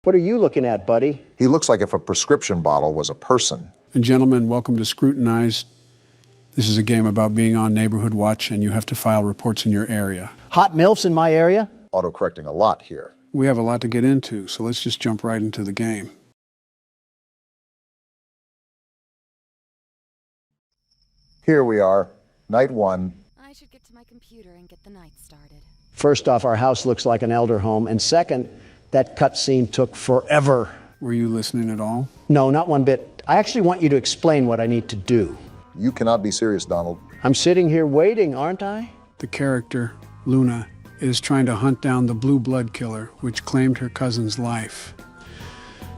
What are you looking at, buddy? He looks like if a prescription bottle was a person. And gentlemen, welcome to Scrutinize. This is a game about being on Neighborhood Watch, and you have to file reports in your area. Hot MILFs in my area? Autocorrecting a lot here. We have a lot to get into, so let's just jump right into the game. Here we are, night one. I should get to my computer and get the night started. First off, our house looks like an elder home, and second, that cutscene took forever. Were you listening at all? No, not one bit. I actually want you to explain what I need to do. You cannot be serious, Donald. I'm sitting here waiting, aren't I? The character, Luna, is trying to hunt down the blue blood killer, which claimed her cousin's life.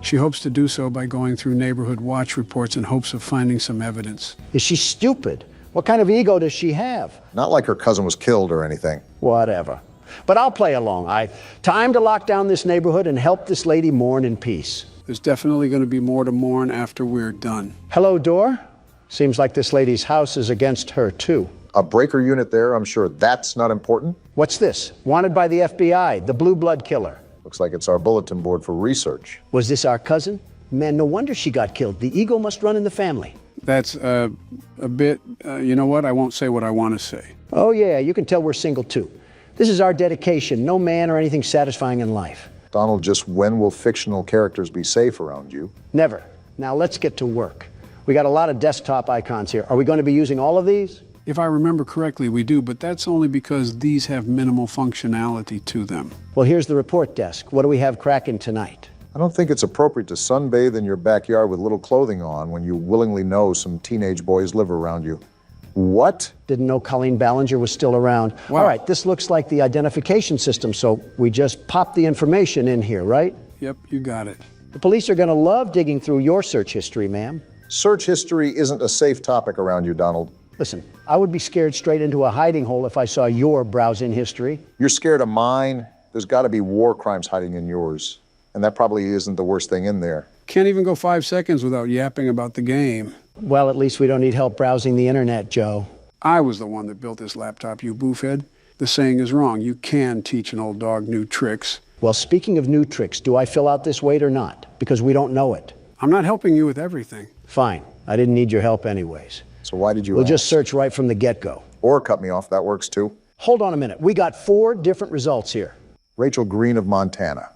She hopes to do so by going through Neighborhood Watch reports in hopes of finding some evidence. Is she stupid? What kind of ego does she have? Not like her cousin was killed or anything. Whatever. But I'll play along. Time to lock down this neighborhood and help this lady mourn in peace. There's definitely going to be more to mourn after we're done. Hello, door? Seems like this lady's house is against her, too. A breaker unit there, I'm sure that's not important. What's this? Wanted by the FBI, the blue blood killer. Looks like it's our bulletin board for research. Was this our cousin? Man, no wonder she got killed. The ego must run in the family. That's a bit, you know what? I won't say what I want to say. Oh, yeah, you can tell we're single, too. This is our dedication. No man or anything satisfying in life. Donald, just when will fictional characters be safe around you? Never. Now let's get to work. We got a lot of desktop icons here. Are we going to be using all of these? If I remember correctly, we do, but that's only because these have minimal functionality to them. Well, here's the report desk. What do we have cracking tonight? I don't think it's appropriate to sunbathe in your backyard with little clothing on when you willingly know some teenage boys live around you. What? Didn't know Colleen Ballinger was still around. Wow. All right, this looks like the identification system, so we just pop the information in here, right? Yep, you got it. The police are going to love digging through your search history, ma'am. Search history isn't a safe topic around you, Donald. Listen, I would be scared straight into a hiding hole if I saw your browsing history. You're scared of mine. There's got to be war crimes hiding in yours. And that probably isn't the worst thing in there. Can't even go 5 seconds without yapping about the game. Well, at least we don't need help browsing the internet, Joe. I was the one that built this laptop, you boofhead. The saying is wrong. You can teach an old dog new tricks. Well, speaking of new tricks, do I fill out this weight or not? Because we don't know it. I'm not helping you with everything. Fine. I didn't need your help anyways. So why did you We'll ask? just search right from the get-go. Or cut me off, that works too. Hold on a minute. We got 4 different results here. Rachel Green of Montana.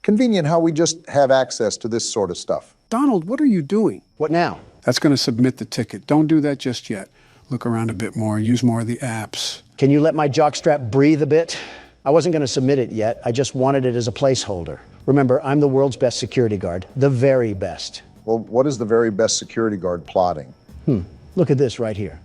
Convenient how we just have access to this sort of stuff. Donald, what are you doing? What now? That's going to submit the ticket. Don't do that just yet. Look around a bit more. Use more of the apps. Can you let my jockstrap breathe a bit? I wasn't going to submit it yet. I just wanted it as a placeholder. Remember, I'm the world's best security guard. The very best. Well, what is the very best security guard plotting? Look at this right here.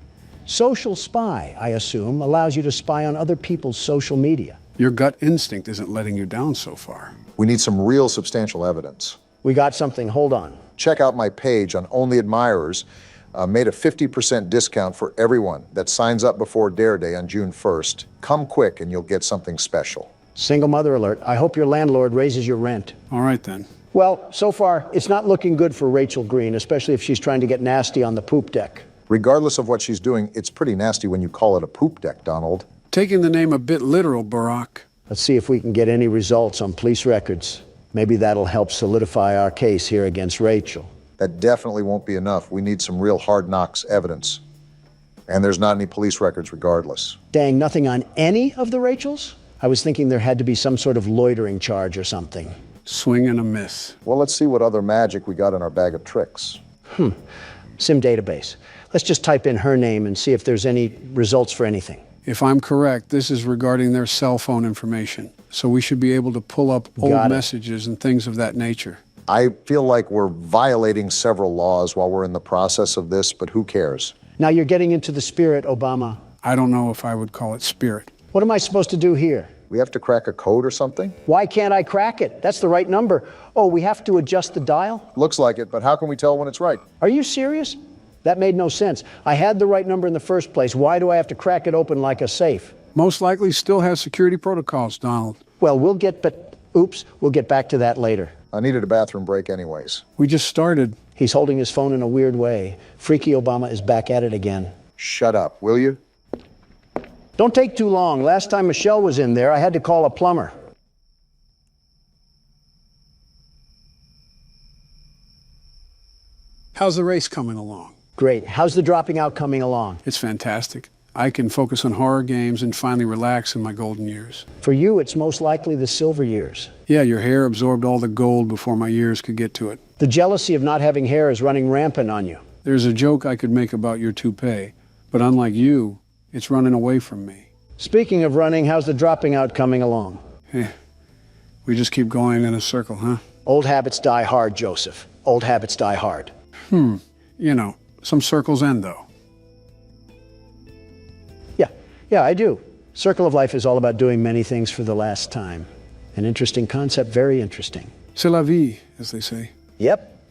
Social spy, I assume, allows you to spy on other people's social media. Your gut instinct isn't letting you down so far. We need some real substantial evidence. We got something. Hold on. Check out my page on Only Admirers. Made a 50% discount for everyone that signs up before Dare Day on June 1st. Come quick and you'll get something special. Single mother alert. I hope your landlord raises your rent. All right, then. Well, so far, it's not looking good for Rachel Green, especially if she's trying to get nasty on the poop deck. Regardless of what she's doing, it's pretty nasty when you call it a poop deck, Donald. Taking the name a bit literal, Barack. Let's see if we can get any results on police records. Maybe that'll help solidify our case here against Rachel. That definitely won't be enough. We need some real hard knocks evidence. And there's not any police records regardless. Dang, nothing on any of the Rachels? I was thinking there had to be some sort of loitering charge or something. Swing and a miss. Well, let's see what other magic we got in our bag of tricks. SIM database. Let's just type in her name and see if there's any results for anything. If I'm correct, this is regarding their cell phone information. So we should be able to pull up old messages and things of that nature. I feel like we're violating several laws while we're in the process of this, but who cares? Now you're getting into the spirit, Obama. I don't know if I would call it spirit. What am I supposed to do here? We have to crack a code or something? Why can't I crack it? That's the right number. Oh, we have to adjust the dial? Looks like it, but how can we tell when it's right? Are you serious? That made no sense. I had the right number in the first place. Why do I have to crack it open like a safe? Most likely still has security protocols, Donald. Well, we'll get back to that later. I needed a bathroom break anyways. We just started. He's holding his phone in a weird way. Freaky Obama is back at it again. Shut up, will you? Don't take too long. Last time Michelle was in there, I had to call a plumber. How's the race coming along? Great. How's the dropping out coming along? It's fantastic. I can focus on horror games and finally relax in my golden years. For you, it's most likely the silver years. Yeah, your hair absorbed all the gold before my years could get to it. The jealousy of not having hair is running rampant on you. There's a joke I could make about your toupee, but unlike you, it's running away from me. Speaking of running, how's the dropping out coming along? We just keep going in a circle, huh? Old habits die hard, Joseph. Old habits die hard. You know, some circles end, though. Yeah, I do. Circle of life is all about doing many things for the last time. An interesting concept, very interesting. C'est la vie, as they say. Yep.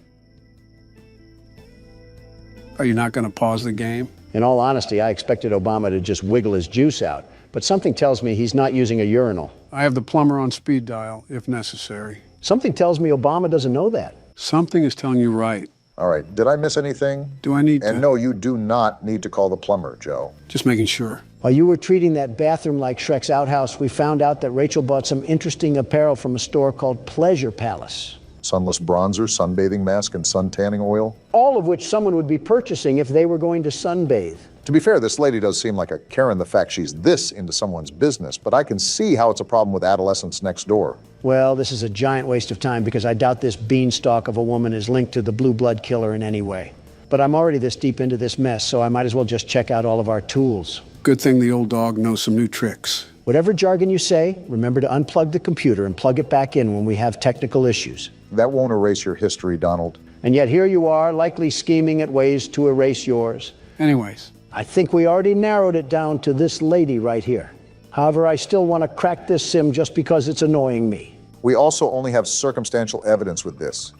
Are you not going to pause the game? In all honesty, I expected Obama to just wiggle his juice out, but something tells me he's not using a urinal. I have the plumber on speed dial, if necessary. Something tells me Obama doesn't know that. Something is telling you right. All right, did I miss anything? Do I need to? And no, you do not need to call the plumber, Joe. Just making sure. While you were treating that bathroom like Shrek's outhouse, we found out that Rachel bought some interesting apparel from a store called Pleasure Palace. Sunless bronzer, sunbathing mask, and sun tanning oil. All of which someone would be purchasing if they were going to sunbathe. To be fair, this lady does seem like a Karen the fact she's this into someone's business, but I can see how it's a problem with adolescents next door. Well, this is a giant waste of time because I doubt this beanstalk of a woman is linked to the blue blood killer in any way. But I'm already this deep into this mess, so I might as well just check out all of our tools. Good thing the old dog knows some new tricks. Whatever jargon you say, remember to unplug the computer and plug it back in when we have technical issues. That won't erase your history, Donald. And yet here you are, likely scheming at ways to erase yours. Anyways, I think we already narrowed it down to this lady right here. However, I still want to crack this sim just because it's annoying me. We also only have circumstantial evidence with this.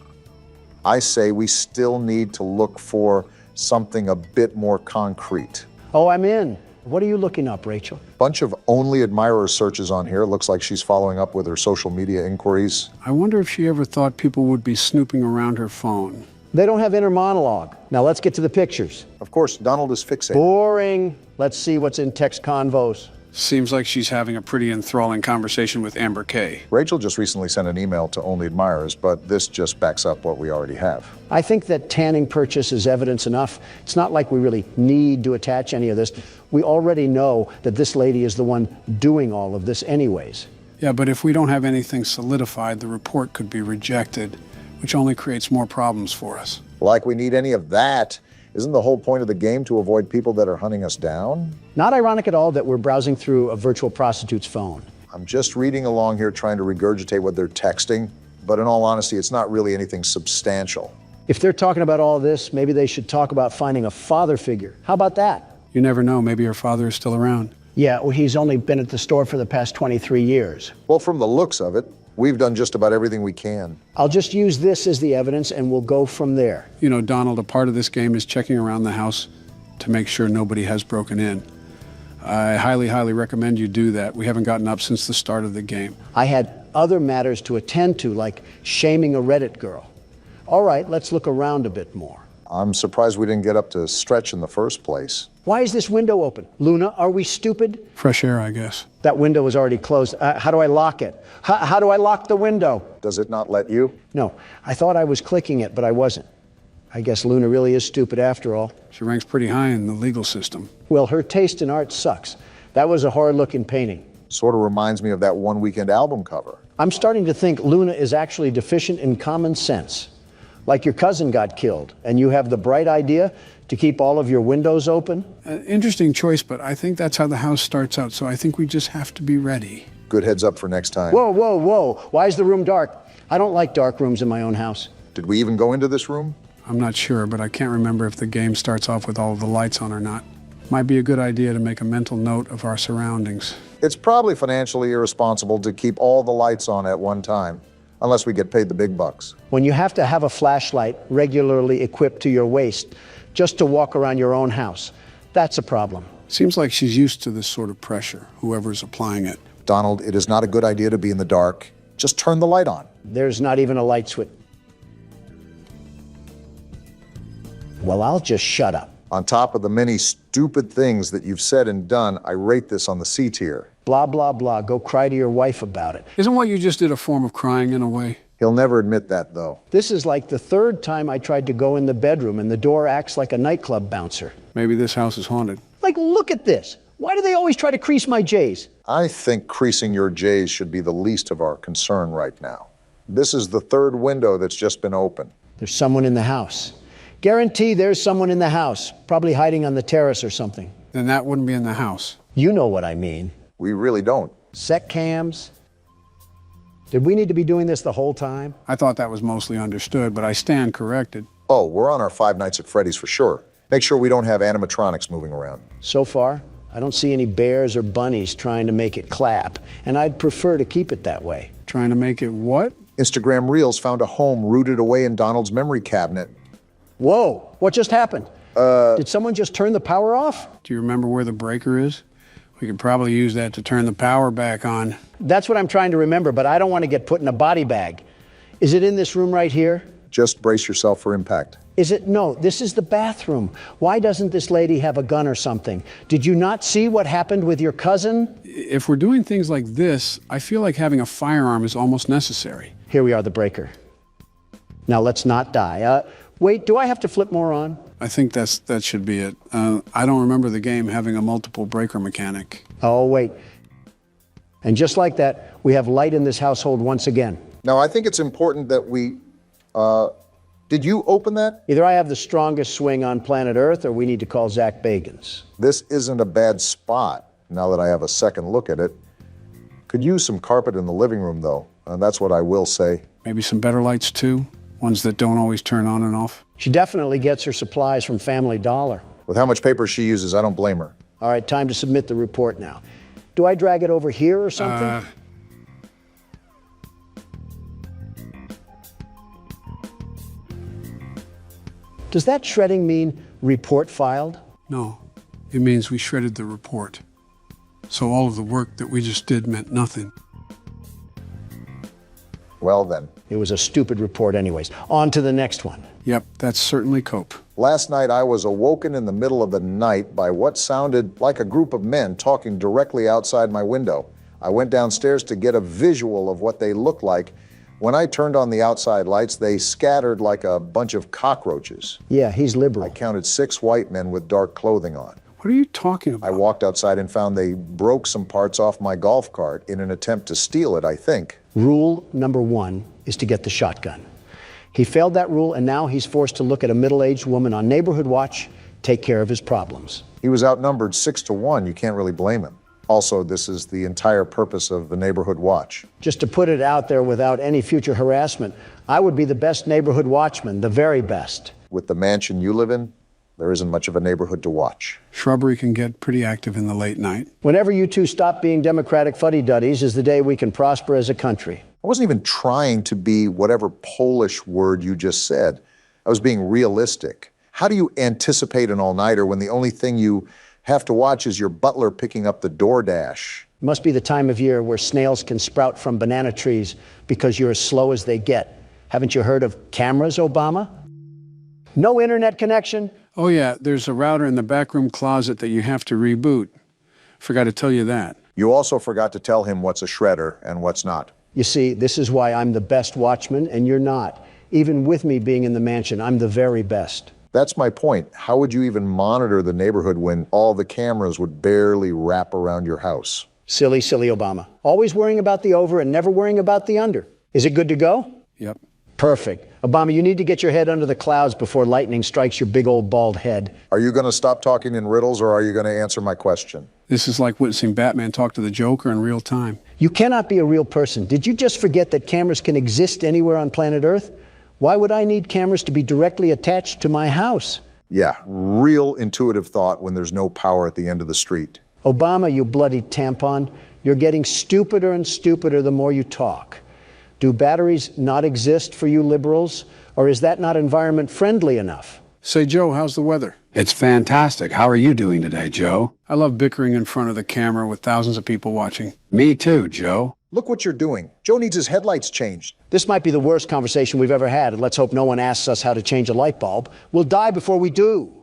I say we still need to look for something a bit more concrete. Oh, I'm in. What are you looking up, Rachel? Bunch of only admirer searches on here. Looks like she's following up with her social media inquiries. I wonder if she ever thought people would be snooping around her phone. They don't have inner monologue. Now let's get to the pictures. Of course, Donald is fixated. Boring. Let's see what's in text convos. Seems like she's having a pretty enthralling conversation with Amber Kay. Rachel just recently sent an email to only admirers, but this just backs up what we already have. I think that tanning purchase is evidence enough. It's not like we really need to attach any of this. We already know that this lady is the one doing all of this anyways. Yeah, but if we don't have anything solidified, the report could be rejected, which only creates more problems for us. Like we need any of that. Isn't the whole point of the game to avoid people that are hunting us down? Not ironic at all that we're browsing through a virtual prostitute's phone. I'm just reading along here trying to regurgitate what they're texting, but in all honesty, it's not really anything substantial. If they're talking about all this, maybe they should talk about finding a father figure. How about that? You never know, maybe her father is still around. Yeah, well, he's only been at the store for the past 23 years. Well, from the looks of it, we've done just about everything we can. I'll just use this as the evidence and we'll go from there. You know, Donald, a part of this game is checking around the house to make sure nobody has broken in. I highly, highly recommend you do that. We haven't gotten up since the start of the game. I had other matters to attend to, like shaming a Reddit girl. All right, let's look around a bit more. I'm surprised we didn't get up to stretch in the first place. Why is this window open? Luna, are we stupid? Fresh air, I guess. That window is already closed. How do I lock it? How do I lock the window? Does it not let you? No, I thought I was clicking it, but I wasn't. I guess Luna really is stupid after all. She ranks pretty high in the legal system. Well, her taste in art sucks. That was a horror-looking painting. Sort of reminds me of that One Weekend album cover. I'm starting to think Luna is actually deficient in common sense. Like your cousin got killed, and you have the bright idea to keep all of your windows open? Interesting choice, but I think that's how the house starts out, so I think we just have to be ready. Good heads up for next time. Whoa, whoa, whoa. Why is the room dark? I don't like dark rooms in my own house. Did we even go into this room? I'm not sure, but I can't remember if the game starts off with all of the lights on or not. Might be a good idea to make a mental note of our surroundings. It's probably financially irresponsible to keep all the lights on at one time, unless we get paid the big bucks. When you have to have a flashlight regularly equipped to your waist just to walk around your own house, that's a problem. Seems like she's used to this sort of pressure, whoever's applying it. Donald, it is not a good idea to be in the dark. Just turn the light on. There's not even a light switch. Well, I'll just shut up. On top of the many stupid things that you've said and done, I rate this on the C tier. Blah, blah, blah. Go cry to your wife about it. Isn't what you just did a form of crying in a way? He'll never admit that, though. This is like the third time I tried to go in the bedroom and the door acts like a nightclub bouncer. Maybe this house is haunted. Like, look at this. Why do they always try to crease my J's? I think creasing your J's should be the least of our concern right now. This is the third window that's just been opened. There's someone in the house. Guarantee there's someone in the house, probably hiding on the terrace or something. Then that wouldn't be in the house. You know what I mean. We really don't. Sec cams. Did we need to be doing this the whole time? I thought that was mostly understood, but I stand corrected. Oh, we're on our Five Nights at Freddy's for sure. Make sure we don't have animatronics moving around. So far, I don't see any bears or bunnies trying to make it clap, and I'd prefer to keep it that way. Trying to make it what? Instagram Reels found a home rooted away in Donald's memory cabinet. Whoa, what just happened? Did someone just turn the power off? Do you remember where the breaker is? We could probably use that to turn the power back on. That's what I'm trying to remember, but I don't want to get put in a body bag. Is it in this room right here? Just brace yourself for impact. Is it? No, this is the bathroom. Why doesn't this lady have a gun or something? Did you not see what happened with your cousin? If we're doing things like this, I feel like having a firearm is almost necessary. Here we are, the breaker. Now let's not die. Wait, do I have to flip more on? I think that should be it. I don't remember the game having a multiple breaker mechanic. Oh, wait. And just like that, we have light in this household once again. Now, I think it's important that we, did you open that? Either I have the strongest swing on planet Earth or we need to call Zach Bagans. This isn't a bad spot, now that I have a second look at it. Could use some carpet in the living room, though. That's what I will say. Maybe some better lights, too? Ones that don't always turn on and off? She definitely gets her supplies from Family Dollar. With how much paper she uses, I don't blame her. All right, time to submit the report now. Do I drag it over here or something? Does that shredding mean report filed? No, it means we shredded the report. So all of the work that we just did meant nothing. Well then. It was a stupid report anyways. On to the next one. Yep, that's certainly cope. Last night I was awoken in the middle of the night by what sounded like a group of men talking directly outside my window. I went downstairs to get a visual of what they looked like. When I turned on the outside lights, they scattered like a bunch of cockroaches. Yeah, he's liberal. I counted 6 white men with dark clothing on. What are you talking about? I walked outside and found they broke some parts off my golf cart in an attempt to steal it, I think. Rule number 1 is to get the shotgun. He failed that rule, and now he's forced to look at a middle-aged woman on Neighborhood Watch, take care of his problems. He was outnumbered 6-1. You can't really blame him. Also, this is the entire purpose of the Neighborhood Watch. Just to put it out there without any future harassment, I would be the best neighborhood watchman, the very best. With the mansion you live in, there isn't much of a neighborhood to watch. Shrubbery can get pretty active in the late night. Whenever you two stop being Democratic fuddy-duddies is the day we can prosper as a country. I wasn't even trying to be whatever Polish word you just said. I was being realistic. How do you anticipate an all-nighter when the only thing you have to watch is your butler picking up the DoorDash? It must be the time of year where snails can sprout from banana trees because you're as slow as they get. Haven't you heard of cameras, Obama? No internet connection? Oh yeah, there's a router in the backroom closet that you have to reboot. Forgot to tell you that. You also forgot to tell him what's a shredder and what's not. You see, this is why I'm the best watchman and you're not. Even with me being in the mansion, I'm the very best. That's my point. How would you even monitor the neighborhood when all the cameras would barely wrap around your house? Silly, silly Obama. Always worrying about the over and never worrying about the under. Is it good to go? Yep. Perfect. Obama, you need to get your head under the clouds before lightning strikes your big old bald head. Are you going to stop talking in riddles, or are you going to answer my question? This is like witnessing Batman talk to the Joker in real time. You cannot be a real person. Did you just forget that cameras can exist anywhere on planet Earth? Why would I need cameras to be directly attached to my house? Yeah, real intuitive thought when there's no power at the end of the street. Obama, you bloody tampon, you're getting stupider and stupider the more you talk. Do batteries not exist for you liberals, or is that not environment friendly enough? Say, Joe, how's the weather? It's fantastic. How are you doing today, Joe? I love bickering in front of the camera with thousands of people watching. Me too, Joe. Look what you're doing. Joe needs his headlights changed. This might be the worst conversation we've ever had, and let's hope no one asks us how to change a light bulb. We'll die before we do.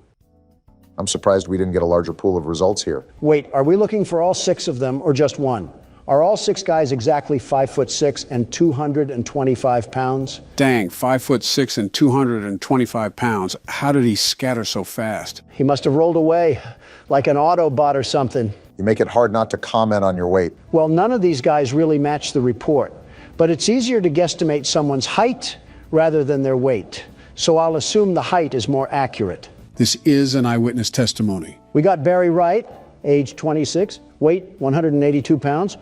I'm surprised we didn't get a larger pool of results here. Wait, are we looking for all 6 of them or just one? Are all 6 guys exactly 5'6" and 225 pounds? Dang, 5'6" and 225 pounds. How did he scatter so fast? He must have rolled away like an Autobot or something. You make it hard not to comment on your weight. Well, none of these guys really match the report, but it's easier to guesstimate someone's height rather than their weight. So I'll assume the height is more accurate. This is an eyewitness testimony. We got Barry Wright, age 26, weight 182 pounds.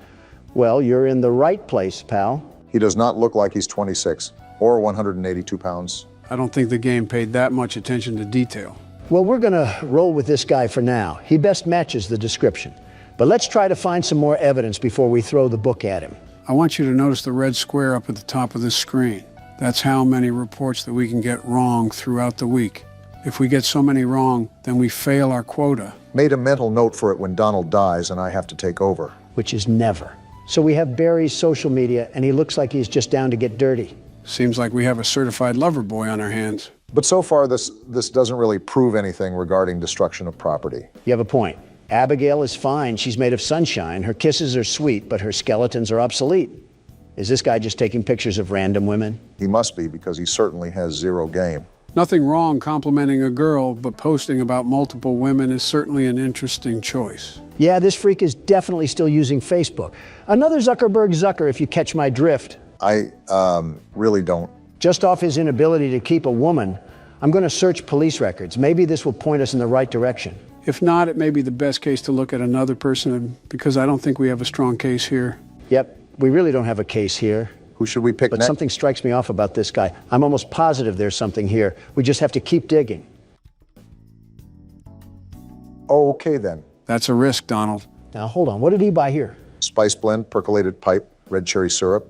Well, you're in the right place, pal. He does not look like he's 26 or 182 pounds. I don't think the game paid that much attention to detail. Well, we're gonna roll with this guy for now. He best matches the description. But let's try to find some more evidence before we throw the book at him. I want you to notice the red square up at the top of this screen. That's how many reports that we can get wrong throughout the week. If we get so many wrong, then we fail our quota. Made a mental note for it when Donald dies and I have to take over. Which is never. So we have Barry's social media, and he looks like he's just down to get dirty. Seems like we have a certified lover boy on our hands. But so far, this doesn't really prove anything regarding destruction of property. You have a point. Abigail is fine. She's made of sunshine. Her kisses are sweet, but her skeletons are obsolete. Is this guy just taking pictures of random women? He must be, because he certainly has zero game. Nothing wrong complimenting a girl, but posting about multiple women is certainly an interesting choice. Yeah, this freak is definitely still using Facebook. Another Zuckerberg Zucker, if you catch my drift. I really don't. Just off his inability to keep a woman, I'm going to search police records. Maybe this will point us in the right direction. If not, it may be the best case to look at another person, because I don't think we have a strong case here. Yep, we really don't have a case here. Who should we pick But next? something strikes me off about this guy. I'm almost positive there's something here. We just have to keep digging. Oh, okay then. That's a risk, Donald. Now, hold on. What did he buy here? Spice blend, percolated pipe, red cherry syrup,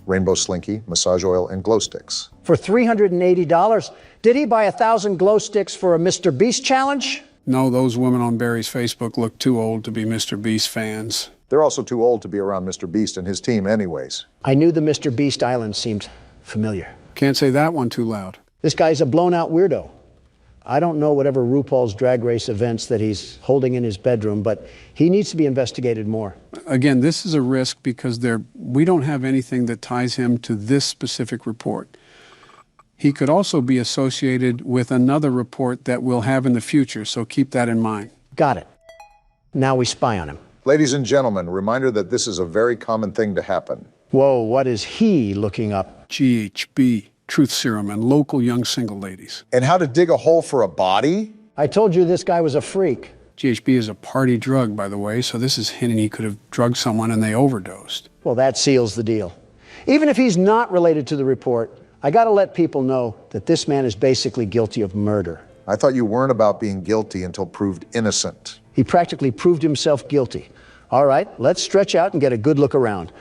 rainbow slinky, massage oil, and glow sticks. For $380. Did he buy 1,000 glow sticks for a Mr. Beast challenge? No, those women on Barry's Facebook look too old to be Mr. Beast fans. They're also too old to be around Mr. Beast and his team anyways. I knew the Mr. Beast Island seemed familiar. Can't say that one too loud. This guy's a blown-out weirdo. I don't know whatever RuPaul's Drag Race events that he's holding in his bedroom, but he needs to be investigated more. Again, this is a risk because we don't have anything that ties him to this specific report. He could also be associated with another report that we'll have in the future, so keep that in mind. Got it. Now we spy on him. Ladies and gentlemen, reminder that this is a very common thing to happen. Whoa, what is he looking up? GHB, truth serum, and local young single ladies. And how to dig a hole for a body? I told you this guy was a freak. GHB is a party drug, by the way, so this is hinting he could have drugged someone and they overdosed. Well, that seals the deal. Even if he's not related to the report, I gotta let people know that this man is basically guilty of murder. I thought you weren't about being guilty until proved innocent. He practically proved himself guilty. All right, let's stretch out and get a good look around.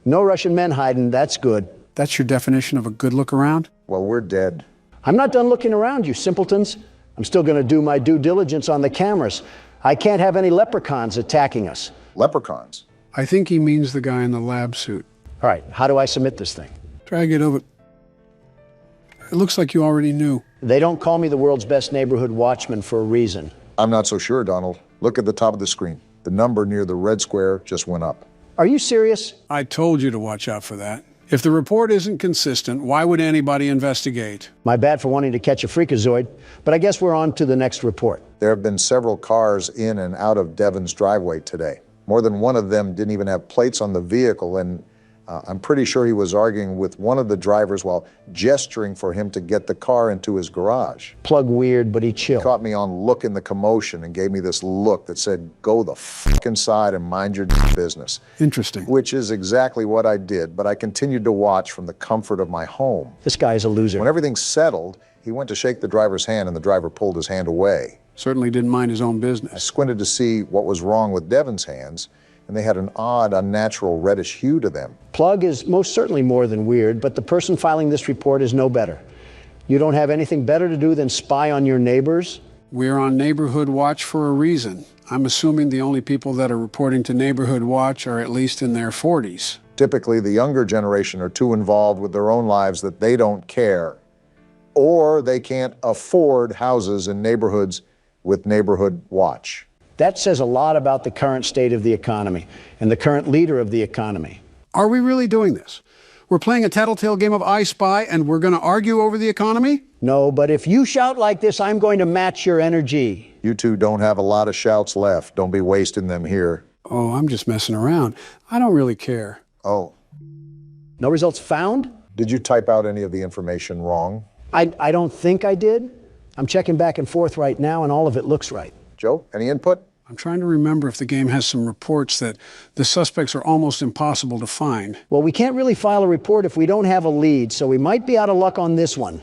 No Russian men hiding, that's good. That's your definition of a good look around? Well, we're dead. I'm not done looking around, you simpletons. I'm still gonna do my due diligence on the cameras. I can't have any leprechauns attacking us. Leprechauns? I think he means the guy in the lab suit. All right, how do I submit this thing? Drag it over. It looks like you already knew. They don't call me the world's best neighborhood watchman for a reason. I'm not so sure, Donald. Look at the top of the screen. The number near the red square just went up. Are you serious? I told you to watch out for that. If the report isn't consistent, why would anybody investigate? My bad for wanting to catch a freakazoid, but I guess we're on to the next report. There have been several cars in and out of Devon's driveway today. More than one of them didn't even have plates on the vehicle, and I'm pretty sure he was arguing with one of the drivers while gesturing for him to get the car into his garage. Plug weird, but he chill. Caught me on look in the commotion and gave me this look that said, go the fuck inside and mind your business. Interesting. Which is exactly what I did, but I continued to watch from the comfort of my home. This guy's a loser. When everything settled, he went to shake the driver's hand and the driver pulled his hand away. Certainly didn't mind his own I business. squinted to see what was wrong with Devon's hands, and they had an odd, unnatural reddish hue to them. Plug is most certainly more than weird, but the person filing this report is no better. You don't have anything better to do than spy on your neighbors? We're on Neighborhood Watch for a reason. I'm assuming the only people that are reporting to Neighborhood Watch are at least in their 40s. Typically, the younger generation are too involved with their own lives that they don't care, or they can't afford houses in neighborhoods with Neighborhood Watch. That says a lot about the current state of the economy and the current leader of the economy. Are we really doing this? We're playing a tattletale game of I Spy and we're going to argue over the economy? No, but if you shout like this, I'm going to match your energy. You two don't have a lot of shouts left. Don't be wasting them here. Oh, I'm just messing around. I don't really care. Oh, No results found? did you type out any of the information wrong? I don't think I did. I'm checking back and forth right now, and all of it looks right. Joe, any input? I'm trying to remember if the game has some reports that the suspects are almost impossible to find. Well, we can't really file a report if we don't have a lead, so we might be out of luck on this one.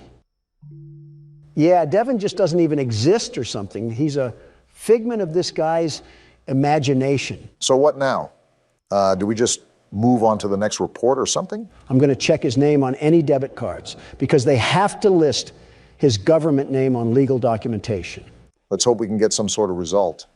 Yeah, Devin just doesn't even exist or something. He's a figment of this guy's imagination. So what now? Do we just move on to the next report or something? I'm going to check his name on any debit cards because they have to list his government name on legal documentation. Let's hope we can get some sort of result.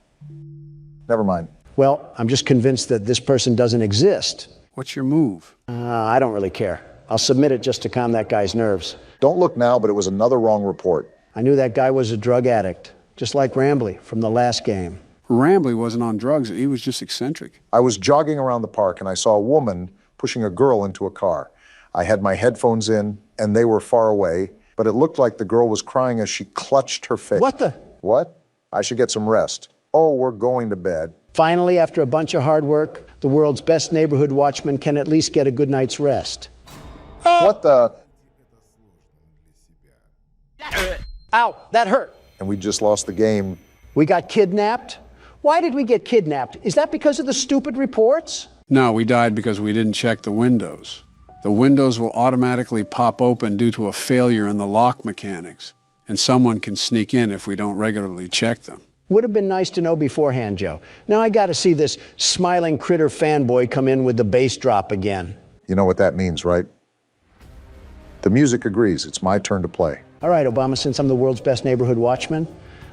Never mind. Well, I'm just convinced that this person doesn't exist. What's your move? I don't really care. I'll submit it just to calm that guy's nerves. Don't look now, but it was another wrong report. I knew that guy was a drug addict, just like Rambley from the last game. Rambley wasn't on drugs. He was just eccentric. I was jogging around the park and I saw a woman pushing a girl into a car. I had my headphones in and they were far away, but it looked like the girl was crying as she clutched her face. What the? What? I should get some rest. Oh, we're going to bed. Finally, after a bunch of hard work, the world's best neighborhood watchman can at least get a good night's rest. What the? Ow, that hurt. And we just lost the game. We got kidnapped? Why did we get kidnapped? Is that because of the stupid reports? No, we died because we didn't check the windows. The windows will automatically pop open due to a failure in the lock mechanics, and someone can sneak in if we don't regularly check them. Would have been nice to know beforehand, Joe. Now I got to see this smiling critter fanboy come in with the bass drop again. You know what that means, right? The music agrees. It's my turn to play. All right, Obama, since I'm the world's best neighborhood watchman,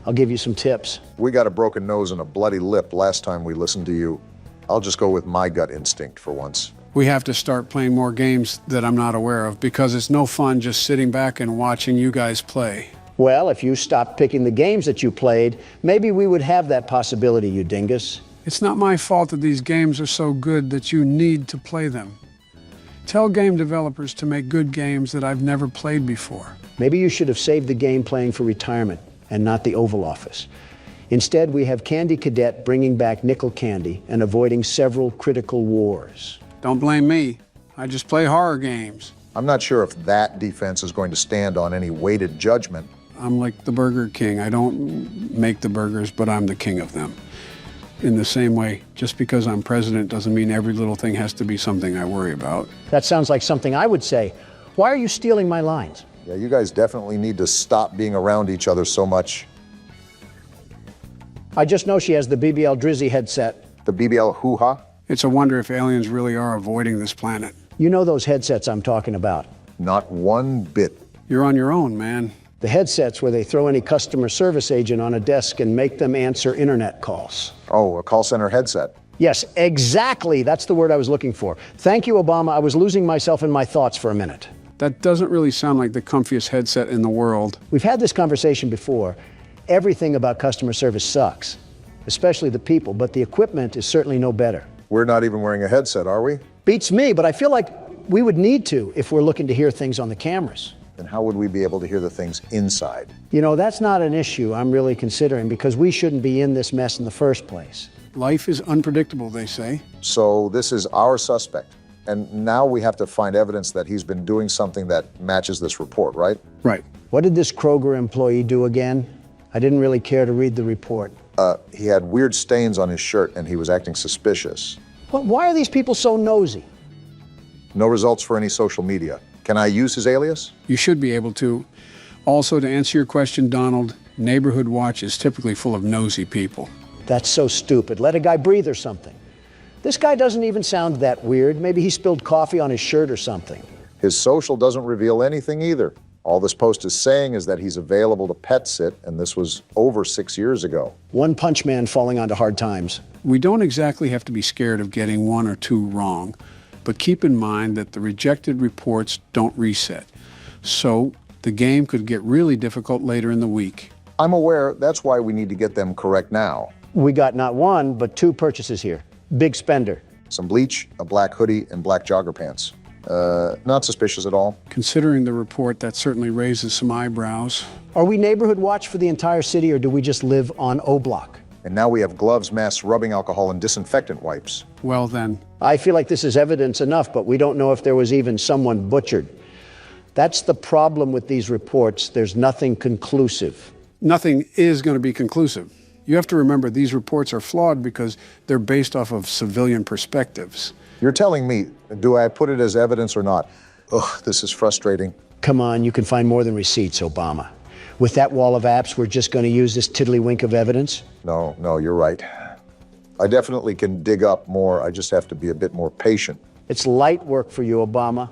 I'll give you some tips. We got a broken nose and a bloody lip last time we listened to you. I'll just go with my gut instinct for once. We have to start playing more games that I'm not aware of because it's no fun just sitting back and watching you guys play. Well, if you stopped picking the games that you played, maybe we would have that possibility, you dingus. It's not my fault that these games are so good that you need to play them. Tell game developers to make good games that I've never played before. Maybe you should have saved the game playing for retirement and not the Oval Office. Instead, we have Candy Cadet bringing back nickel candy and avoiding several critical wars. Don't blame me. I just play horror games. I'm not sure if that defense is going to stand on any weighted judgment. I'm like the Burger King. I don't make the burgers, but I'm the king of them. In the same way, just because I'm president doesn't mean every little thing has to be something I worry about. That sounds like something I would say. Why are you stealing my lines? Yeah, you guys definitely need to stop being around each other so much. I just know she has the BBL Drizzy headset. The BBL hoo-ha? It's a wonder if aliens really are avoiding this planet. You know those headsets I'm talking about. Not one bit. You're on your own, man. The headsets where they throw any customer service agent on a desk and make them answer internet calls. Oh, a call center headset. Yes, exactly. That's the word I was looking for. Thank you, Obama. I was losing myself in my thoughts for a minute. That doesn't really sound like the comfiest headset in the world. We've had this conversation before. Everything about customer service sucks, especially the people, but the equipment is certainly no better. We're not even wearing a headset, are we? Beats me, but I feel like we would need to if we're looking to hear things on the cameras. Then how would we be able to hear the things inside? You know, that's not an issue I'm really considering because we shouldn't be in this mess in the first place. Life is unpredictable, they say. So this is our suspect. And now we have to find evidence that he's been doing something that matches this report, right? Right. What did this Kroger employee do again? I didn't really care to read the report. He had weird stains on his shirt and he was acting suspicious. Well, why are these people so nosy? No results for any social media. Can I use his alias? You should be able to. Also, to answer your question, Donald, Neighborhood Watch is typically full of nosy people. That's so stupid. Let a guy breathe or something. This guy doesn't even sound that weird. Maybe he spilled coffee on his shirt or something. His social doesn't reveal anything either. All this post is saying is that he's available to pet sit, and this was over 6 years ago. One punch man falling onto hard times. We don't exactly have to be scared of getting one or two wrong, but keep in mind that the rejected reports don't reset. So the game could get really difficult later in the week. I'm aware that's why we need to get them correct now. We got not one, but two purchases here. Big spender. Some bleach, a black hoodie, and black jogger pants. Not suspicious at all. Considering the report, that certainly raises some eyebrows. Are we neighborhood watch for the entire city, or do we just live on O Block? And now we have gloves, masks, rubbing alcohol, and disinfectant wipes. Well then, I feel like this is evidence enough, but we don't know if there was even someone butchered. That's the problem with these reports. There's nothing conclusive. nothing is going to be conclusive. You have to remember these reports are flawed because they're based off of civilian perspectives. You're telling me, do I put it as evidence or not? Ugh, this is frustrating. Come on, you can find more than receipts, Obama. With that wall of apps, we're just going to use this tiddlywink of evidence? No, you're right. I definitely can dig up more. I just have to be a bit more patient. It's light work for you, Obama.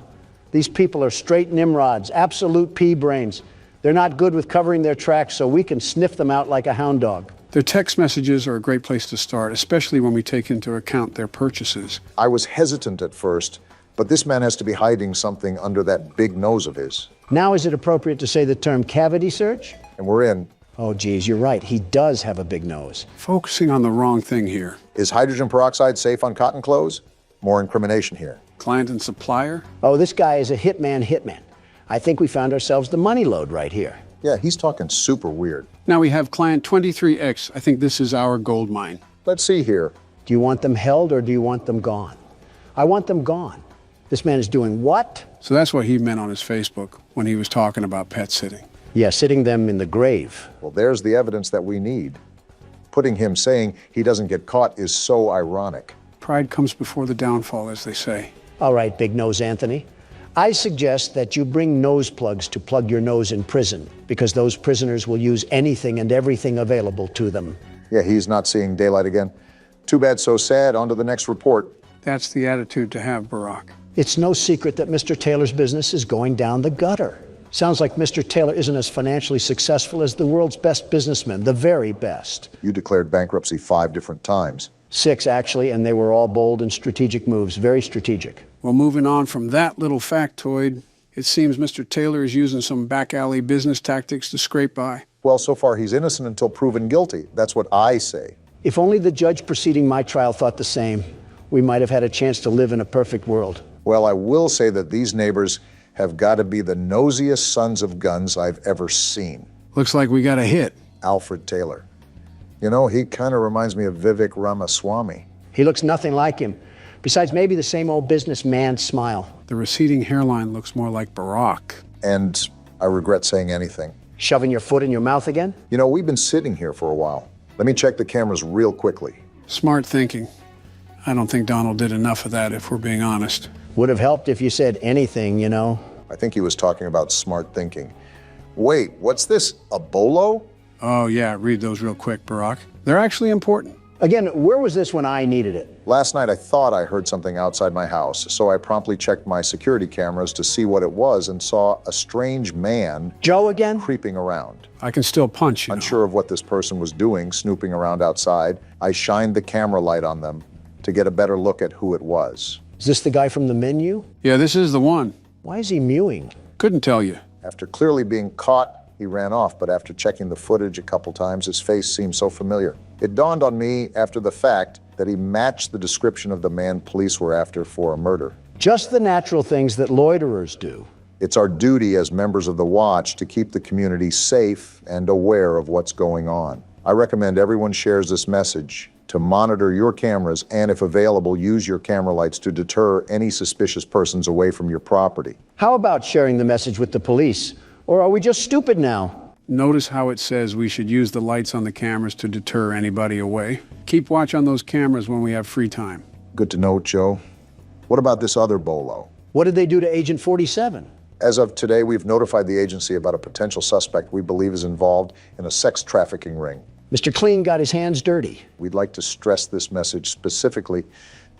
These people are straight Nimrods, absolute pea brains. They're not good with covering their tracks, so we can sniff them out like a hound dog. Their text messages are a great place to start, especially when we take into account their purchases. I was hesitant at first, but this man has to be hiding something under that big nose of his. Now is it appropriate to say the term cavity search? And we're in. Oh, geez, you're right. He does have a big nose. Focusing on the wrong thing here. Is hydrogen peroxide safe on cotton clothes? More incrimination here. Client and supplier? Oh, this guy is a hitman. I think we found ourselves the money load right here. Yeah, he's talking super weird. Now we have client 23X. I think this is our gold mine. Let's see here. Do you want them held or do you want them gone? I want them gone. This man is doing what? So that's what he meant on his Facebook when he was talking about pet sitting. Yeah, sitting them in the grave. Well, there's the evidence that we need. Putting him saying he doesn't get caught is so ironic. Pride comes before the downfall, as they say. All right, Big Nose Anthony. I suggest that you bring nose plugs to plug your nose in prison, because those prisoners will use anything and everything available to them. Yeah, he's not seeing daylight again. Too bad, so sad. On to the next report. That's the attitude to have, Barack. It's no secret that Mr. Taylor's business is going down the gutter. Sounds like Mr. Taylor isn't as financially successful as the world's best businessmen, the very best. You declared bankruptcy 5 different times. 6, actually, and they were all bold and strategic moves, very strategic. Well, moving on from that little factoid, it seems Mr. Taylor is using some back alley business tactics to scrape by. Well, so far he's innocent until proven guilty. That's what I say. If only the judge preceding my trial thought the same, we might have had a chance to live in a perfect world. Well, I will say that these neighbors have got to be the nosiest sons of guns I've ever seen. Looks like we got a hit. Alfred Taylor. You know, he kind of reminds me of Vivek Ramaswamy. He looks nothing like him. Besides, maybe the same old businessman smile. The receding hairline looks more like Barack. And I regret saying anything. Shoving your foot in your mouth again? You know, we've been sitting here for a while. Let me check the cameras real quickly. Smart thinking. I don't think Donald did enough of that, if we're being honest. Would have helped if you said anything, you know. I think he was talking about smart thinking. Wait, what's this? A bolo? Oh, yeah, read those real quick, Barack. They're actually important. Again, where was this when I needed it? Last night I thought I heard something outside my house, so I promptly checked my security cameras to see what it was and saw a strange man Joe again? creeping around. I can still punch, you know. Unsure of what this person was doing, snooping around outside, I shined the camera light on them to get a better look at who it was. Is this the guy from the menu? Yeah, this is the one. Why is he mewing? Couldn't tell you. After clearly being caught, he ran off, but after checking the footage a couple times, his face seemed so familiar. It dawned on me after the fact that he matched the description of the man police were after for a murder. Just the natural things that loiterers do. It's our duty as members of the Watch to keep the community safe and aware of what's going on. I recommend everyone shares this message to monitor your cameras and, if available, use your camera lights to deter any suspicious persons away from your property. How about sharing the message with the police? Or are we just stupid now? Notice how it says we should use the lights on the cameras to deter anybody away. Keep watch on those cameras when we have free time. Good to know, Joe. What about this other bolo? What did they do to Agent 47? As of today, we've notified the agency about a potential suspect we believe is involved in a sex trafficking ring. Mr. Clean got his hands dirty. We'd like to stress this message specifically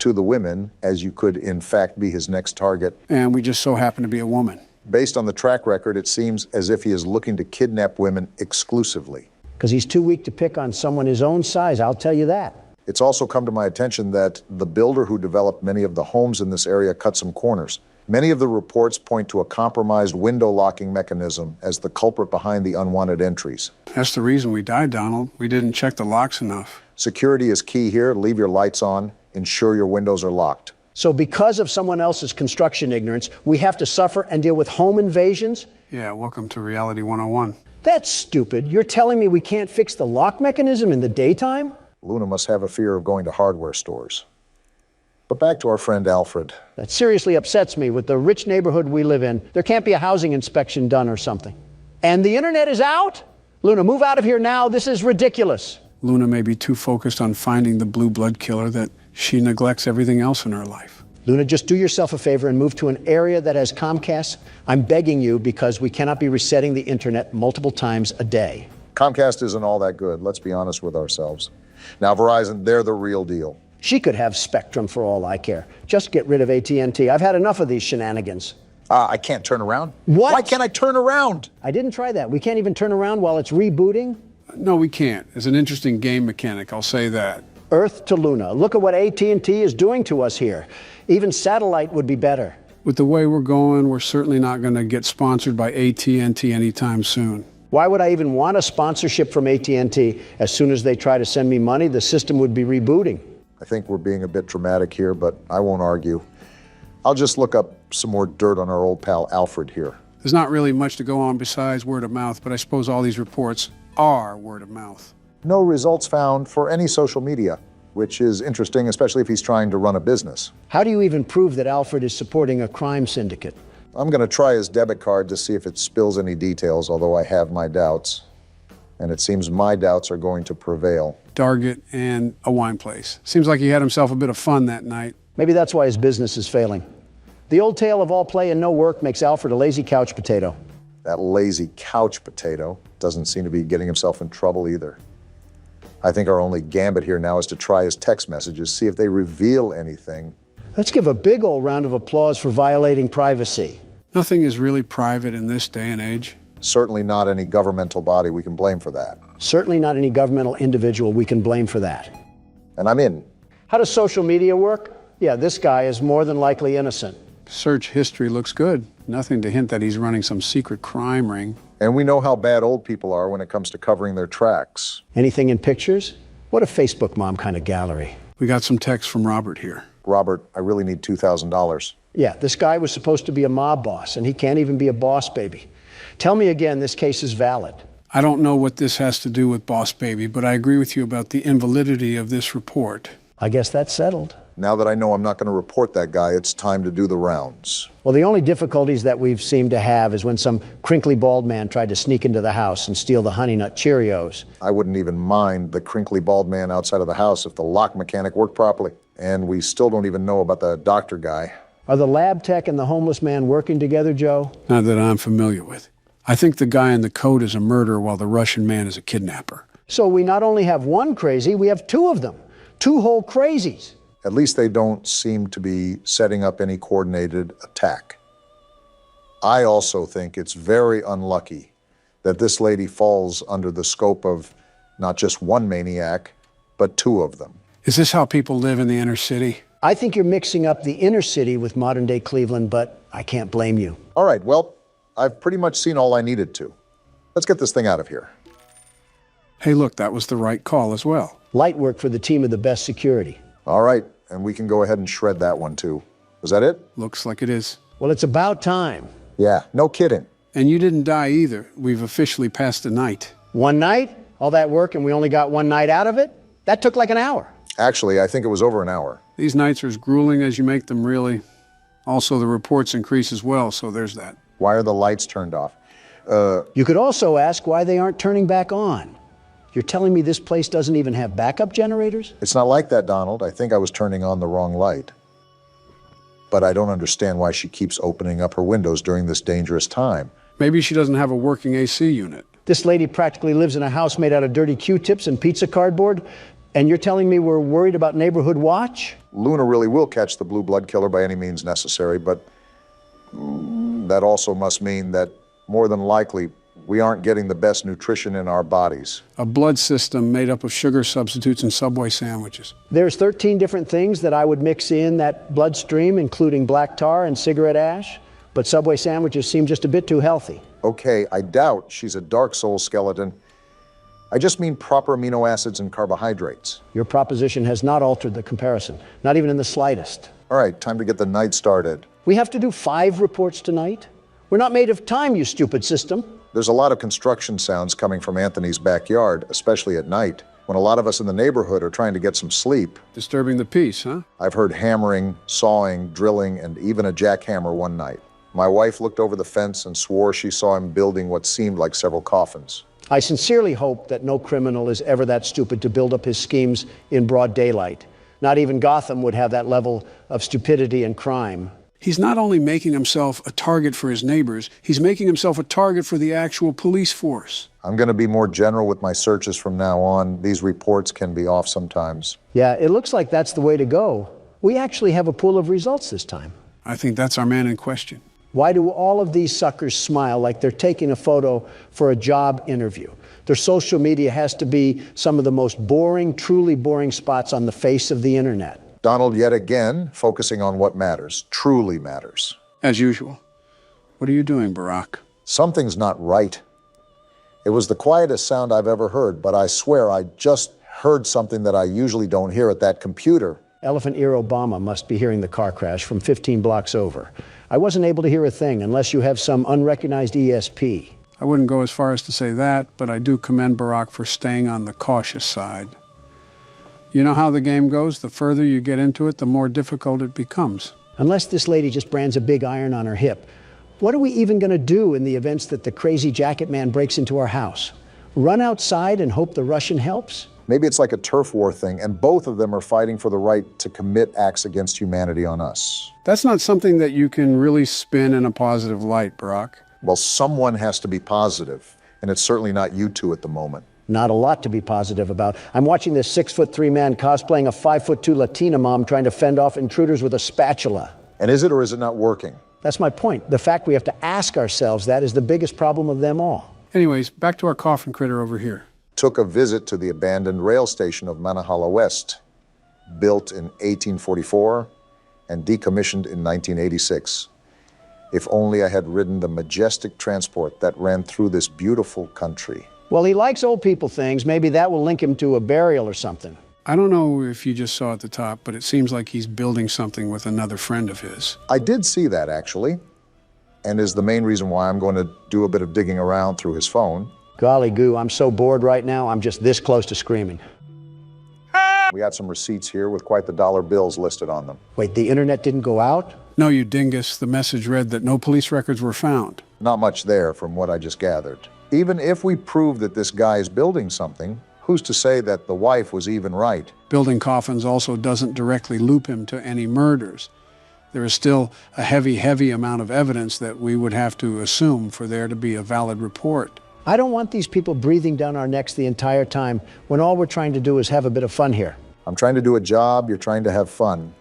to the women, as you could in fact be his next target. And we just so happen to be a woman. Based on the track record, it seems as if he is looking to kidnap women exclusively. Because he's too weak to pick on someone his own size, I'll tell you that. It's also come to my attention that the builder who developed many of the homes in this area cut some corners. Many of the reports point to a compromised window locking mechanism as the culprit behind the unwanted entries. That's the reason we died, Donald. We didn't check the locks enough. Security is key here. Leave your lights on. Ensure your windows are locked. So because of someone else's construction ignorance, we have to suffer and deal with home invasions? Yeah, welcome to Reality 101. That's stupid. You're telling me we can't fix the lock mechanism in the daytime? Luna must have a fear of going to hardware stores. But back to our friend Alfred. That seriously upsets me. With the rich neighborhood we live in, there can't be a housing inspection done or something. And the internet is out? Luna, move out of here now. This is ridiculous. Luna may be too focused on finding the blue blood killer that she neglects everything else in her life. Luna, just do yourself a favor and move to an area that has Comcast. I'm begging you, because we cannot be resetting the internet multiple times a day. Comcast isn't all that good. Let's be honest with ourselves. Now, Verizon, they're the real deal. She could have Spectrum for all I care. Just get rid of AT&T. I've had enough of these shenanigans. I can't turn around. What? Why can't I turn around? I didn't try that. We can't even turn around while it's rebooting. No, we can't. It's an interesting game mechanic, I'll say that. Earth to Luna. Look at what AT&T is doing to us here. Even satellite would be better. With the way we're going, we're certainly not going to get sponsored by AT&T anytime soon. Why would I even want a sponsorship from AT&T? As soon as they try to send me money, the system would be rebooting. I think we're being a bit dramatic here, but I won't argue. I'll just look up some more dirt on our old pal Alfred here. There's not really much to go on besides word of mouth, but I suppose all these reports are word of mouth. No results found for any social media, which is interesting, especially if he's trying to run a business. How do you even prove that Alfred is supporting a crime syndicate? I'm going to try his debit card to see if it spills any details, although I have my doubts. And it seems my doubts are going to prevail. Target and a wine place. Seems like he had himself a bit of fun that night. Maybe that's why his business is failing. The old tale of all play and no work makes Alfred a lazy couch potato. That lazy couch potato doesn't seem to be getting himself in trouble either. I think our only gambit here now is to try his text messages, see if they reveal anything. Let's give a big old round of applause for violating privacy. Nothing is really private in this day and age. Certainly not any governmental body we can blame for that. Certainly not any governmental individual we can blame for that. And I'm in. How does social media work? Yeah, this guy is more than likely innocent. Search history looks good. Nothing to hint that he's running some secret crime ring. And we know how bad old people are when it comes to covering their tracks. Anything in pictures? What a Facebook mom kind of gallery. We got some text from Robert here. Robert, I really need $2,000. Yeah, this guy was supposed to be a mob boss, and he can't even be a boss baby. Tell me again, this case is valid. I don't know what this has to do with Boss Baby, but I agree with you about the invalidity of this report. I guess that's settled. Now that I know I'm not going to report that guy, it's time to do the rounds. Well, the only difficulties that we've seemed to have is when some crinkly bald man tried to sneak into the house and steal the Honey Nut Cheerios. I wouldn't even mind the crinkly bald man outside of the house if the lock mechanic worked properly. And we still don't even know about the doctor guy. Are the lab tech and the homeless man working together, Joe? Not that I'm familiar with. I think the guy in the coat is a murderer while the Russian man is a kidnapper. So we not only have one crazy, we have two of them. Two whole crazies. At least they don't seem to be setting up any coordinated attack. I also think it's very unlucky that this lady falls under the scope of not just one maniac, but two of them. Is this how people live in the inner city? I think you're mixing up the inner city with modern-day Cleveland, but I can't blame you. All right, well, I've pretty much seen all I needed to. Let's get this thing out of here. Hey, look, that was the right call as well. Light work for the team of the best security. All right, and we can go ahead and shred that one too. Was that it? Looks like it is. Well, it's about time. Yeah, no kidding. And you didn't die either. We've officially passed the night. One night? All that work and we only got one night out of it? That took like an hour. Actually, I think it was over an hour. These nights are as grueling as you make them, really. Also, the reports increase as well, so there's that. Why are the lights turned off? You could also ask why they aren't turning back on. You're telling me this place doesn't even have backup generators? It's not like that, Donald. I think I was turning on the wrong light. But I don't understand why she keeps opening up her windows during this dangerous time. Maybe she doesn't have a working AC unit. This lady practically lives in a house made out of dirty Q-tips and pizza cardboard, and you're telling me we're worried about Neighborhood Watch? Luna really will catch the blue blood killer by any means necessary, but that also must mean that more than likely we aren't getting the best nutrition in our bodies. A blood system made up of sugar substitutes and Subway sandwiches. There's 13 different things that I would mix in that bloodstream, including black tar and cigarette ash, but Subway sandwiches seem just a bit too healthy. Okay, I doubt she's a Dark Soul skeleton, I just mean proper amino acids and carbohydrates. Your proposition has not altered the comparison, not even in the slightest. All right, time to get the night started. We have to do 5 reports tonight? We're not made of time, you stupid system. There's a lot of construction sounds coming from Anthony's backyard, especially at night, when a lot of us in the neighborhood are trying to get some sleep. Disturbing the peace, huh? I've heard hammering, sawing, drilling, and even a jackhammer one night. My wife looked over the fence and swore she saw him building what seemed like several coffins. I sincerely hope that no criminal is ever that stupid to build up his schemes in broad daylight. Not even Gotham would have that level of stupidity and crime. He's not only making himself a target for his neighbors, he's making himself a target for the actual police force. I'm going to be more general with my searches from now on. These reports can be off sometimes. Yeah, it looks like that's the way to go. We actually have a pool of results this time. I think that's our man in question. Why do all of these suckers smile like they're taking a photo for a job interview? Their social media has to be some of the most boring, truly boring spots on the face of the internet. Donald, yet again, focusing on what matters, truly matters. As usual. What are you doing, Barack? Something's not right. It was the quietest sound I've ever heard, but I swear I just heard something that I usually don't hear at that computer. Elephant Ear Obama must be hearing the car crash from 15 blocks over. I wasn't able to hear a thing unless you have some unrecognized ESP. I wouldn't go as far as to say that, but I do commend Barack for staying on the cautious side. You know how the game goes? The further you get into it, the more difficult it becomes. Unless this lady just brands a big iron on her hip, what are we even going to do in the events that the crazy jacket man breaks into our house? Run outside and hope the Russian helps? Maybe it's like a turf war thing, and both of them are fighting for the right to commit acts against humanity on us. That's not something that you can really spin in a positive light, Barack. Well, someone has to be positive, and it's certainly not you two at the moment. Not a lot to be positive about. I'm watching this 6'3" man cosplaying a 5'2" Latina mom trying to fend off intruders with a spatula. And is it or is it not working? That's my point. The fact we have to ask ourselves that is the biggest problem of them all. Anyways, back to our coffin critter over here. Took a visit to the abandoned rail station of Manahala West, built in 1844 and decommissioned in 1986. If only I had ridden the majestic transport that ran through this beautiful country. Well, he likes old people things. Maybe that will link him to a burial or something. I don't know if you just saw at the top, but it seems like he's building something with another friend of his. I did see that, actually, and is the main reason why I'm going to do a bit of digging around through his phone. Golly goo, I'm so bored right now, I'm just this close to screaming. We got some receipts here with quite the dollar bills listed on them. Wait, the internet didn't go out? No, you dingus. The message read that no police records were found. Not much there from what I just gathered. Even if we prove that this guy is building something, who's to say that the wife was even right? Building coffins also doesn't directly loop him to any murders. There is still a heavy amount of evidence that we would have to assume for there to be a valid report. I don't want these people breathing down our necks the entire time when all we're trying to do is have a bit of fun here. I'm trying to do a job, you're trying to have fun.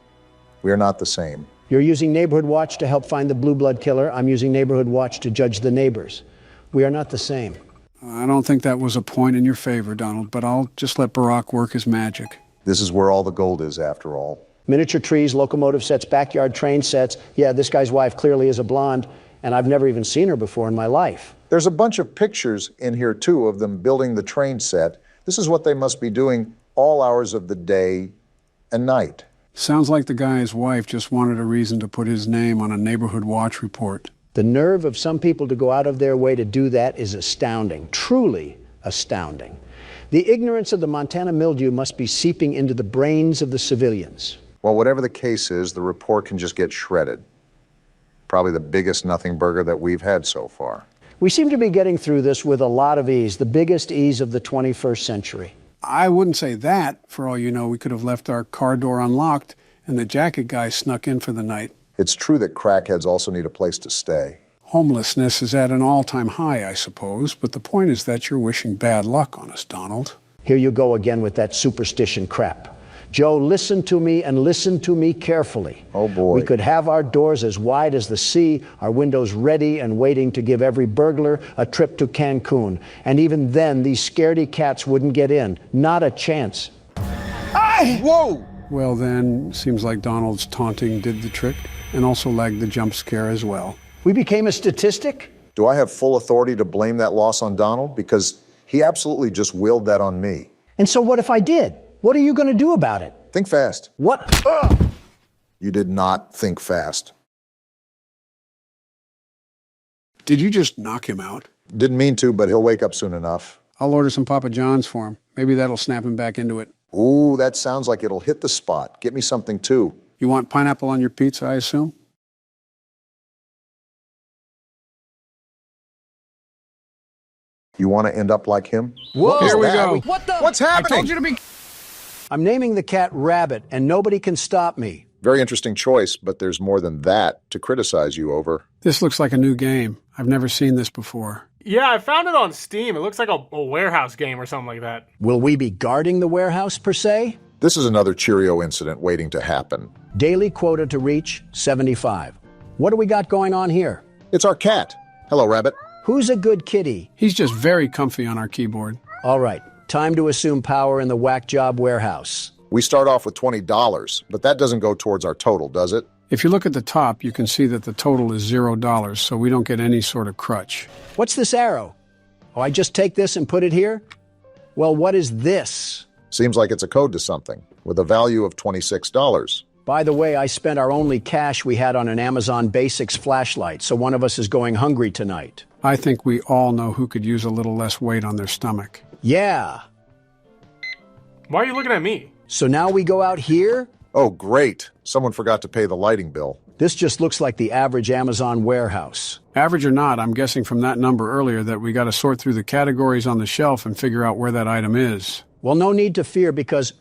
We are not the same. You're using Neighborhood Watch to help find the blue blood killer. I'm using Neighborhood Watch to judge the neighbors. We are not the same. I don't think that was a point in your favor, Donald, but I'll just let Barack work his magic. This is where all the gold is, after all. Miniature trees, locomotive sets, backyard train sets. Yeah, this guy's wife clearly is a blonde, and I've never even seen her before in my life. There's a bunch of pictures in here, too, of them building the train set. This is what they must be doing all hours of the day and night. Sounds like the guy's wife just wanted a reason to put his name on a Neighborhood Watch report. The nerve of some people to go out of their way to do that is astounding, truly astounding. The ignorance of the Montana mildew must be seeping into the brains of the civilians. Well, whatever the case is, the report can just get shredded. Probably the biggest nothing burger that we've had so far. We seem to be getting through this with a lot of ease, the biggest ease of the 21st century. I wouldn't say that. For all you know, we could have left our car door unlocked and the jacket guy snuck in for the night. It's true that crackheads also need a place to stay. Homelessness is at an all-time high, I suppose, but the point is that you're wishing bad luck on us, Donald. Here you go again with that superstition crap. Joe, listen to me and listen to me carefully. Oh, boy. We could have our doors as wide as the sea, our windows ready and waiting to give every burglar a trip to Cancun. And even then, these scaredy cats wouldn't get in. Not a chance. Whoa! Well then, seems like Donald's taunting did the trick, and also lagged the jump scare as well. We became a statistic? Do I have full authority to blame that loss on Donald? Because He absolutely just willed that on me. And so what if I did? What are you going to do about it? Think fast. What? You did not think fast. Did you just knock him out? Didn't mean to, but he'll wake up soon enough. I'll order some Papa John's for him. Maybe that'll snap him back into it. Ooh, that sounds like it'll hit the spot. Get me something too. You want pineapple on your pizza, I assume? You want to end up like him? Whoa! Here we that? go. What the? What's happening? I told you to be... I'm naming the cat Rabbit, and nobody can stop me. Very interesting choice, but there's more than that to criticize you over. This looks like a new game. I've never seen this before. Yeah, I found it on Steam. It looks like a warehouse game or something like that. Will we be guarding the warehouse, per se? This is another Cheerio incident waiting to happen. Daily quota to reach, 75. What do we got going on here? It's our cat. Hello, Rabbit. Who's a good kitty? He's just very comfy on our keyboard. All right, time to assume power in the whack job warehouse. We start off with $20, but that doesn't go towards our total, does it? If you look at the top, you can see that the total is $0, so we don't get any sort of crutch. What's this arrow? Oh, I just take this and put it here? Well, what is this? Seems like it's a code to something, with a value of $26. By the way, I spent our only cash we had on an Amazon Basics flashlight, so one of us is going hungry tonight. I think we all know who could use a little less weight on their stomach. Yeah. Why are you looking at me? So now we go out here? Oh, great. Someone forgot to pay the lighting bill. This just looks like the average Amazon warehouse. Average or not, I'm guessing from that number earlier that we got to sort through the categories on the shelf and figure out where that item is. Well, no need to fear because,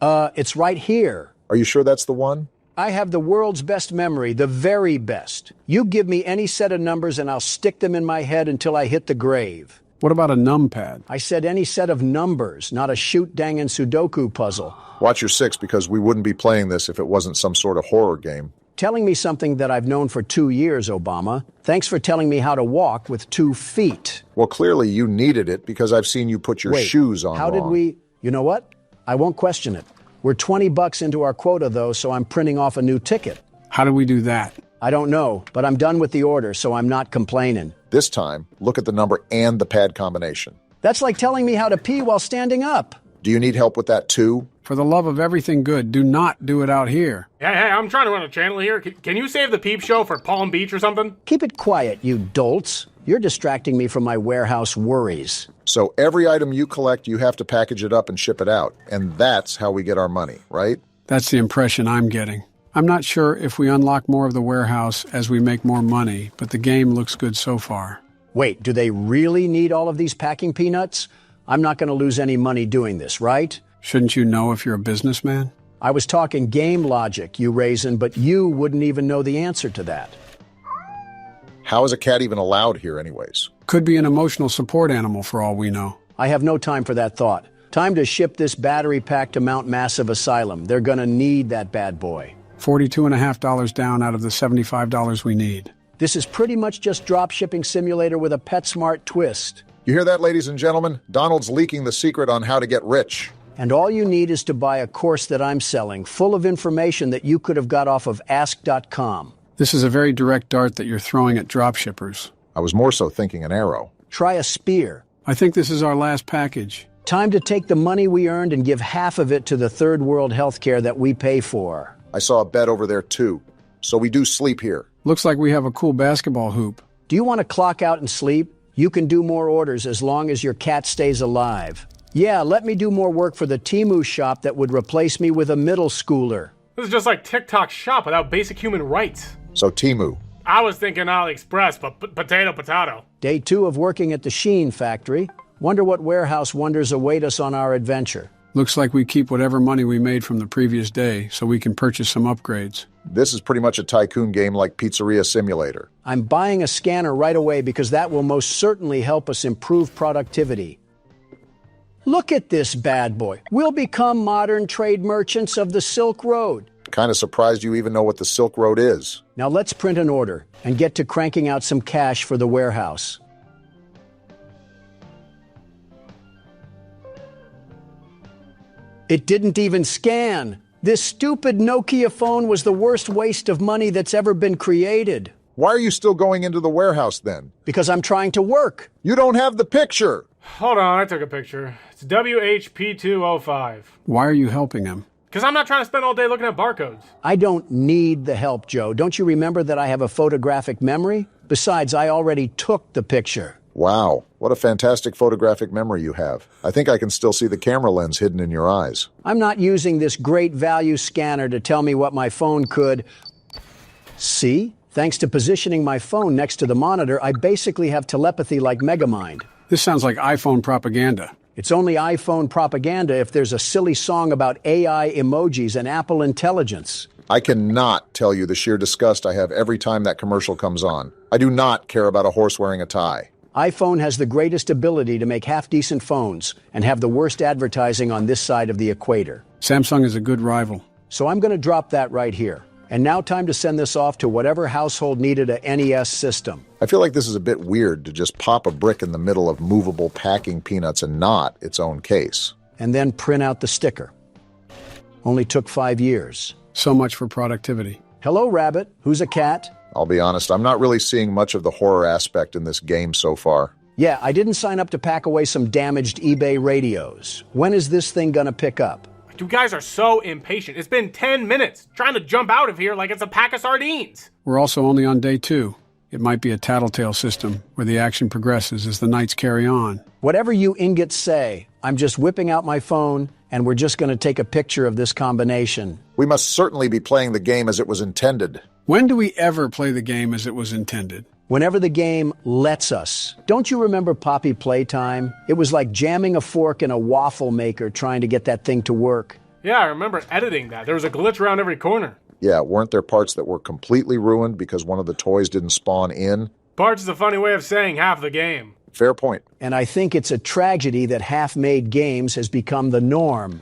it's right here. Are you sure that's the one? I have the world's best memory, the very best. You give me any set of numbers and I'll stick them in my head until I hit the grave. What about a numpad? I said any set of numbers, not a shoot-dang and Sudoku puzzle. Watch your six, because we wouldn't be playing this if it wasn't some sort of horror game. Telling me something that I've known for 2 years, Obama. Thanks for telling me how to walk with 2 feet. Well, clearly you needed it because I've seen you put your Wait, shoes on how did wrong. we... You know what? I won't question it. We're $20 into our quota, though, so I'm printing off a new ticket. How do we do that? I don't know, but I'm done with the order, so I'm not complaining. This time, look at the number and the pad combination. That's like telling me how to pee while standing up. Do you need help with that too? For the love of everything good, do not do it out here. Hey, I'm trying to run a channel here. Can you save the Peep Show for Palm Beach or something? Keep it quiet, you dolts. You're distracting me from my warehouse worries. So every item you collect, you have to package it up and ship it out. And that's how we get our money, right? That's the impression I'm getting. I'm not sure if we unlock more of the warehouse as we make more money, but the game looks good so far. Wait, do they really need all of these packing peanuts? I'm not going to lose any money doing this, right? Shouldn't you know if you're a businessman? I was talking game logic, you raisin, but you wouldn't even know the answer to that. How is a cat even allowed here anyways? Could be an emotional support animal for all we know. I have no time for that thought. Time to ship this battery pack to Mount Massive Asylum. They're going to need that bad boy. $42.50 down out of the $75 we need. This is pretty much just drop shipping simulator with a PetSmart twist. You hear that, ladies and gentlemen? Donald's leaking the secret on how to get rich. And all you need is to buy a course that I'm selling, full of information that you could have got off of ask.com. This is a very direct dart that you're throwing at dropshippers. I was more so thinking an arrow. Try a spear. I think this is our last package. Time to take the money we earned and give half of it to the third world healthcare that we pay for. I saw a bed over there too. So we do sleep here. Looks like we have a cool basketball hoop. Do you want to clock out and sleep? You can do more orders as long as your cat stays alive. Yeah, let me do more work for the Temu shop that would replace me with a middle schooler. This is just like TikTok shop without basic human rights. So Temu. I was thinking AliExpress, but potato. Day 2 of working at the Sheen factory. Wonder what warehouse wonders await us on our adventure. Looks like we keep whatever money we made from the previous day so we can purchase some upgrades. This is pretty much a tycoon game like Pizzeria Simulator. I'm buying a scanner right away because that will most certainly help us improve productivity. Look at this bad boy. We'll become modern trade merchants of the Silk Road. Kind of surprised you even know what the Silk Road is. Now let's print an order and get to cranking out some cash for the warehouse. It didn't even scan. This stupid Nokia phone was the worst waste of money that's ever been created. Why are you still going into the warehouse then? Because I'm trying to work. You don't have the picture. Hold on, I took a picture. It's WHP205. Why are you helping him? Because I'm not trying to spend all day looking at barcodes. I don't need the help, Joe. Don't you remember that I have a photographic memory? Besides, I already took the picture. Wow, what a fantastic photographic memory you have. I think I can still see the camera lens hidden in your eyes. I'm not using this great value scanner to tell me what my phone could see. Thanks to positioning my phone next to the monitor, I basically have telepathy like Megamind. This sounds like iPhone propaganda. It's only iPhone propaganda if there's a silly song about AI emojis and Apple intelligence. I cannot tell you the sheer disgust I have every time that commercial comes on. I do not care about a horse wearing a tie. iPhone has the greatest ability to make half-decent phones and have the worst advertising on this side of the equator. Samsung is a good rival. So I'm going to drop that right here. And now time to send this off to whatever household needed a NES system. I feel like this is a bit weird to just pop a brick in the middle of movable packing peanuts and not its own case. And then print out the sticker. Only took 5 years. So much for productivity. Hello, Rabbit. Who's a cat? I'll be honest, I'm not really seeing much of the horror aspect in this game so far. Yeah, I didn't sign up to pack away some damaged eBay radios. When is this thing gonna pick up? You guys are so impatient. It's been 10 minutes trying to jump out of here like it's a pack of sardines. We're also only on day 2. It might be a tattletale system where the action progresses as the nights carry on. Whatever you ingots say, I'm just whipping out my phone and we're just gonna take a picture of this combination. We must certainly be playing the game as it was intended. When do we ever play the game as it was intended? Whenever the game lets us. Don't you remember Poppy Playtime? It was like jamming a fork in a waffle maker trying to get that thing to work. Yeah, I remember editing that. There was a glitch around every corner. Yeah, weren't there parts that were completely ruined because one of the toys didn't spawn in? Parts is a funny way of saying half the game. Fair point. And I think it's a tragedy that half-made games has become the norm.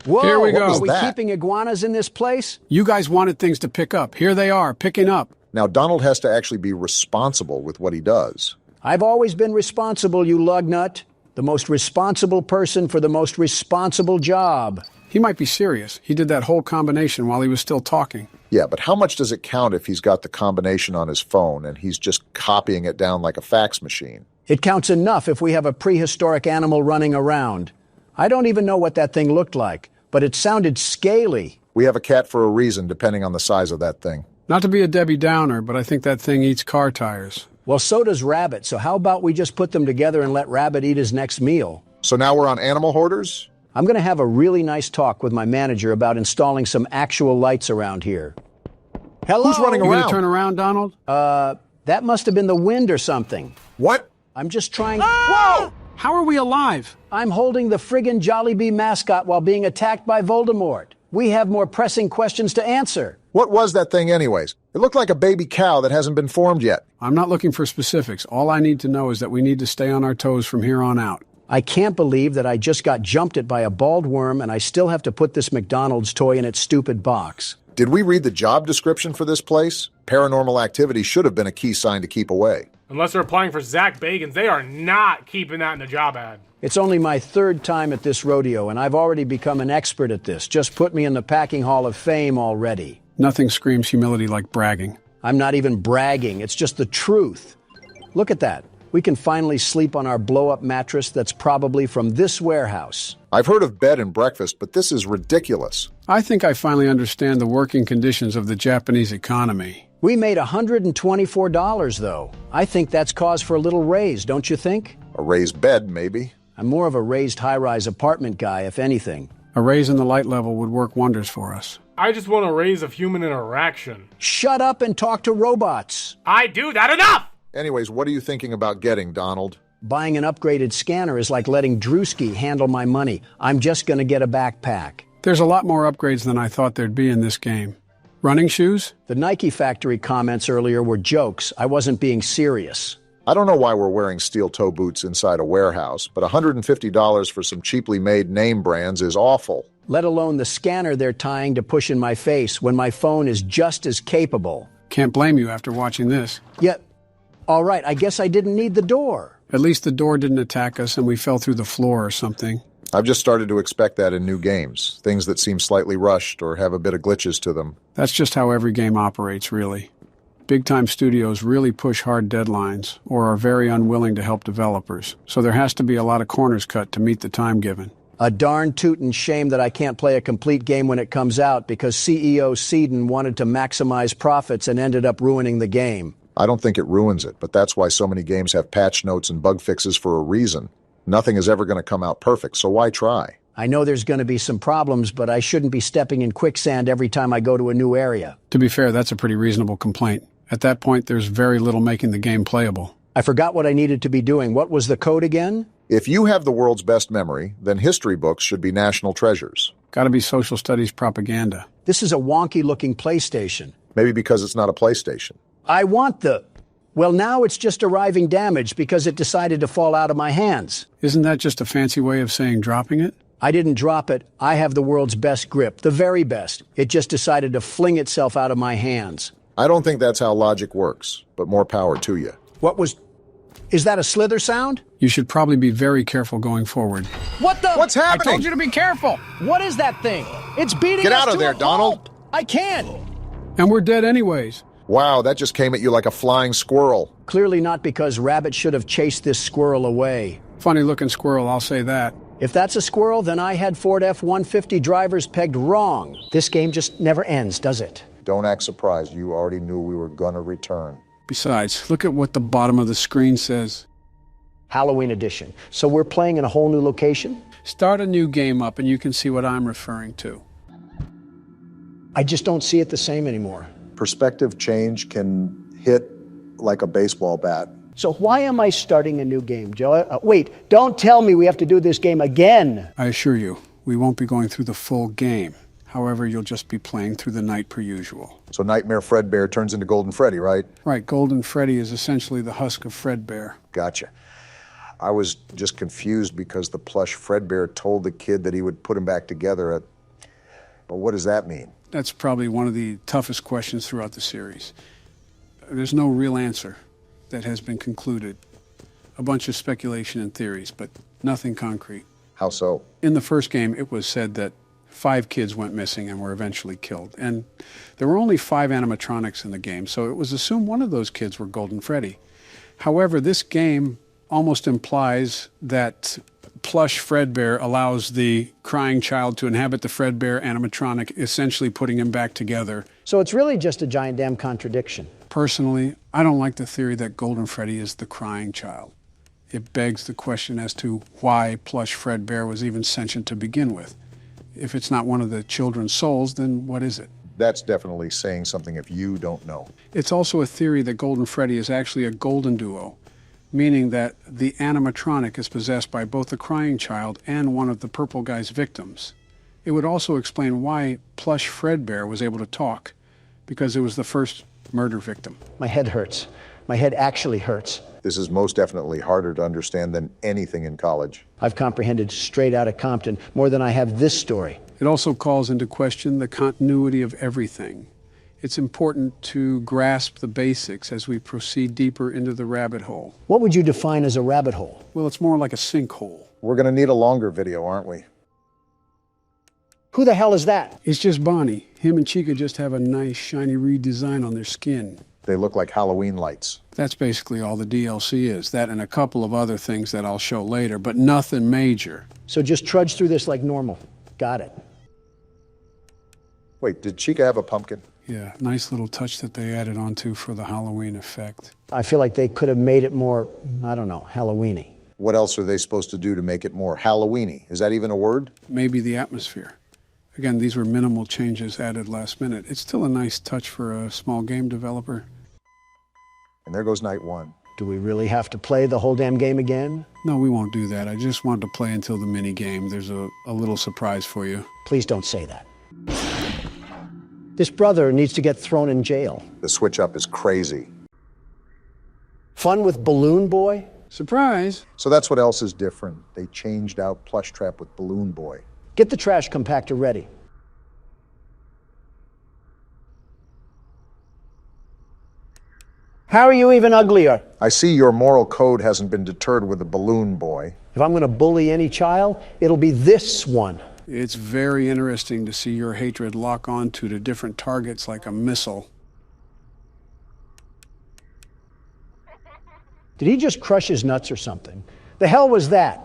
Whoa, Here we go. Are we that? keeping iguanas in this place? You guys wanted things to pick up. Here they are, picking up. Now, Donald has to actually be responsible with what he does. I've always been responsible, you lug nut. The most responsible person for the most responsible job. He might be serious. He did that whole combination while he was still talking. Yeah, but how much does it count if he's got the combination on his phone and he's just copying it down like a fax machine? It counts enough if we have a prehistoric animal running around. I don't even know what that thing looked like, but it sounded scaly. We have a cat for a reason, depending on the size of that thing. Not to be a Debbie Downer, but I think that thing eats car tires. Well, so does Rabbit, so how about we just put them together and let Rabbit eat his next meal? So now we're on animal hoarders? I'm going to have a really nice talk with my manager about installing some actual lights around here. Hello? Who's running You around? gonna turn around, Donald? That must have been the wind or something. What? I'm just trying... Whoa! How are we alive? I'm holding the friggin' Jollibee mascot while being attacked by Voldemort. We have more pressing questions to answer. What was that thing anyways? It looked like a baby cow that hasn't been formed yet. I'm not looking for specifics. All I need to know is that we need to stay on our toes from here on out. I can't believe that I just got jumped at by a bald worm and I still have to put this McDonald's toy in its stupid box. Did we read the job description for this place? Paranormal activity should have been a key sign to keep away. Unless they're applying for Zach Bagans, they are not keeping that in the job ad. It's only my 3rd time at this rodeo and I've already become an expert at this. Just put me in the Packing Hall of Fame already. Nothing screams humility like bragging. I'm not even bragging, it's just the truth. Look at that. We can finally sleep on our blow-up mattress that's probably from this warehouse. I've heard of bed and breakfast, but this is ridiculous. I think I finally understand the working conditions of the Japanese economy. We made $124, though. I think that's cause for a little raise, don't you think? A raised bed, maybe. I'm more of a raised high-rise apartment guy, if anything. A raise in the light level would work wonders for us. I just want to raise of human interaction. Shut up and talk to robots. I do that enough! Anyways, what are you thinking about getting, Donald? Buying an upgraded scanner is like letting Drewski handle my money. I'm just going to get a backpack. There's a lot more upgrades than I thought there'd be in this game. Running shoes? The Nike factory comments earlier were jokes. I wasn't being serious. I don't know why we're wearing steel-toe boots inside a warehouse, but $150 for some cheaply made name brands is awful. Let alone the scanner they're tying to push in my face when my phone is just as capable. Can't blame you after watching this. Yet, all right, I guess I didn't need the door. At least the door didn't attack us and we fell through the floor or something. I've just started to expect that in new games, things that seem slightly rushed or have a bit of glitches to them. That's just how every game operates, really. Big-time studios really push hard deadlines or are very unwilling to help developers, so there has to be a lot of corners cut to meet the time given. A darn tootin' shame that I can't play a complete game when it comes out because CEO Seedon wanted to maximize profits and ended up ruining the game. I don't think it ruins it, but that's why so many games have patch notes and bug fixes for a reason. Nothing is ever going to come out perfect, so why try? I know there's going to be some problems, but I shouldn't be stepping in quicksand every time I go to a new area. To be fair, that's a pretty reasonable complaint. At that point, there's very little making the game playable. I forgot what I needed to be doing. What was the code again? If you have the world's best memory, then history books should be national treasures. Gotta be social studies propaganda. This is a wonky-looking PlayStation. Maybe because it's not a PlayStation. I want the... Well, now it's just arriving damaged because it decided to fall out of my hands. Isn't that just a fancy way of saying dropping it? I didn't drop it. I have the world's best grip, the very best. It just decided to fling itself out of my hands. I don't think that's how logic works, but more power to you. What was... Is that a slither sound? You should probably be very careful going forward. What the... What's happening? I told you to be careful! What is that thing? It's beating Get us out of to there, a Donald. pulp. I can't. And we're dead anyways. Wow, that just came at you like a flying squirrel. Clearly not because Rabbit should have chased this squirrel away. Funny-looking squirrel, I'll say that. If that's a squirrel, then I had Ford F-150 drivers pegged wrong. This game just never ends, does it? Don't act surprised. You already knew we were gonna return. Besides, look at what the bottom of the screen says. Halloween edition. So we're playing in a whole new location? Start a new game up and you can see what I'm referring to. I just don't see it the same anymore. Perspective change can hit like a baseball bat. So why am I starting a new game, Joe? Wait, don't tell me we have to do this game again. I assure you, we won't be going through the full game. However, you'll just be playing through the night per usual. So Nightmare Fredbear turns into Golden Freddy, right? Right, Golden Freddy is essentially the husk of Fredbear. Gotcha. I was just confused because the plush Fredbear told the kid that he would put him back together. But what does that mean? That's probably one of the toughest questions throughout the series. There's no real answer that has been concluded. A bunch of speculation and theories, but nothing concrete. How so? In the first game, it was said that 5 kids went missing and were eventually killed. And there were only 5 animatronics in the game, so it was assumed one of those kids were Golden Freddy. However, this game almost implies that plush Fredbear allows the crying child to inhabit the Fredbear animatronic, essentially putting him back together. So it's really just a giant damn contradiction. Personally, I don't like the theory that Golden Freddy is the crying child. It begs the question as to why plush Fredbear was even sentient to begin with. If it's not one of the children's souls, then what is it? That's definitely saying something if you don't know. It's also a theory that Golden Freddy is actually a golden duo, meaning that the animatronic is possessed by both the crying child and one of the purple guy's victims. It would also explain why plush Fredbear was able to talk, because it was the first murder victim. My head hurts. My head actually hurts. This is most definitely harder to understand than anything in college. I've comprehended straight out of Compton more than I have this story. It also calls into question the continuity of everything. It's important to grasp the basics as we proceed deeper into the rabbit hole. What would you define as a rabbit hole? Well, it's more like a sinkhole. We're going to need a longer video, aren't we? Who the hell is that? It's just Bonnie. Him and Chica just have a nice shiny redesign on their skin. They look like Halloween lights. That's basically all the DLC is. That and a couple of other things that I'll show later, but nothing major. So just trudge through this like normal. Got it. Wait, did Chica have a pumpkin? Yeah, nice little touch that they added onto for the Halloween effect. I feel like they could have made it more, I don't know, Halloween-y. What else are they supposed to do to make it more Halloween-y? Is that even a word? Maybe the atmosphere. Again, these were minimal changes added last minute. It's still a nice touch for a small game developer. And there goes night 1. Do we really have to play the whole damn game again? No, we won't do that. I just wanted to play until the mini game. There's a little surprise for you. Please don't say that. This brother needs to get thrown in jail. The switch up is crazy. Fun with Balloon Boy? Surprise! So that's what else is different. They changed out Plush Trap with Balloon Boy. Get the trash compactor ready. How are you even uglier? I see your moral code hasn't been deterred with a Balloon Boy. If I'm going to bully any child, it'll be this one. It's very interesting to see your hatred lock onto to different targets like a missile. Did he just crush his nuts or something? The hell was that?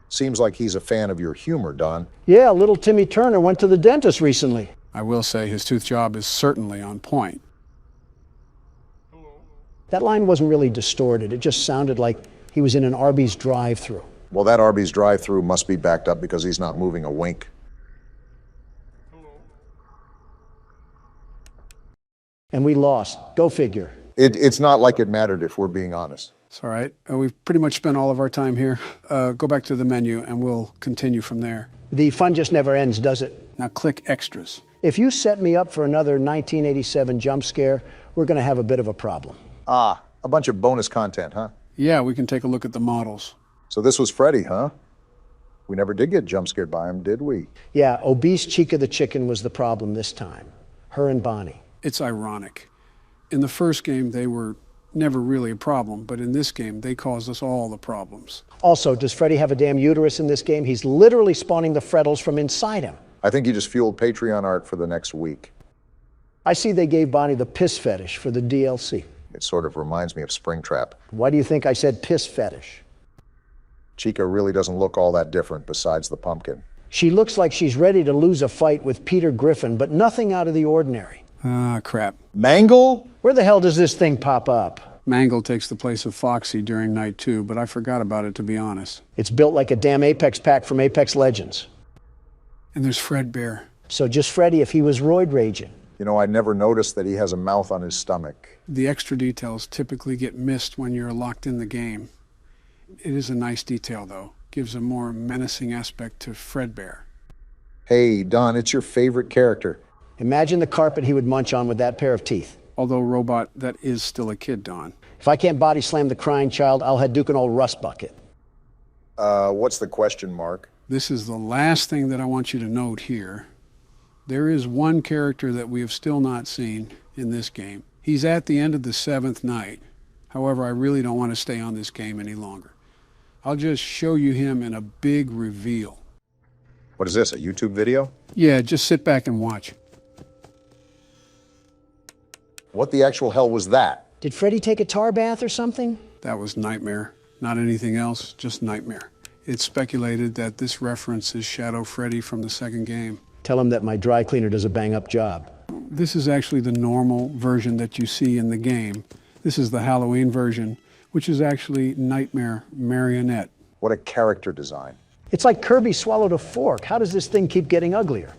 Seems like he's a fan of your humor, Don. Yeah, little Timmy Turner went to the dentist recently. I will say his tooth job is certainly on point. That line wasn't really distorted. It just sounded like he was in an Arby's drive-thru. Well, that Arby's drive-thru must be backed up because he's not moving a wink. And we lost. Go figure. It's not like it mattered, if we're being honest. It's all right. We've pretty much spent all of our time here. Go back to the menu and we'll continue from there. The fun just never ends, does it? Now click extras. If you set me up for another 1987 jump scare, we're going to have a bit of a problem. Ah, a bunch of bonus content, huh? Yeah, we can take a look at the models. So this was Freddy, huh? We never did get jump scared by him, did we? Yeah, obese Chica the chicken was the problem this time. Her and Bonnie. It's ironic. In the first game, they were never really a problem, but in this game, they caused us all the problems. Also, does Freddy have a damn uterus in this game? He's literally spawning the Freddles from inside him. I think he just fueled Patreon art for the next week. I see they gave Bonnie the piss fetish for the DLC. It sort of reminds me of Springtrap. Why do you think I said piss fetish? Chica really doesn't look all that different besides the pumpkin. She looks like she's ready to lose a fight with Peter Griffin, but nothing out of the ordinary. Ah, crap. Mangle? Where the hell does this thing pop up? Mangle takes the place of Foxy during night 2, but I forgot about it, to be honest. It's built like a damn Apex pack from Apex Legends. And there's Fredbear. So just Freddy if he was roid raging. You know, I never noticed that he has a mouth on his stomach. The extra details typically get missed when you're locked in the game. It is a nice detail, though. Gives a more menacing aspect to Fredbear. Hey, Don, it's your favorite character. Imagine the carpet he would munch on with that pair of teeth. Although, Robot, that is still a kid, Don. If I can't body slam the crying child, I'll Hadouken an old rust bucket. What's the question, Mark? This is the last thing that I want you to note here. There is one character that we have still not seen in this game. He's at the end of the 7th night. However, I really don't want to stay on this game any longer. I'll just show you him in a big reveal. What is this, a YouTube video? Yeah, just sit back and watch. What the actual hell was that? Did Freddy take a tar bath or something? That was Nightmare. Not anything else, just Nightmare. It's speculated that this references Shadow Freddy from the second game. Tell him that my dry cleaner does a bang-up job. This is actually the normal version that you see in the game. This is the Halloween version, which is actually Nightmare Marionette. What a character design. It's like Kirby swallowed a fork. How does this thing keep getting uglier?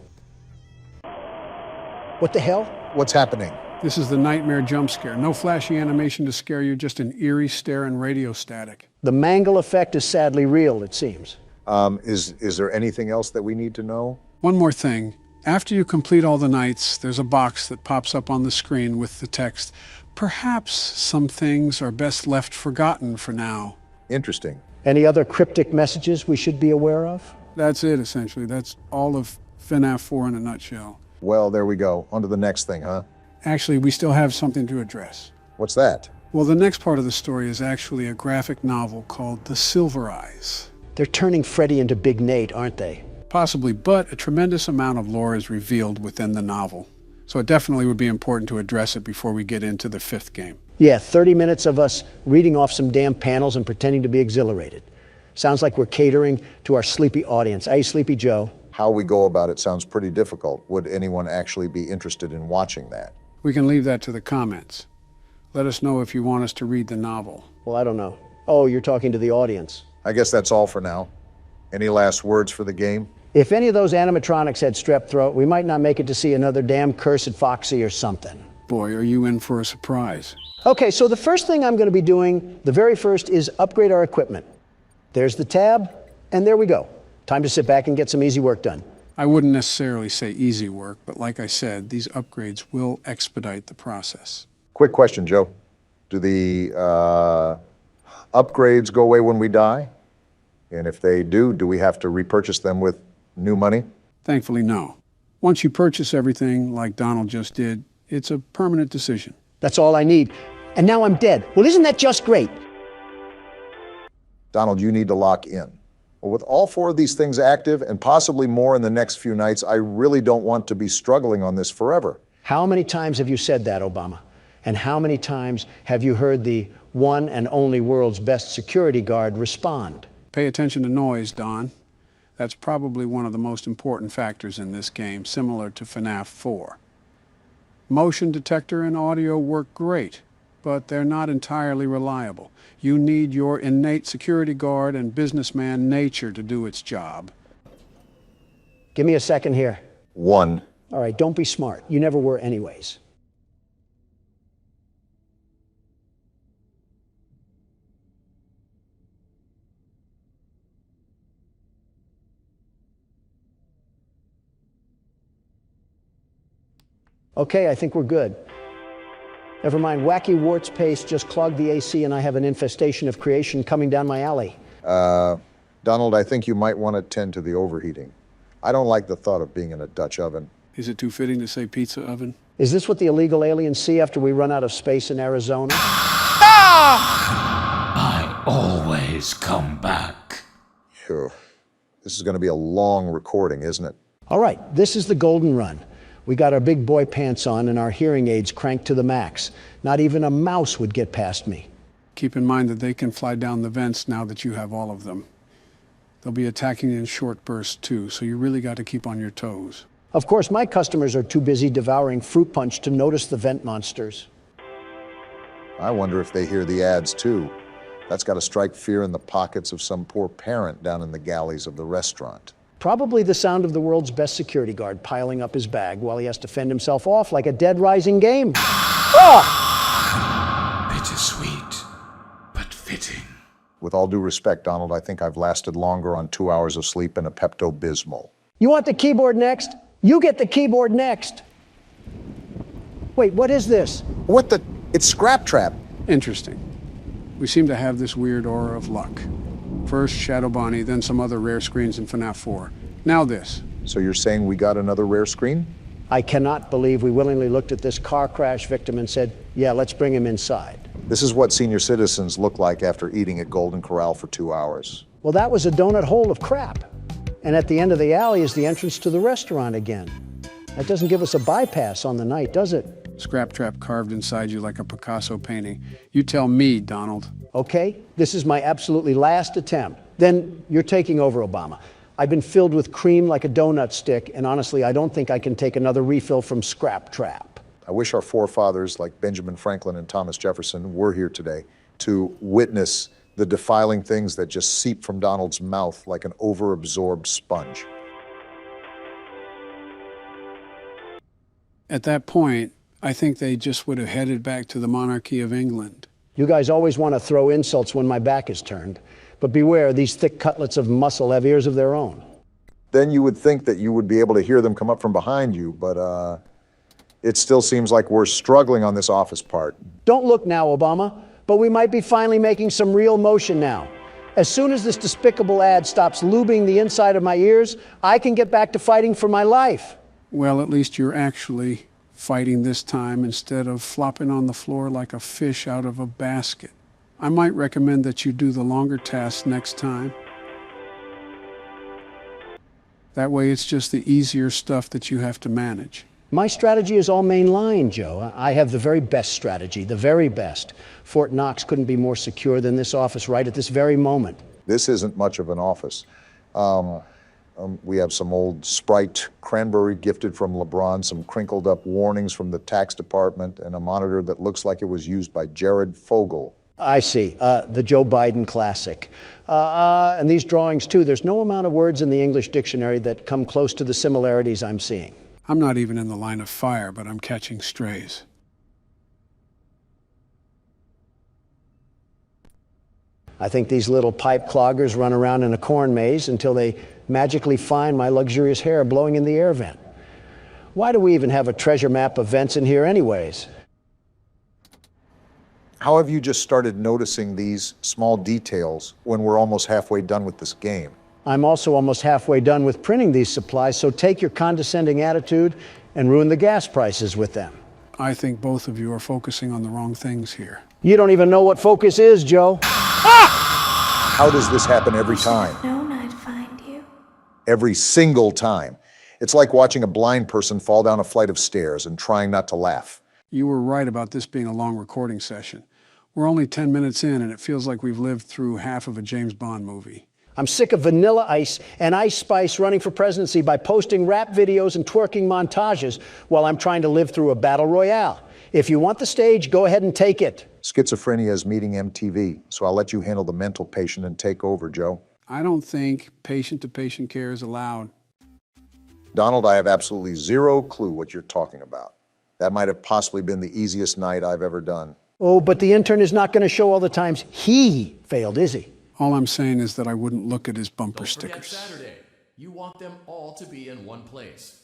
What the hell? What's happening? This is the Nightmare jump scare. No flashy animation to scare you, just an eerie stare and radio static. The Mangle effect is sadly real, it seems. Is there anything else that we need to know? One more thing. After you complete all the nights, there's a box that pops up on the screen with the text, "Perhaps some things are best left forgotten for now." Interesting. Any other cryptic messages we should be aware of? That's it, essentially. That's all of FNAF 4 in a nutshell. Well, there we go. On to the next thing, huh? Actually, we still have something to address. What's that? Well, the next part of the story is actually a graphic novel called The Silver Eyes. They're turning Freddy into Big Nate, aren't they? Possibly, but a tremendous amount of lore is revealed within the novel. So it definitely would be important to address it before we get into the 5th game. Yeah, 30 minutes of us reading off some damn panels and pretending to be exhilarated. Sounds like we're catering to our sleepy audience. Hey, Sleepy Joe. How we go about it sounds pretty difficult. Would anyone actually be interested in watching that? We can leave that to the comments. Let us know if you want us to read the novel. Well, I don't know. Oh, you're talking to the audience. I guess that's all for now. Any last words for the game? If any of those animatronics had strep throat, we might not make it to see another damn cursed Foxy or something. Boy, are you in for a surprise. Okay, so the first thing I'm going to be doing, the very first, is upgrade our equipment. There's the tab, and there we go. Time to sit back and get some easy work done. I wouldn't necessarily say easy work, but like I said, these upgrades will expedite the process. Quick question, Joe. Do the upgrades go away when we die? And if they do we have to repurchase them with new money? Thankfully, no. Once you purchase everything, like Donald just did, it's a permanent decision. That's all I need. And now I'm dead. Well, isn't that just great? Donald, you need to lock in. Well, with all 4 of these things active, and possibly more in the next few nights, I really don't want to be struggling on this forever. How many times have you said that, Obama? And how many times have you heard the one and only world's best security guard, respond. Pay attention to noise, Don. That's probably one of the most important factors in this game, similar to FNAF 4. Motion detector and audio work great, but they're not entirely reliable. You need your innate security guard and businessman nature to do its job. Give me a second here. 1. All right, don't be smart. You never were anyways. Okay, I think we're good. Never mind, wacky warts paste just clogged the AC and I have an infestation of creation coming down my alley. Donald, I think you might want to tend to the overheating. I don't like the thought of being in a Dutch oven. Is it too fitting to say pizza oven? Is this what the illegal aliens see after we run out of space in Arizona? I always come back. Phew. This is going to be a long recording, isn't it? All right, this is the golden run. We got our big boy pants on and our hearing aids cranked to the max. Not even a mouse would get past me. Keep in mind that they can fly down the vents now that you have all of them. They'll be attacking in short bursts too, so you really got to keep on your toes. Of course, my customers are too busy devouring fruit punch to notice the vent monsters. I wonder if they hear the ads too. That's got to strike fear in the pockets of some poor parent down in the galleys of the restaurant. Probably the sound of the world's best security guard piling up his bag while he has to fend himself off like a dead rising game. Ah! Bittersweet, but fitting. With all due respect, Donald, I think I've lasted longer on 2 hours of sleep and a Pepto-Bismol. You want the keyboard next? You get the keyboard next. Wait, what is this? What the? It's Scrap Trap. Interesting. We seem to have this weird aura of luck. First Shadow Bonnie, then some other rare screens in FNAF 4. Now this. So you're saying we got another rare screen? I cannot believe we willingly looked at this car crash victim and said, yeah, let's bring him inside. This is what senior citizens look like after eating at Golden Corral for 2 hours. Well, that was a donut hole of crap. And at the end of the alley is the entrance to the restaurant again. That doesn't give us a bypass on the night, does it? Scrap trap carved inside you like a Picasso painting. You tell me, Donald. Okay, this is my absolutely last attempt. Then you're taking over, Obama. I've been filled with cream like a donut stick, and honestly, I don't think I can take another refill from Scrap Trap. I wish our forefathers like Benjamin Franklin and Thomas Jefferson were here today to witness the defiling things that just seep from Donald's mouth like an overabsorbed sponge. At that point, I think they just would have headed back to the monarchy of England. You guys always want to throw insults when my back is turned. But beware, these thick cutlets of muscle have ears of their own. Then you would think that you would be able to hear them come up from behind you, but it still seems like we're struggling on this office part. Don't look now, Obama, but we might be finally making some real motion now. As soon as this despicable ad stops lubing the inside of my ears, I can get back to fighting for my life. Well, at least you're actually fighting this time instead of flopping on the floor like a fish out of a basket. I might recommend that you do the longer tasks next time. That way it's just the easier stuff that you have to manage. My strategy is all mainline, Joe. I have the very best strategy, the very best. Fort Knox couldn't be more secure than this office right at this very moment. This isn't much of an office. We have some old Sprite cranberry gifted from LeBron, some crinkled up warnings from the tax department, and a monitor that looks like it was used by Jared Fogle. I see, the Joe Biden classic. And these drawings too, there's no amount of words in the English dictionary that come close to the similarities I'm seeing. I'm not even in the line of fire, but I'm catching strays. I think these little pipe cloggers run around in a corn maze until they magically find my luxurious hair blowing in the air vent. Why do we even have a treasure map of vents in here anyways? How have you just started noticing these small details when we're almost halfway done with this game? I'm also almost halfway done with printing these supplies, so take your condescending attitude and ruin the gas prices with them. I think both of you are focusing on the wrong things here. You don't even know what focus is, Joe. How does this happen every time? Known I'd find you. Every single time. It's like watching a blind person fall down a flight of stairs and trying not to laugh. You were right about this being a long recording session. We're only 10 minutes in, and it feels like we've lived through half of a James Bond movie. I'm sick of Vanilla Ice and Ice Spice running for presidency by posting rap videos and twerking montages while I'm trying to live through a battle royale. If you want the stage, go ahead and take it. Schizophrenia is meeting MTV, so I'll let you handle the mental patient and take over, Joe. I don't think patient-to-patient care is allowed. Donald, I have absolutely zero clue what you're talking about. That might have possibly been the easiest night I've ever done. Oh, but the intern is not going to show all the times he failed, is he? All I'm saying is that I wouldn't look at his bumper Don't forget stickers. Saturday. You want them all to be in one place.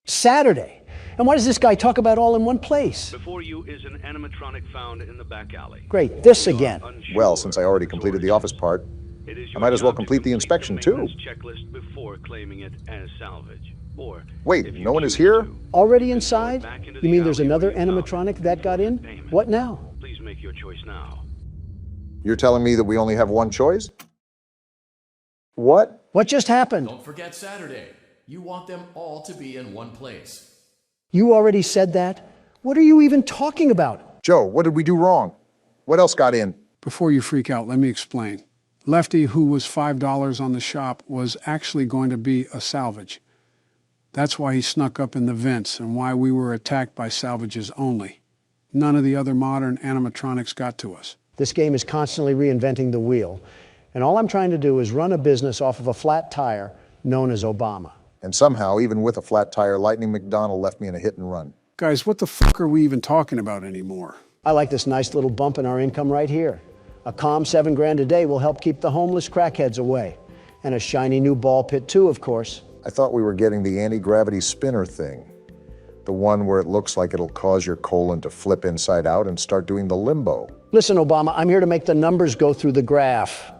Saturday. And why does this guy talk about all in one place? Before you is an animatronic found in the back alley. Great, this again. Well, since I already completed the office part, I might as well complete the inspection too. Checklist before claiming it as salvage. Or wait, no one is here? Already inside? You mean there's another animatronic that got in? What now? Please make your choice now. You're telling me that we only have one choice? What? What just happened? Don't forget Saturday. You want them all to be in one place. You already said that? What are you even talking about? Joe, what did we do wrong? What else got in? Before you freak out, let me explain. Lefty, who was $5 on the shop, was actually going to be a salvage. That's why he snuck up in the vents and why we were attacked by salvages only. None of the other modern animatronics got to us. This game is constantly reinventing the wheel. And all I'm trying to do is run a business off of a flat tire known as Obama. And somehow, even with a flat tire, Lightning McDonald left me in a hit and run. Guys, what the fuck are we even talking about anymore? I like this nice little bump in our income right here. A calm $7 grand a day will help keep the homeless crackheads away. And a shiny new ball pit too, of course. I thought we were getting the anti-gravity spinner thing. The one where it looks like it'll cause your colon to flip inside out and start doing the limbo. Listen, Obama, I'm here to make the numbers go through the graph.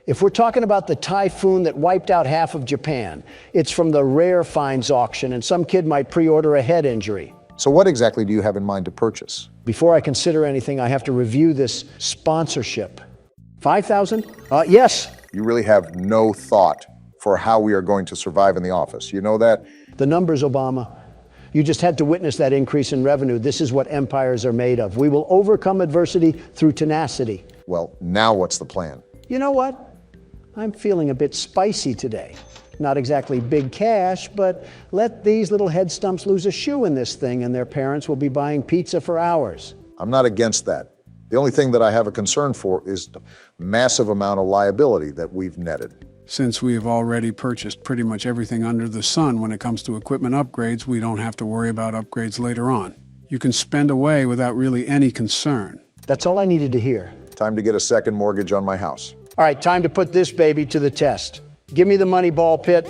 If we're talking about the typhoon that wiped out half of Japan, it's from the rare finds auction, and some kid might pre-order a head injury. So what exactly do you have in mind to purchase? Before I consider anything, I have to review this sponsorship. 5,000? Yes. You really have no thought for how we are going to survive in the office. You know that? The numbers, Obama. You just had to witness that increase in revenue. This is what empires are made of. We will overcome adversity through tenacity. Well, now what's the plan? You know what? I'm feeling a bit spicy today. Not exactly big cash, but let these little head stumps lose a shoe in this thing and their parents will be buying pizza for hours. I'm not against that. The only thing that I have a concern for is the massive amount of liability that we've netted. Since we have already purchased pretty much everything under the sun when it comes to equipment upgrades, we don't have to worry about upgrades later on. You can spend away without really any concern. That's all I needed to hear. Time to get a second mortgage on my house. All right, time to put this baby to the test. Give me the money ball pit.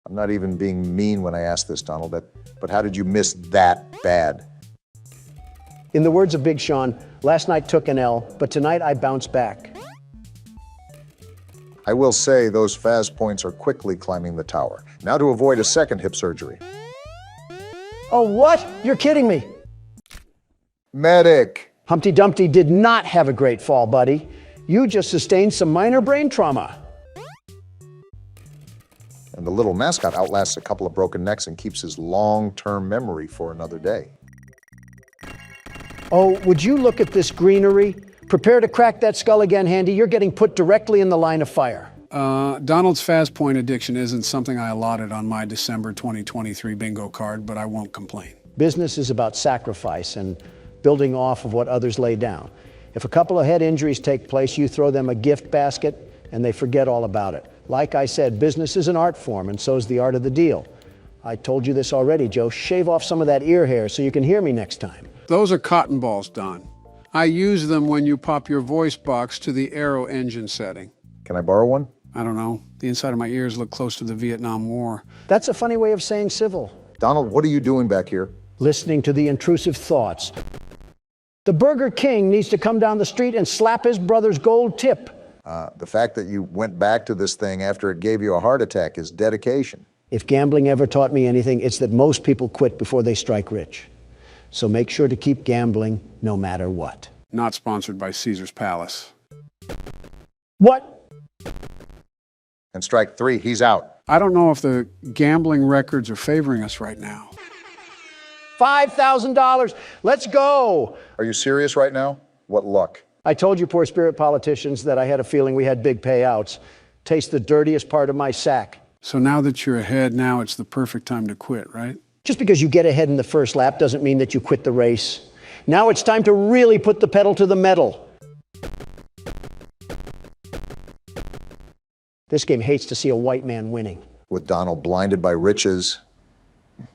I'm not even being mean when I ask this, Donald, but how did you miss that bad? In the words of Big Sean, last night took an L, but tonight I bounced back. I will say those Faz points are quickly climbing the tower. Now to avoid a second hip surgery. Oh, what? You're kidding me. Medic! Humpty Dumpty did not have a great fall, buddy. You just sustained some minor brain trauma. And the little mascot outlasts a couple of broken necks and keeps his long-term memory for another day. Oh, would you look at this greenery? Prepare to crack that skull again, Handy. You're getting put directly in the line of fire. Donald's Faz point addiction isn't something I allotted on my December 2023 bingo card, but I won't complain. Business is about sacrifice and building off of what others lay down. If a couple of head injuries take place, you throw them a gift basket and they forget all about it. Like I said, business is an art form, and so is the art of the deal. I told you this already, Joe. Shave off some of that ear hair so you can hear me next time. Those are cotton balls, Don. I use them when you pop your voice box to the aero engine setting. Can I borrow one? I don't know. The inside of my ears look close to the Vietnam War. That's a funny way of saying civil. Donald, what are you doing back here? Listening to the intrusive thoughts. The Burger King needs to come down the street and slap his brother's gold tip. The fact that you went back to this thing after it gave you a heart attack is dedication. If gambling ever taught me anything, it's that most people quit before they strike rich. So make sure to keep gambling no matter what. Not sponsored by Caesar's Palace. What? And strike three, he's out. I don't know if the gambling records are favoring us right now. $5,000. Let's go. Are you serious right now? What luck. I told you poor spirit politicians that I had a feeling we had big payouts. Taste the dirtiest part of my sack. So now that you're ahead, now it's the perfect time to quit, right? Just because you get ahead in the first lap doesn't mean that you quit the race. Now it's time to really put the pedal to the metal. This game hates to see a white man winning. With Donald blinded by riches,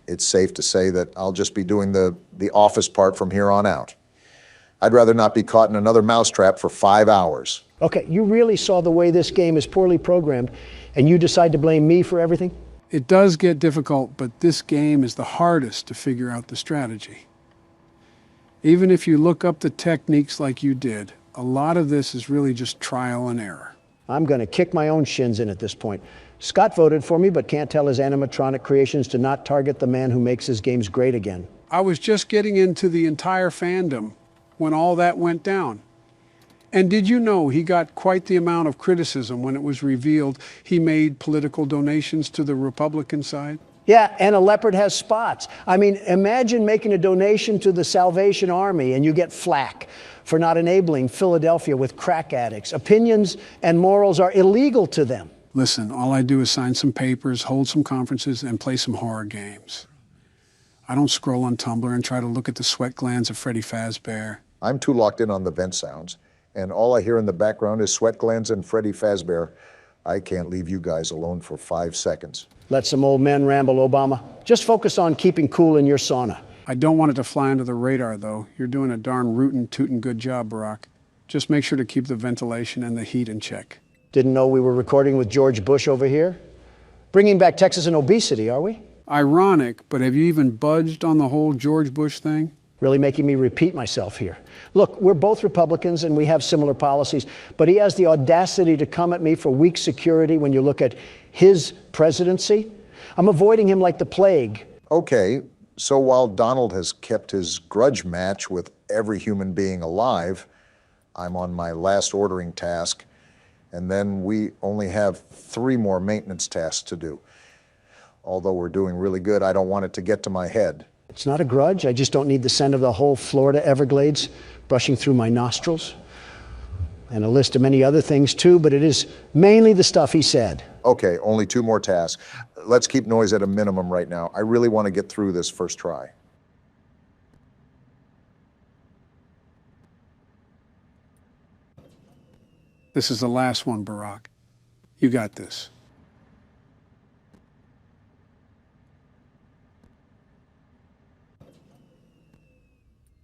it's safe to say that I'll just be doing the office part from here on out. I'd rather not be caught in another mousetrap for 5 hours. Okay, you really saw the way this game is poorly programmed, and you decide to blame me for everything? It does get difficult, but this game is the hardest to figure out the strategy. Even if you look up the techniques like you did, a lot of this is really just trial and error. I'm going to kick my own shins in at this point. Scott voted for me, but can't tell his animatronic creations to not target the man who makes his games great again. I was just getting into the entire fandom when all that went down. And did you know he got quite the amount of criticism when it was revealed he made political donations to the Republican side? Yeah, and a leopard has spots. I mean, imagine making a donation to the Salvation Army and you get flack for not enabling Philadelphia with crack addicts. Opinions and morals are illegal to them. Listen, all I do is sign some papers, hold some conferences, and play some horror games. I don't scroll on Tumblr and try to look at the sweat glands of Freddy Fazbear. I'm too locked in on the vent sounds, and all I hear in the background is sweat glands and Freddy Fazbear. I can't leave you guys alone for 5 seconds. Let some old men ramble, Obama. Just focus on keeping cool in your sauna. I don't want it to fly under the radar, though. You're doing a darn rootin' tootin' good job, Barack. Just make sure to keep the ventilation and the heat in check. Didn't know we were recording with George Bush over here? Bringing back Texas and obesity, are we? Ironic, but have you even budged on the whole George Bush thing? Really making me repeat myself here. Look, we're both Republicans and we have similar policies, but he has the audacity to come at me for weak security when you look at his presidency. I'm avoiding him like the plague. Okay, so while Donald has kept his grudge match with every human being alive, I'm on my last ordering task, and then we only have 3 more maintenance tasks to do. Although we're doing really good, I don't want it to get to my head. It's not a grudge. I just don't need the scent of the whole Florida Everglades brushing through my nostrils. And a list of many other things too, but it is mainly the stuff he said. Okay, only 2 more tasks. Let's keep noise at a minimum right now. I really want to get through this first try. This is the last one, Barack. You got this.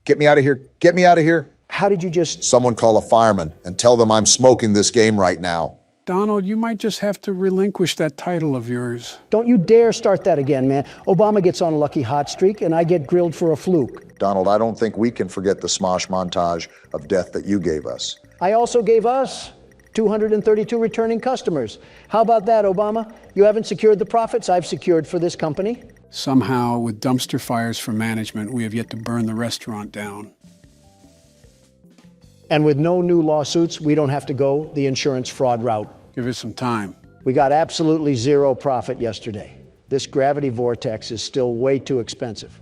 Get me out of here. Get me out of here. How did you just... Someone call a fireman and tell them I'm smoking this game right now. Donald, you might just have to relinquish that title of yours. Don't you dare start that again, man. Obama gets on a lucky hot streak and I get grilled for a fluke. Donald, I don't think we can forget the smosh montage of death that you gave us. I also gave us 232 returning customers. How about that, Obama? You haven't secured the profits I've secured for this company. Somehow, with dumpster fires for management, we have yet to burn the restaurant down. And with no new lawsuits, we don't have to go the insurance fraud route. Give it some time. We got absolutely 0 profit yesterday. This gravity vortex is still way too expensive.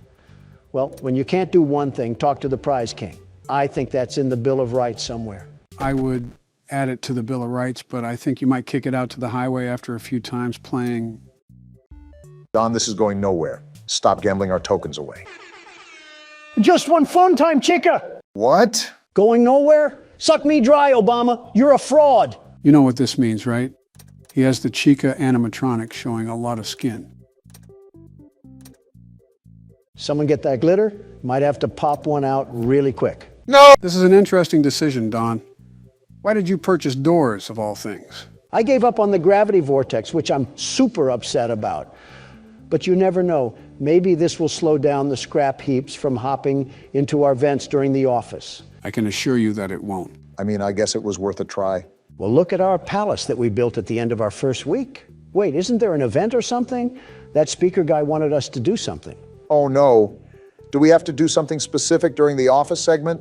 Well, when you can't do one thing, talk to the prize king. I think that's in the Bill of Rights somewhere. I would add it to the Bill of Rights, but I think you might kick it out to the highway after a few times playing. Don, this is going nowhere. Stop gambling our tokens away. Just one fun time, chica! What? Going nowhere? Suck me dry, Obama. You're a fraud. You know what this means, right? He has the Chica animatronic showing a lot of skin. Someone get that glitter? Might have to pop one out really quick. No! This is an interesting decision, Don. Why did you purchase doors, of all things? I gave up on the gravity vortex, which I'm super upset about. But you never know. Maybe this will slow down the scrap heaps from hopping into our vents during the office. I can assure you that it won't. I mean, I guess it was worth a try. Well, look at our palace that we built at the end of our first week. Wait, isn't there an event or something? That speaker guy wanted us to do something. Oh no. Do we have to do something specific during the office segment?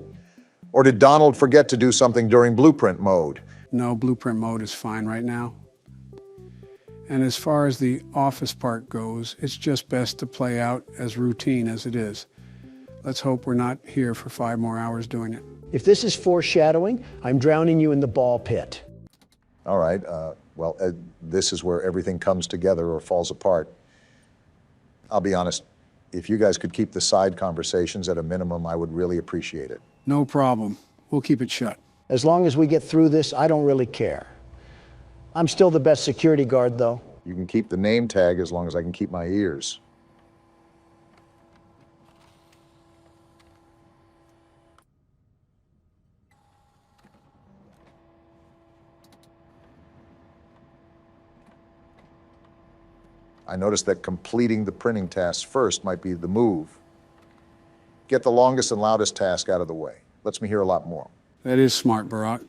Or did Donald forget to do something during blueprint mode? No, blueprint mode is fine right now. And as far as the office part goes, it's just best to play out as routine as it is. Let's hope we're not here for 5 more hours doing it. If this is foreshadowing, I'm drowning you in the ball pit. All right, this is where everything comes together or falls apart. I'll be honest, if you guys could keep the side conversations at a minimum, I would really appreciate it. No problem. We'll keep it shut. As long as we get through this, I don't really care. I'm still the best security guard, though. You can keep the name tag as long as I can keep my ears. I noticed that completing the printing tasks first might be the move. Get the longest and loudest task out of the way. Lets me hear a lot more. That is smart, Barack.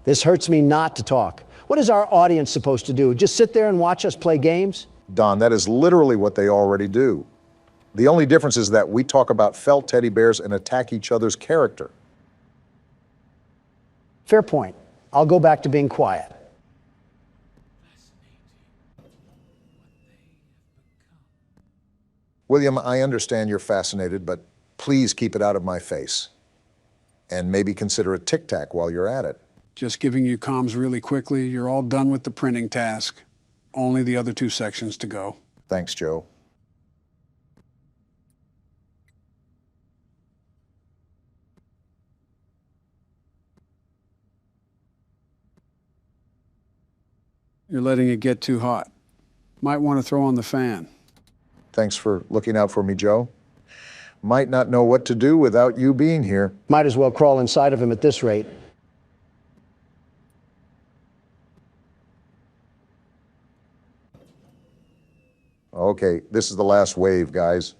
This hurts me not to talk. What is our audience supposed to do? Just sit there and watch us play games? Don, that is literally what they already do. The only difference is that we talk about felt teddy bears and attack each other's character. Fair point. I'll go back to being quiet. William, I understand you're fascinated, but please keep it out of my face. And maybe consider a tic-tac while you're at it. Just giving you comms really quickly. You're all done with the printing task. Only the other 2 sections to go. Thanks, Joe. You're letting it get too hot. Might want to throw on the fan. Thanks for looking out for me, Joe. Might not know what to do without you being here. Might as well crawl inside of him at this rate. Okay, this is the last wave, guys.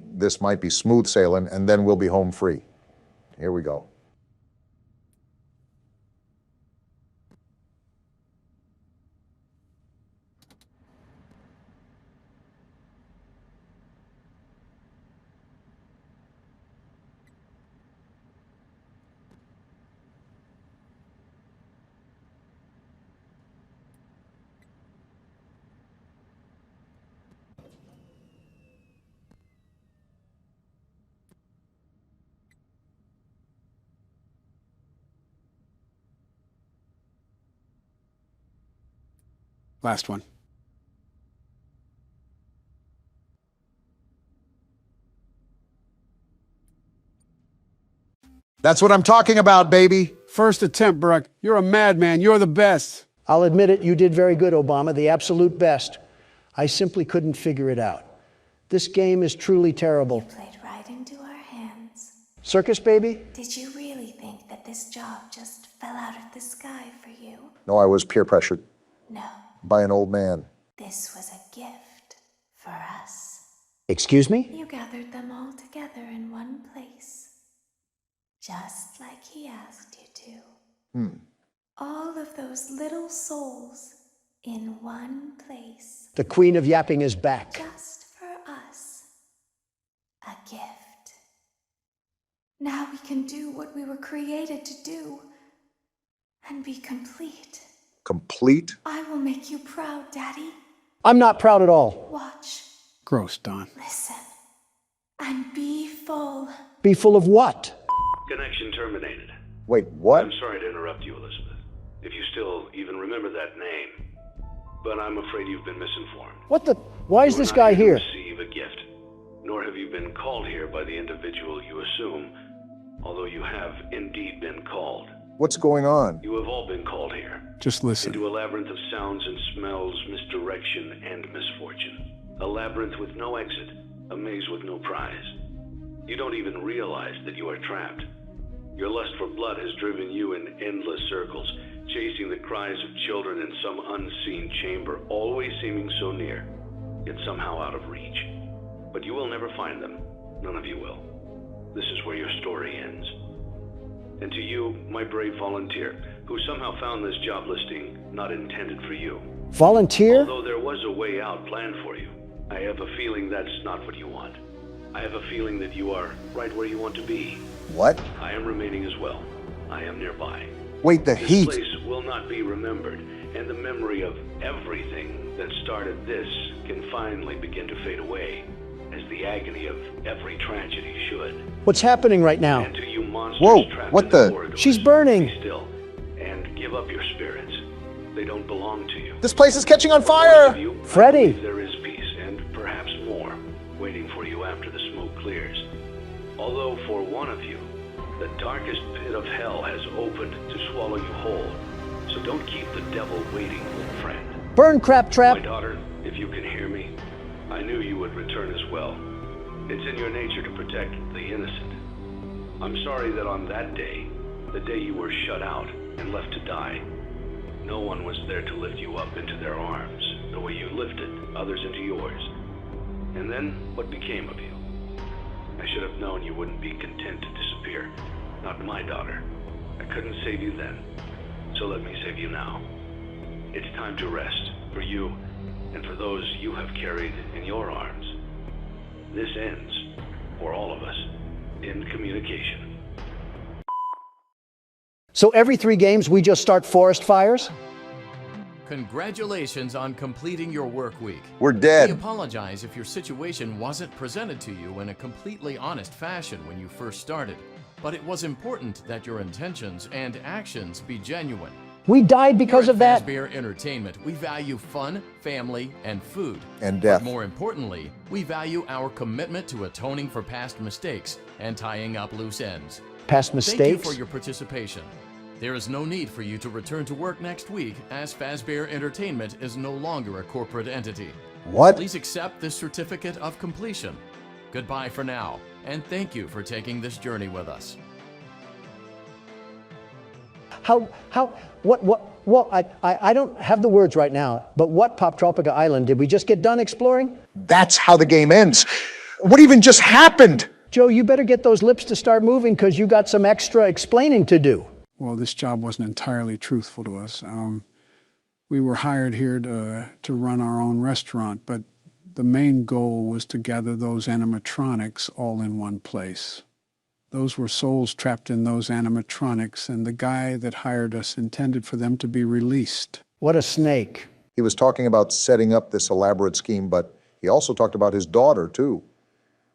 This might be smooth sailing, and then we'll be home free. Here we go. Last one. That's what I'm talking about, baby. First attempt, Barack. You're a madman. You're the best. I'll admit it, you did very good, Obama, the absolute best. I simply couldn't figure it out. This game is truly terrible. Played right into our hands. Circus baby? Did you really think that this job just fell out of the sky for you? No, I was peer pressured No, by an old man. this was a gift for us. Excuse me? You gathered them all together in one place, just like he asked you to. All of those little souls in one place, The queen of yapping is back. just for us. A gift. Now we can do what we were created to do and be complete. Complete? I will make you proud, Daddy. I'm not proud at all. Watch, Gross, Don. listen, and be full. Be full of what? Connection terminated. Wait, what? I'm sorry to interrupt you, Elizabeth, if you still even remember that name. But I'm afraid you've been misinformed. What the? Why is You are this not guy here? to receive a gift, nor have you been called here by the individual you assume, although you have indeed been called. What's going on? You have all been called here, Just listen. into a labyrinth of sounds and smells, misdirection, and misfortune. A labyrinth with no exit, a maze with no prize. You don't even realize that you are trapped. Your lust for blood has driven you in endless circles, chasing the cries of children in some unseen chamber, always seeming so near, yet somehow out of reach. But you will never find them. None of you will. This is where your story ends. And to you, my brave volunteer, who somehow found this job listing not intended for you. Volunteer? Although there was a way out planned for you, I have a feeling that's not what you want. I have a feeling that you are right where you want to be. What? I am remaining as well. I am nearby. Wait, the This heat. place will not be remembered, and the memory of Everything that started this can finally begin to fade away, as the agony of every tragedy should. What's happening right now? And to you monsters Whoa, trapped what in the- corridors, She's burning. be still and give up your spirits. They don't belong to you. This place is catching on For most fire! of you, I Freddy. believe there is peace, and perhaps more, waiting for you after the smoke clears. Although for one of you, the darkest pit of hell has opened to swallow you whole. So don't keep the devil waiting, old friend. Burn, crap trap. My daughter, if you can hear me, I knew you would return as well. It's in your nature to protect the innocent. I'm sorry that on that day, the day you were shut out and left to die, no one was there to lift you up into their arms, the way you lifted others into yours. And then, what became of you? I should have known you wouldn't be content to disappear. Not my daughter. I couldn't save you then, so let me save you now. It's time to rest, for you, and for those you have carried in your arms. This ends, for all of us, in communication. So every 3 games we just start forest fires? Congratulations on completing your work week. We're We dead. apologize if your situation wasn't presented to you in a completely honest fashion when you first started, but it was important that your intentions and actions be genuine. We died because Here of at that? Fazbear Entertainment, we value fun, family, and food. And death. But more importantly, we value our commitment to atoning for past mistakes and tying up loose ends. Past Thank you mistakes? for your participation. There is no need for you to return to work next week, as Fazbear Entertainment is no longer a corporate entity. What? Please accept this certificate of completion. Goodbye for now, and thank you for taking this journey with us. I don't have the words right now, but what Poptropica Island did we just get done exploring? That's how the game ends. What even just happened? Joe, you better get those lips to start moving because you got some extra explaining to do. Well, this job wasn't entirely truthful to us. We were hired here to run our own restaurant, but the main goal was to gather those animatronics all in one place. Those were souls trapped in those animatronics, and the guy that hired us intended for them to be released. What a snake. He was talking about setting up this elaborate scheme, but he also talked about his daughter, too.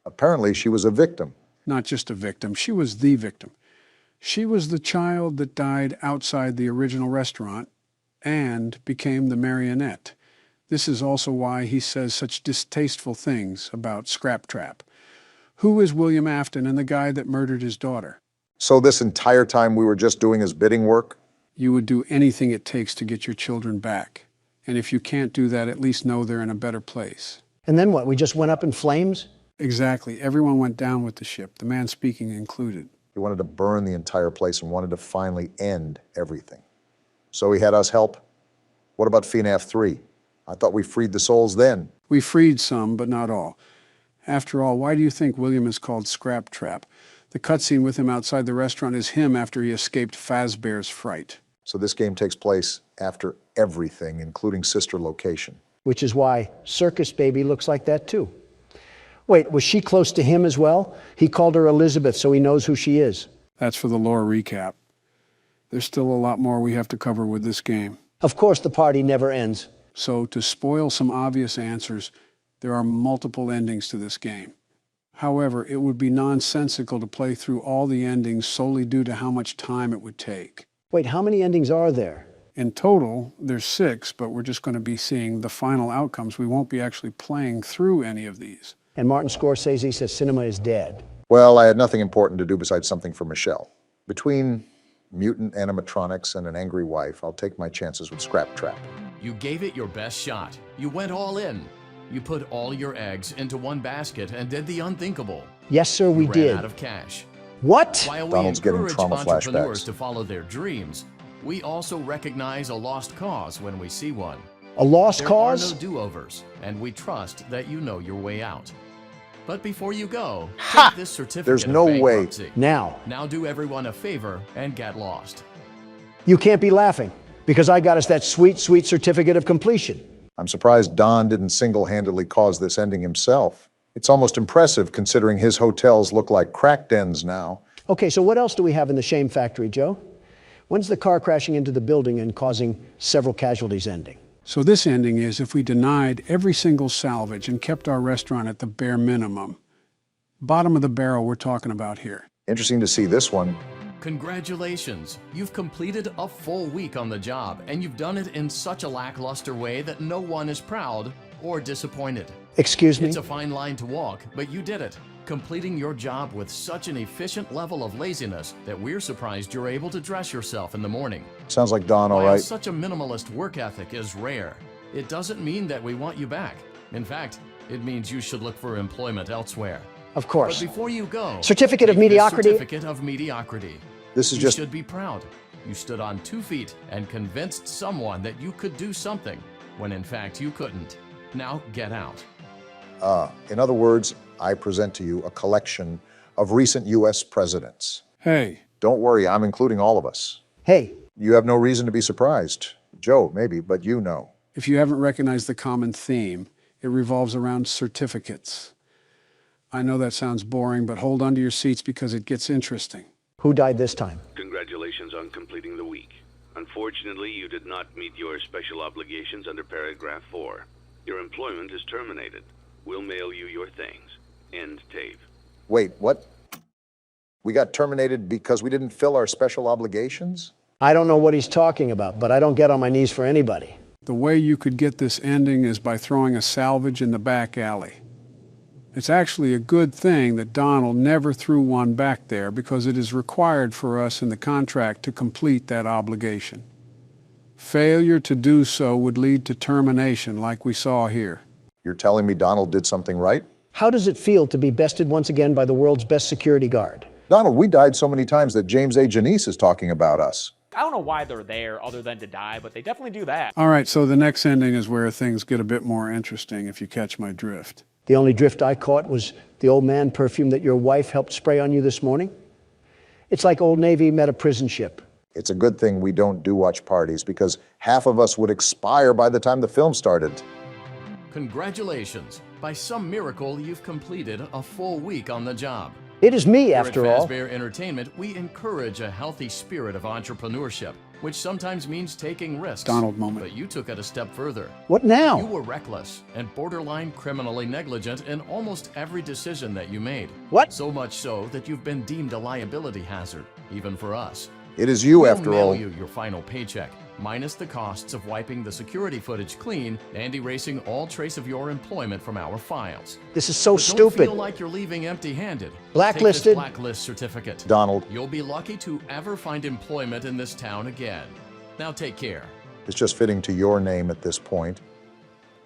Apparently, she was a victim. Not just a victim, she was the victim. She was the child that died outside the original restaurant and became the marionette. This is also why he says such distasteful things about Scrap Trap. Who is William Afton and the guy that murdered his daughter? So this entire time we were just doing his bidding work? You would do anything it takes to get your children back. And if you can't do that, at least know they're in a better place. And then what? We just went up in flames? Exactly. Everyone went down with the ship, the man speaking included. He wanted to burn the entire place and wanted to finally end everything. So he had us help? What about FNAF 3? I thought we freed the souls then. We freed some, but not all. After all, why do you think William is called Scrap Trap? The cutscene with him outside the restaurant is him after he escaped Fazbear's fright. So this game takes place after everything, including sister location. Which is why Circus Baby looks like that too. Wait, was she close to him as well? He called her Elizabeth, so he knows who she is. That's for the lore recap. There's still a lot more we have to cover with this game. Of course, the party never ends. So to spoil some obvious answers, there are multiple endings to this game. However, it would be nonsensical to play through all the endings solely due to how much time it would take. Wait, how many endings are there? In total, there's 6, but we're just going to be seeing the final outcomes. We won't be actually playing through any of these. And Martin Scorsese says cinema is dead. Well, I had nothing important to do besides something for Michelle. Between mutant animatronics and an angry wife, I'll take my chances with Scrap Trap. You gave it your best shot. You went all in. You put all your eggs into one basket and did the unthinkable. Yes, sir, we You did. ran out of cash. What? While we Donald's getting encourage trauma entrepreneurs flashbacks. to follow their dreams, we also recognize a lost cause when we see one. A lost There cause? are no do-overs, and we trust that you know your way out. But before you go, Ha! take this certificate There's of no way. bankruptcy. Now, Do everyone a favor and get lost. you can't be laughing because I got us that sweet, sweet certificate of completion. I'm surprised Don didn't single-handedly cause this ending himself. It's almost impressive considering his hotels look like crack dens now. Okay, so what else do we have in the shame factory, Joe? When's the car crashing into the building and causing several casualties ending? So this ending is if we denied every single salvage and kept our restaurant at the bare minimum. Bottom of the barrel we're talking about here. Interesting to see this one. Congratulations! You've completed a full week on the job, and you've done it in such a lackluster way that no one is proud or disappointed. Excuse me? It's a fine line to walk, but you did it, completing your job with such an efficient level of laziness that we're surprised you're able to dress yourself in the morning. Sounds like Don, all While right. such a minimalist work ethic is rare, it doesn't mean that we want you back. In fact, it means you should look for employment elsewhere. Of course. But before you go, Certificate of take this mediocrity? Certificate of mediocrity. This is You just... should be proud. You stood on 2 feet and convinced someone that you could do something when in fact you couldn't. Now get out. In other words, I present to you a collection of recent U.S. presidents. Hey, Don't worry, I'm including all of us. Hey, You have no reason to be surprised. Joe, maybe, but you know. if you haven't recognized the common theme, it revolves around certificates. I know that sounds boring, but hold on to your seats because it gets interesting. who died this time? Congratulations on completing the week. Unfortunately, you did not meet your special obligations under paragraph 4. Your employment is terminated. We'll mail you your things. End tape. Wait, what? We got terminated because we didn't fill our special obligations? I don't know what he's talking about, but I don't get on my knees for anybody. The way you could get this ending is by throwing a salvage in the back alley. It's actually a good thing that Donald never threw one back there because it is required for us in the contract to complete that obligation. Failure to do so would lead to termination like we saw here. You're telling me Donald did something right? How does it feel to be bested once again by the world's best security guard? Donald, we died so many times that James A. Janice is talking about us. I don't know why they're there other than to die, but they definitely do that. All right, so the next ending is where things get a bit more interesting, if you catch my drift. The only drift I caught was the Old Man perfume that your wife helped spray on you this morning. It's like Old Navy met a prison ship. It's a good thing we don't do watch parties because half of us would expire by the time the film started. Congratulations! By some miracle, you've completed a full week on the job. It is me, Here after at all. Fazbear Entertainment, we encourage a healthy spirit of entrepreneurship, which sometimes means taking risks. Donald moment. But you took it a step further. What You now? were reckless and borderline criminally negligent in almost every decision that you made. What? So much so that you've been deemed a liability hazard, even for us. It is you, We'll after mail all. you your final paycheck, minus the costs of wiping the security footage clean and erasing all trace of your employment from our files. This is so But don't stupid. feel like you're leaving empty-handed. Blacklisted. Take this blacklist certificate. Donald, You'll be lucky to ever find employment in this town again. Now take care. it's just fitting to your name at this point.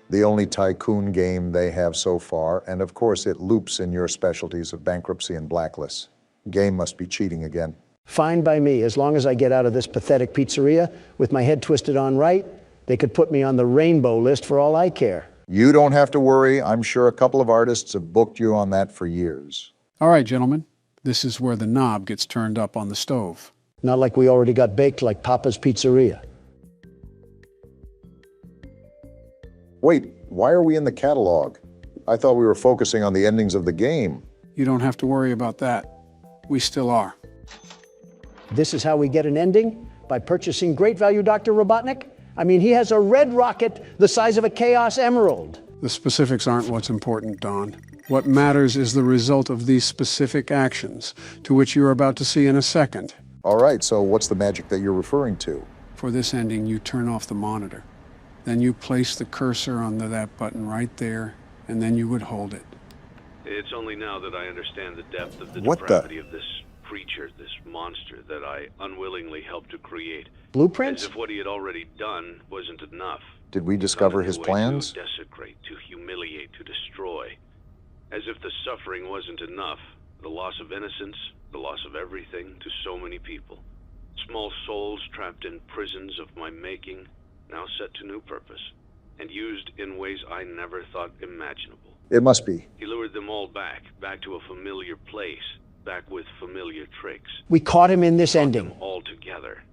The only tycoon game they have so far, and of course it loops in your specialties of bankruptcy and blacklists. Game must be cheating again. Fine by me, as long as I get out of this pathetic pizzeria with my head twisted on right. They could put me on the rainbow list for all I care. You don't have to worry. I'm sure a couple of artists have booked you on that for years. All right, gentlemen, this is where the knob gets turned up on the stove. Not like we already got baked like Papa's Pizzeria. Wait, why are we in the catalog? I thought we were focusing on the endings of the game. You don't have to worry about that. We still are. This is how we get an ending? By purchasing Great Value Dr. Robotnik? I mean, he has a red rocket the size of a Chaos Emerald. The specifics aren't what's important, Don. What matters is the result of these specific actions, to which you're about to see in a second. All right, so what's the magic that you're referring to? For this ending, you turn off the monitor. Then you place the cursor on that button right there, and then you would hold it. It's only now that I understand the depth of the What the- depravity of this creature, this monster that I unwillingly helped to create. Blueprints? As if what he had already done wasn't enough. Did we discover his plans? To desecrate, to humiliate, to destroy. As if the suffering wasn't enough. The loss of innocence, the loss of everything to so many people. Small souls trapped in prisons of my making, now set to new purpose, and used in ways I never thought imaginable. It must be. He lured them all back to a familiar place, back with familiar tricks. We caught him in this ending. All together.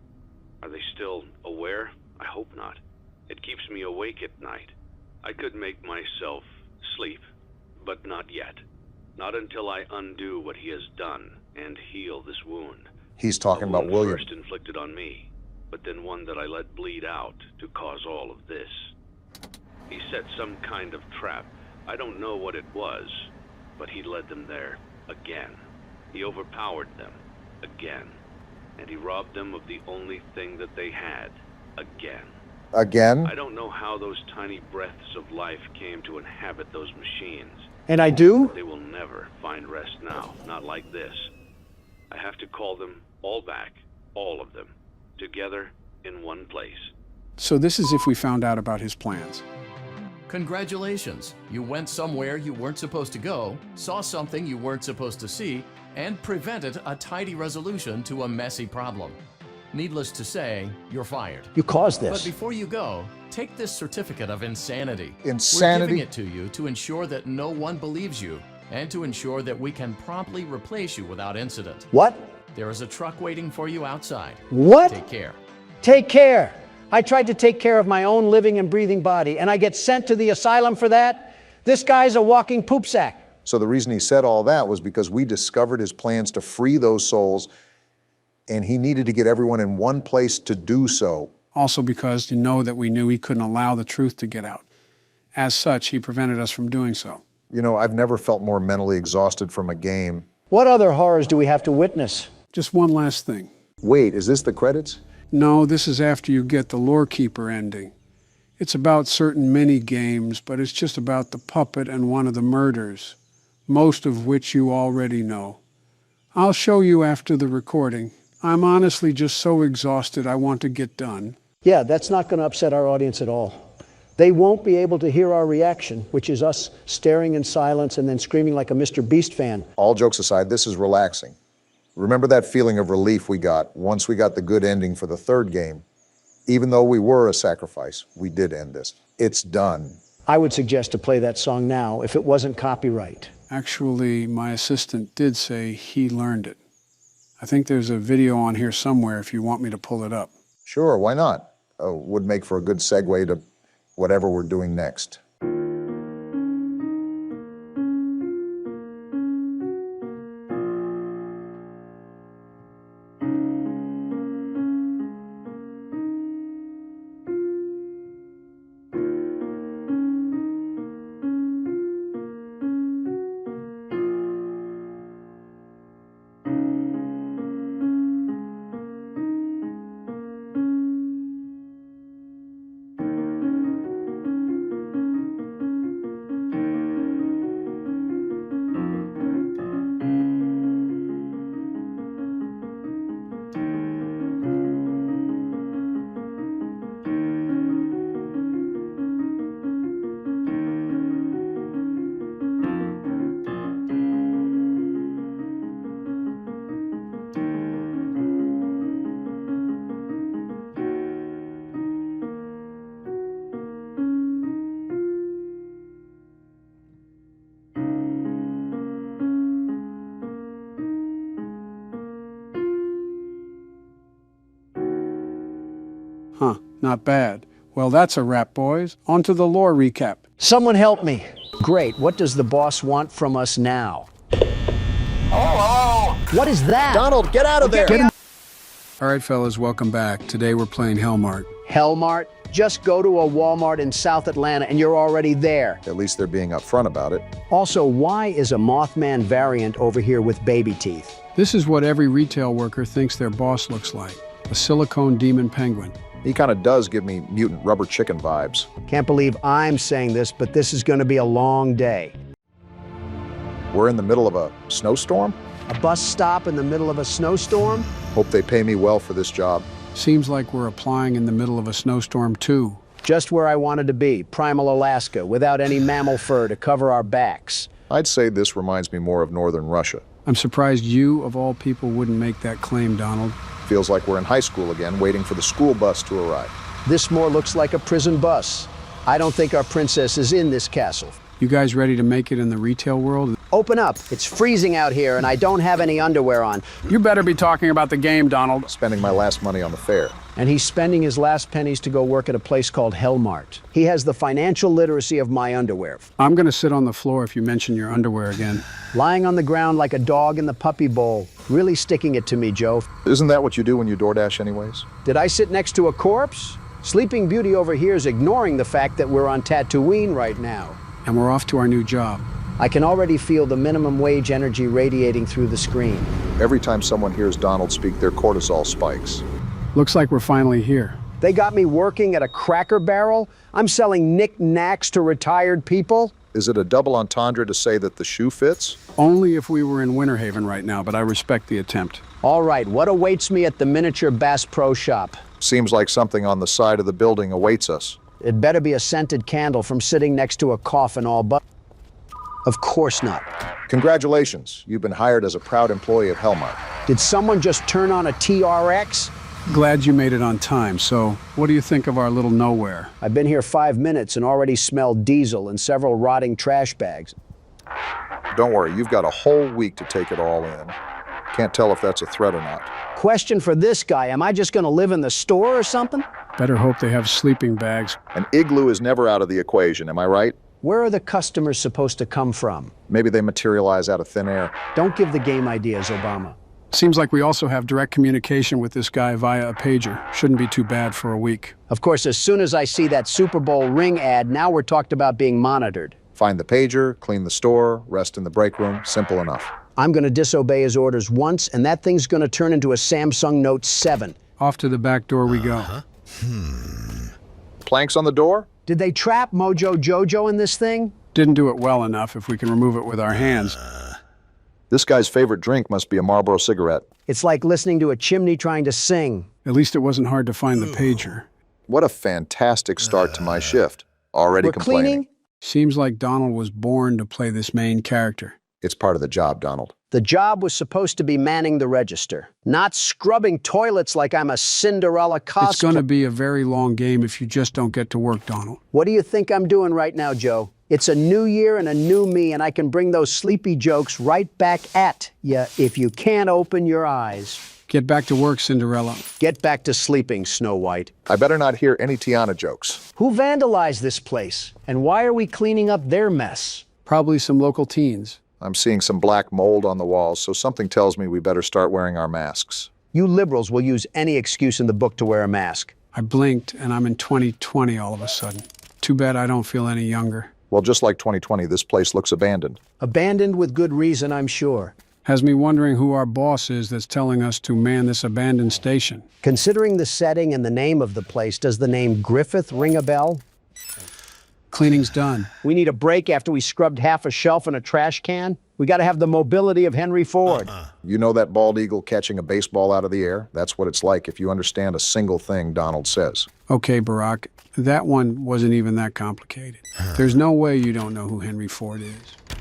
Are they still aware? I hope not. It keeps me awake at night. I could make myself sleep, but not yet. Not until I undo what he has done and heal this wound. He's talking A about wound William. first inflicted on me, but then one that I let bleed out to cause all of this. He set some kind of trap. I don't know what it was, but he led them there again. He overpowered them again. And he robbed them of the only thing that they had again. Again? I don't know how those tiny breaths of life came to inhabit those machines. And I do? They will never find rest now, not like this. I have to call them all back, all of them, together in one place. So this is if we found out about his plans. Congratulations! You went somewhere you weren't supposed to go, saw something you weren't supposed to see, and prevented a tidy resolution to a messy problem. Needless to say, you're fired. You caused this. But before you go, take this certificate of insanity. Insanity? We're giving it to you to ensure that no one believes you, and to ensure that we can promptly replace you without incident. What? There is a truck waiting for you outside. What? Take care. Take care. I tried to take care of my own living and breathing body, and I get sent to the asylum for that? This guy's a walking poop sack. So the reason he said all that was because we discovered his plans to free those souls, and he needed to get everyone in one place to do so. Also because you know that we knew he couldn't allow the truth to get out. As such, he prevented us from doing so. You know, I've never felt more mentally exhausted from a game. What other horrors do we have to witness? Just one last thing. Wait, is this the credits? No, this is after you get the Lore Keeper ending. It's about certain mini-games, but it's just about the puppet and one of the murders, most of which you already know. I'll show you after the recording. I'm honestly just so exhausted I want to get done. Yeah, that's not going to upset our audience at all. They won't be able to hear our reaction, which is us staring in silence and then screaming like a Mr. Beast fan. All jokes aside, this is relaxing. Remember that feeling of relief we got once we got the good ending for the third game? Even though we were a sacrifice, we did end this. It's done. I would suggest to play that song now if it wasn't copyright. Actually, my assistant did say he learned it. I think there's a video on here somewhere if you want me to pull it up. Sure, why not? Would make for a good segue to whatever we're doing next. Huh, not bad. Well, that's a wrap, boys. On to the lore recap. Someone help me. Great. What does the boss want from us now? Oh! What is that? Donald, get out of there! All right, fellas, welcome back. Today we're playing Hellmart. Hellmart? Just go to a Walmart in South Atlanta and you're already there. At least they're being upfront about it. Also, why is a Mothman variant over here with baby teeth? This is what every retail worker thinks their boss looks like. A silicone demon penguin. He kind of does give me mutant rubber chicken vibes. Can't believe I'm saying this, but this is going to be a long day. We're in the middle of a snowstorm? A bus stop in the middle of a snowstorm? Hope they pay me well for this job. Seems like we're applying in the middle of a snowstorm, too. Just where I wanted to be, primal Alaska, without any mammal fur to cover our backs. I'd say this reminds me more of northern Russia. I'm surprised you, of all people, wouldn't make that claim, Donald. Feels like we're in high school again, waiting for the school bus to arrive. This more looks like a prison bus. I don't think our princess is in this castle. You guys ready to make it in the retail world? Open up. It's freezing out here and I don't have any underwear on. You better be talking about the game, Donald. Spending my last money on the fair. And he's spending his last pennies to go work at a place called Hellmart. He has the financial literacy of my underwear. I'm gonna sit on the floor if you mention your underwear again. Lying on the ground like a dog in the puppy bowl. Really sticking it to me, Joe. Isn't that what you do when you DoorDash anyways? Did I sit next to a corpse? Sleeping Beauty over here is ignoring the fact that we're on Tatooine right now. And we're off to our new job. I can already feel the minimum wage energy radiating through the screen. Every time someone hears Donald speak, their cortisol spikes. Looks like we're finally here. They got me working at a Cracker Barrel? I'm selling knickknacks to retired people? Is it a double entendre to say that the shoe fits? Only if we were in Winter Haven right now, but I respect the attempt. All right, what awaits me at the Miniature Bass Pro Shop? Seems like something on the side of the building awaits us. It better be a scented candle from sitting next to a coffin all but. Of course not. Congratulations, you've been hired as a proud employee of Hellmart. Did someone just turn on a TRX? Glad you made it on time. So, what do you think of our little nowhere? I've been here 5 minutes and already smelled diesel and several rotting trash bags. Don't worry, you've got a whole week to take it all in. Can't tell if that's a threat or not. Question for this guy, am I just gonna live in the store or something? Better hope they have sleeping bags. An igloo is never out of the equation, am I right? Where are the customers supposed to come from? Maybe they materialize out of thin air. Don't give the game ideas, Obama. Seems like we also have direct communication with this guy via a pager. Shouldn't be too bad for a week. Of course, as soon as I see that Super Bowl ring ad, now we're talked about being monitored. Find the pager, clean the store, rest in the break room, simple enough. I'm gonna disobey his orders once, and that thing's gonna turn into a Samsung Note 7. Off to the back door we go. Planks on the door? Did they trap Mojo Jojo in this thing? Didn't do it well enough if we can remove it with our hands. This guy's favorite drink must be a Marlboro cigarette. It's like listening to a chimney trying to sing. At least it wasn't hard to find the pager. What a fantastic start to my shift. Already We're complaining. cleaning? Seems like Donald was born to play this main character. It's part of the job, Donald. The job was supposed to be manning the register, not scrubbing toilets like I'm a Cinderella cosplayer. It's going to be a very long game if you just don't get to work, Donald. What do you think I'm doing right now, Joe? It's a new year and a new me, and I can bring those sleepy jokes right back at ya if you can't open your eyes. Get back to work, Cinderella. Get back to sleeping, Snow White. I better not hear any Tiana jokes. Who vandalized this place? And why are we cleaning up their mess? Probably some local teens. I'm seeing some black mold on the walls, so something tells me we better start wearing our masks. You liberals will use any excuse in the book to wear a mask. I blinked, and I'm in 2020 all of a sudden. Too bad I don't feel any younger. Well, just like 2020, this place looks abandoned. Abandoned with good reason, I'm sure. Has me wondering who our boss is that's telling us to man this abandoned station. Considering the setting and the name of the place, does the name Griffith ring a bell? Cleaning's done. We need a break after we scrubbed half a shelf and a trash can? We got to have the mobility of Henry Ford. You know that bald eagle catching a baseball out of the air? That's what it's like if you understand a single thing Donald says. Okay, Barack, that one wasn't even that complicated. There's no way you don't know who Henry Ford is.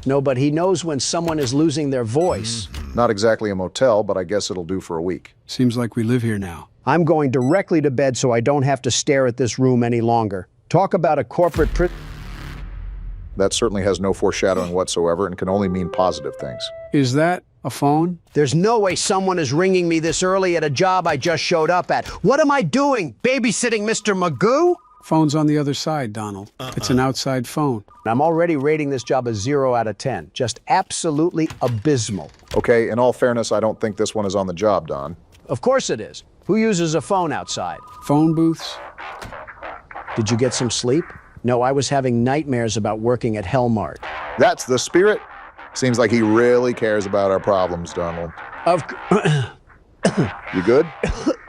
No, but he knows when someone is losing their voice. Not exactly a motel, but I guess it'll do for a week. Seems like we live here now. I'm going directly to bed so I don't have to stare at this room any longer. Talk about a corporate That certainly has no foreshadowing whatsoever and can only mean positive things. Is that a phone? There's no way someone is ringing me this early at a job I just showed up at. What am I doing? Babysitting Mr. Magoo? Phone's on the other side, Donald. It's an outside phone. I'm already rating this job a 0 out of 10. Just absolutely abysmal. Okay, in all fairness, I don't think this one is on the job, Don. Of course it is. Who uses a phone outside? Phone booths? Did you get some sleep? No, I was having nightmares about working at Hellmart. That's the spirit. Seems like he really cares about our problems, Donald. You good?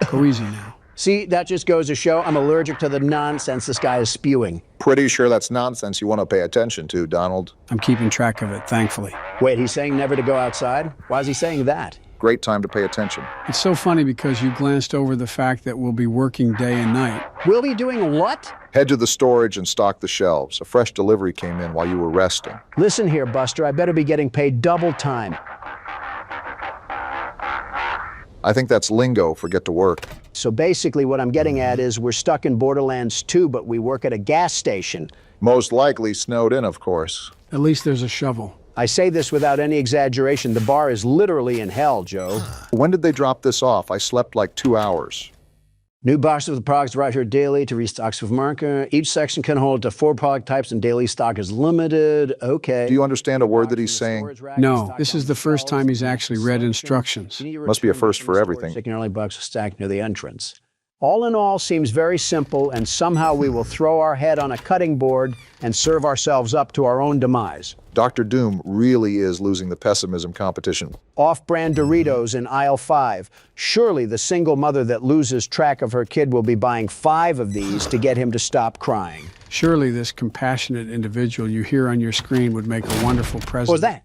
Go easy now. See, that just goes to show I'm allergic to the nonsense this guy is spewing. Pretty sure that's nonsense you want to pay attention to, Donald. I'm keeping track of it, thankfully. Wait, he's saying never to go outside? Why is he saying that? Great time to pay attention. It's so funny because you glanced over the fact that we'll be working day and night. We'll be doing what? Head to the storage and stock the shelves. A fresh delivery came in while you were resting. Listen here, Buster, I better be getting paid double time. I think that's lingo for get to work. So basically what I'm getting at is we're stuck in Borderlands 2, but we work at a gas station. Most likely snowed in, of course. At least there's a shovel. I say this without any exaggeration. The bar is literally in hell, Joe. When did they drop this off? I slept like 2 hours. New boxes of the products arrive here daily to restock supermarket. Each section can hold to 4 product types and daily stock is limited. Okay. Do you understand a word that he's saying? No, this is the first time he's actually read instructions. Must be a first for everything. Chicken early bucks stacked near the entrance. All in all, seems very simple, and somehow we will throw our head on a cutting board and serve ourselves up to our own demise. Dr. Doom really is losing the pessimism competition. Off-brand Doritos in aisle 5. Surely the single mother that loses track of her kid will be buying 5 of these to get him to stop crying. Surely this compassionate individual you hear on your screen would make a wonderful president. What was that?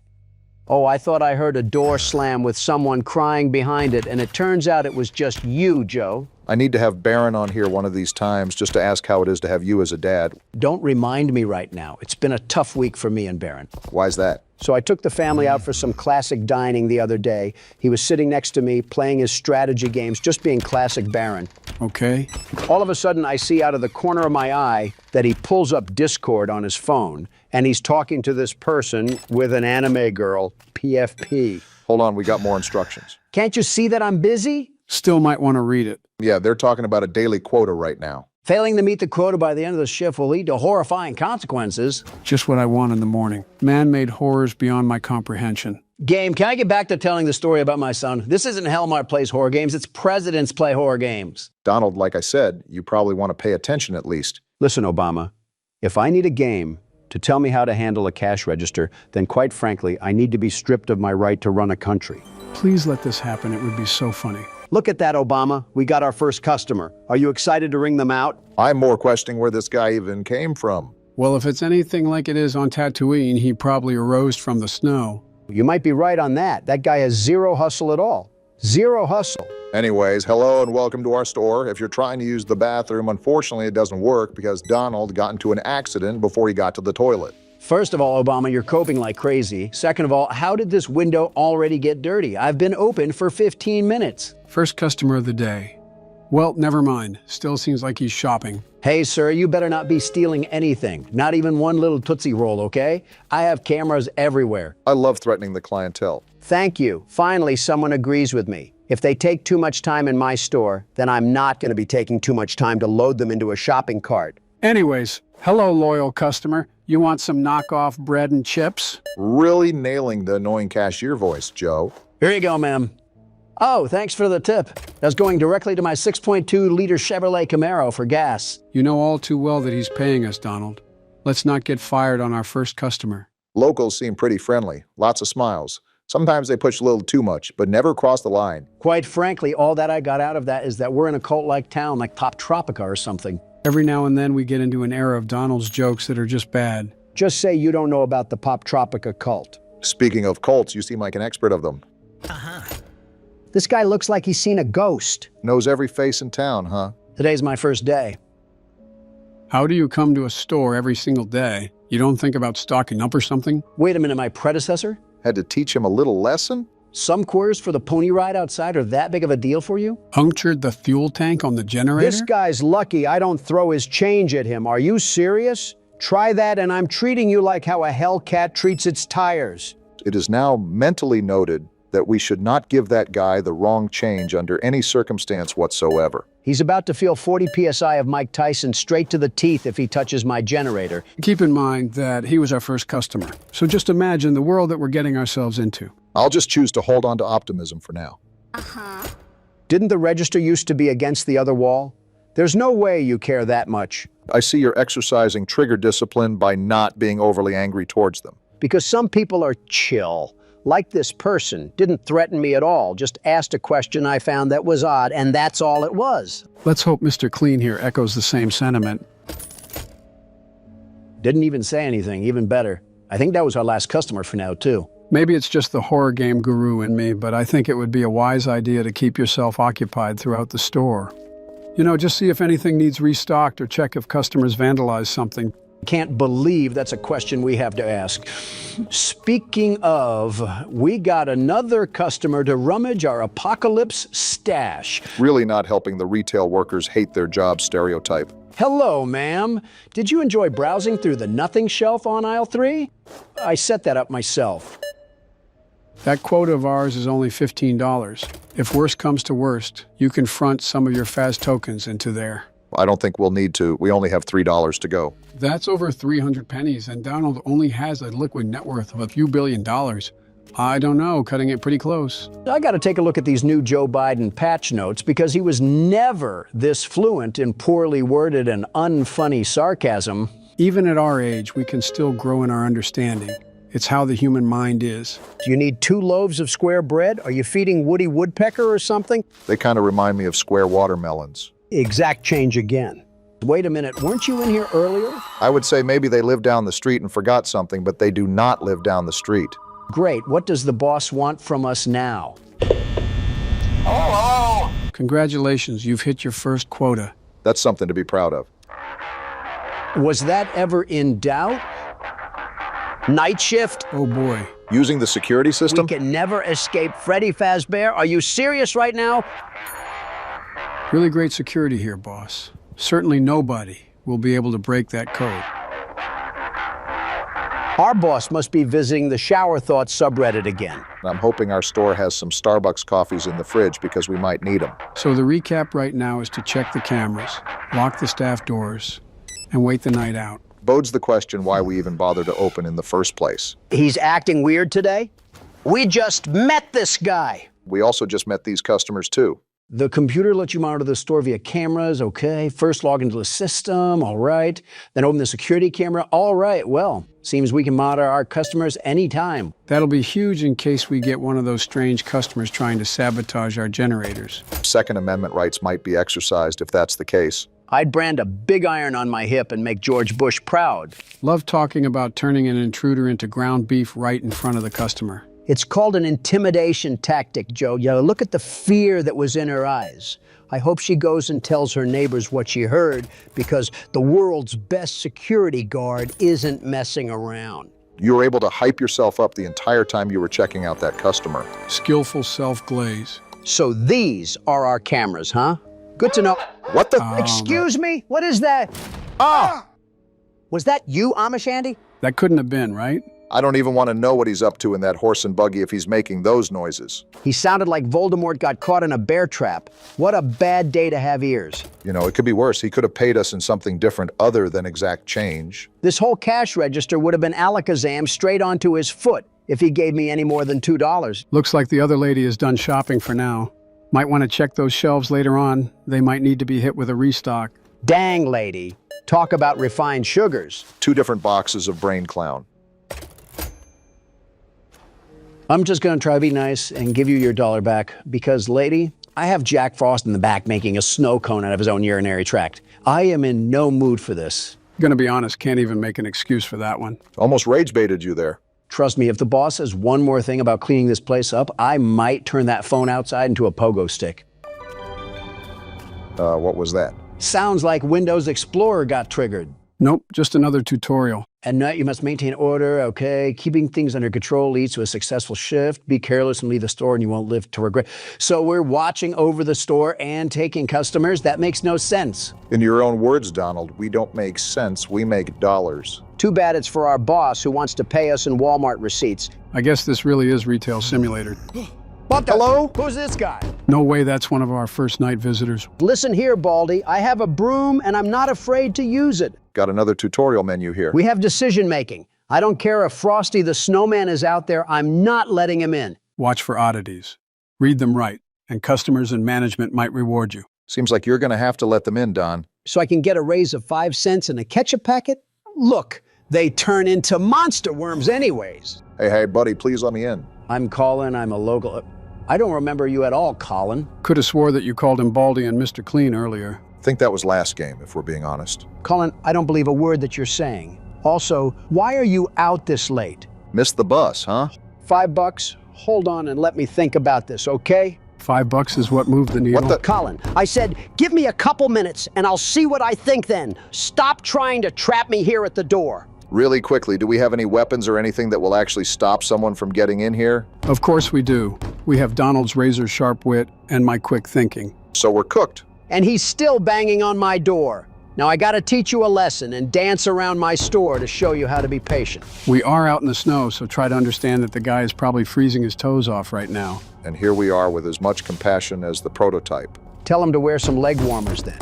Oh, I thought I heard a door slam with someone crying behind it, and it turns out it was just you, Joe. I need to have Baron on here one of these times just to ask how it is to have you as a dad. Don't remind me right now. It's been a tough week for me and Baron. Why's that? So I took the family out for some classic dining the other day. He was sitting next to me, playing his strategy games, just being classic Baron. Okay. All of a sudden, I see out of the corner of my eye that he pulls up Discord on his phone, and he's talking to this person with an anime girl, PFP. Hold on, we got more instructions. Can't you see that I'm busy? Still might want to read it. Yeah, they're talking about a daily quota right now. Failing to meet the quota by the end of the shift will lead to horrifying consequences. Just what I want in the morning. Man-made horrors beyond my comprehension. Game, can I get back to telling the story about my son? This isn't Hellmart plays horror games, it's presidents play horror games. Donald, like I said, you probably want to pay attention at least. Listen, Obama, if I need a game to tell me how to handle a cash register, then quite frankly, I need to be stripped of my right to run a country. Please let this happen. It would be so funny. Look at that, Obama. We got our first customer. Are you excited to ring them out? I'm more questioning where this guy even came from. Well, if it's anything like it is on Tatooine, he probably arose from the snow. You might be right on that. That guy has zero hustle at all. Zero hustle. Anyways, hello and welcome to our store. If you're trying to use the bathroom, unfortunately it doesn't work because Donald got into an accident before he got to the toilet. First of all, Obama, you're coping like crazy. Second of all, how did this window already get dirty? I've been open for 15 minutes. First customer of the day. Well, never mind. Still seems like he's shopping. Hey, sir, you better not be stealing anything. Not even one little Tootsie Roll, okay? I have cameras everywhere. I love threatening the clientele. Thank you. Finally, someone agrees with me. If they take too much time in my store, then I'm not going to be taking too much time to load them into a shopping cart. Anyways, hello, loyal customer. You want some knockoff bread and chips? Really nailing the annoying cashier voice, Joe. Here you go, ma'am. Oh, thanks for the tip. That's going directly to my 6.2-liter Chevrolet Camaro for gas. You know all too well that he's paying us, Donald. Let's not get fired on our first customer. Locals seem pretty friendly. Lots of smiles. Sometimes they push a little too much, but never cross the line. Quite frankly, all that I got out of that is that we're in a cult-like town like Pop Tropica or something. Every now and then we get into an era of Donald's jokes that are just bad. Just say you don't know about the Pop Tropica cult. Speaking of cults, you seem like an expert of them. This guy looks like he's seen a ghost. Knows every face in town, huh? Today's my first day. How do you come to a store every single day? You don't think about stocking up or something? Wait a minute, my predecessor? Had to teach him a little lesson? Some quarters for the pony ride outside are that big of a deal for you? Punctured the fuel tank on the generator? This guy's lucky I don't throw his change at him. Are you serious? Try that and I'm treating you like how a Hellcat treats its tires. It is now mentally noted that we should not give that guy the wrong change under any circumstance whatsoever. He's about to feel 40 PSI of Mike Tyson straight to the teeth if he touches my generator. Keep in mind that he was our first customer. So just imagine the world that we're getting ourselves into. I'll just choose to hold on to optimism for now. Didn't the register used to be against the other wall? There's no way you care that much. I see you're exercising trigger discipline by not being overly angry towards them. Because some people are chill. Like this person, didn't threaten me at all, just asked a question I found that was odd, and that's all it was. Let's hope Mr. Clean here echoes the same sentiment. Didn't even say anything, even better. I think that was our last customer for now, too. Maybe it's just the horror game guru in me, but I think it would be a wise idea to keep yourself occupied throughout the store. You know, just see if anything needs restocked or check if customers vandalize something. Can't believe that's a question we have to ask. Speaking of, we got another customer to rummage our apocalypse stash. Really not helping the retail workers hate their job stereotype. Hello, ma'am. Did you enjoy browsing through the nothing shelf on aisle 3? I set that up myself. That quota of ours is only $15. If worst comes to worst, you can front some of your Faz tokens into there. I don't think we'll need to. We only have $3 to go. That's over 300 pennies, and Donald only has a liquid net worth of a few $1 billion. I don't know, cutting it pretty close. I got to take a look at these new Joe Biden patch notes because he was never this fluent in poorly worded and unfunny sarcasm. Even at our age, we can still grow in our understanding. It's how the human mind is. Do you need 2 loaves of square bread? Are you feeding Woody Woodpecker or something? They kind of remind me of square watermelons. Exact change again. Wait a minute, weren't you in here earlier? I would say maybe they live down the street and forgot something, but they do not live down the street. Great. What does the boss want from us now? Oh! Congratulations, you've hit your first quota. That's something to be proud of. Was that ever in doubt? Night shift? Oh boy. Using the security system? We can never escape Freddy Fazbear. Are you serious right now? Really great security here, boss. Certainly nobody will be able to break that code. Our boss must be visiting the Shower Thoughts subreddit again. I'm hoping our store has some Starbucks coffees in the fridge because we might need them. So the recap right now is to check the cameras, lock the staff doors, and wait the night out. Bodes the question why we even bother to open in the first place. He's acting weird today? We just met this guy. We also just met these customers too. The computer lets you monitor the store via cameras, okay. First log into the system, all right. Then open the security camera, all right. Well, seems we can monitor our customers anytime. That'll be huge in case we get one of those strange customers trying to sabotage our generators. Second Amendment rights might be exercised if that's the case. I'd brand a big iron on my hip and make George Bush proud. Love talking about turning an intruder into ground beef right in front of the customer. It's called an intimidation tactic, Joe. Look at the fear that was in her eyes. I hope she goes and tells her neighbors what she heard because the world's best security guard isn't messing around. You were able to hype yourself up the entire time you were checking out that customer. Skillful self-glaze. So these are our cameras, huh? Good to know. What the? Excuse me? What is that? Oh! Was that you, Amish Andy? That couldn't have been, right? I don't even want to know what he's up to in that horse and buggy if he's making those noises. He sounded like Voldemort got caught in a bear trap. What a bad day to have ears. You know, it could be worse. He could have paid us in something different other than exact change. This whole cash register would have been alakazam straight onto his foot if he gave me any more than $2. Looks like the other lady is done shopping for now. Might want to check those shelves later on. They might need to be hit with a restock. Dang, lady. Talk about refined sugars. 2 different boxes of Brain Clown. I'm just going to try to be nice and give you your $1 back because, lady, I have Jack Frost in the back making a snow cone out of his own urinary tract. I am in no mood for this. Gonna be honest, can't even make an excuse for that one. Almost rage baited you there. Trust me, if the boss says one more thing about cleaning this place up, I might turn that phone outside into a pogo stick. What was that? Sounds like Windows Explorer got triggered. Nope, just another tutorial. At night, you must maintain order, okay? Keeping things under control leads to a successful shift. Be careless and leave the store and you won't live to regret. So we're watching over the store and taking customers? That makes no sense. In your own words, Donald, we don't make sense, we make dollars. Too bad it's for our boss who wants to pay us in Walmart receipts. I guess this really is Retail Simulator. What the? Hello? Who's this guy? No way that's one of our first night visitors. Listen here, Baldy. I have a broom and I'm not afraid to use it. Got another tutorial menu here. We have decision making. I don't care if Frosty the Snowman is out there, I'm not letting him in. Watch for oddities. Read them right, and customers and management might reward you. Seems like you're going to have to let them in, Don. So I can get a raise of 5 cents and a ketchup packet? Look, they turn into monster worms anyways. Hey, buddy, please let me in. I'm Colin, I'm a local... I don't remember you at all, Colin. Could have swore that you called him Baldy and Mr. Clean earlier. I think that was last game, if we're being honest. Colin, I don't believe a word that you're saying. Also, why are you out this late? Missed the bus, huh? $5? Hold on and let me think about this, okay? $5 is what moved the needle. What the? Colin, I said, give me a couple minutes and I'll see what I think then. Stop trying to trap me here at the door. Really quickly, do we have any weapons or anything that will actually stop someone from getting in here? Of course we do. We have Donald's razor-sharp wit and my quick thinking. So we're cooked. And he's still banging on my door. Now I gotta teach you a lesson and dance around my store to show you how to be patient. We are out in the snow, so try to understand that the guy is probably freezing his toes off right now. And here we are with as much compassion as the prototype. Tell him to wear some leg warmers then.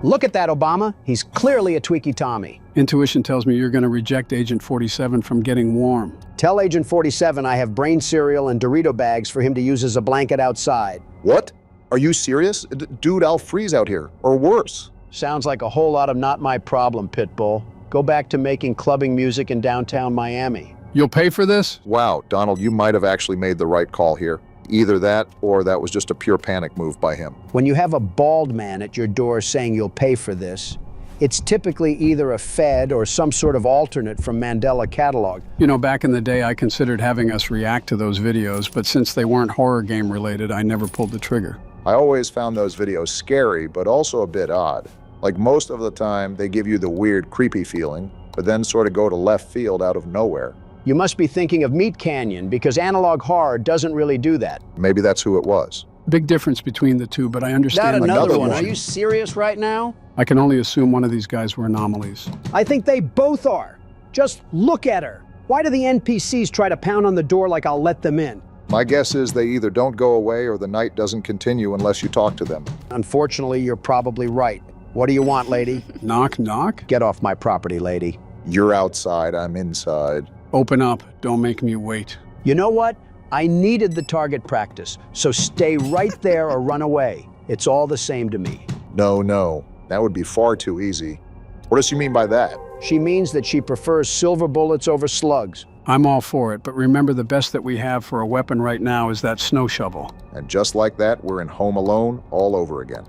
Look at that, Obama. He's clearly a tweaky Tommy. Intuition tells me you're going to reject Agent 47 from getting warm. Tell Agent 47 I have brain cereal and Dorito bags for him to use as a blanket outside. What? Are you serious? Dude, I'll freeze out here, or worse. Sounds like a whole lot of not my problem, Pitbull. Go back to making clubbing music in downtown Miami. You'll pay for this? Wow, Donald, you might have actually made the right call here. Either that, or that was just a pure panic move by him. When you have a bald man at your door saying you'll pay for this, it's typically either a Fed or some sort of alternate from Mandela catalog. You know, back in the day, I considered having us react to those videos, but since they weren't horror game related, I never pulled the trigger. I always found those videos scary, but also a bit odd. Like most of the time, they give you the weird, creepy feeling, but then sort of go to left field out of nowhere. You must be thinking of Meat Canyon, because analog horror doesn't really do that. Maybe that's who it was. Big difference between the two, but I understand. Not another one. one. Are you serious right now? I can only assume one of these guys were anomalies. I think they both are. Just look at her. Why do the NPCs try to pound on the door like I'll let them in? My guess is they either don't go away or the night doesn't continue unless you talk to them. Unfortunately, you're probably right. What do you want, lady? Knock, knock? Get off my property, lady. You're outside, I'm inside. Open up. Don't make me wait. You know what? I needed the target practice, so stay right there or run away. It's all the same to me. No. That would be far too easy. What does she mean by that? She means that she prefers silver bullets over slugs. I'm all for it, but remember the best that we have for a weapon right now is that snow shovel. And just like that, we're in Home Alone all over again.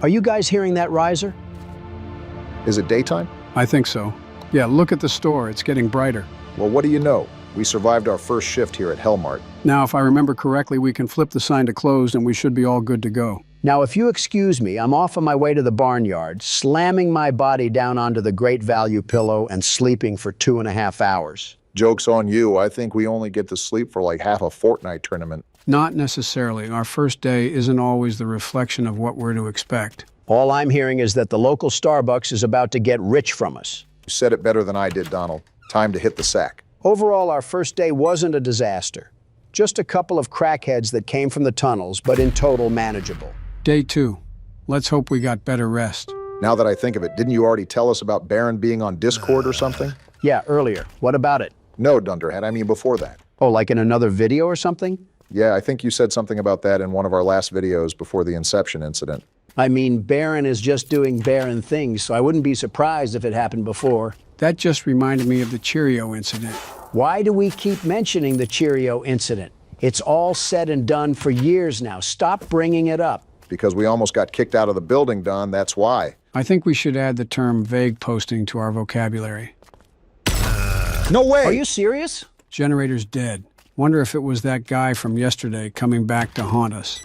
Are you guys hearing that riser? Is it daytime? I think so. Yeah, look at the store. It's getting brighter. Well, what do you know? We survived our first shift here at Hellmart. Now, if I remember correctly, we can flip the sign to closed and we should be all good to go. Now, if you excuse me, I'm off on my way to the barnyard, slamming my body down onto the great value pillow and sleeping for 2.5 hours. Joke's on you. I think we only get to sleep for like half a Fortnite tournament. Not necessarily. Our first day isn't always the reflection of what we're to expect. All I'm hearing is that the local Starbucks is about to get rich from us. You said it better than I did, Donald. Time to hit the sack. Overall, our first day wasn't a disaster. Just a couple of crackheads that came from the tunnels, but in total manageable. Day 2. Let's hope we got better rest. Now that I think of it, didn't you already tell us about Baron being on Discord or something? Yeah, earlier. What about it? No, Dunderhead, I mean before that. Oh, like in another video or something? Yeah, I think you said something about that in one of our last videos before the Inception incident. I mean, Baron is just doing Baron things, so I wouldn't be surprised if it happened before. That just reminded me of the Cheerio incident. Why do we keep mentioning the Cheerio incident? It's all said and done for years now. Stop bringing it up. Because we almost got kicked out of the building, Don, that's why. I think we should add the term vague posting to our vocabulary. No way! Are you serious? Generator's dead. Wonder if it was that guy from yesterday coming back to haunt us.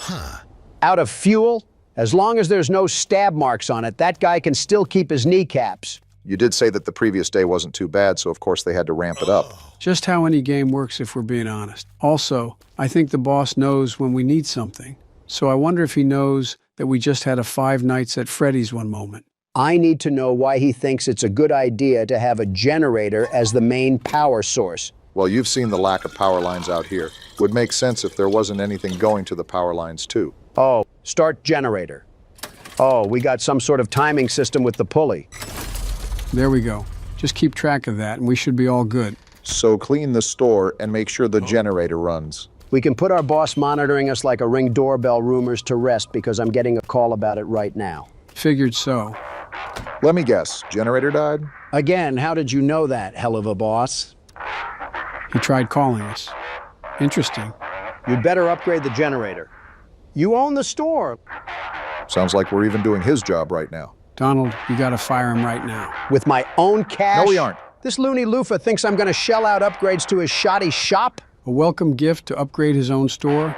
Out of fuel? As long as there's no stab marks on it, that guy can still keep his kneecaps. You did say that the previous day wasn't too bad, so of course they had to ramp it up. Just how any game works if we're being honest. Also, I think the boss knows when we need something. So I wonder if he knows that we just had a Five Nights at Freddy's one moment. I need to know why he thinks it's a good idea to have a generator as the main power source. Well, you've seen the lack of power lines out here. Would make sense if there wasn't anything going to the power lines too. Oh, start generator. Oh, we got some sort of timing system with the pulley. There we go. Just keep track of that and we should be all good. So clean the store and make sure the generator runs. We can put our boss monitoring us like a Ring doorbell rumors to rest because I'm getting a call about it right now. Figured so. Let me guess, generator died? Again, how did you know that, hell of a boss? He tried calling us. Interesting. You'd better upgrade the generator. You own the store. Sounds like we're even doing his job right now. Donald, you gotta fire him right now. With my own cash? No, we aren't. This loony loofah thinks I'm gonna shell out upgrades to his shoddy shop? A welcome gift to upgrade his own store?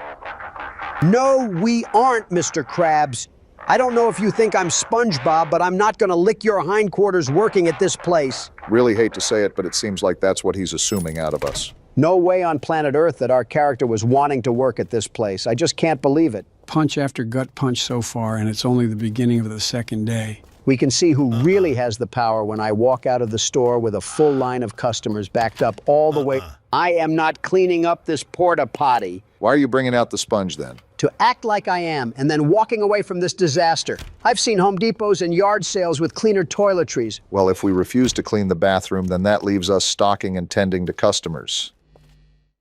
No, we aren't, Mr. Krabs. I don't know if you think I'm SpongeBob, but I'm not gonna lick your hindquarters working at this place. Really hate to say it, but it seems like that's what he's assuming out of us. No way on planet Earth that our character was wanting to work at this place. I just can't believe it. Punch after gut punch so far, and it's only the beginning of the second day. We can see who really has the power when I walk out of the store with a full line of customers backed up all the way. I am not cleaning up this porta potty. Why are you bringing out the sponge then? to act like I am and then walking away from this disaster. I've seen Home Depots and yard sales with cleaner toiletries. Well, if we refuse to clean the bathroom, then that leaves us stocking and tending to customers.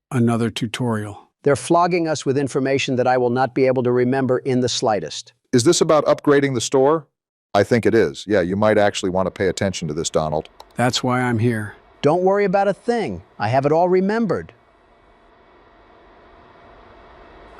Another tutorial. They're flogging us with information that I will not be able to remember in the slightest. Is this about upgrading the store? I think it is. Yeah, you might actually want to pay attention to this, Donald. That's why I'm here. Don't worry about a thing. I have it all remembered.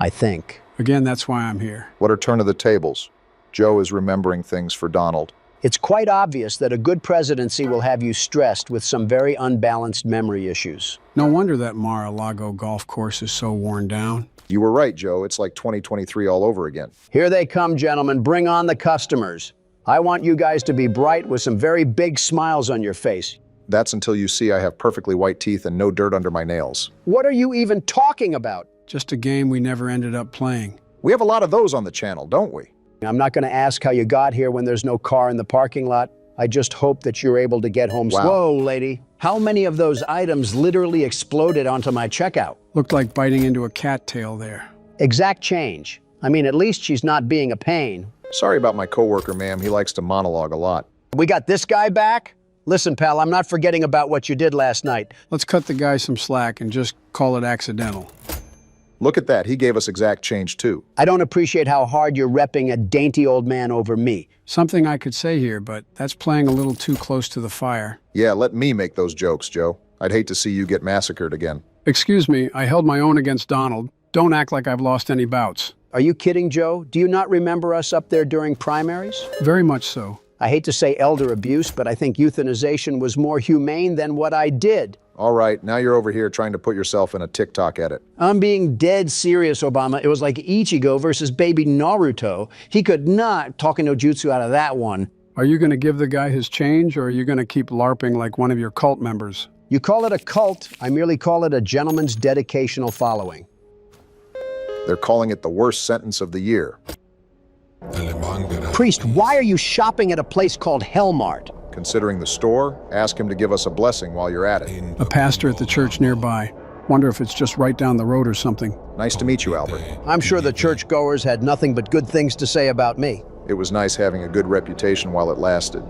I think. Again, that's why I'm here. What are turn of the tables? Joe is remembering things for Donald. It's quite obvious that a good presidency will have you stressed with some very unbalanced memory issues. No wonder that Mar-a-Lago golf course is so worn down. You were right, Joe. It's like 2023 all over again. Here they come, gentlemen. Bring on the customers. I want you guys to be bright with some very big smiles on your face. That's until you see I have perfectly white teeth and no dirt under my nails. What are you even talking about? Just a game we never ended up playing. We have a lot of those on the channel, don't we? I'm not going to ask how you got here when there's no car in the parking lot. I just hope that you're able to get home. Wow. Whoa, lady. How many of those items literally exploded onto my checkout? Looked like biting into a cattail there. Exact change. I mean, at least she's not being a pain. Sorry about my coworker, ma'am. He likes to monologue a lot. We got this guy back? Listen, pal, I'm not forgetting about what you did last night. Let's cut the guy some slack and just call it accidental. Look at that. He gave us exact change, too. I don't appreciate how hard you're repping a dainty old man over me. Something I could say here, but that's playing a little too close to the fire. Yeah, let me make those jokes, Joe. I'd hate to see you get massacred again. Excuse me, I held my own against Donald. Don't act like I've lost any bouts. Are you kidding, Joe? Do you not remember us up there during primaries? Very much so. I hate to say elder abuse, but I think euthanization was more humane than what I did. All right, now you're over here trying to put yourself in a TikTok edit. I'm being dead serious, Obama. It was like Ichigo versus baby Naruto. He could not talk no jutsu out of that one. Are you going to give the guy his change, or are you going to keep LARPing like one of your cult members? You call it a cult, I merely call it a gentleman's dedicational following. They're calling it the worst sentence of the year. Priest, why are you shopping at a place called Hellmart? Considering the store, ask him to give us a blessing while you're at it. A pastor at the church nearby. Wonder if it's just right down the road or something. Nice to meet you, Albert. I'm sure the churchgoers had nothing but good things to say about me. It was nice having a good reputation while it lasted.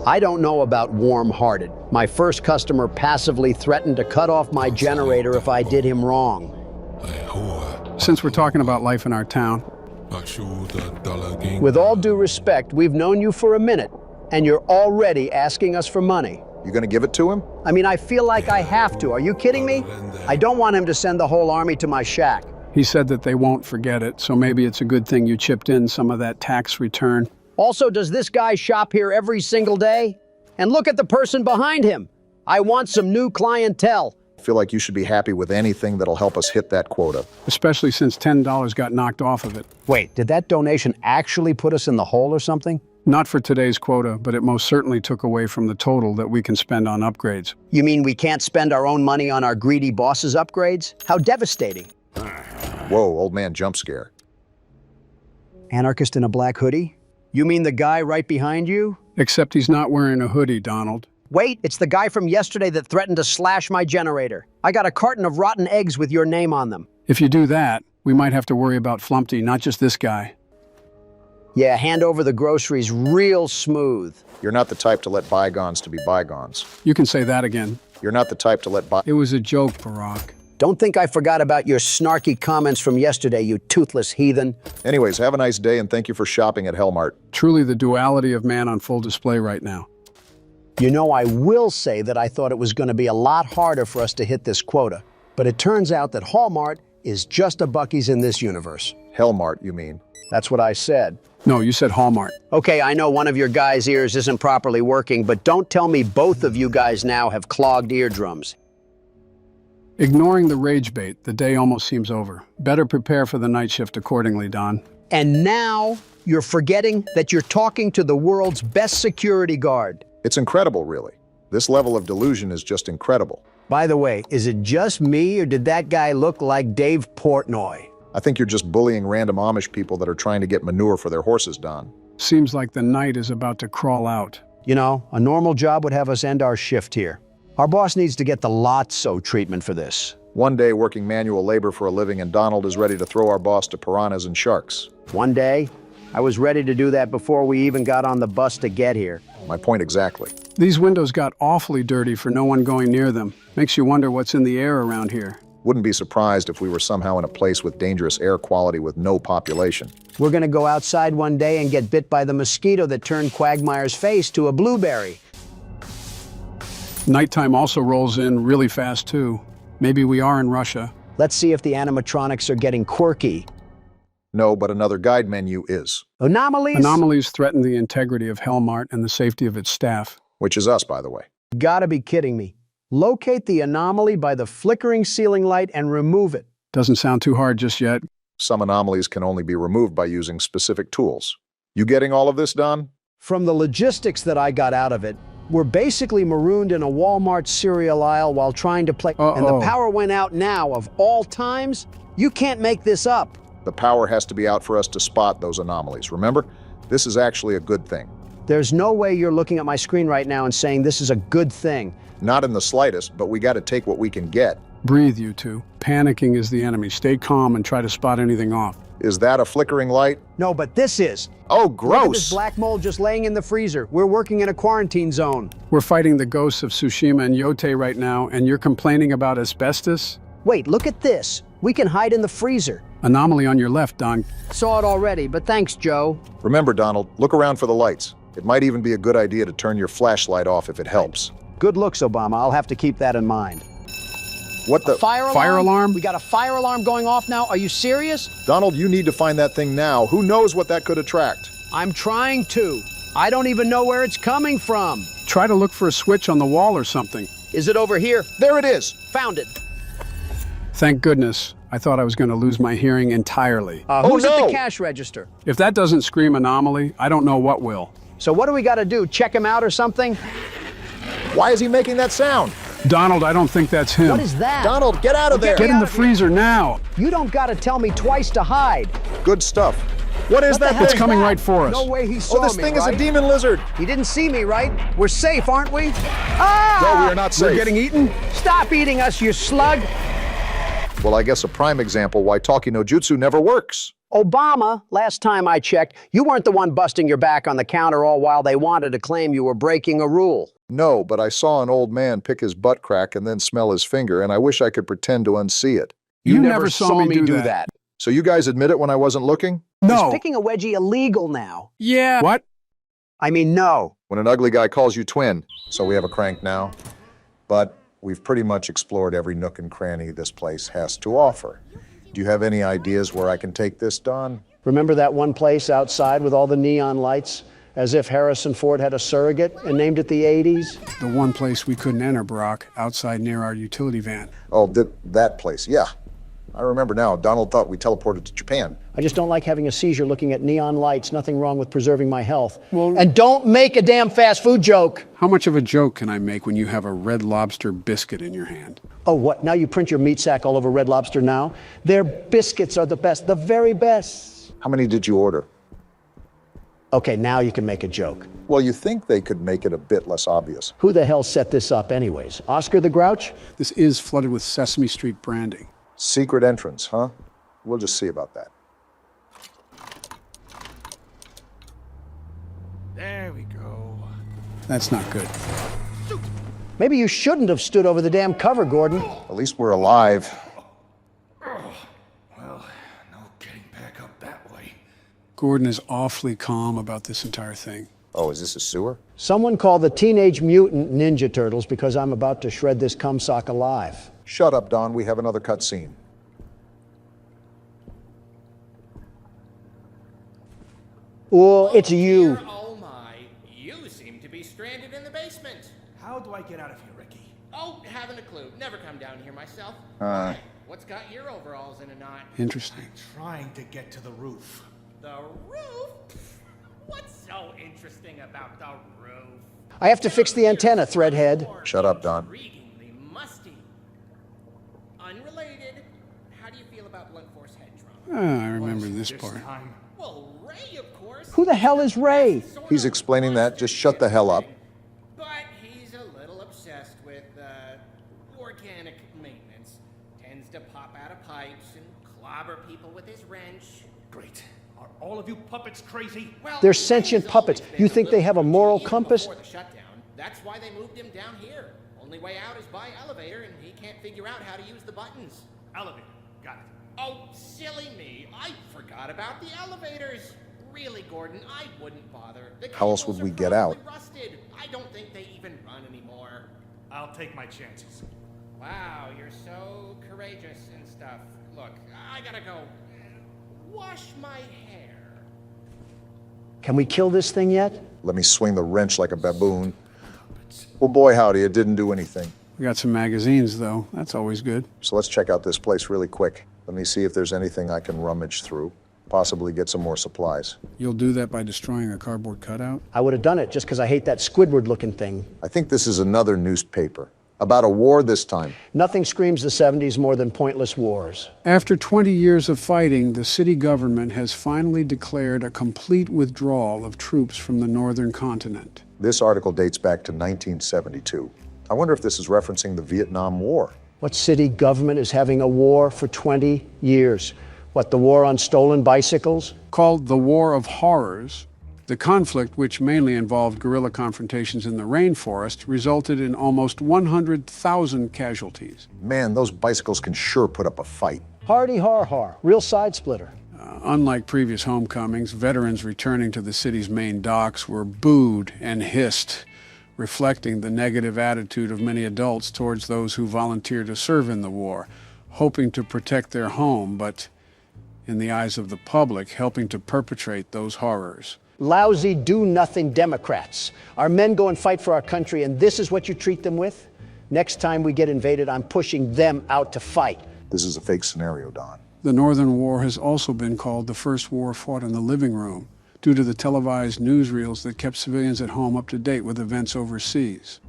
I don't know about warm-hearted. My first customer passively threatened to cut off my generator if I did him wrong. Since we're talking about life in our town. With all due respect, we've known you for a minute, and you're already asking us for money. You gonna give it to him? I mean, I feel like I have to. Are you kidding me? I don't want him to send the whole army to my shack. He said that they won't forget it, so maybe it's a good thing you chipped in some of that tax return. Also, does this guy shop here every single day? And look at the person behind him. I want some new clientele. I feel like you should be happy with anything that'll help us hit that quota. Especially since $10 got knocked off of it. Wait, did that donation actually put us in the hole or something? Not for today's quota, but it most certainly took away from the total that we can spend on upgrades. You mean we can't spend our own money on our greedy boss's upgrades? How devastating. Whoa, old man jump scare. Anarchist in a black hoodie? You mean the guy right behind you? Except he's not wearing a hoodie, Donald. Wait, it's the guy from yesterday that threatened to slash my generator. I got a carton of rotten eggs with your name on them. If you do that, we might have to worry about Flumpty, not just this guy. Yeah, hand over the groceries real smooth. You're not the type to let bygones to be bygones. You can say that again. You're not the type to let It was a joke, Barack. Don't think I forgot about your snarky comments from yesterday, you toothless heathen. Anyways, have a nice day and thank you for shopping at Hellmart. Truly the duality of man on full display right now. You know, I will say that I thought it was going to be a lot harder for us to hit this quota, but it turns out that Hallmart is just a Buc-ee's in this universe. Hellmart, you mean? That's what I said. No, you said Hallmark. Okay, I know one of your guys' ears isn't properly working, but don't tell me both of you guys now have clogged eardrums. Ignoring the rage bait, the day almost seems over. Better prepare for the night shift accordingly, Don. And now you're forgetting that you're talking to the world's best security guard. It's incredible, really. This level of delusion is just incredible. By the way, is it just me, or did that guy look like Dave Portnoy? I think you're just bullying random Amish people that are trying to get manure for their horses, Don. Seems like the night is about to crawl out. You know, a normal job would have us end our shift here. Our boss needs to get the Lotso treatment for this. One day working manual labor for a living and Donald is ready to throw our boss to piranhas and sharks. One day, I was ready to do that before we even got on the bus to get here. My point exactly. These windows got awfully dirty for no one going near them. Makes you wonder what's in the air around here. Wouldn't be surprised if we were somehow in a place with dangerous air quality with no population. We're gonna go outside one day and get bit by the mosquito that turned Quagmire's face to a blueberry. Nighttime also rolls in really fast, too. Maybe we are in Russia. Let's see if the animatronics are getting quirky. No, but another guide menu is. Anomalies? Anomalies threaten the integrity of Hellmart and the safety of its staff. Which is us, by the way. Gotta be kidding me. Locate the anomaly by the flickering ceiling light and remove it. Doesn't sound too hard just yet. Some anomalies can only be removed by using specific tools. You getting all of this, Don? From the logistics that I got out of it, we're basically marooned in a Walmart cereal aisle while trying to play. And the power went out now, of all times? You can't make this up. The power has to be out for us to spot those anomalies. Remember, this is actually a good thing. There's no way you're looking at my screen right now and saying this is a good thing. Not in the slightest, but we got to take what we can get. Breathe, you two. Panicking is the enemy. Stay calm and try to spot anything off. Is that a flickering light? No, but this is. Oh, Look at gross! this black mold just laying in the freezer. We're working in a quarantine zone. We're fighting the ghosts of Tsushima and Yote right now, and you're complaining about asbestos? Wait, look at this. We can hide in the freezer. Anomaly on your left, Don. Saw it already, but thanks, Joe. Remember, Donald, look around for the lights. It might even be a good idea to turn your flashlight off if it helps. Good looks, Obama. I'll have to keep that in mind. What the? Fire alarm? Fire alarm? We got a fire alarm going off now? Are you serious? Donald, you need to find that thing now. Who knows what that could attract? I'm trying to. I don't even know where it's coming from. Try to look for a switch on the wall or something. Is it over here? There it is! Found it. Thank goodness. I thought I was going to lose my hearing entirely. Who's no! at the cash register? If that doesn't scream anomaly, I don't know what will. So what do we got to do? Check him out or something? Why is he making that sound? Donald, I don't think that's him. What is that? Donald, get out of there! Get in the freezer now. You don't got to tell me twice to hide. Good stuff. What is What the that hell It's thing? coming right for us. No way he saw Oh, this me, thing is right? a demon lizard. He didn't see me, right? We're safe, aren't we? Ah! No, we are not safe. We're getting eaten? Stop eating us, you slug! Well, I guess a prime example why talkie no jutsu never works. Obama, last time I checked, you weren't the one busting your back on the counter all while they wanted to claim you were breaking a rule. No, but I saw an old man pick his butt crack and then smell his finger, and I wish I could pretend to unsee it. You never saw me do that. So you guys admit it when I wasn't looking? No. Is picking a wedgie illegal now? Yeah. What? I mean, no. When an ugly guy calls you twin. So we have a crank now. But we've pretty much explored every nook and cranny this place has to offer. Do you have any ideas where I can take this, Don? Remember that one place outside with all the neon lights? As if Harrison Ford had a surrogate and named it the 80s? The one place we couldn't enter, Barack, outside near our utility van. Oh, that place, yeah. I remember now. Donald thought we teleported to Japan. I just don't like having a seizure looking at neon lights. Nothing wrong with preserving my health. And don't make a damn fast food joke. How much of a joke can I make when you have a Red Lobster biscuit in your hand? Oh, what? Now you print your meat sack all over Red Lobster now? Their biscuits are the best, the very best. How many did you order? Okay, now you can make a joke. Well, you think they could make it a bit less obvious. Who the hell set this up anyways? Oscar the Grouch? This is flooded with Sesame Street branding. Secret entrance, huh? We'll just see about that. There we go. That's not good. Maybe you shouldn't have stood over the damn cover, Gordon. At least we're alive. Well, no getting back up that way. Gordon is awfully calm about this entire thing. Oh, is this a sewer? Someone call the Teenage Mutant Ninja Turtles because I'm about to shred this cumsock alive. Shut up, Don. We have another cutscene. Oh, it's you. Oh my, you seem to be stranded in the basement. How do I get out of here, Ricky? Oh, haven't a clue. Never come down here myself. Why? What's got your overalls in a knot? Interesting. Trying to get to the roof. The roof? What's so interesting about the roof? I have to fix the antenna, Threadhead. Shut up, Don. Intriguingly musty. Unrelated, how do you feel about blunt force head trauma? I remember this part. Well, Ray, of course. Who the hell is Ray? He's explaining that. Just shut the hell up. But he's a little obsessed with organic maintenance. Tends to pop out of pipes and clobber people with his wrench. Great. Are all of you puppets crazy? Well, They're sentient puppets. You think they have a moral compass? Before the shutdown, that's why they moved him down here. Only way out is by elevator, and he can't figure out how to use the buttons. Elevator. Got it. Oh, silly me. I forgot about the elevators. Really, Gordon, I wouldn't bother. The How else would cables we are get out? probably rusted. I don't think they even run anymore. I'll take my chances. Wow, you're so courageous and stuff. Look, I gotta go wash my hair. Can we kill this thing yet? Let me swing the wrench like a baboon. Well, boy, howdy, it didn't do anything. We got some magazines, though. That's always good. So let's check out this place really quick. Let me see if there's anything I can rummage through. Possibly get some more supplies. You'll do that by destroying a cardboard cutout? I would have done it just because I hate that Squidward-looking thing. I think this is another newspaper. About a war this time. Nothing screams the 70s more than pointless wars. After 20 years of fighting, the city government has finally declared a complete withdrawal of troops from the northern continent. This article dates back to 1972. I wonder if this is referencing the Vietnam War. What city government is having a war for 20 years? What, the war on stolen bicycles? Called the War of Horrors, the conflict, which mainly involved guerrilla confrontations in the rainforest, resulted in almost 100,000 casualties. Man, those bicycles can sure put up a fight. Hardy har har, real side splitter. Unlike previous homecomings, veterans returning to the city's main docks were booed and hissed, reflecting the negative attitude of many adults towards those who volunteered to serve in the war, hoping to protect their home, but in the eyes of the public, helping to perpetrate those horrors. Lousy, do-nothing Democrats. Our men go and fight for our country, and this is what you treat them with? Next time we get invaded, I'm pushing them out to fight. This is a fake scenario, Don. The Northern War has also been called the first war fought in the living room, due to the televised newsreels that kept civilians at home up to date with events overseas.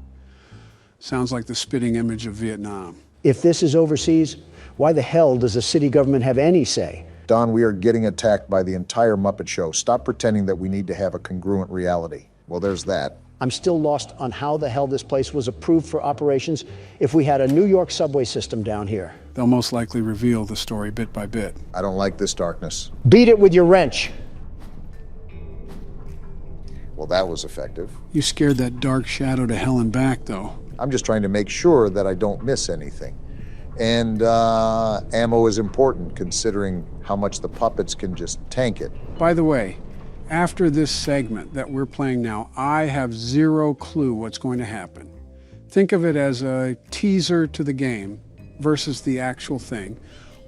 Sounds like the spitting image of Vietnam. If this is overseas, why the hell does the city government have any say? Don, we are getting attacked by the entire Muppet Show. Stop pretending that we need to have a congruent reality. Well, there's that. I'm still lost on how the hell this place was approved for operations if we had a New York subway system down here. They'll most likely reveal the story bit by bit. I don't like this darkness. Beat it with your wrench. Well, that was effective. You scared that dark shadow to hell and back, though. I'm just trying to make sure that I don't miss anything. And ammo is important, considering how much the puppets can just tank it. By the way, after this segment that we're playing now, I have zero clue what's going to happen. Think of it as a teaser to the game versus the actual thing.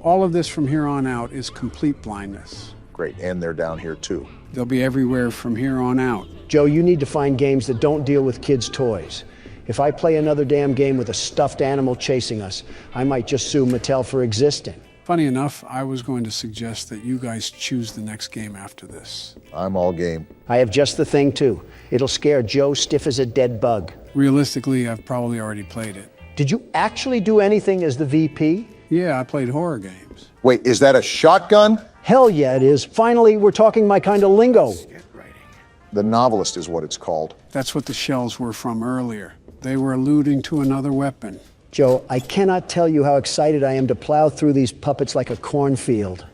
All of this from here on out is complete blindness. Great, and they're down here too. They'll be everywhere from here on out. Joe, you need to find games that don't deal with kids' toys. If I play another damn game with a stuffed animal chasing us, I might just sue Mattel for existing. Funny enough, I was going to suggest that you guys choose the next game after this. I'm all game. I have just the thing, too. It'll scare Joe stiff as a dead bug. Realistically, I've probably already played it. Did you actually do anything as the VP? Yeah, I played horror games. Wait, is that a shotgun? Hell yeah, it is. Finally, we're talking my kind of lingo. The Novelist is what it's called. That's what the shells were from earlier. They were alluding to another weapon. Joe, I cannot tell you how excited I am to plow through these puppets like a cornfield.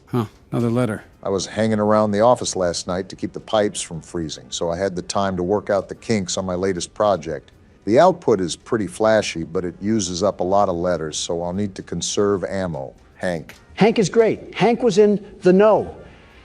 Huh, another letter. I was hanging around the office last night to keep the pipes from freezing, so I had the time to work out the kinks on my latest project. The output is pretty flashy, but it uses up a lot of letters, so I'll need to conserve ammo. Hank. Hank is great. Hank was in the know.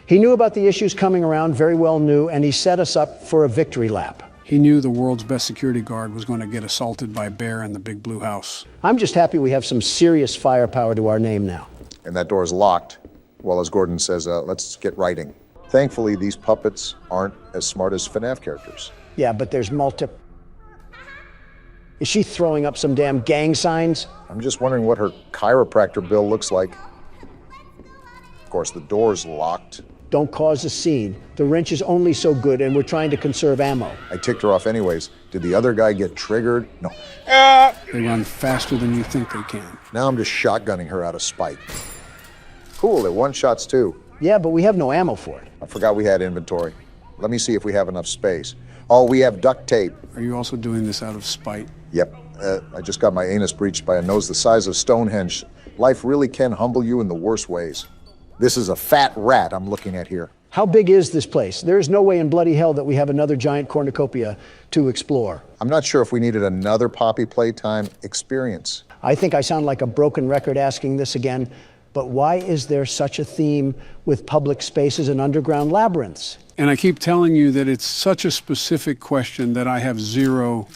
He knew about the issues coming around, very well knew, and he set us up for a victory lap. He knew the world's best security guard was going to get assaulted by Bear in the big blue house. I'm just happy we have some serious firepower to our name now. And that door's locked. Well, as Gordon says, let's get writing. Thankfully, these puppets aren't as smart as FNAF characters. Yeah, but there's Is she throwing up some damn gang signs? I'm just wondering what her chiropractor bill looks like. Of course, the door's locked. Don't cause a scene. The wrench is only so good, and we're trying to conserve ammo. I ticked her off anyways. Did the other guy get triggered? No. They run faster than you think they can. Now I'm just shotgunning her out of spite. Cool, it one-shots too. Yeah, but we have no ammo for it. I forgot we had inventory. Let me see if we have enough space. Oh, we have duct tape. Are you also doing this out of spite? Yep, I just got my anus breached by a nose the size of Stonehenge. Life really can humble you in the worst ways. This is a fat rat I'm looking at here. How big is this place? There is no way in bloody hell that we have another giant cornucopia to explore. I'm not sure if we needed another Poppy Playtime experience. I think I sound like a broken record asking this again, but why is there such a theme with public spaces and underground labyrinths? And I keep telling you that it's such a specific question that I have zero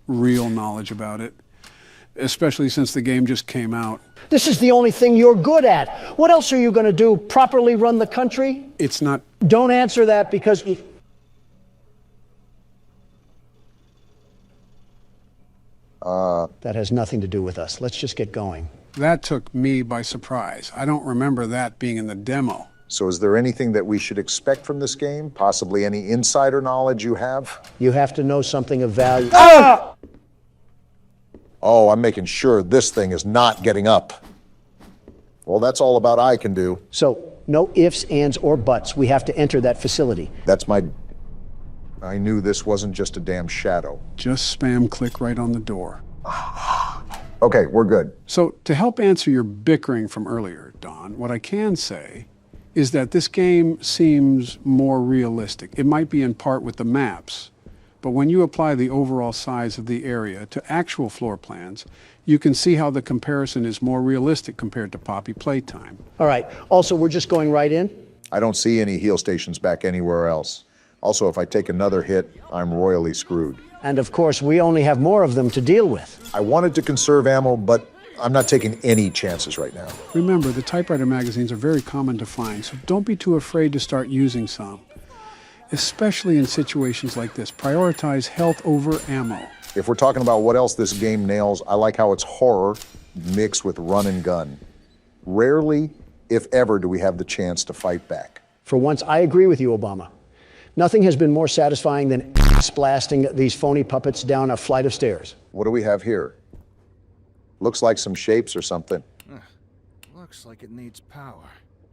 real knowledge about it, especially since the game just came out. This is the only thing you're good at. What else are you going to do? Properly run the country? It's not. Don't answer that because... That has nothing to do with us. Let's just get going. That took me by surprise. I don't remember that being in the demo. So is there anything that we should expect from this game? Possibly any insider knowledge you have? You have to know something of value. Oh, I'm making sure this thing is not getting up. Well, that's all about I can do. So, no ifs, ands, or buts. We have to enter that facility. That's my... I knew this wasn't just a damn shadow. Just spam click right on the door. Okay, we're good. So, to help answer your bickering from earlier, Don, what I can say is that this game seems more realistic. It might be in part with the maps, but when you apply the overall size of the area to actual floor plans, you can see how the comparison is more realistic compared to Poppy Playtime. All right. Also, we're just going right in? I don't see any heal stations back anywhere else. Also, if I take another hit, I'm royally screwed. And of course, we only have more of them to deal with. I wanted to conserve ammo, but I'm not taking any chances right now. Remember, the typewriter magazines are very common to find, so don't be too afraid to start using some. Especially in situations like this, prioritize health over ammo. If we're talking about what else this game nails, I like how it's horror mixed with run and gun. Rarely, if ever, do we have the chance to fight back. For once, I agree with you, Obama. Nothing has been more satisfying than ass blasting these phony puppets down a flight of stairs. What do we have here? Looks like some shapes or something. Looks like it needs power.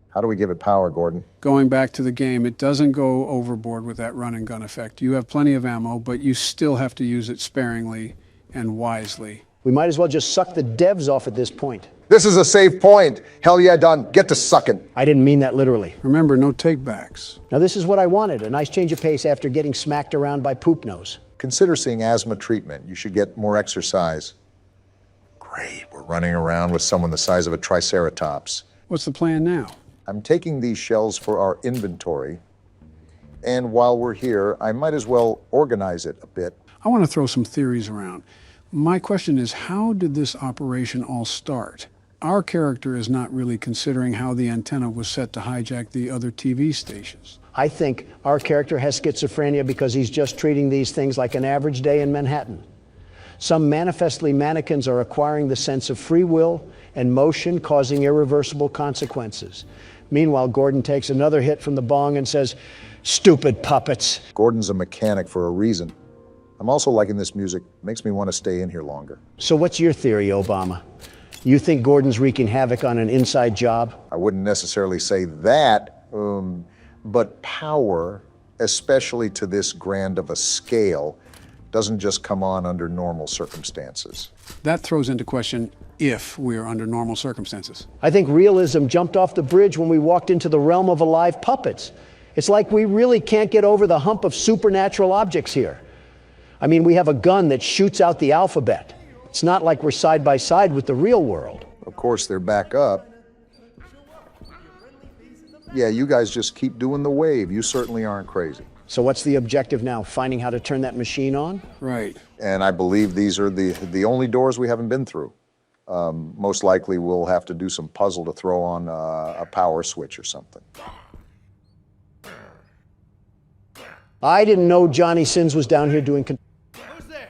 How do we give it power, Gordon? Going back to the game, it doesn't go overboard with that run and gun effect. You have plenty of ammo, but you still have to use it sparingly and wisely. We might as well just suck the devs off at this point. This is a safe point. Hell yeah, Don. Get to sucking. I didn't mean that literally. Remember, no takebacks. Now this is what I wanted, a nice change of pace after getting smacked around by Poop Nose. Consider seeing asthma treatment. You should get more exercise. Great, we're running around with someone the size of a triceratops. What's the plan now? I'm taking these shells for our inventory, and while we're here, I might as well organize it a bit. I want to throw some theories around. My question is, how did this operation all start? Our character is not really considering how the antenna was set to hijack the other TV stations. I think our character has schizophrenia because he's just treating these things like an average day in Manhattan. Some manifestly mannequins are acquiring the sense of free will and motion, causing irreversible consequences. Meanwhile, Gordon takes another hit from the bong and says, "Stupid puppets." Gordon's a mechanic for a reason. I'm also liking this music. Makes me want to stay in here longer. So what's your theory, Obama? You think Gordon's wreaking havoc on an inside job? I wouldn't necessarily say that, but power, especially to this grand of a scale, doesn't just come on under normal circumstances. That throws into question if we are under normal circumstances. I think realism jumped off the bridge when we walked into the realm of alive puppets. It's like we really can't get over the hump of supernatural objects here. I mean, we have a gun that shoots out the alphabet. It's not like we're side by side with the real world. Of course, they're back up. Yeah, you guys just keep doing the wave. You certainly aren't crazy. So what's the objective now? Finding how to turn that machine on? Right. And I believe these are the only doors we haven't been through. Most likely we'll have to do some puzzle to throw on a power switch or something. I didn't know Johnny Sins was down here doing... Who's there?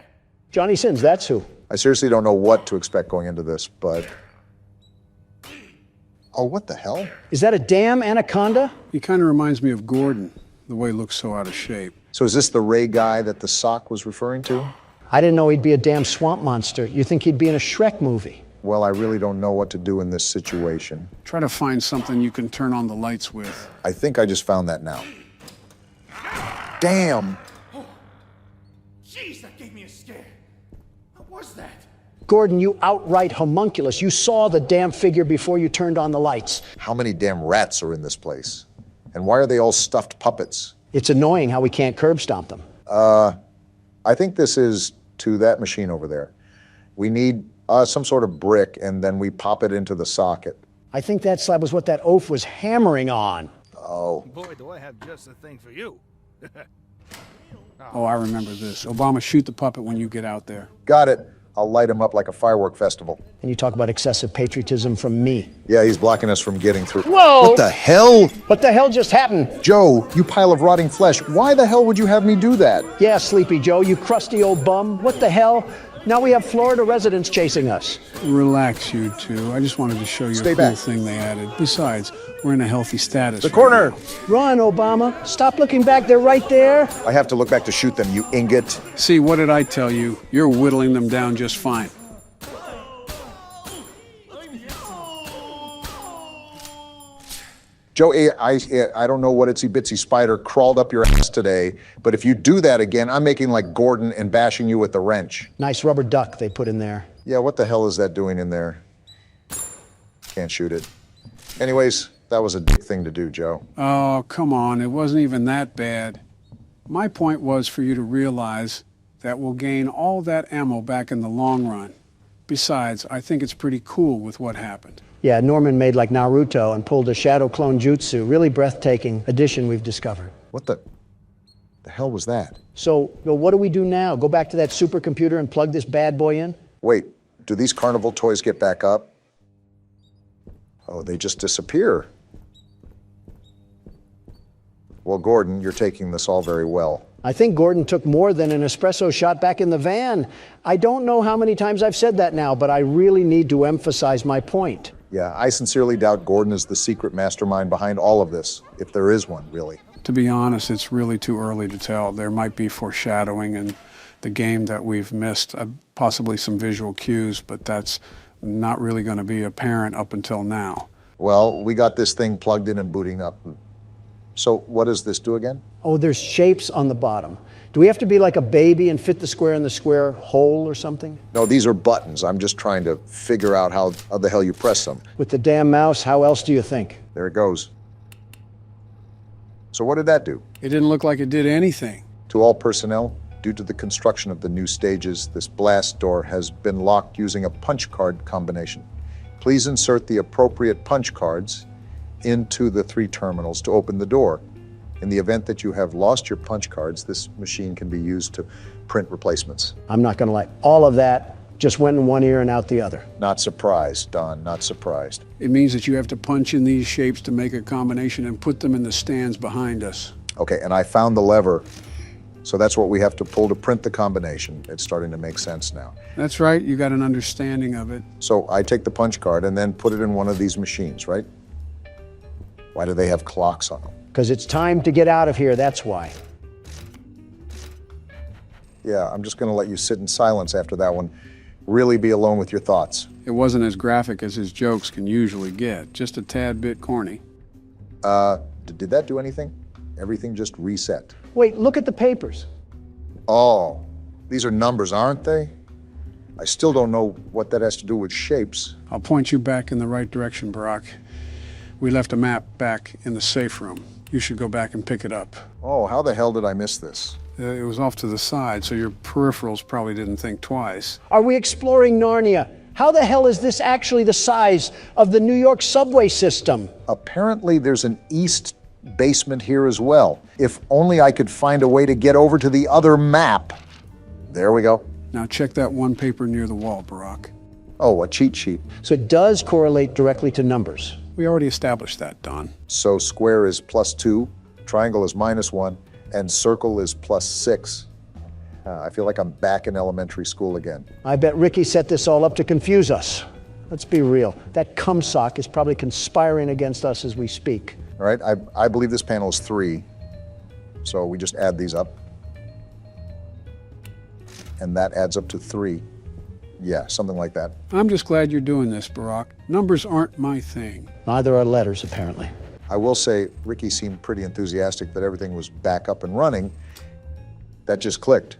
Johnny Sins, that's who. I seriously don't know what to expect going into this, but... Oh, what the hell? Is that a damn anaconda? He kind of reminds me of Gordon, the way he looks so out of shape. So is this the Ray guy that the sock was referring to? I didn't know he'd be a damn swamp monster. You think he'd be in a Shrek movie? Well, I really don't know what to do in this situation. Try to find something you can turn on the lights with. I think I just found that now. Damn! Oh, jeez, that gave me a scare. What was that? Gordon, you outright homunculus. You saw the damn figure before you turned on the lights. How many damn rats are in this place? And why are they all stuffed puppets? It's annoying how we can't curb stomp them. I think this is to that machine over there. We need some sort of brick, and then we pop it into the socket. I think that slab was what that oaf was hammering on. Oh. Boy, do I have just the thing for you. Oh, I remember this. Obama, shoot the puppet when you get out there. Got it. I'll light him up like a firework festival. And you talk about excessive patriotism from me. Yeah, he's blocking us from getting through. Whoa! What the hell? What the hell just happened? Joe, you pile of rotting flesh. Why the hell would you have me do that? Yeah, Sleepy Joe, you crusty old bum. What the hell? Now we have Florida residents chasing us. Relax, you two. I just wanted to show you Stay a cool back. thing they added. Besides, we're in a healthy status. The corner! Run, Obama. Stop looking back. They're right there. I have to look back to shoot them, you ingot. See, what did I tell you? You're whittling them down just fine. Joe, I don't know what itsy-bitsy spider crawled up your ass today, but if you do that again, I'm making like Gordon and bashing you with the wrench. Nice rubber duck they put in there. Yeah, what the hell is that doing in there? Can't shoot it. Anyways, that was a dick thing to do, Joe. Oh, come on. It wasn't even that bad. My point was for you to realize that we'll gain all that ammo back in the long run. Besides, I think it's pretty cool with what happened. Yeah, Norman made like Naruto and pulled a shadow clone jutsu. Really breathtaking addition we've discovered. What the hell was that? So, what do we do now? Go back to that supercomputer and plug this bad boy in? Wait, do these carnival toys get back up? Oh, they just disappear. Well, Gordon, you're taking this all very well. I think Gordon took more than an espresso shot back in the van. I don't know how many times I've said that now, but I really need to emphasize my point. Yeah, I sincerely doubt Gordon is the secret mastermind behind all of this, if there is one, really. To be honest, it's really too early to tell. There might be foreshadowing in the game that we've missed, possibly some visual cues, but that's not really going to be apparent up until now. Well, we got this thing plugged in and booting up. So what does this do again? Oh, there's shapes on the bottom. Do we have to be like a baby and fit the square in the square hole or something? No, these are buttons. I'm just trying to figure out how the hell you press them. With the damn mouse, how else do you think? There it goes. So what did that do? It didn't look like it did anything. To all personnel, due to the construction of the new stages, this blast door has been locked using a punch card combination. Please insert the appropriate punch cards into the 3 terminals to open the door. In the event that you have lost your punch cards, this machine can be used to print replacements. I'm not going to lie. All of that just went in one ear and out the other. Not surprised, Don, not surprised. It means that you have to punch in these shapes to make a combination and put them in the stands behind us. Okay, and I found the lever, so that's what we have to pull to print the combination. It's starting to make sense now. That's right, you got an understanding of it. So I take the punch card and then put it in one of these machines, right? Why do they have clocks on them? Because it's time to get out of here, that's why. Yeah, I'm just going to let you sit in silence after that one. Really be alone with your thoughts. It wasn't as graphic as his jokes can usually get, just a tad bit corny. Did that do anything? Everything just reset. Wait, look at the papers. Oh, these are numbers, aren't they? I still don't know what that has to do with shapes. I'll point you back in the right direction, Barack. We left a map back in the safe room. You should go back and pick it up. Oh, how the hell did I miss this? It was off to the side, so your peripherals probably didn't think twice. Are we exploring Narnia? How the hell is this actually the size of the New York subway system? Apparently there's an east basement here as well. If only I could find a way to get over to the other map. There we go. Now check that one paper near the wall, Barack. Oh, a cheat sheet. So it does correlate directly to numbers. We already established that, Don. So square is +2, triangle is -1, and circle is +6. I feel like I'm back in elementary school again. I bet Ricky set this all up to confuse us. Let's be real. That cumsock is probably conspiring against us as we speak. All right, I believe this panel is 3. So we just add these up. And that adds up to 3. Yeah, something like that. I'm just glad you're doing this, Barack. Numbers aren't my thing. Neither are letters, apparently. I will say, Ricky seemed pretty enthusiastic that everything was back up and running. That just clicked.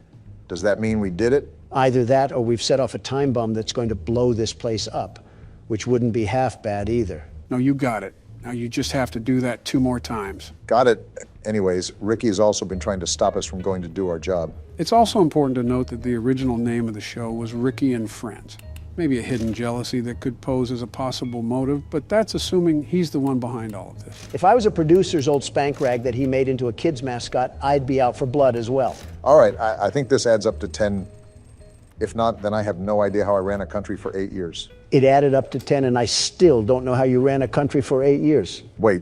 Does that mean we did it? Either that or we've set off a time bomb that's going to blow this place up, which wouldn't be half bad either. No, you got it. Now you just have to do that 2 more times. Got it. Anyways, Ricky has also been trying to stop us from going to do our job. It's also important to note that the original name of the show was Ricky and Friends. Maybe a hidden jealousy that could pose as a possible motive, but that's assuming he's the one behind all of this. If I was a producer's old spank rag that he made into a kid's mascot, I'd be out for blood as well. All right, I think this adds up to 10. If not, then I have no idea how I ran a country for 8 years. It added up to 10, and I still don't know how you ran a country for 8 years. Wait,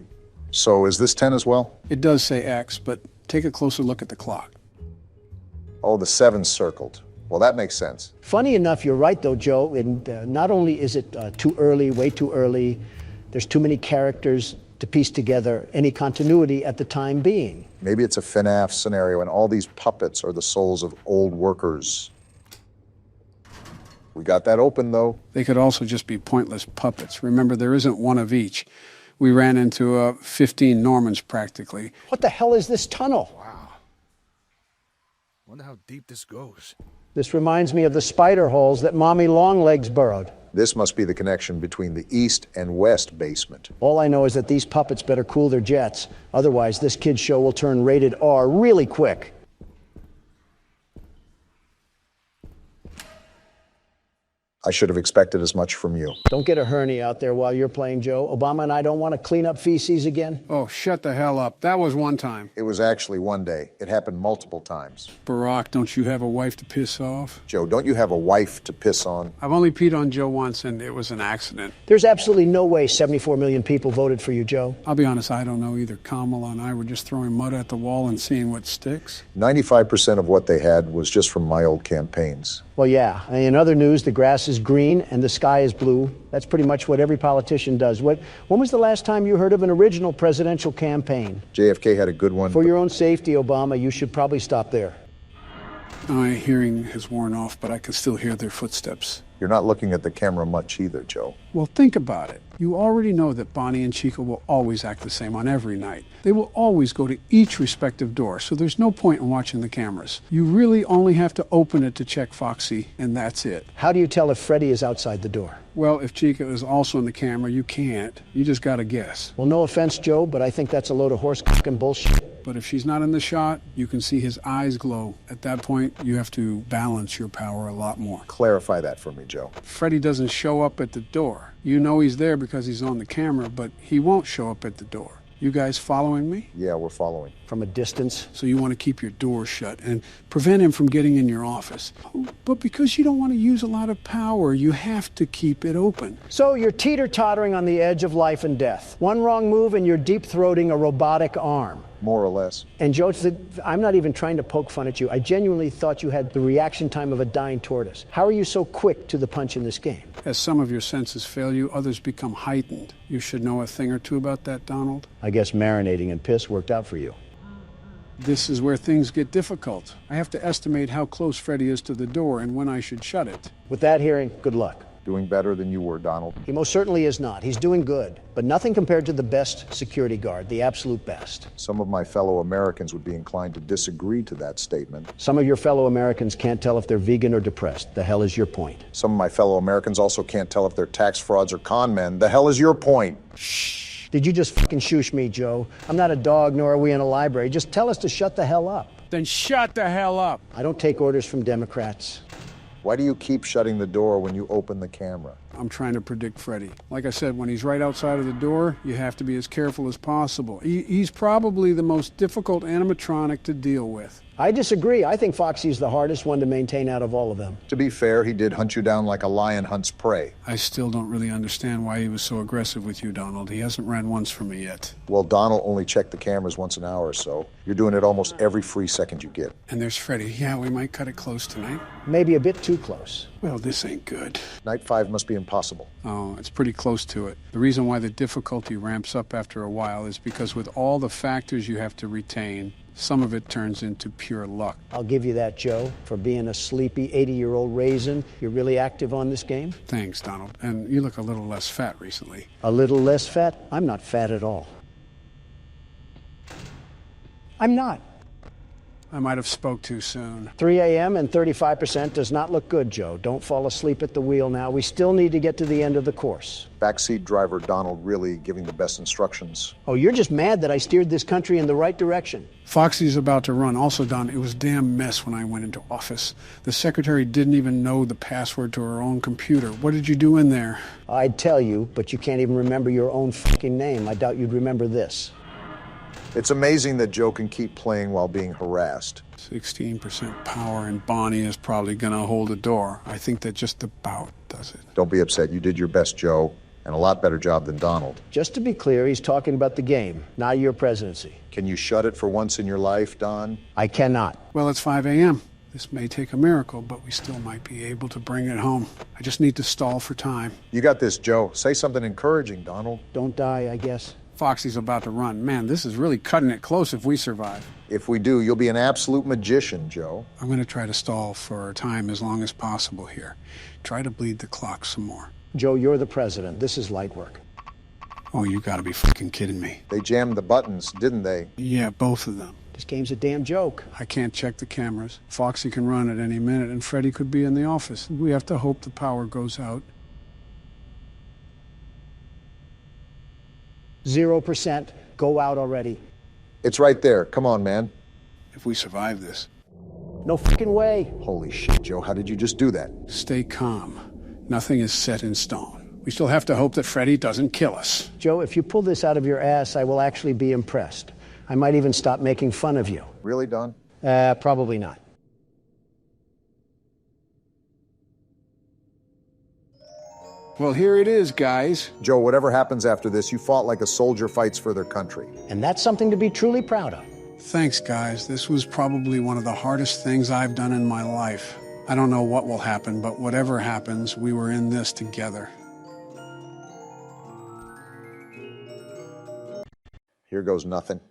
so is this 10 as well? It does say X, but take a closer look at the clock. Oh, the 7's circled. Well, that makes sense. Funny enough, you're right, though, Joe. And not only is it too early, way too early, there's too many characters to piece together any continuity at the time being. Maybe it's a FNAF scenario, and all these puppets are the souls of old workers. We got that open, though. They could also just be pointless puppets. Remember, there isn't one of each. We ran into 15 Normans, practically. What the hell is this tunnel? Wow. Wonder how deep this goes. This reminds me of the spider holes that Mommy Longlegs burrowed. This must be the connection between the east and west basement. All I know is that these puppets better cool their jets. Otherwise, this kid's show will turn rated R really quick. I should have expected as much from you. Don't get a hernia out there while you're playing, Joe. Obama and I don't want to clean up feces again. Oh, shut the hell up. That was one time. It was actually one day. It happened multiple times. Barack, don't you have a wife to piss off? Joe, don't you have a wife to piss on? I've only peed on Joe once, and it was an accident. There's absolutely no way 74 million people voted for you, Joe. I'll be honest, I don't know either. Kamala and I were just throwing mud at the wall and seeing what sticks. 95% of what they had was just from my old campaigns. Well, yeah. In other news, the grass is green and the sky is blue. That's pretty much what every politician does. When was the last time you heard of an original presidential campaign? JFK had a good one. For your own safety, Obama, you should probably stop there. My hearing has worn off, but I can still hear their footsteps. You're not looking at the camera much either, Joe. Well, think about it. You already know that Bonnie and Chica will always act the same on every night. They will always go to each respective door, so there's no point in watching the cameras. You really only have to open it to check Foxy, and that's it. How do you tell if Freddy is outside the door? Well, if Chica is also in the camera, you can't. You just gotta guess. Well, no offense, Joe, but I think that's a load of horse and bullshit. But if she's not in the shot, you can see his eyes glow. At that point, you have to balance your power a lot more. Clarify that for me, Joe. Freddy doesn't show up at the door. You know he's there because he's on the camera, but he won't show up at the door. You guys following me? Yeah, we're following. From a distance? So you want to keep your door shut and prevent him from getting in your office. But because you don't want to use a lot of power, you have to keep it open. So you're teeter-tottering on the edge of life and death. One wrong move and you're deep-throating a robotic arm. More or less. And Joe, I'm not even trying to poke fun at you. I genuinely thought you had the reaction time of a dying tortoise. How are you so quick to the punch in this game? As some of your senses fail you, others become heightened. You should know a thing or two about that, Donald. I guess marinating in piss worked out for you. This is where things get difficult. I have to estimate how close Freddy is to the door and when I should shut it. With that hearing, good luck. Doing better than you were, Donald. He most certainly is not. He's doing good, but nothing compared to the best security guard, the absolute best. Some of my fellow Americans would be inclined to disagree to that statement. Some of your fellow Americans can't tell if they're vegan or depressed. The hell is your point? Some of my fellow Americans also can't tell if they're tax frauds or con men. The hell is your point? Shh. Did you just fucking shoosh me, Joe? I'm not a dog, nor are we in a library. Just tell us to shut the hell up. Then shut the hell up. I don't take orders from Democrats. Why do you keep shutting the door when you open the camera? I'm trying to predict Freddy. Like I said, when he's right outside of the door, you have to be as careful as possible. He's probably the most difficult animatronic to deal with. I disagree. I think Foxy's the hardest one to maintain out of all of them. To be fair, he did hunt you down like a lion hunts prey. I still don't really understand why he was so aggressive with you, Donald. He hasn't ran once for me yet. Well, Donald only checked the cameras once an hour or so. You're doing it almost every free second you get. And there's Freddy. Yeah, we might cut it close tonight. Maybe a bit too close. Well, this ain't good. Night 5 must be impossible. Oh, it's pretty close to it. The reason why the difficulty ramps up after a while is because with all the factors you have to retain, some of it turns into pure luck. I'll give you that, Joe. For being a sleepy 80-year-old raisin, you're really active on this game? Thanks, Donald. And you look a little less fat recently. A little less fat? I'm not fat at all. I'm not. I might have spoke too soon. 3 a.m. and 35% does not look good, Joe. Don't fall asleep at the wheel now. We still need to get to the end of the course. Backseat driver Donald really giving the best instructions. Oh, you're just mad that I steered this country in the right direction. Foxy's about to run. Also, Don, it was a damn mess when I went into office. The secretary didn't even know the password to her own computer. What did you do in there? I'd tell you, but you can't even remember your own fucking name. I doubt you'd remember this. It's amazing that Joe can keep playing while being harassed. 16% power, and Bonnie is probably going to hold the door. I think that just about does it. Don't be upset. You did your best, Joe, and a lot better job than Donald. Just to be clear, he's talking about the game, not your presidency. Can you shut it for once in your life, Don? I cannot. Well, it's 5 a.m. This may take a miracle, but we still might be able to bring it home. I just need to stall for time. You got this, Joe. Say something encouraging, Donald. Don't die, I guess. Foxy's about to run. Man, this is really cutting it close if we survive. If we do, you'll be an absolute magician, Joe. I'm going to try to stall for time as long as possible here. Try to bleed the clock some more. Joe, you're the president. This is light work. Oh, you gotta be fucking kidding me. They jammed the buttons, didn't they? Yeah, both of them. This game's a damn joke. I can't check the cameras. Foxy can run at any minute, and Freddy could be in the office. We have to hope the power goes out. 0%. Go out already. It's right there. Come on, man. If we survive this. No fucking way. Holy shit, Joe. How did you just do that? Stay calm. Nothing is set in stone. We still have to hope that Freddy doesn't kill us. Joe, if you pull this out of your ass, I will actually be impressed. I might even stop making fun of you. Really, Don? Probably not. Well, here it is, guys. Joe, whatever happens after this, you fought like a soldier fights for their country. And that's something to be truly proud of. Thanks, guys. This was probably one of the hardest things I've done in my life. I don't know what will happen, but whatever happens, we were in this together. Here goes nothing.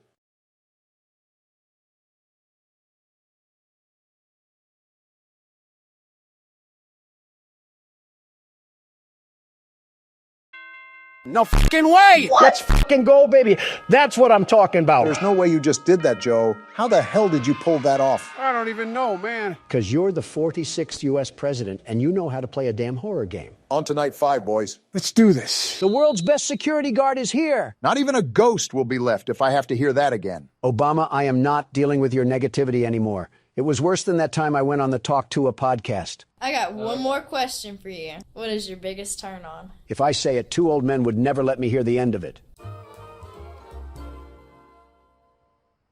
No fucking way! What? Let's fucking go, baby. That's what I'm talking about. There's no way you just did that, Joe. How the hell did you pull that off? I don't even know, man. Because you're the 46th U.S. president, and you know how to play a damn horror game. On to night 5, boys. Let's do this. The world's best security guard is here. Not even a ghost will be left if I have to hear that again. Obama, I am not dealing with your negativity anymore. It was worse than that time I went on the Talk to a podcast. I got one more question for you. What is your biggest turn on? If I say it, 2 old men would never let me hear the end of it.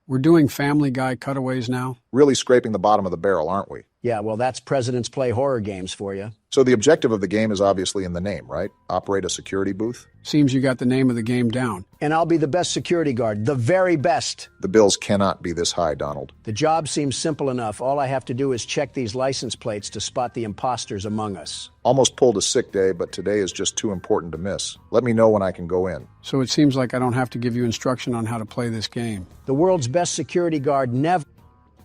We're doing Family Guy cutaways now? Really scraping the bottom of the barrel, aren't we? Yeah, well, that's Presidents Play horror games for you. So the objective of the game is obviously in the name, right? Operate a security booth? Seems you got the name of the game down. And I'll be the best security guard, the very best. The bills cannot be this high, Donald. The job seems simple enough. All I have to do is check these license plates to spot the imposters among us. Almost pulled a sick day, but today is just too important to miss. Let me know when I can go in. So it seems like I don't have to give you instruction on how to play this game. The world's best security guard never...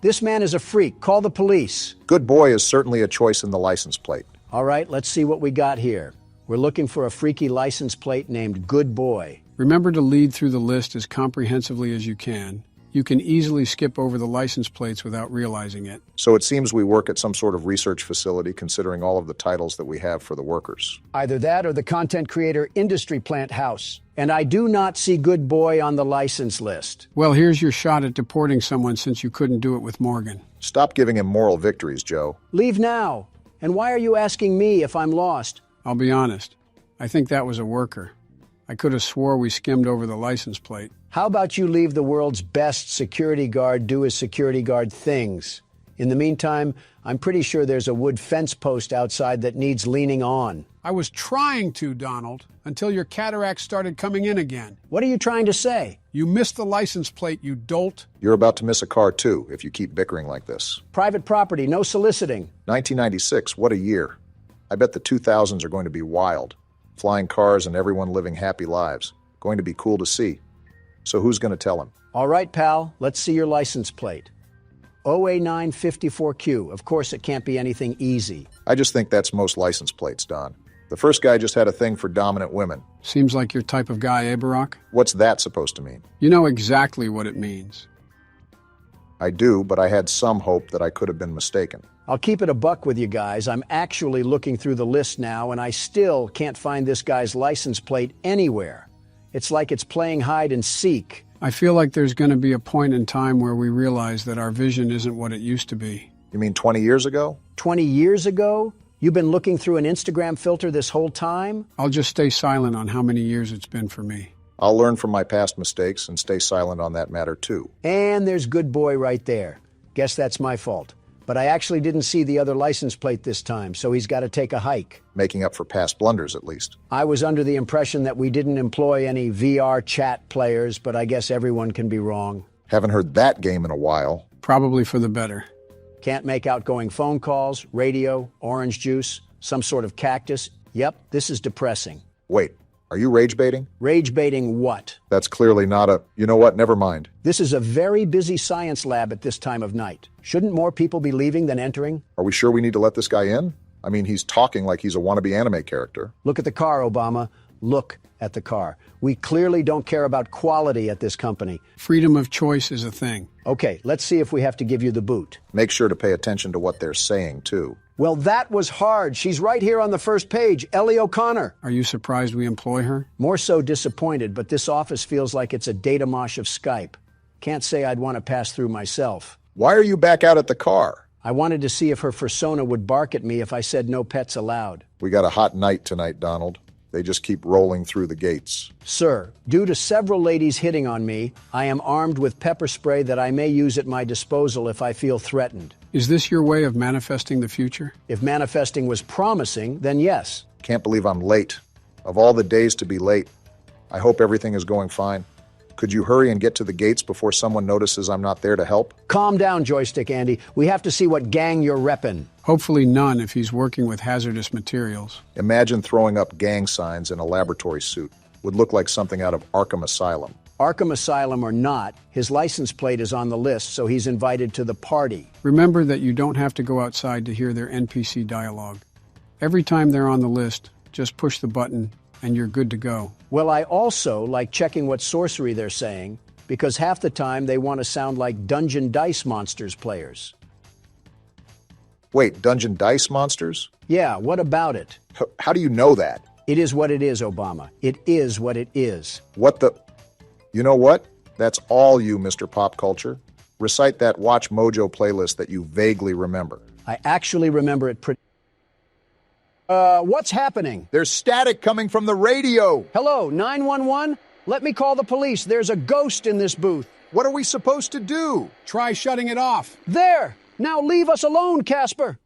This man is a freak. Call the police. Good boy is certainly a choice in the license plate. All right, let's see what we got here. We're looking for a freaky license plate named Good Boy. Remember to lead through the list as comprehensively as you can. You can easily skip over the license plates without realizing it. So it seems we work at some sort of research facility considering all of the titles that we have for the workers. Either that or the content creator industry plant house. And I do not see Good Boy on the license list. Well, here's your shot at deporting someone since you couldn't do it with Morgan. Stop giving him moral victories, Joe. Leave now. And why are you asking me if I'm lost? I'll be honest. I think that was a worker. I could have swore we skimmed over the license plate. How about you leave the world's best security guard do his security guard things? In the meantime, I'm pretty sure there's a wood fence post outside that needs leaning on. I was trying to, Donald, until your cataracts started coming in again. What are you trying to say? You missed the license plate, you dolt. You're about to miss a car, too, if you keep bickering like this. Private property, no soliciting. 1996, what a year. I bet the 2000s are going to be wild. Flying cars and everyone living happy lives. Going to be cool to see. So who's going to tell him? All right, pal, let's see your license plate. OA954Q. Of course, it can't be anything easy. I just think that's most license plates, Don. The first guy just had a thing for dominant women. Seems like your type of guy, eh, Barack? What's that supposed to mean? You know exactly what it means. I do, but I had some hope that I could have been mistaken. I'll keep it a buck with you guys. I'm actually looking through the list now, and I still can't find this guy's license plate anywhere. It's like it's playing hide and seek. I feel like there's going to be a point in time where we realize that our vision isn't what it used to be. You mean 20 years ago? 20 years ago? You've been looking through an Instagram filter this whole time? I'll just stay silent on how many years it's been for me. I'll learn from my past mistakes and stay silent on that matter, too. And there's good boy right there. Guess that's my fault. But I actually didn't see the other license plate this time, so he's got to take a hike. Making up for past blunders, at least. I was under the impression that we didn't employ any VR chat players, but I guess everyone can be wrong. Haven't heard that game in a while. Probably for the better. Can't make outgoing phone calls, radio, orange juice, some sort of cactus. Yep, this is depressing. Wait, are you rage baiting? Rage baiting what? That's clearly not a, you know what, never mind. This is a very busy science lab at this time of night. Shouldn't more people be leaving than entering? Are we sure we need to let this guy in? I mean, he's talking like he's a wannabe anime character. Look at the car, Obama. Look at the car. We clearly don't care about quality at this company. Freedom of choice is a thing. Okay, let's see if we have to give you the boot. Make sure to pay attention to what they're saying, too. Well, that was hard. She's right here on the first page, Ellie O'Connor. Are you surprised we employ her? More so disappointed, but this office feels like it's a data mosh of Skype. Can't say I'd want to pass through myself. Why are you back out at the car? I wanted to see if her fursona would bark at me if I said no pets allowed. We got a hot night tonight, Donald. They just keep rolling through the gates. Sir, due to several ladies hitting on me, I am armed with pepper spray that I may use at my disposal if I feel threatened. Is this your way of manifesting the future? If manifesting was promising, then yes. Can't believe I'm late. Of all the days to be late, I hope everything is going fine. Could you hurry and get to the gates before someone notices I'm not there to help? Calm down, Joystick Andy. We have to see what gang you're reppin'. Hopefully none if he's working with hazardous materials. Imagine throwing up gang signs in a laboratory suit. Would look like something out of Arkham Asylum. Arkham Asylum or not, his license plate is on the list, so he's invited to the party. Remember that you don't have to go outside to hear their NPC dialogue. Every time they're on the list, just push the button and you're good to go. Well, I also like checking what sorcery they're saying, because half the time they want to sound like Dungeon Dice Monsters players. Wait, Dungeon Dice Monsters? Yeah, what about it? How do you know that? It is what it is, Obama. It is what it is. What the... You know what? That's all you, Mr. Pop Culture. Recite that Watch Mojo playlist that you vaguely remember. I actually remember it pretty... what's happening? There's static coming from the radio. Hello, 911? Let me call the police. There's a ghost in this booth. What are we supposed to do? Try shutting it off. There! Now leave us alone, Casper!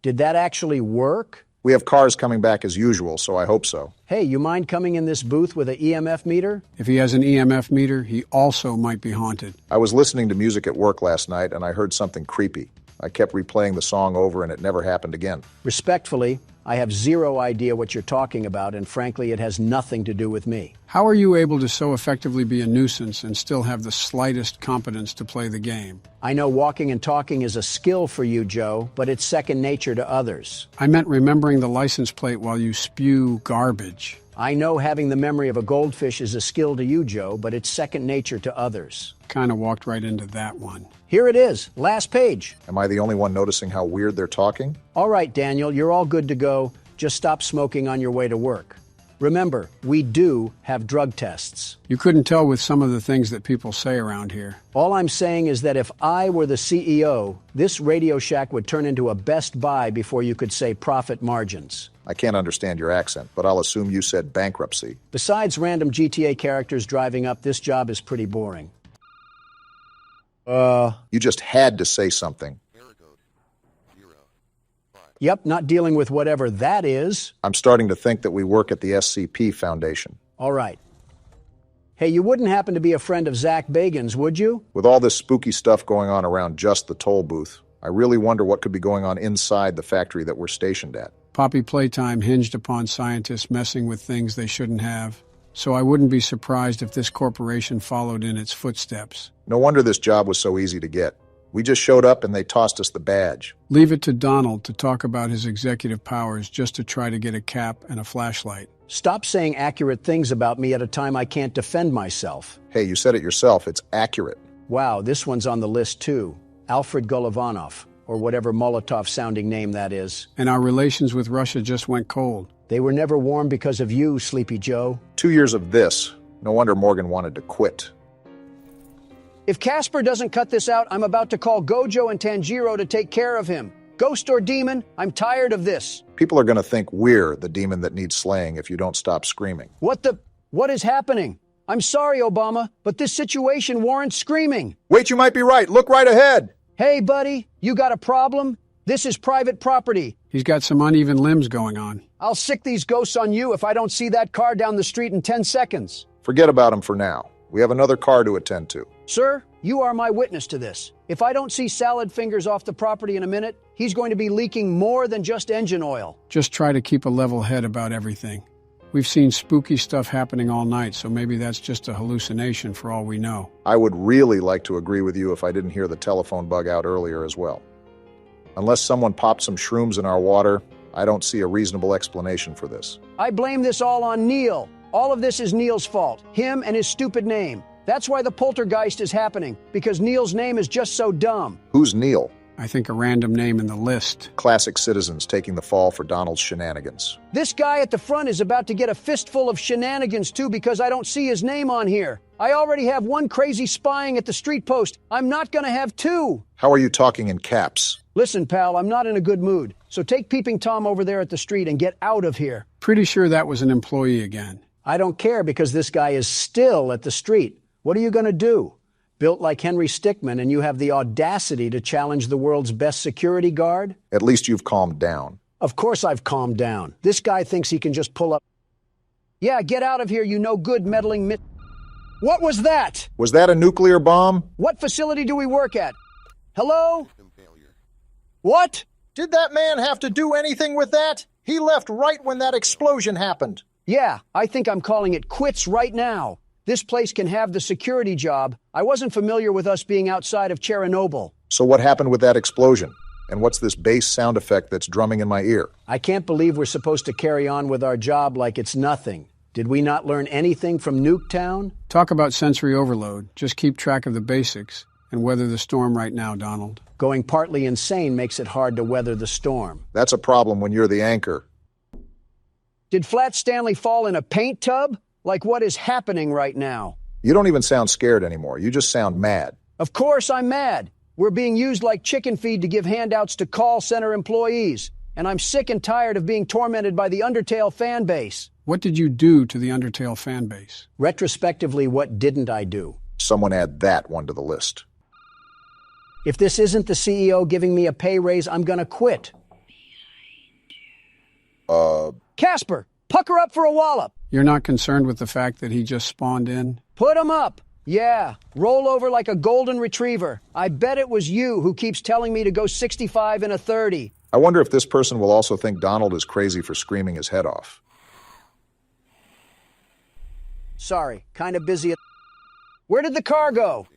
Did that actually work? We have cars coming back as usual, so I hope so. Hey, you mind coming in this booth with an EMF meter? If he has an EMF meter, he also might be haunted. I was listening to music at work last night, and I heard something creepy. I kept replaying the song over, and it never happened again. Respectfully, I have zero idea what you're talking about, and frankly, it has nothing to do with me. How are you able to so effectively be a nuisance and still have the slightest competence to play the game? I know walking and talking is a skill for you, Joe, but it's second nature to others. I meant remembering the license plate while you spew garbage. I know having the memory of a goldfish is a skill to you, Joe, but it's second nature to others. Kind of walked right into that one. Here it is, last page. Am I the only one noticing how weird they're talking? All right, Daniel, you're all good to go. Just stop smoking on your way to work. Remember, we do have drug tests. You couldn't tell with some of the things that people say around here. All I'm saying is that if I were the CEO, this Radio Shack would turn into a Best Buy before you could say profit margins. I can't understand your accent, but I'll assume you said bankruptcy. Besides random GTA characters driving up, this job is pretty boring. You just had to say something. Yep, not dealing with whatever that is. I'm starting to think that we work at the SCP Foundation. All right. Hey, you wouldn't happen to be a friend of Zach Bagan's, would you? With all this spooky stuff going on around just the toll booth, I really wonder what could be going on inside the factory that we're stationed at. Poppy Playtime hinged upon scientists messing with things they shouldn't have, so I wouldn't be surprised if this corporation followed in its footsteps. No wonder this job was so easy to get. We just showed up and they tossed us the badge. Leave it to Donald to talk about his executive powers just to try to get a cap and a flashlight. Stop saying accurate things about me at a time I can't defend myself. Hey, you said it yourself. It's accurate. Wow, this one's on the list too. Alfred Golovanov, or whatever Molotov-sounding name that is. And our relations with Russia just went cold. They were never warm because of you, Sleepy Joe. 2 years of this. No wonder Morgan wanted to quit. If Casper doesn't cut this out, I'm about to call Gojo and Tanjiro to take care of him. Ghost or demon, I'm tired of this. People are going to think we're the demon that needs slaying if you don't stop screaming. What is happening? I'm sorry, Obama, but this situation warrants screaming. Wait, you might be right. Look right ahead. Hey, buddy, you got a problem? This is private property. He's got some uneven limbs going on. I'll sick these ghosts on you if I don't see that car down the street in 10 seconds. Forget about him for now. We have another car to attend to. Sir, you are my witness to this. If I don't see salad fingers off the property in a minute, he's going to be leaking more than just engine oil. Just try to keep a level head about everything. We've seen spooky stuff happening all night, so maybe that's just a hallucination for all we know. I would really like to agree with you if I didn't hear the telephone bug out earlier as well. Unless someone popped some shrooms in our water, I don't see a reasonable explanation for this. I blame this all on Neil. All of this is Neil's fault. Him and his stupid name. That's why the poltergeist is happening, because Neil's name is just so dumb. Who's Neil? I think a random name in the list. Classic citizens taking the fall for Donald's shenanigans. This guy at the front is about to get a fistful of shenanigans too because I don't see his name on here. I already have one crazy spying at the street post. I'm not gonna have two. How are you talking in caps? Listen, pal, I'm not in a good mood. So take Peeping Tom over there at the street and get out of here. Pretty sure that was an employee again. I don't care because this guy is still at the street. What are you gonna do? Built like Henry Stickmin, and you have the audacity to challenge the world's best security guard? At least you've calmed down. Of course I've calmed down. This guy thinks he can just pull up. Yeah, get out of here, you no good meddling What was that? Was that a nuclear bomb? What facility do we work at? Hello? What? Did that man have to do anything with that? He left right when that explosion happened. Yeah, I think I'm calling it quits right now. This place can have the security job. I wasn't familiar with us being outside of Chernobyl. So what happened with that explosion? And what's this bass sound effect that's drumming in my ear? I can't believe we're supposed to carry on with our job like it's nothing. Did we not learn anything from Nuketown? Talk about sensory overload. Just keep track of the basics and weather the storm right now, Donald. Going partly insane makes it hard to weather the storm. That's a problem when you're the anchor. Did Flat Stanley fall in a paint tub? Like what is happening right now? You don't even sound scared anymore. You just sound mad. Of course I'm mad. We're being used like chicken feed to give handouts to call center employees. And I'm sick and tired of being tormented by the Undertale fan base. What did you do to the Undertale fan base? Retrospectively, what didn't I do? Someone add that one to the list. If this isn't the CEO giving me a pay raise, I'm gonna quit. Casper, pucker up for a wallop. You're not concerned with the fact that he just spawned in? Put him up. Yeah, roll over like a golden retriever. I bet it was you who keeps telling me to go 65 in a 30. I wonder if this person will also think Donald is crazy for screaming his head off. Sorry, kind of busy. Where did the car go?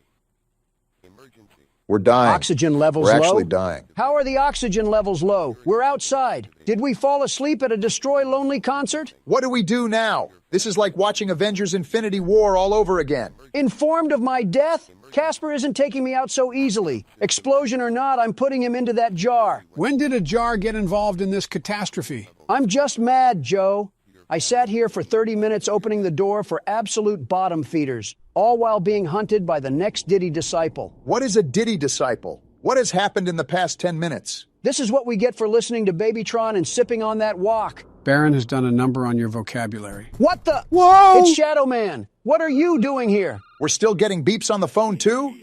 We're dying. Oxygen levels low? We're actually dying. How are the oxygen levels low? We're outside. Did we fall asleep at a Destroy Lonely concert? What do we do now? This is like watching Avengers Infinity War all over again. Informed of my death? Casper isn't taking me out so easily. Explosion or not, I'm putting him into that jar. When did a jar get involved in this catastrophe? I'm just mad, Joe. I sat here for 30 minutes opening the door for absolute bottom feeders, all while being hunted by the next Diddy disciple. What is a Diddy disciple? What has happened in the past 10 minutes? This is what we get for listening to Babytron and sipping on that wok. Baron has done a number on your vocabulary. What the? Whoa! It's Shadow Man. What are you doing here? We're still getting beeps on the phone, too?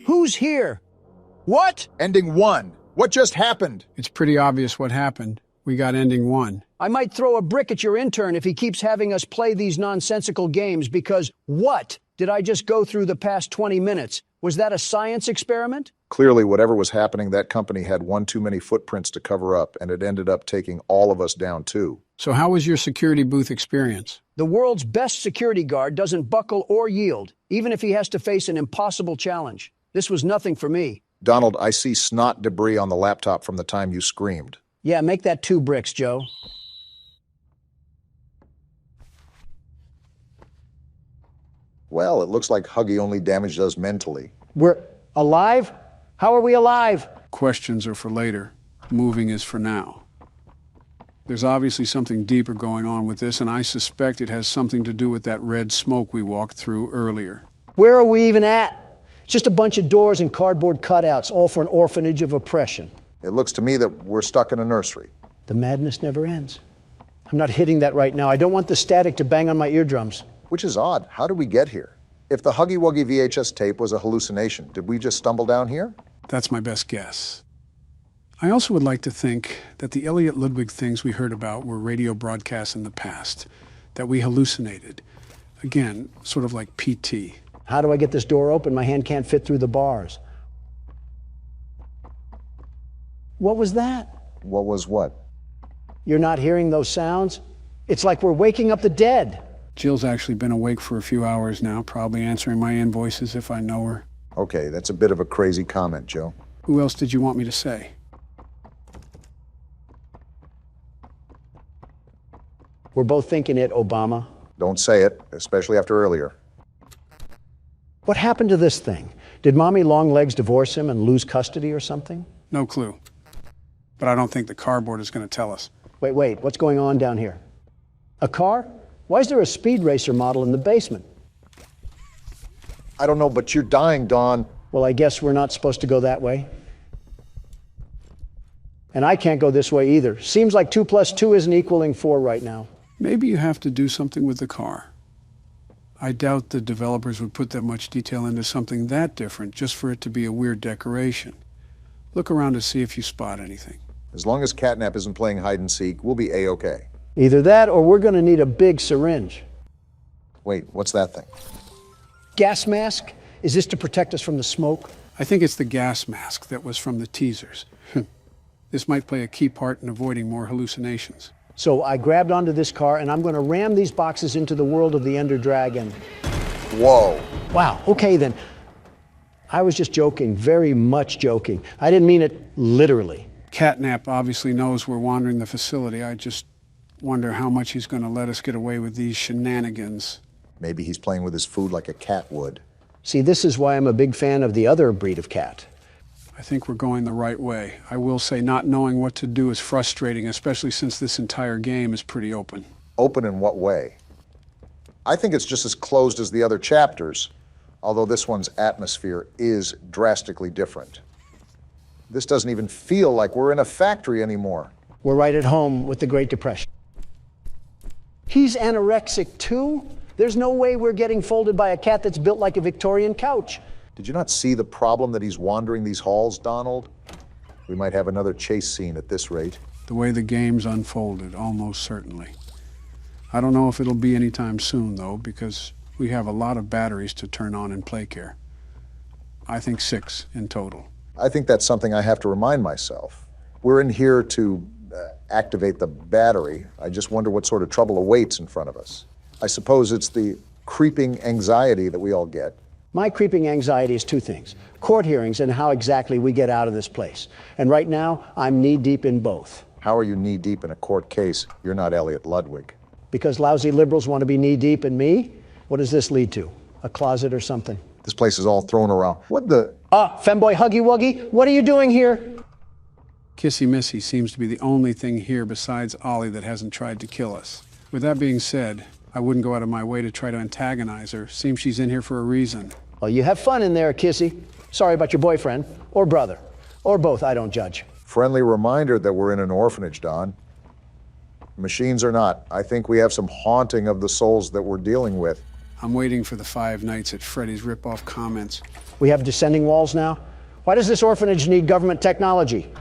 Who's here? What? Ending 1. What just happened? It's pretty obvious what happened. We got ending 1. I might throw a brick at your intern if he keeps having us play these nonsensical games because what did I just go through the past 20 minutes? Was that a science experiment? Clearly, whatever was happening, that company had one too many footprints to cover up, and it ended up taking all of us down, too. So how was your security booth experience? The world's best security guard doesn't buckle or yield, even if he has to face an impossible challenge. This was nothing for me. Donald, I see snot debris on the laptop from the time you screamed. Yeah, make that 2 bricks, Joe. Well, it looks like Huggy only damaged us mentally. We're alive? How are we alive? Questions are for later. Moving is for now. There's obviously something deeper going on with this, and I suspect it has something to do with that red smoke we walked through earlier. Where are we even at? It's just a bunch of doors and cardboard cutouts, all for an orphanage of oppression. It looks to me that we're stuck in a nursery. The madness never ends. I'm not hitting that right now. I don't want the static to bang on my eardrums. Which is odd. How did we get here? If the Huggy Wuggy VHS tape was a hallucination, did we just stumble down here? That's my best guess. I also would like to think that the Elliot Ludwig things we heard about were radio broadcasts in the past, that we hallucinated. Again, sort of like PT. How do I get this door open? My hand can't fit through the bars. What was that? What was what? You're not hearing those sounds? It's like we're waking up the dead. Jill's actually been awake for a few hours now, probably answering my invoices if I know her. Okay, that's a bit of a crazy comment, Joe. Who else did you want me to say? We're both thinking it, Obama. Don't say it, especially after earlier. What happened to this thing? Did Mommy Longlegs divorce him and lose custody or something? No clue. But I don't think the cardboard is going to tell us. Wait, what's going on down here? A car? Why is there a speed racer model in the basement? I don't know, but you're dying, Dawn. Well, I guess we're not supposed to go that way. And I can't go this way either. Seems like 2 + 2 isn't equaling 4 right now. Maybe you have to do something with the car. I doubt the developers would put that much detail into something that different just for it to be a weird decoration. Look around to see if you spot anything. As long as Catnap isn't playing hide and seek, we'll be A-okay. Either that or we're going to need a big syringe. Wait, what's that thing? Gas mask? Is this to protect us from the smoke? I think it's the gas mask that was from the teasers. This might play a key part in avoiding more hallucinations. So I grabbed onto this car and I'm going to ram these boxes into the world of the Ender Dragon. Whoa. Wow, okay then. I was just joking, very much joking. I didn't mean it literally. Catnap obviously knows we're wandering the facility. I just wonder how much he's going to let us get away with these shenanigans. Maybe he's playing with his food like a cat would. See, this is why I'm a big fan of the other breed of cat. I think we're going the right way. I will say not knowing what to do is frustrating, especially since this entire game is pretty open. Open in what way? I think it's just as closed as the other chapters, although this one's atmosphere is drastically different. This doesn't even feel like we're in a factory anymore. We're right at home with the Great Depression. He's anorexic too? There's no way we're getting folded by a cat that's built like a Victorian couch. Did you not see the problem that he's wandering these halls, Donald? We might have another chase scene at this rate. The way the game's unfolded, almost certainly. I don't know if it'll be anytime soon, though, because we have a lot of batteries to turn on in PlayCare. I think 6 in total. I think that's something I have to remind myself. We're in here to activate the battery. I just wonder what sort of trouble awaits in front of us. I suppose it's the creeping anxiety that we all get. My creeping anxiety is 2 things. Court hearings and how exactly we get out of this place. And right now, I'm knee-deep in both. How are you knee-deep in a court case? You're not Elliot Ludwig. Because lousy liberals want to be knee-deep in me? What does this lead to? A closet or something? This place is all thrown around. What the? Femboy Huggy Wuggy, what are you doing here? Kissy Missy seems to be the only thing here besides Ollie that hasn't tried to kill us. With that being said, I wouldn't go out of my way to try to antagonize her. Seems she's in here for a reason. Well, you have fun in there, Kissy. Sorry about your boyfriend, or brother, or both, I don't judge. Friendly reminder that we're in an orphanage, Don. Machines or not, I think we have some haunting of the souls that we're dealing with. I'm waiting for the 5 Nights at Freddy's rip-off comments. We have descending walls now? Why does this orphanage need government technology?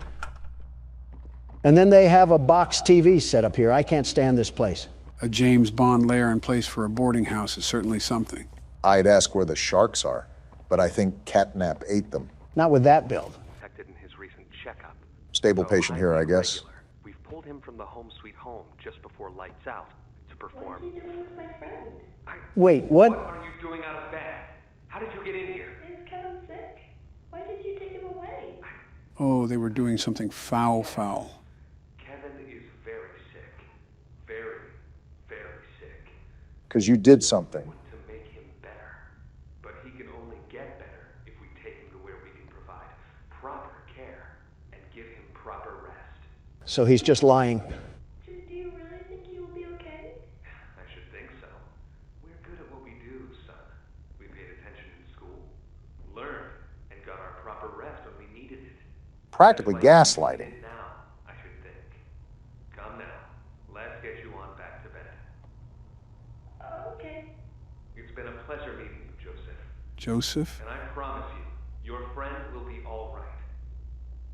And then they have a box TV set up here. I can't stand this place. A James Bond lair in place for a boarding house is certainly something. I'd ask where the sharks are, but I think Catnap ate them. Not with that build. Detected in his recent checkup. Stable patient here, I guess. We've pulled him from the home sweet home just before lights out to perform. What are you doing with my friend? Wait, what? What are you doing out of bed? How did you get in here? Is Kevin sick? Why did you take him away? Oh, they were doing something foul. Kevin is very sick. Very, very sick. Because you did something. To make him better. So he's just lying. Do you really think you will be okay? I should think so. We're good at what we do, son. We paid attention in school, learned, and got our proper rest when we needed it. Practically gaslighting. Now, I should think. Come now, let's get you on back to bed. Okay. It's been a pleasure meeting you, Joseph. Joseph? And I promise you, your friend will be all right.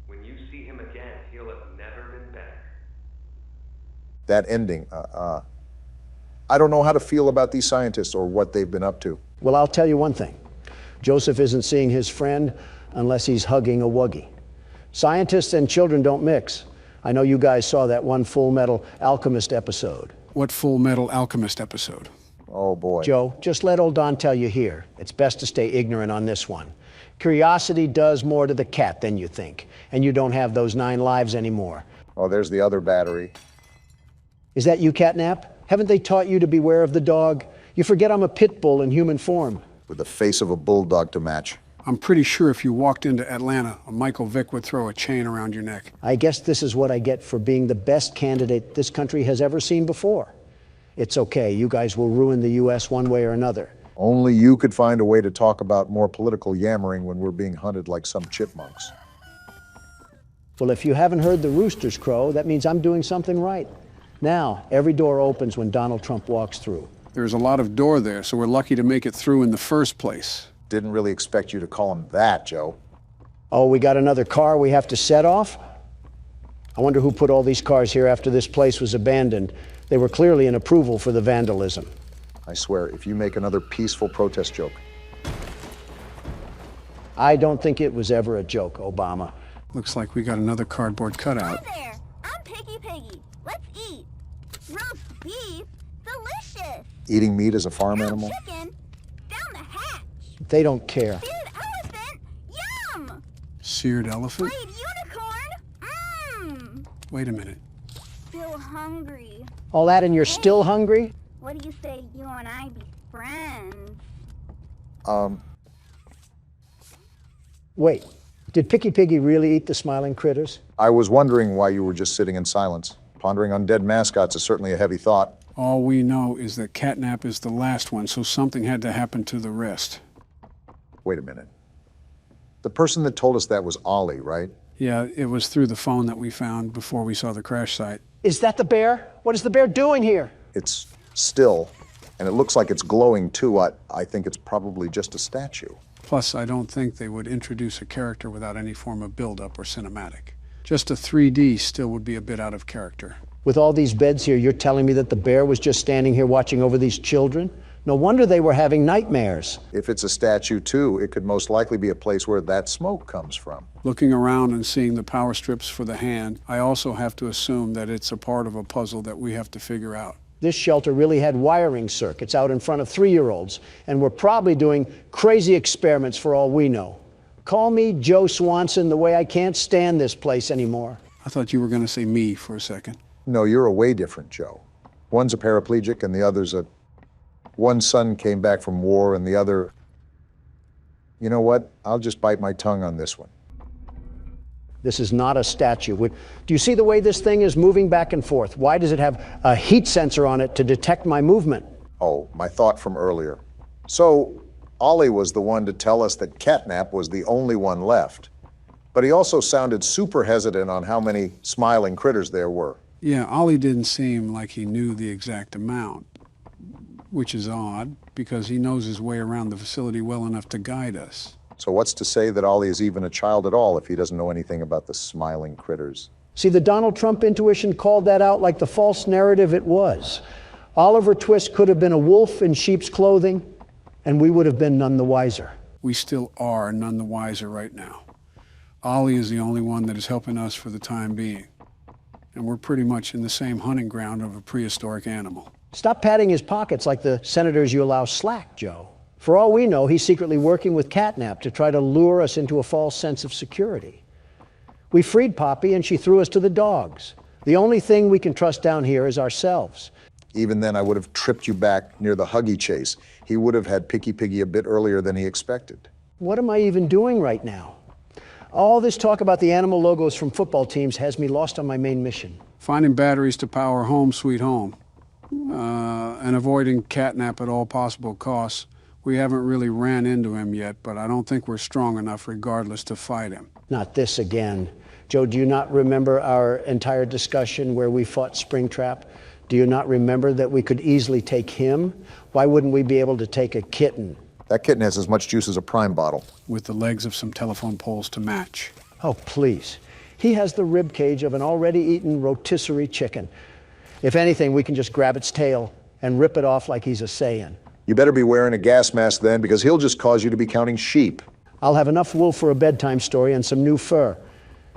When you see him again, he'll have never been better. That ending, I don't know how to feel about these scientists or what they've been up to. Well, I'll tell you one thing. Joseph isn't seeing his friend unless he's hugging a wuggy. Scientists and children don't mix. I know you guys saw that one Full Metal Alchemist episode. What Full Metal Alchemist episode? Oh, boy. Joe, just let old Don tell you here. It's best to stay ignorant on this one. Curiosity does more to the cat than you think, and you don't have those 9 lives anymore. Oh, there's the other battery. Is that you, Catnap? Haven't they taught you to beware of the dog? You forget I'm a pit bull in human form. With the face of a bulldog to match. I'm pretty sure if you walked into Atlanta, a Michael Vick would throw a chain around your neck. I guess this is what I get for being the best candidate this country has ever seen before. It's okay, you guys will ruin the U.S. one way or another. Only you could find a way to talk about more political yammering when we're being hunted like some chipmunks. Well, if you haven't heard the roosters crow, that means I'm doing something right. Now, every door opens when Donald Trump walks through. There's a lot of door there, so we're lucky to make it through in the first place. Didn't really expect you to call him that, Joe. Oh, we got another car we have to set off? I wonder who put all these cars here after this place was abandoned. They were clearly an approval for the vandalism. I swear, if you make another peaceful protest joke. I don't think it was ever a joke, Obama. Looks like we got another cardboard cutout. Hi there, I'm Piggy. Let's eat. Roast beef, delicious. Eating meat as a farm animal? Chicken, down the hatch. They don't care. Seared elephant, yum. Seared elephant? Played unicorn, mmm. Wait a minute. Still hungry. All that and you're still hungry? What do you say you and I be friends? Wait, did Piggy really eat the smiling critters? I was wondering why you were just sitting in silence. Pondering undead mascots is certainly a heavy thought. All we know is that Catnap is the last one, so something had to happen to the rest. Wait a minute. The person that told us that was Ollie, right? Yeah, it was through the phone that we found before we saw the crash site. Is that the bear? What is the bear doing here? It's still, and it looks like it's glowing too. I think it's probably just a statue. Plus, I don't think they would introduce a character without any form of build-up or cinematic. Just a 3D still would be a bit out of character. With all these beds here, you're telling me that the bear was just standing here watching over these children? No wonder they were having nightmares. If it's a statue too, it could most likely be a place where that smoke comes from. Looking around and seeing the power strips for the hand, I also have to assume that it's a part of a puzzle that we have to figure out. This shelter really had wiring circuits out in front of 3-year-olds, and we're probably doing crazy experiments for all we know. Call me Joe Swanson the way I can't stand this place anymore. I thought you were going to say me for a second. No, you're a way different Joe. One's a paraplegic and the other's a... One son came back from war and the other... You know what? I'll just bite my tongue on this one. This is not a statue. Do you see the way this thing is moving back and forth? Why does it have a heat sensor on it to detect my movement? Oh, my thought from earlier. So, Ollie was the one to tell us that Catnap was the only one left. But he also sounded super hesitant on how many smiling critters there were. Yeah, Ollie didn't seem like he knew the exact amount, which is odd, because he knows his way around the facility well enough to guide us. So what's to say that Ollie is even a child at all if he doesn't know anything about the smiling critters? See, the Donald Trump intuition called that out like the false narrative it was. Oliver Twist could have been a wolf in sheep's clothing, and we would have been none the wiser. We still are none the wiser right now. Ollie is the only one that is helping us for the time being. And we're pretty much in the same hunting ground of a prehistoric animal. Stop patting his pockets like the senators you allow slack, Joe. For all we know, he's secretly working with Catnap to try to lure us into a false sense of security. We freed Poppy and she threw us to the dogs. The only thing we can trust down here is ourselves. Even then, I would have tripped you back near the Huggy chase. He would have had Picky Piggy a bit earlier than he expected. What am I even doing right now? All this talk about the animal logos from football teams has me lost on my main mission. Finding batteries to power Home Sweet Home and avoiding catnap at all possible costs. We haven't really ran into him yet, but I don't think we're strong enough regardless to fight him. Not this again. Joe, do you not remember our entire discussion where we fought Springtrap? Do you not remember that we could easily take him? Why wouldn't we be able to take a kitten? That kitten has as much juice as a prime bottle. With the legs of some telephone poles to match. Oh, please. He has the rib cage of an already eaten rotisserie chicken. If anything, we can just grab its tail and rip it off like he's a Saiyan. You better be wearing a gas mask then, because he'll just cause you to be counting sheep. I'll have enough wool for a bedtime story and some new fur.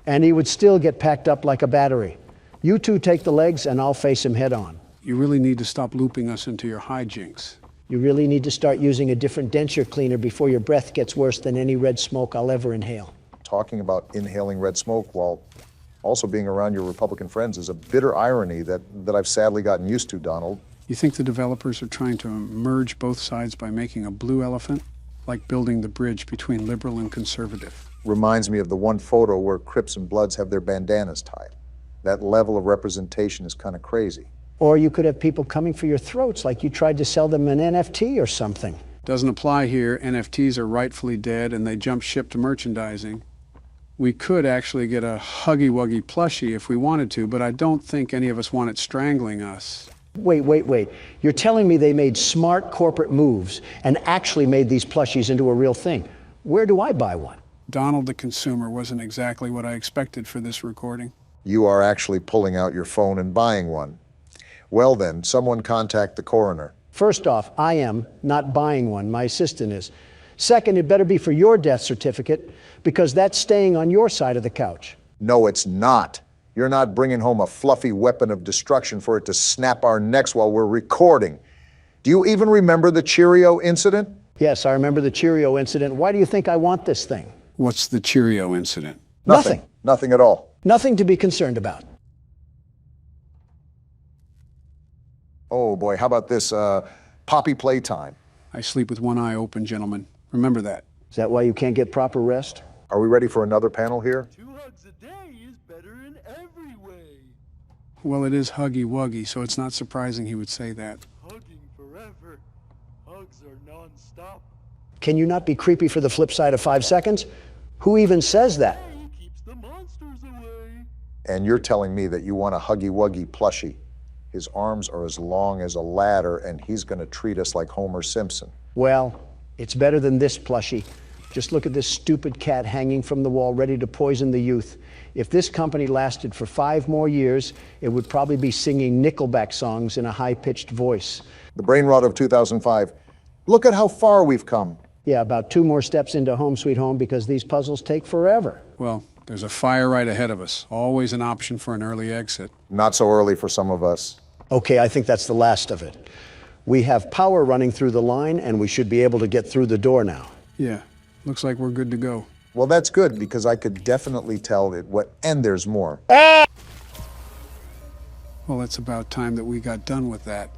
And he would still get packed up like a battery. You two take the legs and I'll face him head on. You really need to stop looping us into your hijinks. You really need to start using a different denture cleaner before your breath gets worse than any red smoke I'll ever inhale. Talking about inhaling red smoke while also being around your Republican friends is a bitter irony that I've sadly gotten used to, Donald. You think the developers are trying to merge both sides by making a blue elephant? Like building the bridge between liberal and conservative. Reminds me of the one photo where Crips and Bloods have their bandanas tied. That level of representation is kind of crazy. Or you could have people coming for your throats like you tried to sell them an NFT or something. Doesn't apply here. NFTs are rightfully dead and they jump ship to merchandising. We could actually get a Huggy Wuggy plushie if we wanted to, but I don't think any of us want it strangling us. Wait. You're telling me they made smart corporate moves and actually made these plushies into a real thing. Where do I buy one? Donald the consumer wasn't exactly what I expected for this recording. You are actually pulling out your phone and buying one. Well then, someone contact the coroner. First off, I am not buying one. My assistant is. Second, it better be for your death certificate because that's staying on your side of the couch. No, it's not. You're not bringing home a fluffy weapon of destruction for it to snap our necks while we're recording. Do you even remember the Cheerio incident? Yes, I remember the Cheerio incident. Why do you think I want this thing? What's the Cheerio incident? Nothing. Nothing at all. Nothing to be concerned about. Oh boy, how about this Poppy Playtime? I sleep with one eye open, gentlemen. Remember that. Is that why you can't get proper rest? Are we ready for another panel here? 2 hugs a day is better in every way. Well, it is Huggy Wuggy, so it's not surprising he would say that. Hugging forever. Hugs are non-stop. Can you not be creepy for the flip side of 5 seconds? Who even says that? Keeps the monsters away. And you're telling me that you want a Huggy Wuggy plushie. His arms are as long as a ladder, and he's going to treat us like Homer Simpson. Well, it's better than this plushie. Just look at this stupid cat hanging from the wall, ready to poison the youth. If this company lasted for 5 more years, it would probably be singing Nickelback songs in a high-pitched voice. The brain rot of 2005. Look at how far we've come. Yeah, about 2 more steps into Home Sweet Home because these puzzles take forever. Well, there's a fire right ahead of us. Always an option for an early exit. Not so early for some of us. Okay, I think that's the last of it. We have power running through the line, and we should be able to get through the door now. Yeah, looks like we're good to go. Well, that's good, because I could definitely tell it and there's more. Well, it's about time that we got done with that.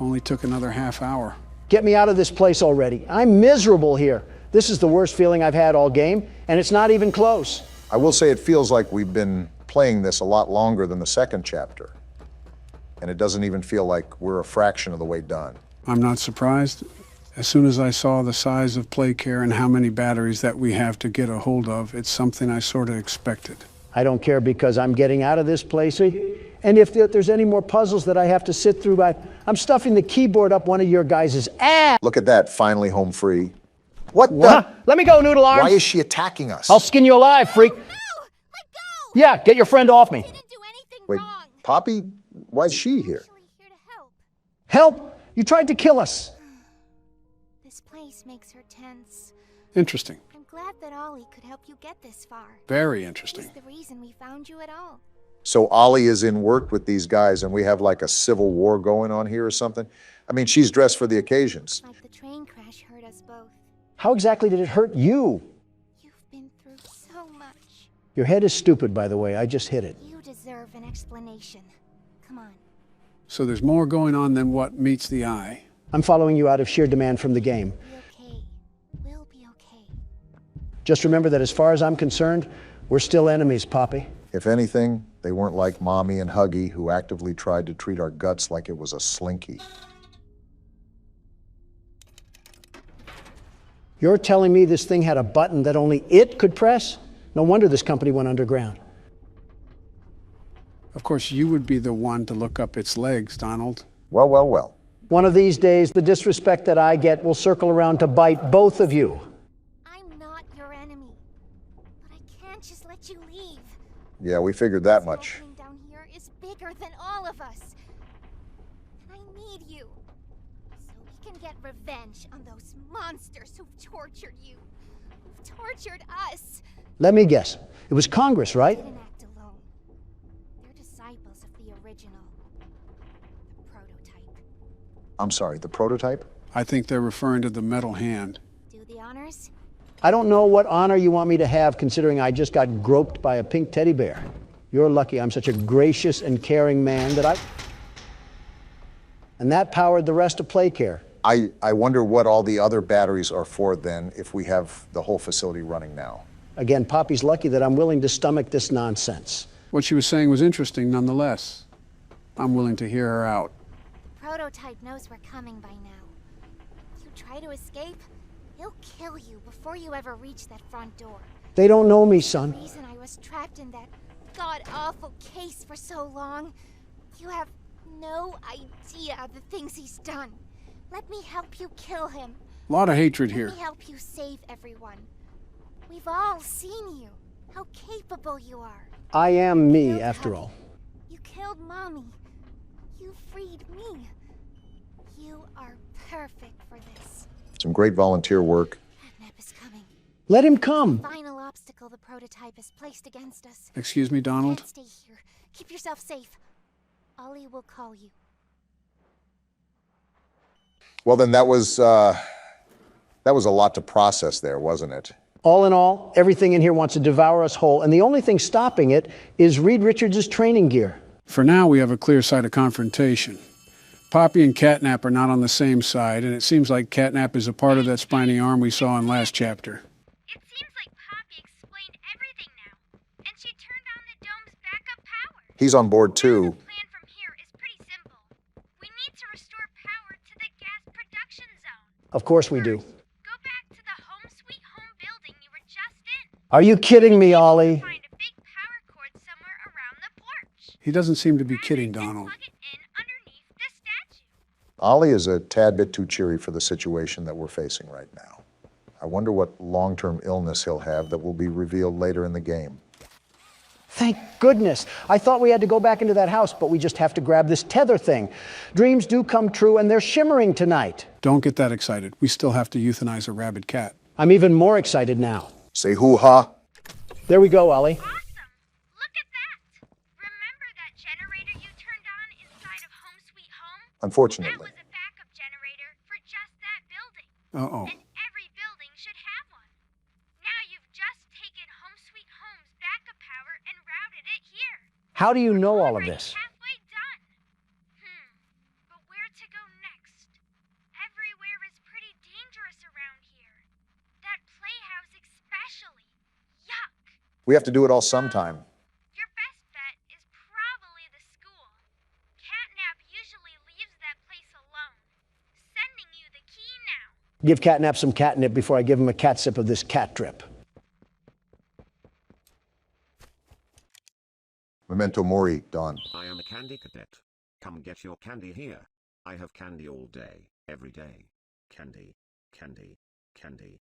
Only took another half hour. Get me out of this place already. I'm miserable here. This is the worst feeling I've had all game, and it's not even close. I will say it feels like we've been playing this a lot longer than the second chapter. And it doesn't even feel like we're a fraction of the way done. I'm not surprised. As soon as I saw the size of Playcare and how many batteries that we have to get a hold of, it's something I sort of expected. I don't care because I'm getting out of this place. And if there's any more puzzles that I have to sit through, I'm stuffing the keyboard up one of your guys' ass. Look at that, finally home free. What the? Let me go, Noodle Arms. Why is she attacking us? I'll skin you alive, freak. No, let go. Yeah, get your friend off me. Didn't do anything Wait, wrong. Poppy, why is she here? Here to help. Help? You tried to kill us. This place makes her tense. Interesting. I'm glad that Ollie could help you get this far. Very interesting. He's the reason we found you at all. So Ollie is in work with these guys and we have like a civil war going on here or something? I mean, she's dressed for the occasions. Like the train crash hurt us both. How exactly did it hurt you? You've been through so much. Your head is stupid, by the way. I just hit it. You deserve an explanation. Come on. So there's more going on than what meets the eye. I'm following you out of sheer demand from the game. Be okay. We'll be okay. Just remember that as far as I'm concerned, we're still enemies, Poppy. If anything, they weren't like Mommy and Huggy, who actively tried to treat our guts like it was a slinky. You're telling me this thing had a button that only it could press? No wonder this company went underground. Of course, you would be the one to look up its legs, Donald. Well, well, well. One of these days, the disrespect that I get will circle around to bite both of you. I'm not your enemy, but I can't just let you leave. Yeah, we figured that much. This down here is bigger than all of us. And I need you, so we can get revenge on those monsters who've tortured you, who've tortured us. Let me guess. It was Congress, right? They didn't act alone. They're disciples of the original, the prototype. I'm sorry, the prototype? I think they're referring to the metal hand. Do the honors? I don't know what honor you want me to have, considering I just got groped by a pink teddy bear. You're lucky I'm such a gracious and caring man that And that powered the rest of Playcare. I wonder what all the other batteries are for then, if we have the whole facility running now. Again, Poppy's lucky that I'm willing to stomach this nonsense. What she was saying was interesting nonetheless. I'm willing to hear her out. The prototype knows we're coming by now. If you try to escape, he'll kill you before you ever reach that front door. They don't know me, son. The reason I was trapped in that god-awful case for so long, you have no idea of the things he's done. Let me help you kill him. A lot of hatred here. Let me help you save everyone. We've all seen you, how capable you are. I am me, after all. You killed Mommy. You freed me. You are perfect for this. Some great volunteer work. Catnap is coming. Let him come. The final obstacle the prototype has placed against us. Excuse me, Donald? Can't stay here. Keep yourself safe. Ollie will call you. Well, then that was a lot to process there, wasn't it? All in all, everything in here wants to devour us whole, and the only thing stopping it is Reed Richards' training gear. For now, we have a clear side of confrontation. Poppy and Catnap are not on the same side, and it seems like Catnap is a part of that spiny arm we saw in last chapter. It seems like Poppy explained everything now, and she turned on the dome's backup power. He's on board too. The plan from here is pretty simple. We need to restore power to the gas production zone. Of course we do. Go back to the home sweet home building you were just in. Are you kidding me, Ollie? Find a big power cord somewhere around the porch. He doesn't seem to be kidding, Donald. Plug it in underneath the statue. Ollie is a tad bit too cheery for the situation that we're facing right now. I wonder what long-term illness he'll have that will be revealed later in the game. Thank goodness. I thought we had to go back into that house, but we just have to grab this tether thing. Dreams do come true, and they're shimmering tonight. Don't get that excited. We still have to euthanize a rabid cat. I'm even more excited now. Say hoo-ha. There we go, Ollie. Awesome. Look at that. Remember that generator you turned on inside of Home Sweet Home? Unfortunately. That was a backup generator for just that building. Uh-oh. And every building should have one. Now you've just taken Home Sweet Home's backup power and routed it here. How do you know all of this? Halfway done. But where to go next? Everywhere is pretty dangerous around here. That playhouse especially. Yuck. We have to do it all sometime. Your best bet is probably the school. Catnap usually leaves that place alone. Sending you the key now. Give Catnap some catnip before I give him a cat sip of this cat drip. Memento mori, Don. I am a candy cadet. Come get your candy here. I have candy all day, every day. Candy, candy, candy.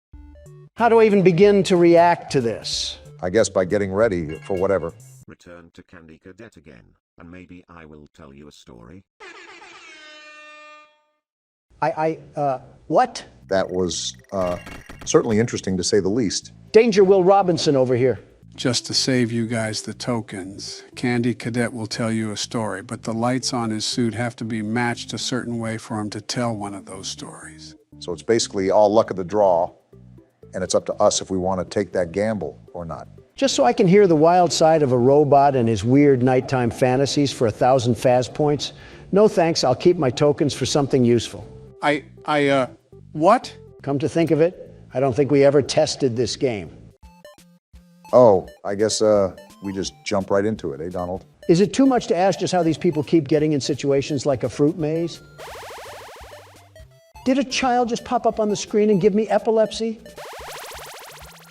How do I even begin to react to this? I guess by getting ready for whatever. Return to Candy Cadet again, and maybe I will tell you a story. What? That was certainly interesting to say the least. Danger Will Robinson over here. Just to save you guys the tokens, Candy Cadet will tell you a story, but the lights on his suit have to be matched a certain way for him to tell one of those stories. So it's basically all luck of the draw, and it's up to us if we want to take that gamble or not. Just so I can hear the wild side of a robot and his weird nighttime fantasies for 1,000 Faz points? No thanks, I'll keep my tokens for something useful. What? Come to think of it, I don't think we ever tested this game. Oh, I guess we just jump right into it, eh, Donald? Is it too much to ask just how these people keep getting in situations like a fruit maze? Did a child just pop up on the screen and give me epilepsy?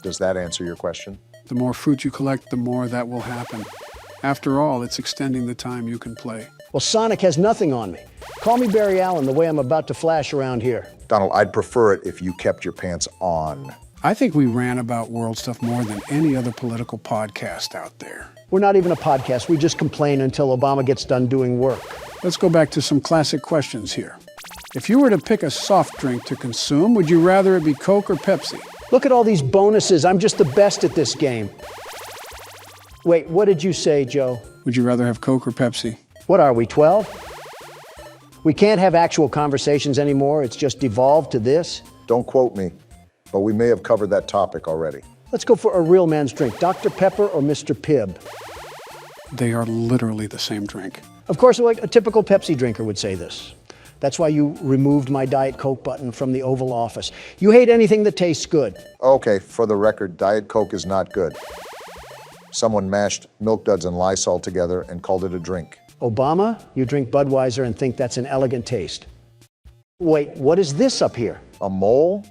Does that answer your question? The more fruit you collect, the more that will happen. After all, it's extending the time you can play. Well, Sonic has nothing on me. Call me Barry Allen the way I'm about to flash around here. Donald, I'd prefer it if you kept your pants on. I think we ran about world stuff more than any other political podcast out there. We're not even a podcast. We just complain until Obama gets done doing work. Let's go back to some classic questions here. If you were to pick a soft drink to consume, would you rather it be Coke or Pepsi? Look at all these bonuses. I'm just the best at this game. Wait, what did you say, Joe? Would you rather have Coke or Pepsi? What are we, 12? We can't have actual conversations anymore. It's just devolved to this. Don't quote me, but we may have covered that topic already. Let's go for a real man's drink. Dr. Pepper or Mr. Pibb? They are literally the same drink. Of course, like a typical Pepsi drinker would say this. That's why you removed my Diet Coke button from the Oval Office. You hate anything that tastes good. Okay, for the record, Diet Coke is not good. Someone mashed Milk Duds and Lysol together and called it a drink. Obama, you drink Budweiser and think that's an elegant taste. Wait, what is this up here? A mole?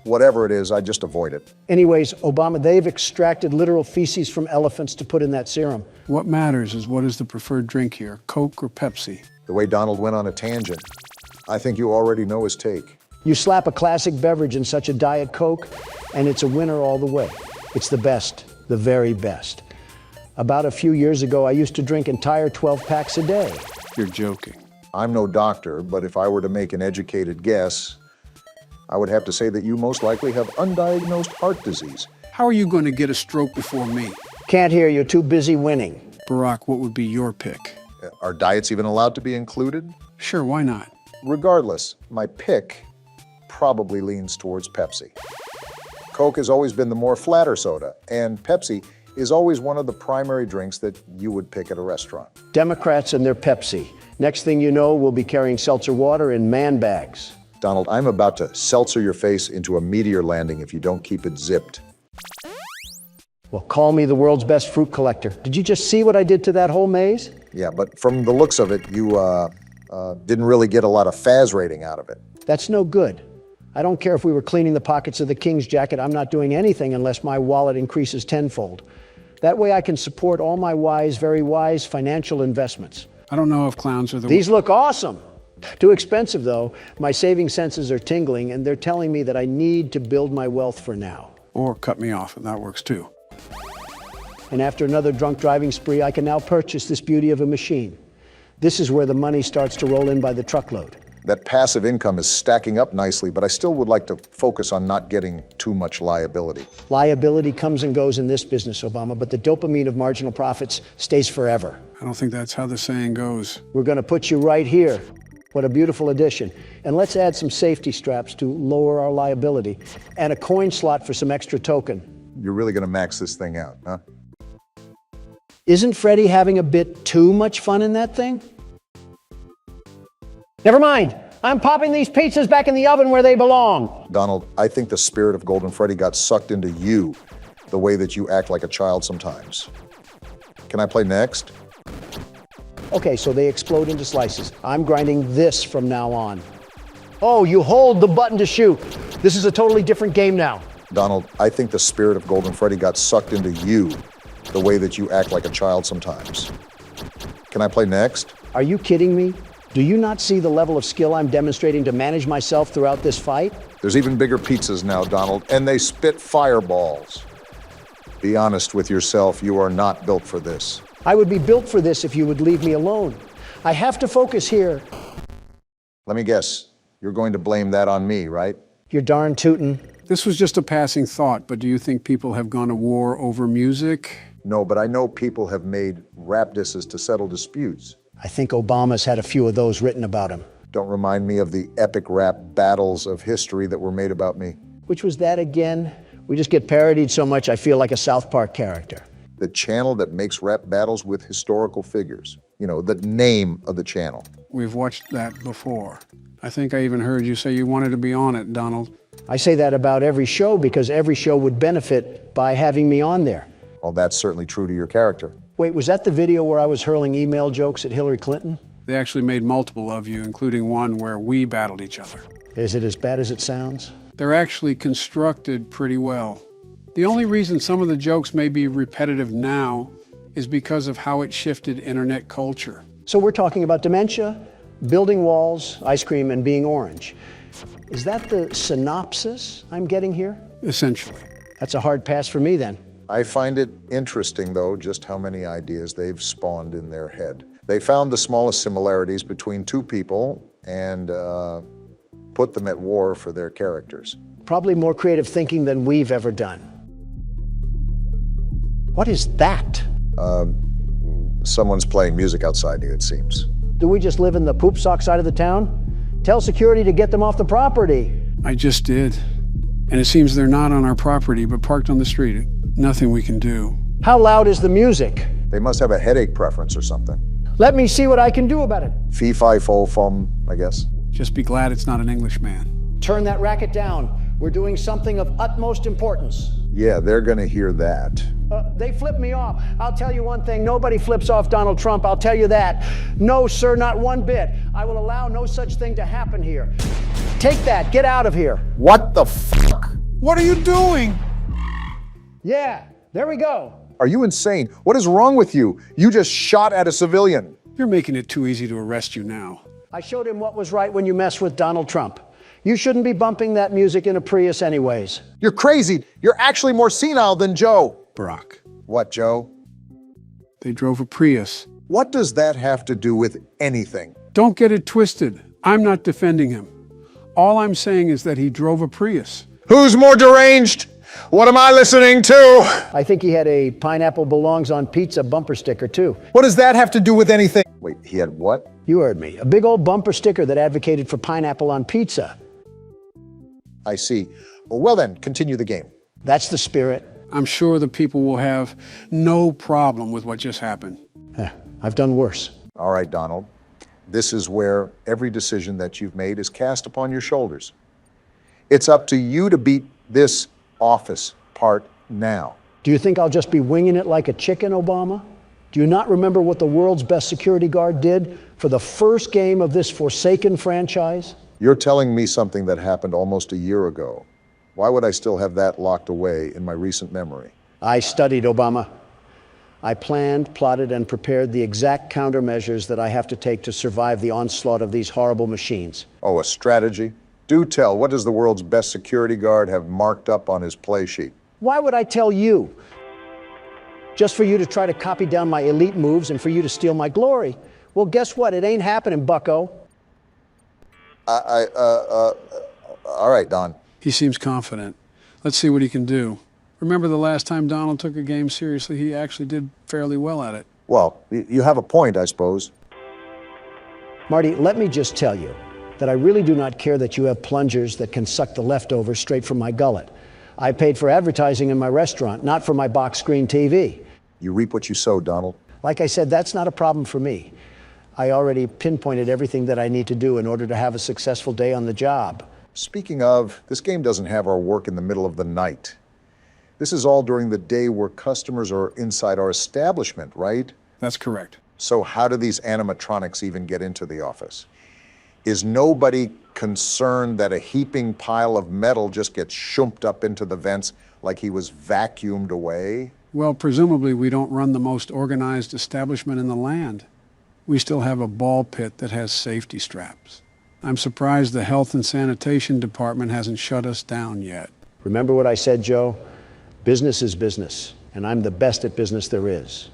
Whatever it is, I just avoid it. Anyways, Obama, they've extracted literal feces from elephants to put in that serum. What matters is what is the preferred drink here, Coke or Pepsi? The way Donald went on a tangent, I think you already know his take. You slap a classic beverage in such a Diet Coke, and it's a winner all the way. It's the best, the very best. About a few years ago, I used to drink entire 12 packs a day. You're joking. I'm no doctor, but if I were to make an educated guess, I would have to say that you most likely have undiagnosed heart disease. How are you going to get a stroke before me? Can't hear you, too busy winning. Barack, what would be your pick? Are diets even allowed to be included? Sure, why not? Regardless, my pick probably leans towards Pepsi. Coke has always been the more flatter soda, and Pepsi is always one of the primary drinks that you would pick at a restaurant. Democrats and their Pepsi. Next thing you know, we'll be carrying seltzer water in man bags. Donald, I'm about to seltzer your face into a meteor landing if you don't keep it zipped. Well, call me the world's best fruit collector. Did you just see what I did to that whole maze? Yeah, but from the looks of it, you didn't really get a lot of Faz rating out of it. That's no good. I don't care if we were cleaning the pockets of the king's jacket. I'm not doing anything unless my wallet increases tenfold. That way I can support all my wise, very wise financial investments. I don't know if clowns are the... These look awesome. Too expensive, though. My saving senses are tingling, and they're telling me that I need to build my wealth for now. Or cut me off, and that works too. And after another drunk driving spree, I can now purchase this beauty of a machine. This is where the money starts to roll in by the truckload. That passive income is stacking up nicely, but I still would like to focus on not getting too much liability. Liability comes and goes in this business, Obama, but the dopamine of marginal profits stays forever. I don't think that's how the saying goes. We're going to put you right here. What a beautiful addition. And let's add some safety straps to lower our liability and a coin slot for some extra token. You're really going to max this thing out, huh? Isn't Freddie having a bit too much fun in that thing? Never mind. I'm popping these pizzas back in the oven where they belong. Donald, I think the spirit of Golden Freddy got sucked into you, the way that you act like a child sometimes. Can I play next? Okay, so they explode into slices. I'm grinding this from now on. Oh, you hold the button to shoot. This is a totally different game now. Donald, I think the spirit of Golden Freddy got sucked into you, the way that you act like a child sometimes. Can I play next? Are you kidding me? Do you not see the level of skill I'm demonstrating to manage myself throughout this fight? There's even bigger pizzas now, Donald, and they spit fireballs. Be honest with yourself, you are not built for this. I would be built for this if you would leave me alone. I have to focus here. Let me guess, you're going to blame that on me, right? You're darn tootin'. This was just a passing thought, but do you think people have gone to war over music? No, but I know people have made rap disses to settle disputes. I think Obama's had a few of those written about him. Don't remind me of the epic rap battles of history that were made about me. Which was that again? We just get parodied so much I feel like a South Park character. The channel that makes rap battles with historical figures. You know, the name of the channel. We've watched that before. I think I even heard you say you wanted to be on it, Donald. I say that about every show because every show would benefit by having me on there. Well, that's certainly true to your character. Wait, was that the video where I was hurling email jokes at Hillary Clinton? They actually made multiple of you, including one where we battled each other. Is it as bad as it sounds? They're actually constructed pretty well. The only reason some of the jokes may be repetitive now is because of how it shifted internet culture. So we're talking about dementia, building walls, ice cream, and being orange. Is that the synopsis I'm getting here? Essentially. That's a hard pass for me then. I find it interesting, though, just how many ideas they've spawned in their head. They found the smallest similarities between two people and put them at war for their characters. Probably more creative thinking than we've ever done. What is that? Someone's playing music outside you, it seems. Do we just live in the poop sock side of the town? Tell security to get them off the property. I just did. And it seems they're not on our property, but parked on the street. Nothing we can do. How loud is the music? They must have a headache preference or something. Let me see what I can do about it. Fee, fi, fo, fum, I guess. Just be glad it's not an Englishman. Turn that racket down. We're doing something of utmost importance. Yeah, they're gonna hear that. They flip me off. I'll tell you one thing, nobody flips off Donald Trump, I'll tell you that. No, sir, not one bit. I will allow no such thing to happen here. Take that, get out of here. What the fuck? What are you doing? Yeah, there we go. Are you insane? What is wrong with you? You just shot at a civilian. You're making it too easy to arrest you now. I showed him what was right when you mess with Donald Trump. You shouldn't be bumping that music in a Prius anyways. You're crazy. You're actually more senile than Joe. Barack. What, Joe? They drove a Prius. What does that have to do with anything? Don't get it twisted. I'm not defending him. All I'm saying is that he drove a Prius. Who's more deranged? What am I listening to? I think he had a pineapple belongs on pizza bumper sticker too. What does that have to do with anything? Wait, he had what? You heard me. A big old bumper sticker that advocated for pineapple on pizza. I see. Well then, continue the game. That's the spirit. I'm sure the people will have no problem with what just happened. I've done worse. All right, Donald. This is where every decision that you've made is cast upon your shoulders. It's up to you to beat this office part now. Do you think I'll just be winging it like a chicken, Obama? Do you not remember what the world's best security guard did for the first game of this forsaken franchise? You're telling me something that happened almost a year ago. Why would I still have that locked away in my recent memory? I studied, Obama. I planned, plotted, and prepared the exact countermeasures that I have to take to survive the onslaught of these horrible machines. Oh, a strategy? Do tell, what does the world's best security guard have marked up on his play sheet? Why would I tell you? Just for you to try to copy down my elite moves and for you to steal my glory. Well, guess what? It ain't happening, bucko. All right, Don. He seems confident. Let's see what he can do. Remember the last time Donald took a game seriously, he actually did fairly well at it. Well, you have a point, I suppose. Marty, let me just tell you that I really do not care that you have plungers that can suck the leftovers straight from my gullet. I paid for advertising in my restaurant, not for my box screen TV. You reap what you sow, Donald. Like I said, that's not a problem for me. I already pinpointed everything that I need to do in order to have a successful day on the job. Speaking of, this game doesn't have our work in the middle of the night. This is all during the day where customers are inside our establishment, right? That's correct. So how do these animatronics even get into the office? Is nobody concerned that a heaping pile of metal just gets shumped up into the vents like he was vacuumed away? Well, presumably we don't run the most organized establishment in the land. We still have a ball pit that has safety straps. I'm surprised the health and sanitation department hasn't shut us down yet. Remember what I said, Joe? Business is business, and I'm the best at business there is.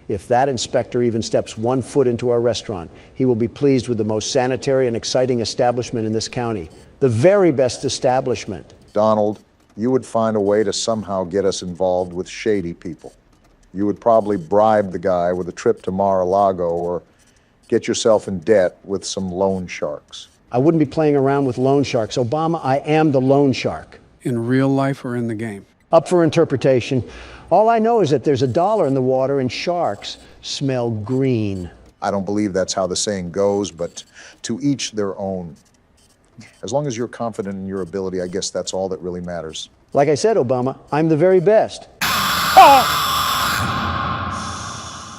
If that inspector even steps 1 foot into our restaurant, he will be pleased with the most sanitary and exciting establishment in this county. The very best establishment. Donald, you would find a way to somehow get us involved with shady people. You would probably bribe the guy with a trip to Mar-a-Lago or get yourself in debt with some loan sharks. I wouldn't be playing around with loan sharks. Obama, I am the loan shark. In real life or in the game? Up for interpretation. All I know is that there's $1 in the water and sharks smell green. I don't believe that's how the saying goes, but to each their own. As long as you're confident in your ability, I guess that's all that really matters. Like I said, Obama, I'm the very best.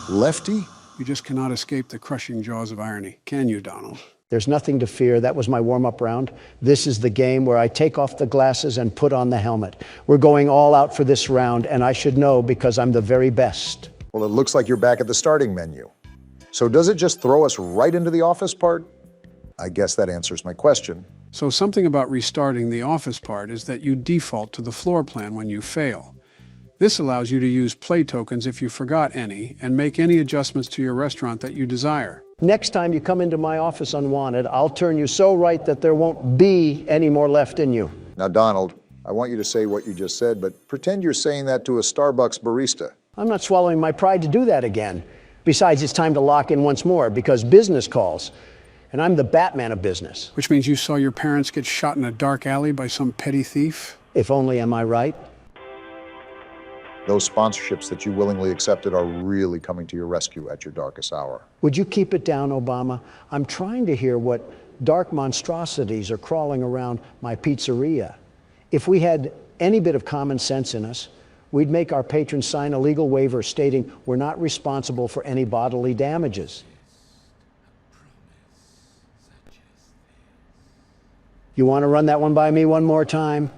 Lefty? You just cannot escape the crushing jaws of irony, can you, Donald? There's nothing to fear. That was my warm-up round. This is the game where I take off the glasses and put on the helmet. We're going all out for this round, and I should know because I'm the very best. Well, it looks like you're back at the starting menu. So does it just throw us right into the office part? I guess that answers my question. So something about restarting the office part is that you default to the floor plan when you fail. This allows you to use play tokens if you forgot any and make any adjustments to your restaurant that you desire. Next time you come into my office unwanted, I'll turn you so right that there won't be any more left in you. Now, Donald, I want you to say what you just said, but pretend you're saying that to a Starbucks barista. I'm not swallowing my pride to do that again. Besides, it's time to lock in once more because business calls. And I'm the Batman of business. Which means you saw your parents get shot in a dark alley by some petty thief? If only, am I right? Those sponsorships that you willingly accepted are really coming to your rescue at your darkest hour. Would you keep it down, Obama? I'm trying to hear what dark monstrosities are crawling around my pizzeria. If we had any bit of common sense in us, we'd make our patrons sign a legal waiver stating we're not responsible for any bodily damages. You want to run that one by me one more time?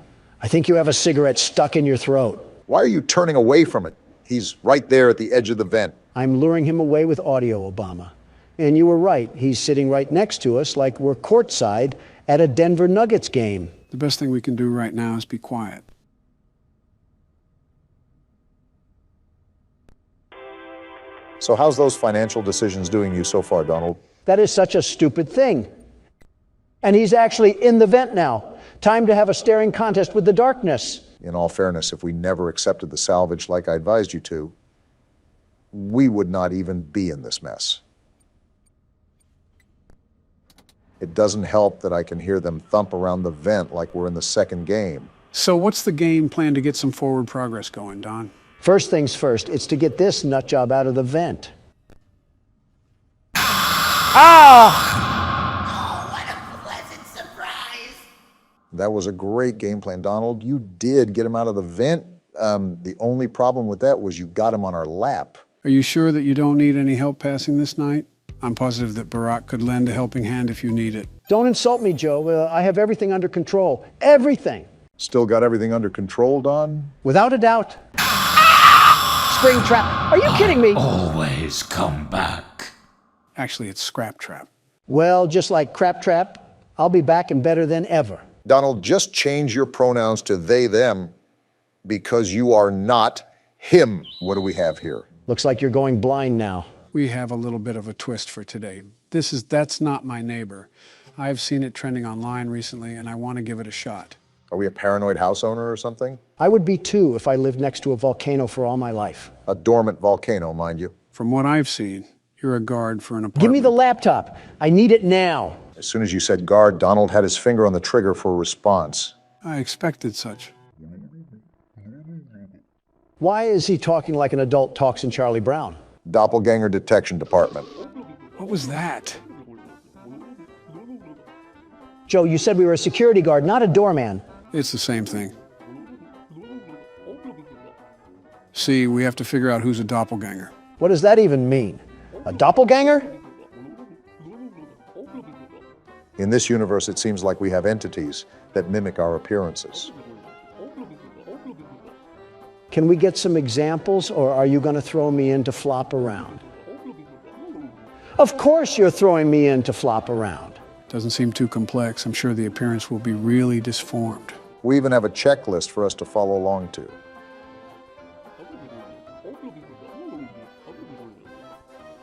I think you have a cigarette stuck in your throat. Why are you turning away from it? He's right there at the edge of the vent. I'm luring him away with audio, Obama. And you were right. He's sitting right next to us like we're courtside at a Denver Nuggets game. The best thing we can do right now is be quiet. So how's those financial decisions doing you so far, Donald? That is such a stupid thing. And he's actually in the vent now. Time to have a staring contest with the darkness. In all fairness, if we never accepted the salvage like I advised you to, we would not even be in this mess. It doesn't help that I can hear them thump around the vent like we're in the second game. So what's the game plan to get some forward progress going, Don? First things first, it's to get this nut job out of the vent. That was a great game plan, Donald. You did get him out of the vent. The only problem with that was you got him on our lap. Are you sure that you don't need any help passing this night? I'm positive that Barack could lend a helping hand if you need it. Don't insult me, Joe. I have everything under control. Everything. Still got everything under control, Don? Without a doubt. Spring trap. Are you kidding me? Always come back. Actually, it's Scrap Trap. Well, just like Crap Trap, I'll be back and better than ever. Donald, just change your pronouns to they, them, because you are not him. What do we have here? Looks like you're going blind now. We have a little bit of a twist for today. That's not my neighbor. I've seen it trending online recently, and I want to give it a shot. Are we a paranoid house owner or something? I would be too if I lived next to a volcano for all my life. A dormant volcano, mind you. From what I've seen, you're a guard for an apartment. Give me the laptop. I need it now. As soon as you said guard, Donald had his finger on the trigger for a response. I expected such. Why is he talking like an adult talks in Charlie Brown? Doppelganger Detection Department. What was that? Joe, you said we were a security guard, not a doorman. It's the same thing. See, we have to figure out who's a doppelganger. What does that even mean? A doppelganger? In this universe, it seems like we have entities that mimic our appearances. Can we get some examples, or are you going to throw me in to flop around? Of course you're throwing me in to flop around. Doesn't seem too complex. I'm sure the appearance will be really disformed. We even have a checklist for us to follow along to.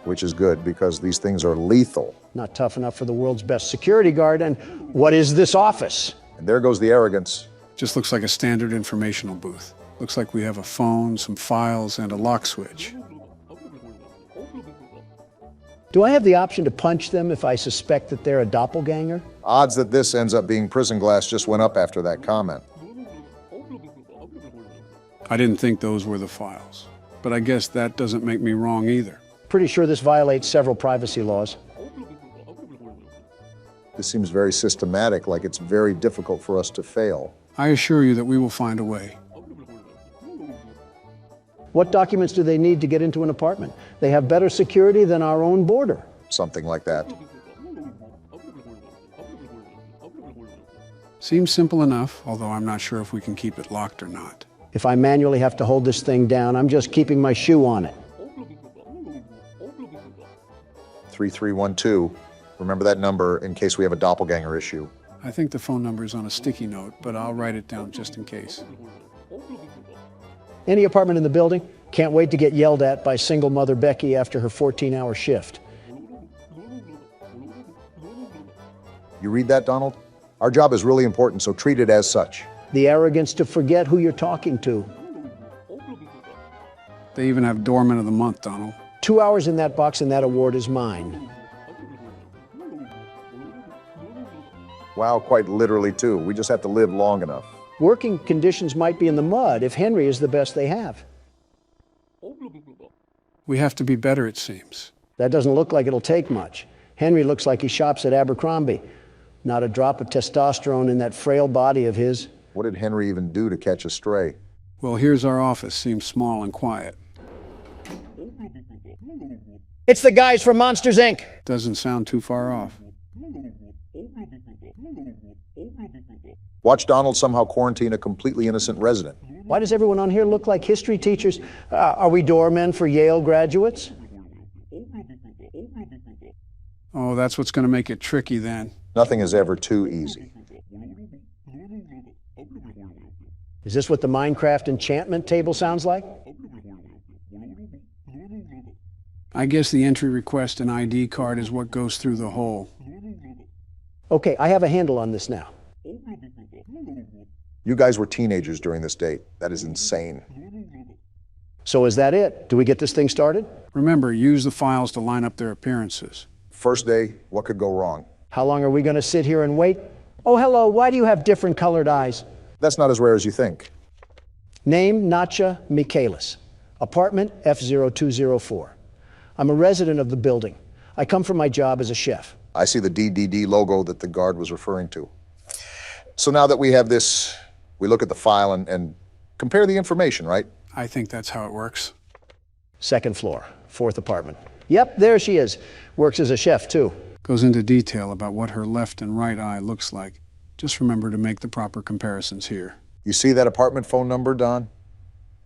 Which is good, because these things are lethal. Not tough enough for the world's best security guard, and what is this office? And there goes the arrogance. Just looks like a standard informational booth. Looks like we have a phone, some files, and a lock switch. Do I have the option to punch them if I suspect that they're a doppelganger? Odds that this ends up being prison glass just went up after that comment. I didn't think those were the files, but I guess that doesn't make me wrong either. Pretty sure this violates several privacy laws. This seems very systematic, like it's very difficult for us to fail. I assure you that we will find a way. What documents do they need to get into an apartment? They have better security than our own border. Something like that. Seems simple enough, although I'm not sure if we can keep it locked or not. If I manually have to hold this thing down, I'm just keeping my shoe on it. 3312. Remember that number in case we have a doppelganger issue. I think the phone number is on a sticky note, but I'll write it down just in case. Any apartment in the building? Can't wait to get yelled at by single mother Becky after her 14-hour shift. You read that, Donald? Our job is really important, so treat it as such. The arrogance to forget who you're talking to. They even have Doorman of the Month, Donald. 2 hours in that box and that award is mine. Wow, quite literally, too. We just have to live long enough. Working conditions might be in the mud if Henry is the best they have. We have to be better, it seems. That doesn't look like it'll take much. Henry looks like he shops at Abercrombie. Not a drop of testosterone in that frail body of his. What did Henry even do to catch a stray? Well, here's our office. Seems small and quiet. It's the guys from Monsters, Inc. Doesn't sound too far off. Watch Donald somehow quarantine a completely innocent resident. Why does everyone on here look like history teachers? Are we doormen for Yale graduates? Oh, that's what's going to make it tricky then. Nothing is ever too easy. Is this what the Minecraft enchantment table sounds like? I guess the entry request and ID card is what goes through the hole. Okay, I have a handle on this now. You guys were teenagers during this date. That is insane. So is that it? Do we get this thing started? Remember, use the files to line up their appearances. First day, what could go wrong? How long are we going to sit here and wait? Oh, hello, why do you have different colored eyes? That's not as rare as you think. Name, Natcha Michaelis. Apartment F0204. I'm a resident of the building. I come from my job as a chef. I see the DDD logo that the guard was referring to. So now that we have this, we look at the file and compare the information, right? I think that's how it works. Second floor, fourth apartment. Yep, there she is. Works as a chef, too. Goes into detail about what her left and right eye looks like. Just remember to make the proper comparisons here. You see that apartment phone number, Don?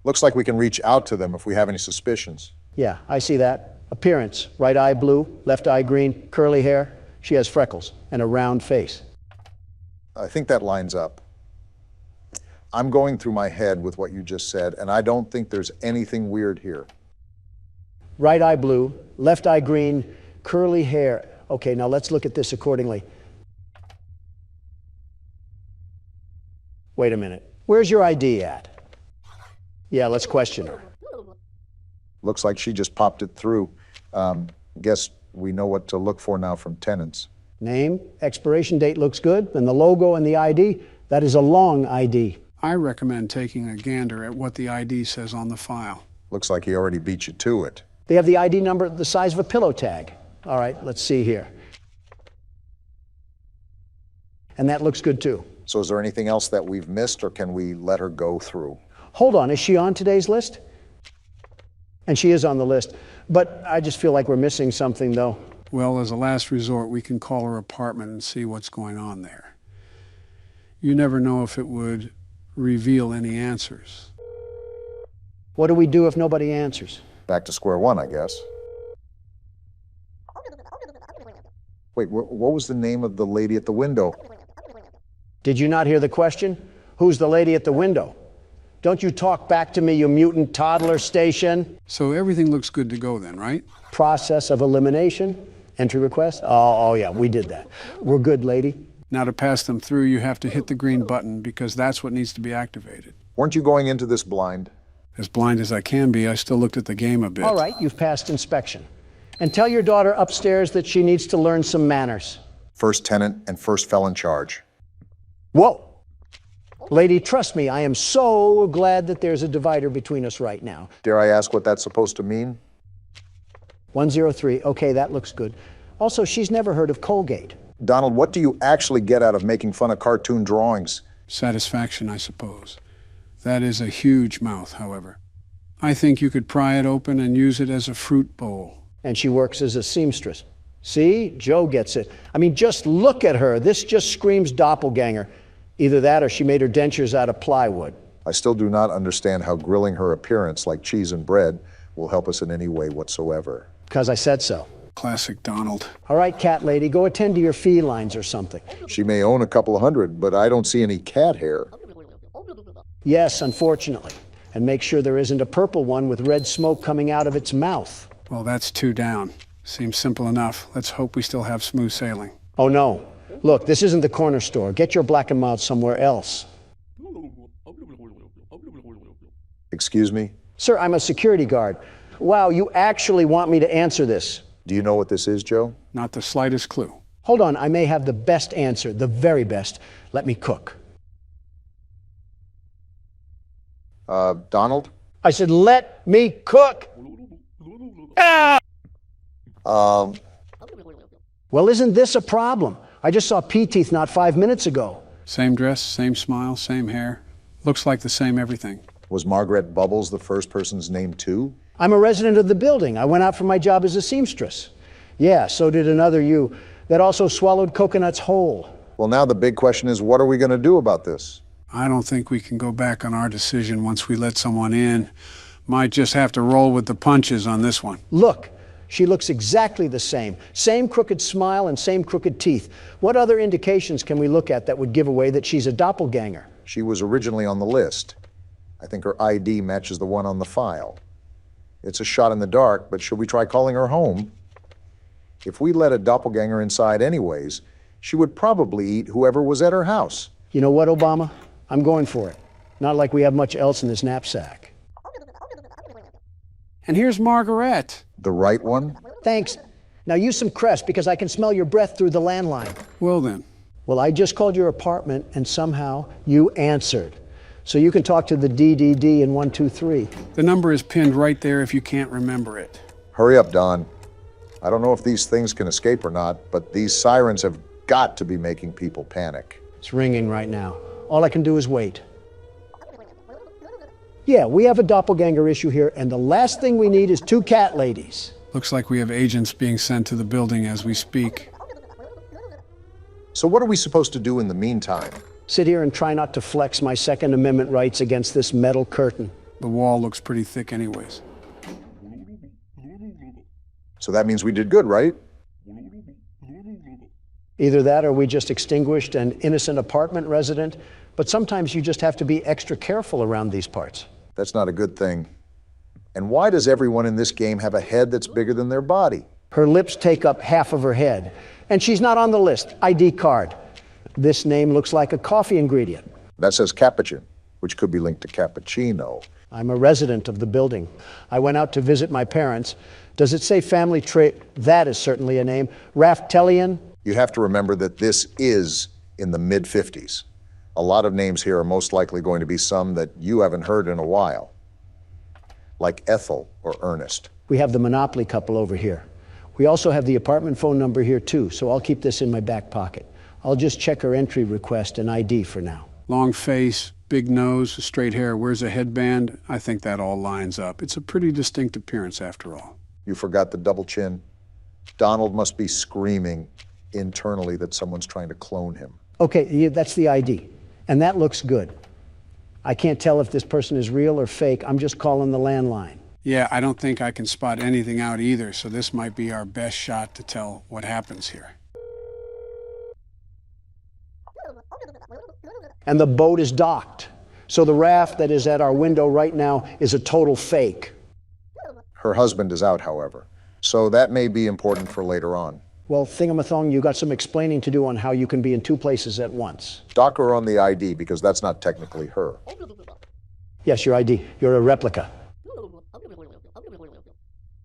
Looks like we can reach out to them if we have any suspicions. Yeah, I see that. Appearance, right eye blue, left eye green, curly hair. She has freckles and a round face. I think that lines up. I'm going through my head with what you just said, and I don't think there's anything weird here. Right eye blue, left eye green, curly hair. Okay, now let's look at this accordingly. Wait a minute. Where's your ID at? Yeah, let's question her. Looks like she just popped it through. Guess we know what to look for now from tenants. Name, expiration date looks good, and the logo and the ID, that is a long ID. I recommend taking a gander at what the ID says on the file. Looks like he already beat you to it. They have the ID number the size of a pillow tag. All right, let's see here. And that looks good too. So is there anything else that we've missed, or can we let her go through? Hold on, is she on today's list? And she is on the list, but I just feel like we're missing something though. Well, as a last resort, we can call her apartment and see what's going on there. You never know if it would reveal any answers. What do we do if nobody answers? Back to square one, I guess. Wait, what was the name of the lady at the window? Did you not hear the question? Who's the lady at the window? Don't you talk back to me, you mutant toddler station. So everything looks good to go then, right? Process of elimination, entry request. Oh yeah, we did that. We're good, lady. Now to pass them through, you have to hit the green button because that's what needs to be activated. Weren't you going into this blind? As blind as I can be, I still looked at the game a bit. All right, you've passed inspection. And tell your daughter upstairs that she needs to learn some manners. First tenant and first felon charge. Whoa! Lady, trust me, I am so glad that there's a divider between us right now. Dare I ask what that's supposed to mean? 103, okay, that looks good. Also, she's never heard of Colgate. Donald, what do you actually get out of making fun of cartoon drawings? Satisfaction, I suppose. That is a huge mouth, however. I think you could pry it open and use it as a fruit bowl. And she works as a seamstress. See? Joe gets it. I mean, just look at her. This just screams doppelganger. Either that or she made her dentures out of plywood. I still do not understand how grilling her appearance like cheese and bread will help us in any way whatsoever. Because I said so. Classic Donald. All right, cat lady, go attend to your felines or something. She may own a couple of hundred, but I don't see any cat hair. Yes, unfortunately. And make sure there isn't a purple one with red smoke coming out of its mouth. Well, that's 2 down. Seems simple enough. Let's hope we still have smooth sailing. Oh, no. Look, this isn't the corner store. Get your black and mild somewhere else. Excuse me? Sir, I'm a security guard. Wow, you actually want me to answer this. Do you know what this is, Joe? Not the slightest clue. Hold on, I may have the best answer, the very best. Let me cook. Donald? I said, let me cook. Ah! Well, isn't this a problem? I just saw P-Teeth not 5 minutes ago. Same dress, same smile, same hair. Looks like the same everything. Was Margaret Bubbles the first person's name, too? I'm a resident of the building. I went out for my job as a seamstress. Yeah, so did another you that also swallowed coconuts whole. Well, now the big question is, what are we going to do about this? I don't think we can go back on our decision once we let someone in. Might just have to roll with the punches on this one. Look, she looks exactly the same. Same crooked smile and same crooked teeth. What other indications can we look at that would give away that she's a doppelganger? She was originally on the list. I think her ID matches the one on the file. It's a shot in the dark, but should we try calling her home? If we let a doppelganger inside anyways, she would probably eat whoever was at her house. You know what, Obama? I'm going for it. Not like we have much else in this knapsack. And here's Margaret. The right one? Thanks. Now use some Crest because I can smell your breath through the landline. Well then. Well, I just called your apartment and somehow you answered. So you can talk to the DDD in 123. The number is pinned right there if you can't remember it. Hurry up, Don. I don't know if these things can escape or not, but these sirens have got to be making people panic. It's ringing right now. All I can do is wait. Yeah, we have a doppelganger issue here, and the last thing we need is 2 cat ladies. Looks like we have agents being sent to the building as we speak. So what are we supposed to do in the meantime? Sit here and try not to flex my Second Amendment rights against this metal curtain. The wall looks pretty thick anyways. So that means we did good, right? Either that or we just extinguished an innocent apartment resident, but sometimes you just have to be extra careful around these parts. That's not a good thing. And why does everyone in this game have a head that's bigger than their body? Her lips take up half of her head, and she's not on the list. ID card. This name looks like a coffee ingredient. That says Capuchin, which could be linked to cappuccino. I'm a resident of the building. I went out to visit my parents. Does it say family trait? That is certainly a name. Raftelian? You have to remember that this is in the mid-50s. A lot of names here are most likely going to be some that you haven't heard in a while, like Ethel or Ernest. We have the Monopoly couple over here. We also have the apartment phone number here too, so I'll keep this in my back pocket. I'll just check her entry request and ID for now. Long face, big nose, straight hair, wears a headband. I think that all lines up. It's a pretty distinct appearance after all. You forgot the double chin. Donald must be screaming internally that someone's trying to clone him. Okay, yeah, that's the ID. And that looks good. I can't tell if this person is real or fake. I'm just calling the landline. Yeah, I don't think I can spot anything out either, so this might be our best shot to tell what happens here. And the boat is docked. So the raft that is at our window right now is a total fake. Her husband is out, however, so that may be important for later on. Well, Thingamathong, you got some explaining to do on how you can be in 2 places at once. Dock her on the ID, because that's not technically her. Yes, your ID. You're a replica.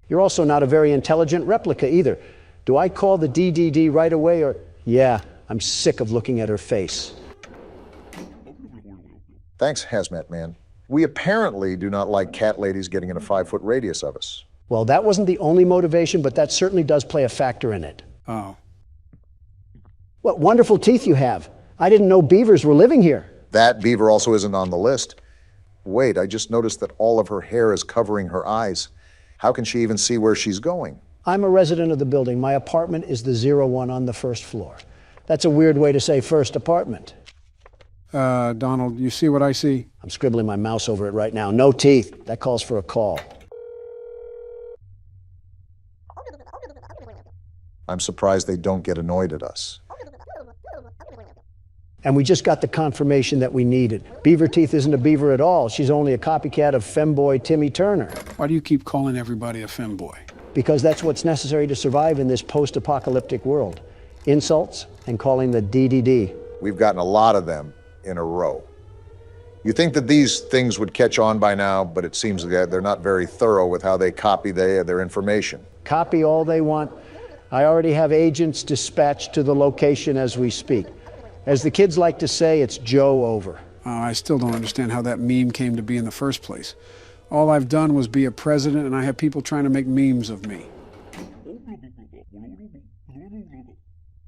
You're also not a very intelligent replica either. Do I call the DDD right away or... Yeah, I'm sick of looking at her face. Thanks, Hazmat Man. We apparently do not like cat ladies getting in a 5-foot radius of us. Well, that wasn't the only motivation, but that certainly does play a factor in it. Oh. What wonderful teeth you have. I didn't know beavers were living here. That beaver also isn't on the list. Wait, I just noticed that all of her hair is covering her eyes. How can she even see where she's going? I'm a resident of the building. My apartment is the 01 on the first floor. That's a weird way to say first apartment. Donald, you see what I see? I'm scribbling my mouse over it right now. No teeth. That calls for a call. I'm surprised they don't get annoyed at us. And we just got the confirmation that we needed. Beaver Teeth isn't a beaver at all. She's only a copycat of femboy Timmy Turner. Why do you keep calling everybody a femboy? Because that's what's necessary to survive in this post-apocalyptic world. Insults and calling the DDD. We've gotten a lot of them in a row. You think that these things would catch on by now, but it seems that they're not very thorough with how they copy their information. Copy all they want. I already have agents dispatched to the location as we speak. As the kids like to say, it's Joe over. I still don't understand how that meme came to be in the first place. All I've done was be a president, and I have people trying to make memes of me.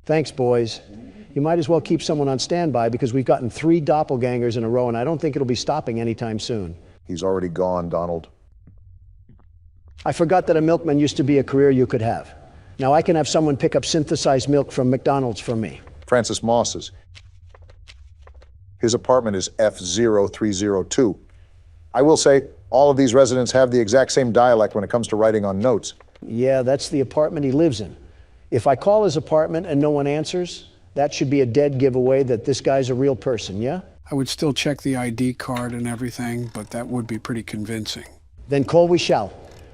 Thanks, boys. You might as well keep someone on standby because we've gotten 3 doppelgangers in a row, and I don't think it'll be stopping anytime soon. He's already gone, Donald. I forgot that a milkman used to be a career you could have. Now I can have someone pick up synthesized milk from McDonald's for me. Francis Moss's. His apartment is F0302. I will say, all of these residents have the exact same dialect when it comes to writing on notes. Yeah, that's the apartment he lives in. If I call his apartment and no one answers, that should be a dead giveaway that this guy's a real person, yeah? I would still check the ID card and everything, but that would be pretty convincing. Then call we shall.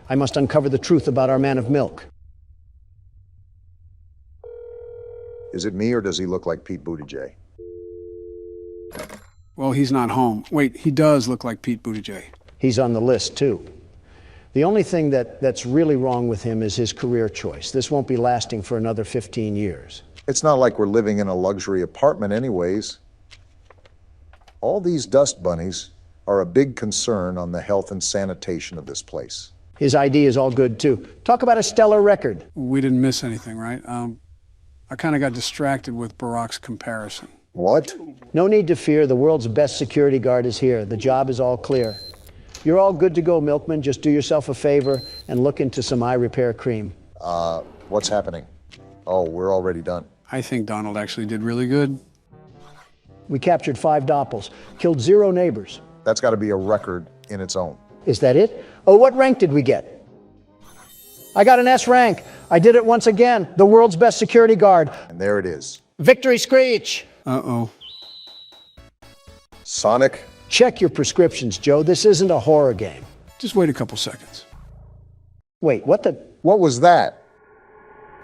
I must uncover the truth about our man of milk. Is it me, or does he look like Pete Buttigieg? Well, he's not home. Wait, he does look like Pete Buttigieg. He's on the list, too. The only thing that's really wrong with him is his career choice. This won't be lasting for another 15 years. It's not like we're living in a luxury apartment anyways. All these dust bunnies are a big concern on the health and sanitation of this place. His ID is all good, too. Talk about a stellar record. We didn't miss anything, right? I kind of got distracted with Barack's comparison. What? No need to fear. The world's best security guard is here. The job is all clear. You're all good to go, Milkman. Just do yourself a favor and look into some eye repair cream. What's happening? Oh, we're already done. I think Donald actually did really good. We captured 5 doppels, killed 0 neighbors. That's got to be a record in its own. Is that it? Oh, what rank did we get? I got an S rank. I did it once again. The world's best security guard. And there it is. Victory screech. Uh-oh. Sonic? Check your prescriptions, Joe. This isn't a horror game. Just wait a couple seconds. Wait, what the? What was that?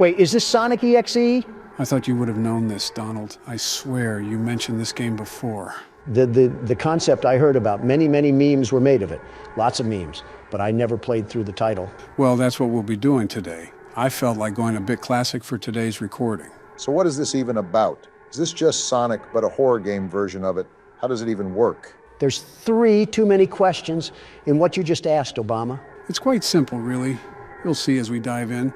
Wait, is this Sonic EXE? I thought you would have known this, Donald. I swear you mentioned this game before. The concept I heard about, many memes were made of it. Lots of memes, but I never played through the title. Well, that's what we'll be doing today. I felt like going a bit classic for today's recording. So what is this even about? Is this just Sonic, but a horror game version of it? How does it even work? There's 3 too many questions in what you just asked, Obama. It's quite simple, really. You'll see as we dive in.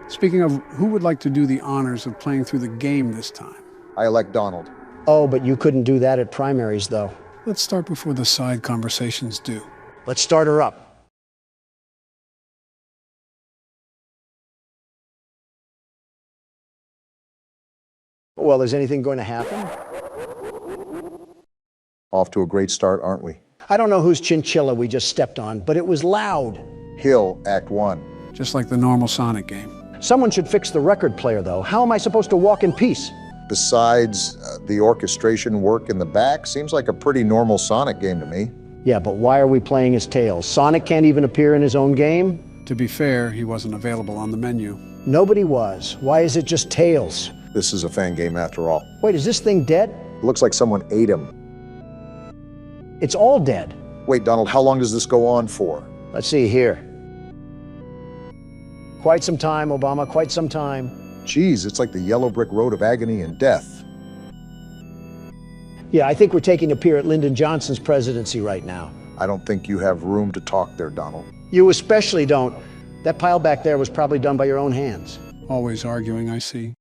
Speaking of, who would like to do the honors of playing through the game this time? I elect Donald. Oh, but you couldn't do that at primaries, though. Let's start before the side conversations do. Let's start her up. Well, is anything going to happen? Off to a great start, aren't we? I don't know whose chinchilla we just stepped on, but it was loud. Hill, Act 1. Just like the normal Sonic game. Someone should fix the record player, though. How am I supposed to walk in peace? Besides the orchestration work in the back, seems like a pretty normal Sonic game to me. Yeah, but why are we playing as Tails? Sonic can't even appear in his own game? To be fair, he wasn't available on the menu. Nobody was. Why is it just Tails? This is a fan game after all. Wait, is this thing dead? It looks like someone ate him. It's all dead. Wait, Donald, how long does this go on for? Let's see here. Quite some time, Obama, quite some time. Geez, it's like the yellow brick road of agony and death. Yeah, I think we're taking a peer at Lyndon Johnson's presidency right now. I don't think you have room to talk there, Donald. You especially don't. That pile back there was probably done by your own hands. Always arguing, I see.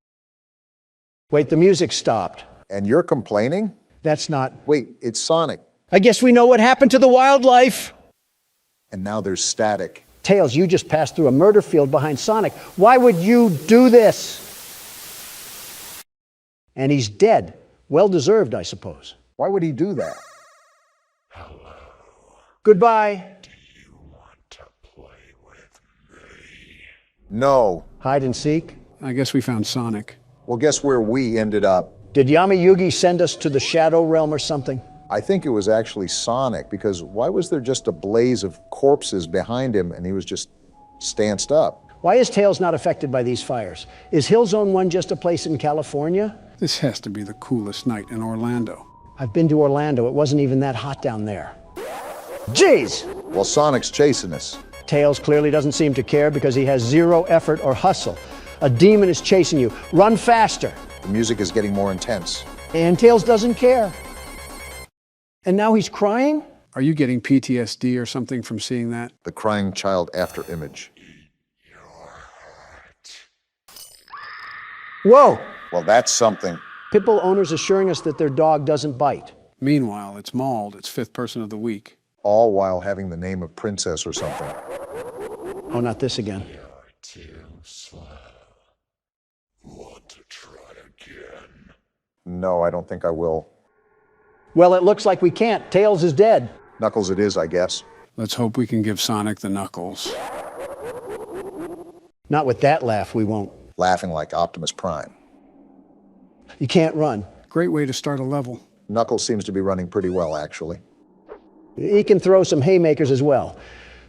Wait, the music stopped. And you're complaining? That's not... Wait, it's Sonic. I guess we know what happened to the wildlife. And now there's static. Tails, you just passed through a murder field behind Sonic. Why would you do this? And he's dead. Well deserved, I suppose. Why would he do that? Goodbye. No. Hide and seek? I guess we found Sonic. Well, guess where we ended up? Did Yami Yugi send us to the Shadow Realm or something? I think it was actually Sonic, because why was there just a blaze of corpses behind him and he was just stanced up? Why is Tails not affected by these fires? Is Hill Zone 1 just a place in California? This has to be the coolest night in Orlando. I've been to Orlando. It wasn't even that hot down there. Jeez! Well, Sonic's chasing us. Tails clearly doesn't seem to care because he has zero effort or hustle. A demon is chasing you. Run faster. The music is getting more intense. And Tails doesn't care. And now he's crying? Are you getting PTSD or something from seeing that? The crying child after image. Whoa! Well, that's something. Pitbull owners assuring us that their dog doesn't bite. Meanwhile, it's mauled. It's fifth person of the week. All while having the name of Princess or something. Oh, not this again. No, I don't think I will. Well, it looks like we can't. Tails is dead. Knuckles it is, I guess. Let's hope we can give Sonic the knuckles. Not with that laugh, we won't. Laughing like Optimus Prime. You can't run. Great way to start a level. Knuckles seems to be running pretty well, actually. He can throw some haymakers as well.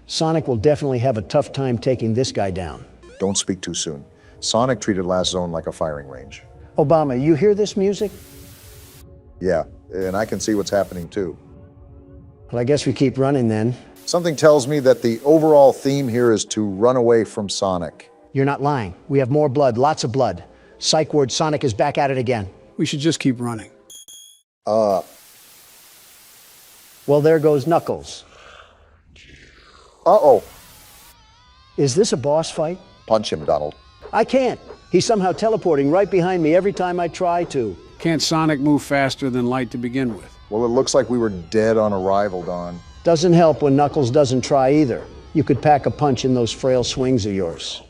Sonic will definitely have a tough time taking this guy down. Don't speak too soon. Sonic treated last zone like a firing range. Obama, you hear this music? Yeah, and I can see what's happening too. Well, I guess we keep running then. Something tells me that the overall theme here is to run away from Sonic. You're not lying. We have more blood, lots of blood. Psych ward, Sonic is back at it again. We should just keep running. Well, there goes Knuckles. Uh-oh. Is this a boss fight? Punch him, Donald. I can't. He's somehow teleporting right behind me every time I try to. Can't Sonic move faster than light to begin with? Well, it looks like we were dead on arrival, Don. Doesn't help when Knuckles doesn't try either. You could pack a punch in those frail swings of yours.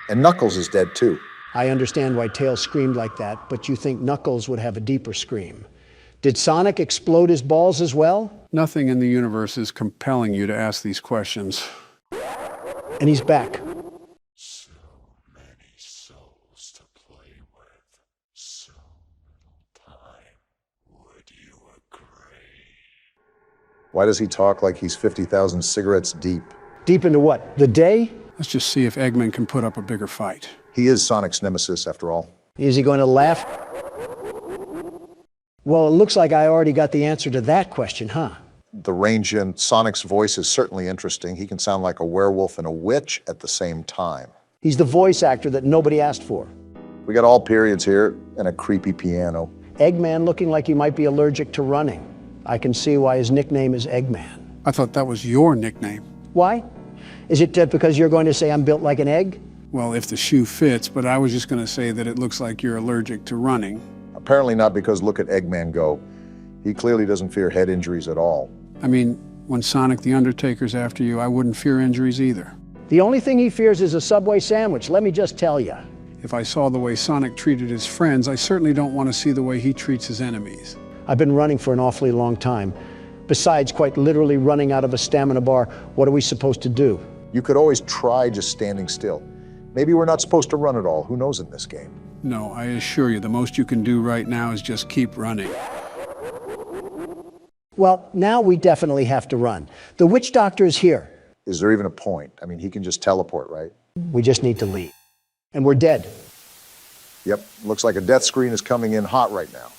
And Knuckles is dead too. I understand why Tails screamed like that, but you think Knuckles would have a deeper scream. Did Sonic explode his balls as well? Nothing in the universe is compelling you to ask these questions. And he's back. So many souls to play with. So little time. Would you agree? Why does he talk like he's 50,000 cigarettes deep? Deep into what? The day? Let's just see if Eggman can put up a bigger fight. He is Sonic's nemesis, after all. Is he going to laugh? Well, it looks like I already got the answer to that question, huh? The range in Sonic's voice is certainly interesting. He can sound like a werewolf and a witch at the same time. He's the voice actor that nobody asked for. We got all periods here and a creepy piano. Eggman looking like he might be allergic to running. I can see why his nickname is Eggman. I thought that was your nickname. Why? Is it because you're going to say I'm built like an egg? Well, if the shoe fits, but I was just going to say that it looks like you're allergic to running. Apparently not, because look at Eggman go. He clearly doesn't fear head injuries at all. I mean, when Sonic the Undertaker's after you, I wouldn't fear injuries either. The only thing he fears is a Subway sandwich, let me just tell you. If I saw the way Sonic treated his friends, I certainly don't want to see the way he treats his enemies. I've been running for an awfully long time. Besides, quite literally running out of a stamina bar, what are we supposed to do? You could always try just standing still. Maybe we're not supposed to run at all. Who knows in this game? No, I assure you, the most you can do right now is just keep running. Well, now we definitely have to run. The witch doctor is here. Is there even a point? I mean, he can just teleport, right? We just need to leave. And we're dead. Yep, looks like a death screen is coming in hot right now.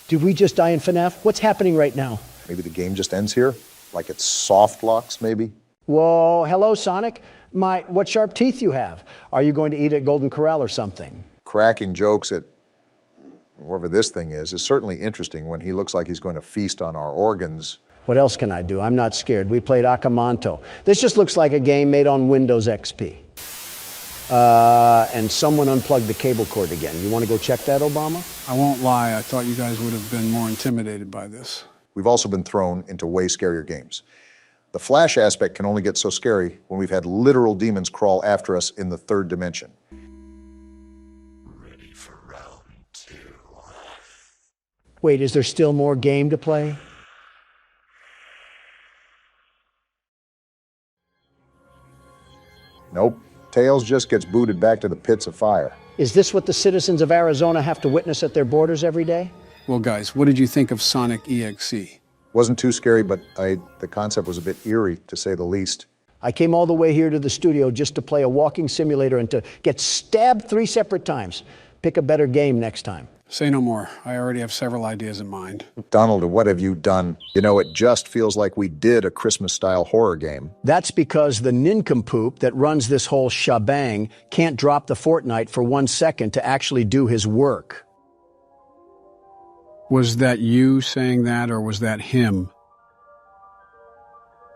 Did we just die in FNAF? What's happening right now? Maybe the game just ends here? Like it's soft locks, maybe? Whoa, hello, Sonic. What sharp teeth you have. Are you going to eat at Golden Corral or something? Cracking jokes at whoever this thing is certainly interesting when he looks like he's going to feast on our organs. What else can I do? I'm not scared. We played Akamanto. This just looks like a game made on Windows XP. And someone unplugged the cable cord again. You want to go check that, Obama? I won't lie, I thought you guys would have been more intimidated by this. We've also been thrown into way scarier games. The Flash aspect can only get so scary when we've had literal demons crawl after us in the third dimension. Ready for round 2. Wait, is there still more game to play? Nope. Tails just gets booted back to the pits of fire. Is this what the citizens of Arizona have to witness at their borders every day? Well, guys, what did you think of Sonic EXE? Wasn't too scary, but the concept was a bit eerie, to say the least. I came all the way here to the studio just to play a walking simulator and to get stabbed 3 separate times. Pick a better game next time. Say no more. I already have several ideas in mind. Donald, what have you done? You know, it just feels like we did a Christmas-style horror game. That's because the nincompoop that runs this whole shebang can't drop the Fortnite for 1 second to actually do his work. Was that you saying that, or was that him?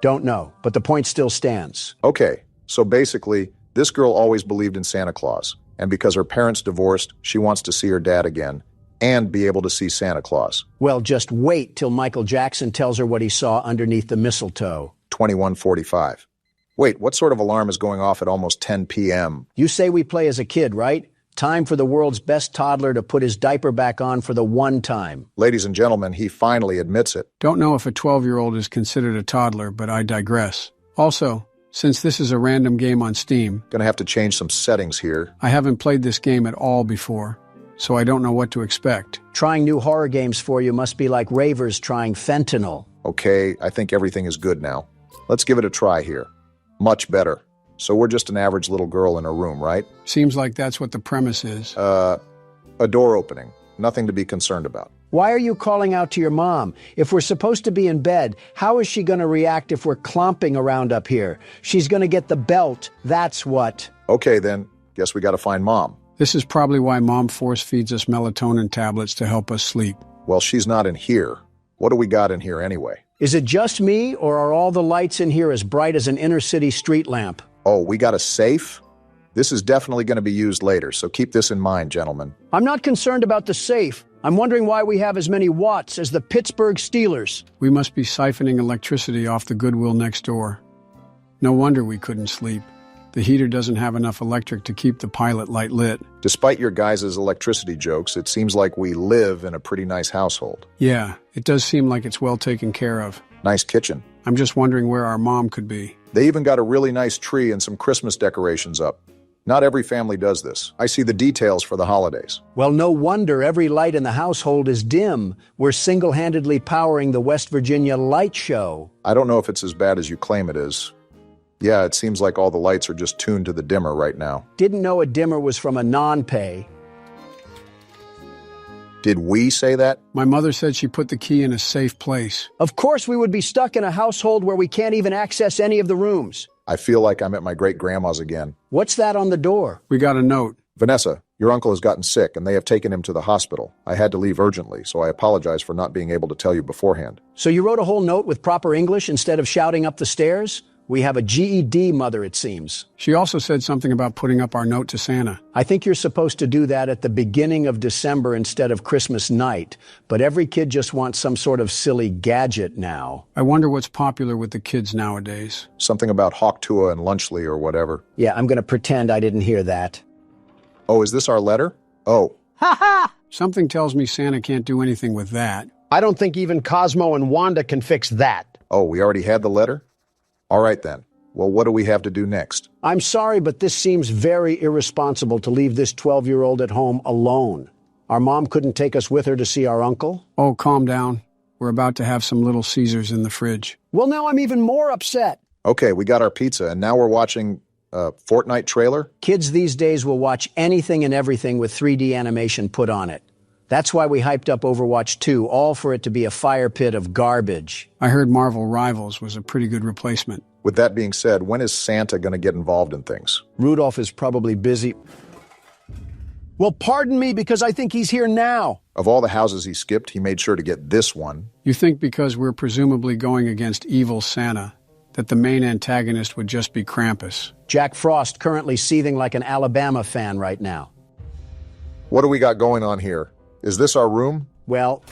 Don't know, but the point still stands. Okay, so basically, this girl always believed in Santa Claus. And because her parents divorced, she wants to see her dad again and be able to see Santa Claus. Well, just wait till Michael Jackson tells her what he saw underneath the mistletoe. 21:45. Wait, what sort of alarm is going off at almost 10 p.m.? You say we play as a kid, right? Time for the world's best toddler to put his diaper back on for the one time. Ladies and gentlemen, he finally admits it. Don't know if a 12-year-old is considered a toddler, but I digress. Also, since this is a random game on Steam, Gonna have to change some settings here. I haven't played this game at all before, so I don't know what to expect. Trying new horror games for you must be like ravers trying fentanyl. Okay, I think everything is good now. Let's give it a try here. Much better. So we're just an average little girl in a room, right? Seems like that's what the premise is. A door opening. Nothing to be concerned about. Why are you calling out to your mom? If we're supposed to be in bed, how is she going to react if we're clomping around up here? She's going to get the belt, that's what. Okay, then. Guess we gotta find Mom. This is probably why Mom force feeds us melatonin tablets to help us sleep. Well, she's not in here. What do we got in here anyway? Is it just me, or are all the lights in here as bright as an inner-city street lamp? Oh, we got a safe? This is definitely going to be used later, so keep this in mind, gentlemen. I'm not concerned about the safe. I'm wondering why we have as many watts as the Pittsburgh Steelers. We must be siphoning electricity off the Goodwill next door. No wonder we couldn't sleep. The heater doesn't have enough electric to keep the pilot light lit. Despite your guys' electricity jokes, it seems like we live in a pretty nice household. Yeah, it does seem like it's well taken care of. Nice kitchen. I'm just wondering where our mom could be. They even got a really nice tree and some Christmas decorations up. Not every family does this. I see the details for the holidays. Well, no wonder every light in the household is dim. We're single-handedly powering the West Virginia Light Show. I don't know if it's as bad as you claim it is. Yeah, it seems like all the lights are just tuned to the dimmer right now. Didn't know a dimmer was from a non-pay. Did we say that? My mother said she put the key in a safe place. Of course we would be stuck in a household where we can't even access any of the rooms. I feel like I'm at my great-grandma's again. What's that on the door? We got a note. Vanessa, your uncle has gotten sick and they have taken him to the hospital. I had to leave urgently, so I apologize for not being able to tell you beforehand. So you wrote a whole note with proper English instead of shouting up the stairs? We have a GED mother, it seems. She also said something about putting up our note to Santa. I think you're supposed to do that at the beginning of December instead of Christmas night, but every kid just wants some sort of silly gadget now. I wonder what's popular with the kids nowadays. Something about Hawk Tuah and Lunchley or whatever. Yeah, I'm going to pretend I didn't hear that. Oh, is this our letter? Oh. Ha ha! Something tells me Santa can't do anything with that. I don't think even Cosmo and Wanda can fix that. Oh, we already had the letter? All right, then. Well, what do we have to do next? I'm sorry, but this seems very irresponsible to leave this 12-year-old at home alone. Our mom couldn't take us with her to see our uncle? Oh, calm down. We're about to have some Little Caesars in the fridge. Well, now I'm even more upset. Okay, we got our pizza, and now we're watching a Fortnite trailer? Kids these days will watch anything and everything with 3D animation put on it. That's why we hyped up Overwatch 2, all for it to be a fire pit of garbage. I heard Marvel Rivals was a pretty good replacement. With that being said, when is Santa going to get involved in things? Rudolph is probably busy. Well, pardon me, because I think he's here now. Of all the houses he skipped, he made sure to get this one. You think because we're presumably going against evil Santa, that the main antagonist would just be Krampus. Jack Frost currently seething like an Alabama fan right now. What do we got going on here? Is this our room? Well...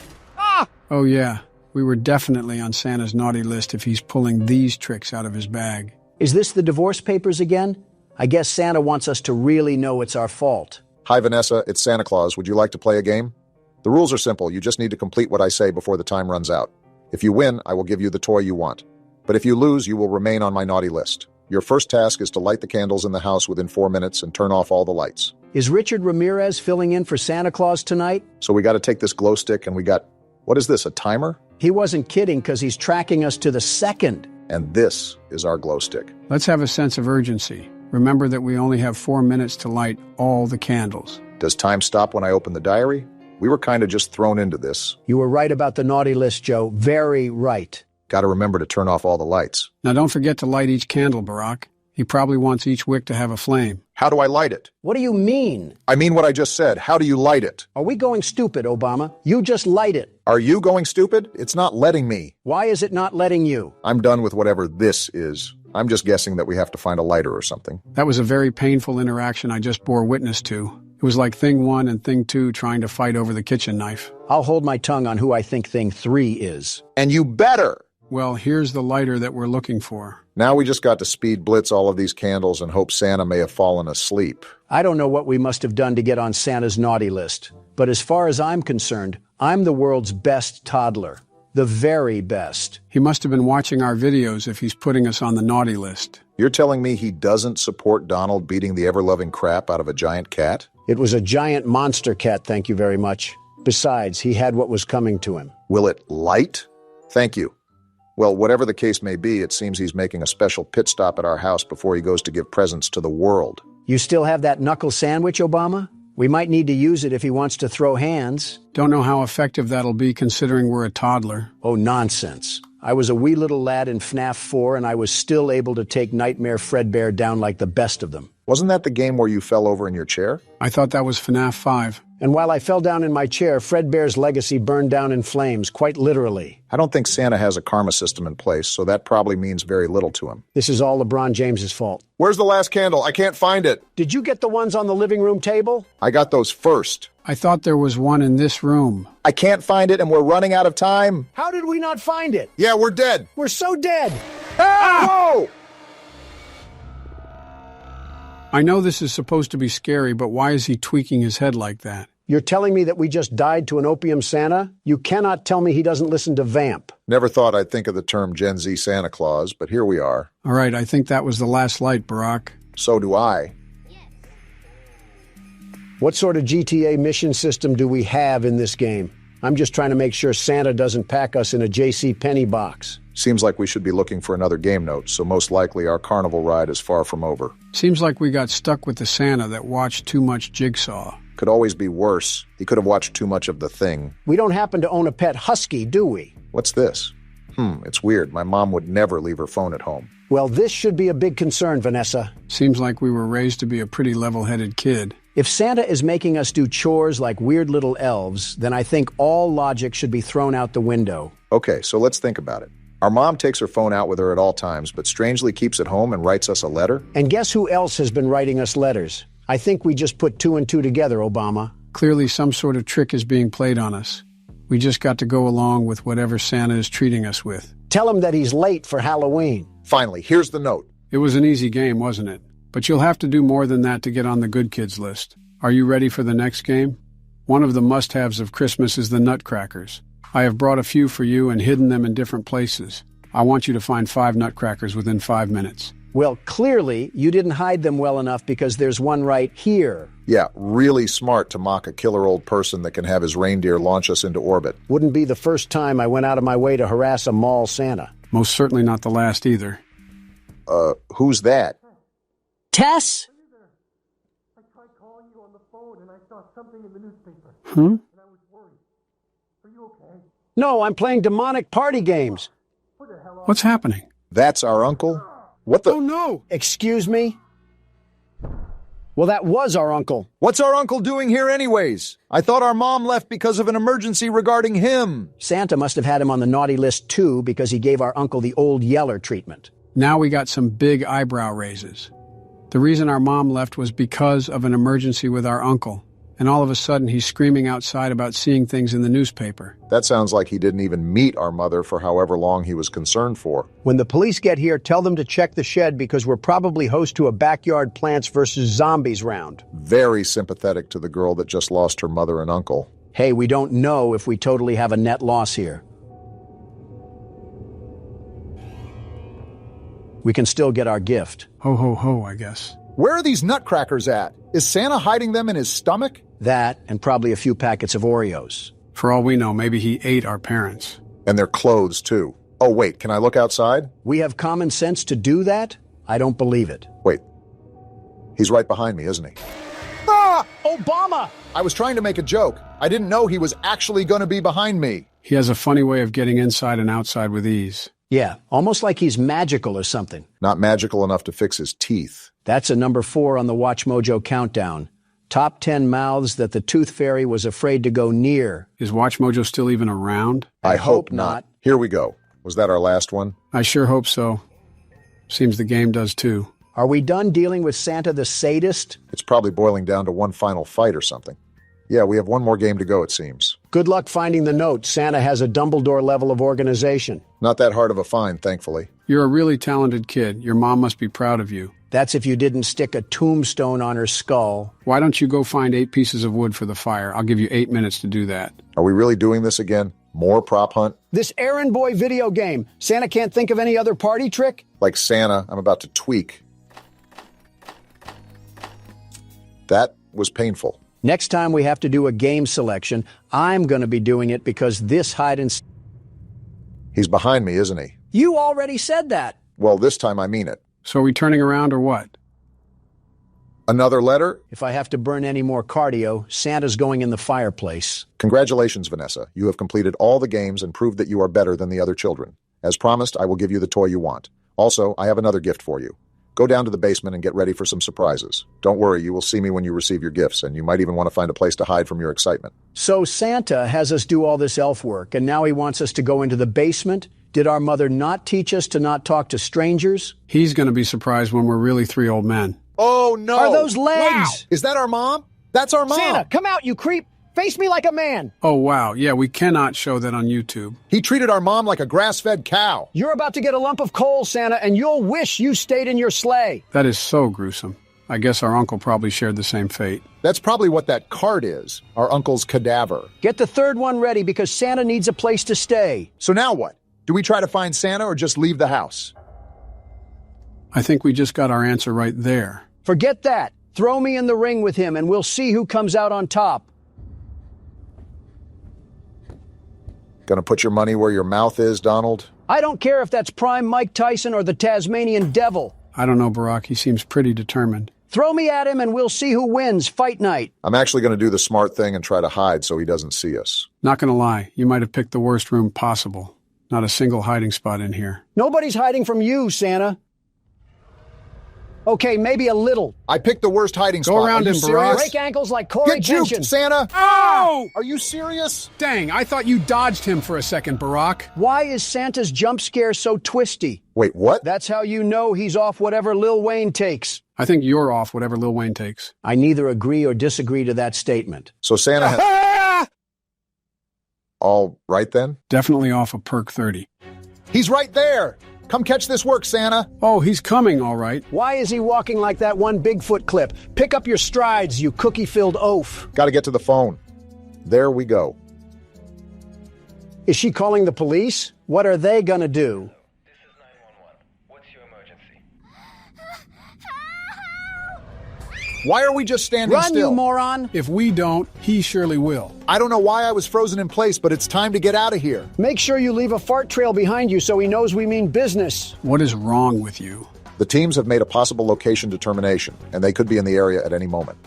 Oh yeah, we were definitely on Santa's naughty list if he's pulling these tricks out of his bag. Is this the divorce papers again? I guess Santa wants us to really know it's our fault. Hi, Vanessa. It's Santa Claus. Would you like to play a game? The rules are simple. You just need to complete what I say before the time runs out. If you win, I will give you the toy you want. But if you lose, you will remain on my naughty list. Your first task is to light the candles in the house within 4 minutes and turn off all the lights. Is Richard Ramirez filling in for Santa Claus tonight? So we got to take this glow stick and we got... What is this, a timer? He wasn't kidding because he's tracking us to the second. And this is our glow stick. Let's have a sense of urgency. Remember that we only have 4 minutes to light all the candles. Does time stop when I open the diary? We were kind of just thrown into this. You were right about the naughty list, Joe. Very right. Got to remember to turn off all the lights. Now don't forget to light each candle, Barack. He probably wants each wick to have a flame. How do I light it? What do you mean? I mean what I just said. How do you light it? Are we going stupid, Obama? You just light it. Are you going stupid? It's not letting me. Why is it not letting you? I'm done with whatever this is. I'm just guessing that we have to find a lighter or something. That was a very painful interaction I just bore witness to. It was like Thing 1 and Thing 2 trying to fight over the kitchen knife. I'll hold my tongue on who I think Thing 3 is. And you better! Well, here's the lighter that we're looking for. Now we just got to speed blitz all of these candles and hope Santa may have fallen asleep. I don't know what we must have done to get on Santa's naughty list. But as far as I'm concerned, I'm the world's best toddler. The very best. He must have been watching our videos if he's putting us on the naughty list. You're telling me he doesn't support Donald beating the ever-loving crap out of a giant cat? It was a giant monster cat, thank you very much. Besides, he had what was coming to him. Will it light? Thank you. Well, whatever the case may be, it seems he's making a special pit stop at our house before he goes to give presents to the world. You still have that knuckle sandwich, Obama? We might need to use it if he wants to throw hands. Don't know how effective that'll be considering we're a toddler. Oh, nonsense. I was a wee little lad in FNAF 4 and I was still able to take Nightmare Fredbear down like the best of them. Wasn't that the game where you fell over in your chair? I thought that was FNAF 5. And while I fell down in my chair, Fredbear's legacy burned down in flames, quite literally. I don't think Santa has a karma system in place, so that probably means very little to him. This is all LeBron James's fault. Where's the last candle? I can't find it. Did you get the ones on the living room table? I got those first. I thought there was one in this room. I can't find it and we're running out of time. How did we not find it? Yeah, we're dead. We're so dead. Whoa! I know this is supposed to be scary, but why is he tweaking his head like that? You're telling me that we just died to an opium Santa? You cannot tell me he doesn't listen to Vamp. Never thought I'd think of the term Gen Z Santa Claus, but here we are. All right, I think that was the last light, Barack. So do I. What sort of GTA mission system do we have in this game? I'm just trying to make sure Santa doesn't pack us in a JCPenney box. Seems like we should be looking for another game note, so most likely our carnival ride is far from over. Seems like we got stuck with the Santa that watched too much Jigsaw. Could always be worse. He could have watched too much of The Thing. We don't happen to own a pet husky, do we? What's this? It's weird. My mom would never leave her phone at home. Well, this should be a big concern, Vanessa. Seems like we were raised to be a pretty level-headed kid. If Santa is making us do chores like weird little elves, then I think all logic should be thrown out the window. Okay, so let's think about it. Our mom takes her phone out with her at all times, but strangely keeps it home and writes us a letter. And guess who else has been writing us letters? I think we just put 2 and 2 together, Obama. Clearly some sort of trick is being played on us. We just got to go along with whatever Santa is treating us with. Tell him that he's late for Halloween. Finally, here's the note. It was an easy game, wasn't it? But you'll have to do more than that to get on the good kids list. Are you ready for the next game? One of the must-haves of Christmas is the nutcrackers. I have brought a few for you and hidden them in different places. I want you to find 5 nutcrackers within 5 minutes. Well, clearly, you didn't hide them well enough because there's one right here. Yeah, really smart to mock a killer old person that can have his reindeer launch us into orbit. Wouldn't be the first time I went out of my way to harass a mall Santa. Most certainly not the last either. Who's that? Tess? I tried calling you on the phone and I saw something in the newspaper. And I was worried. Are you okay? No, I'm playing demonic party games. What's happening? That's our uncle? What the? Oh, no! Excuse me? Well, that was our uncle. What's our uncle doing here anyways? I thought our mom left because of an emergency regarding him. Santa must have had him on the naughty list too because he gave our uncle the old yeller treatment. Now we got some big eyebrow raises. The reason our mom left was because of an emergency with our uncle, and all of a sudden he's screaming outside about seeing things in the newspaper. That sounds like he didn't even meet our mother for however long he was concerned for. When the police get here, tell them to check the shed because we're probably host to a backyard Plants vs. Zombies round. Very sympathetic to the girl that just lost her mother and uncle. Hey, we don't know if we totally have a net loss here. We can still get our gift. Ho, ho, ho, I guess. Where are these nutcrackers at? Is Santa hiding them in his stomach? That, and probably a few packets of Oreos. For all we know, maybe he ate our parents. And their clothes, too. Oh, wait, can I look outside? We have common sense to do that? I don't believe it. Wait. He's right behind me, isn't he? Ah! Obama! I was trying to make a joke. I didn't know he was actually going to be behind me. He has a funny way of getting inside and outside with ease. Yeah, almost like he's magical or something. Not magical enough to fix his teeth. That's a number 4 on the Watch Mojo countdown. Top 10 mouths that the Tooth Fairy was afraid to go near. Is Watch Mojo still even around? I hope not. Here we go. Was that our last one? I sure hope so. Seems the game does too. Are we done dealing with Santa the sadist? It's probably boiling down to one final fight or something. Yeah, we have one more game to go, it seems. Good luck finding the note. Santa has a Dumbledore level of organization. Not that hard of a find, thankfully. You're a really talented kid. Your mom must be proud of you. That's if you didn't stick a tombstone on her skull. Why don't you go find 8 pieces of wood for the fire? I'll give you 8 minutes to do that. Are we really doing this again? More prop hunt? This errand boy video game. Santa can't think of any other party trick? Like Santa, I'm about to tweak. That was painful. Next time we have to do a game selection, I'm going to be doing it because this hide and... He's behind me, isn't he? You already said that. Well, this time I mean it. So are we turning around or what? Another letter? If I have to burn any more cardio, Santa's going in the fireplace. Congratulations, Vanessa. You have completed all the games and proved that you are better than the other children. As promised, I will give you the toy you want. Also, I have another gift for you. Go down to the basement and get ready for some surprises. Don't worry, you will see me when you receive your gifts, and you might even want to find a place to hide from your excitement. So Santa has us do all this elf work, and now he wants us to go into the basement? Did our mother not teach us to not talk to strangers? He's going to be surprised when we're really 3 old men. Oh, no! Are those legs? Wow. Is that our mom? That's our mom! Santa, come out, you creep! Face me like a man! Oh, wow. Yeah, we cannot show that on YouTube. He treated our mom like a grass-fed cow. You're about to get a lump of coal, Santa, and you'll wish you stayed in your sleigh. That is so gruesome. I guess our uncle probably shared the same fate. That's probably what that card is, our uncle's cadaver. Get the 3rd one ready because Santa needs a place to stay. So now what? Do we try to find Santa or just leave the house? I think we just got our answer right there. Forget that. Throw me in the ring with him and we'll see who comes out on top. Gonna put your money where your mouth is, Donald? I don't care if that's prime Mike Tyson or the Tasmanian Devil. I don't know, Barack. He seems pretty determined. Throw me at him and we'll see who wins. Fight night. I'm actually gonna do the smart thing and try to hide so he doesn't see us. Not gonna lie. You might have picked the worst room possible. Not a single hiding spot in here. Nobody's hiding from you, Santa. Okay, maybe a little. I picked the worst hiding spot. Go around him, Barack. Break ankles like Corey Get juked, Kenshin. Santa! Oh! Are you serious? Dang, I thought you dodged him for a second, Barack. Why is Santa's jump scare so twisty? Wait, what? That's how you know he's off whatever Lil Wayne takes. I think you're off whatever Lil Wayne takes. I neither agree or disagree to that statement. So Santa has... All right, then? Definitely off a perk 30. He's right there! Come catch this work, Santa! Oh, he's coming, all right. Why is he walking like that one Bigfoot clip? Pick up your strides, you cookie-filled oaf. Gotta get to the phone. There we go. Is she calling the police? What are they gonna do? This is 911. What's your emergency? Why are we just standing Run, still? you moron! If we don't, he surely will. I don't know why I was frozen in place, but it's time to get out of here. Make sure you leave a fart trail behind you so he knows we mean business. What is wrong with you? The teams have made a possible location determination, and they could be in the area at any moment.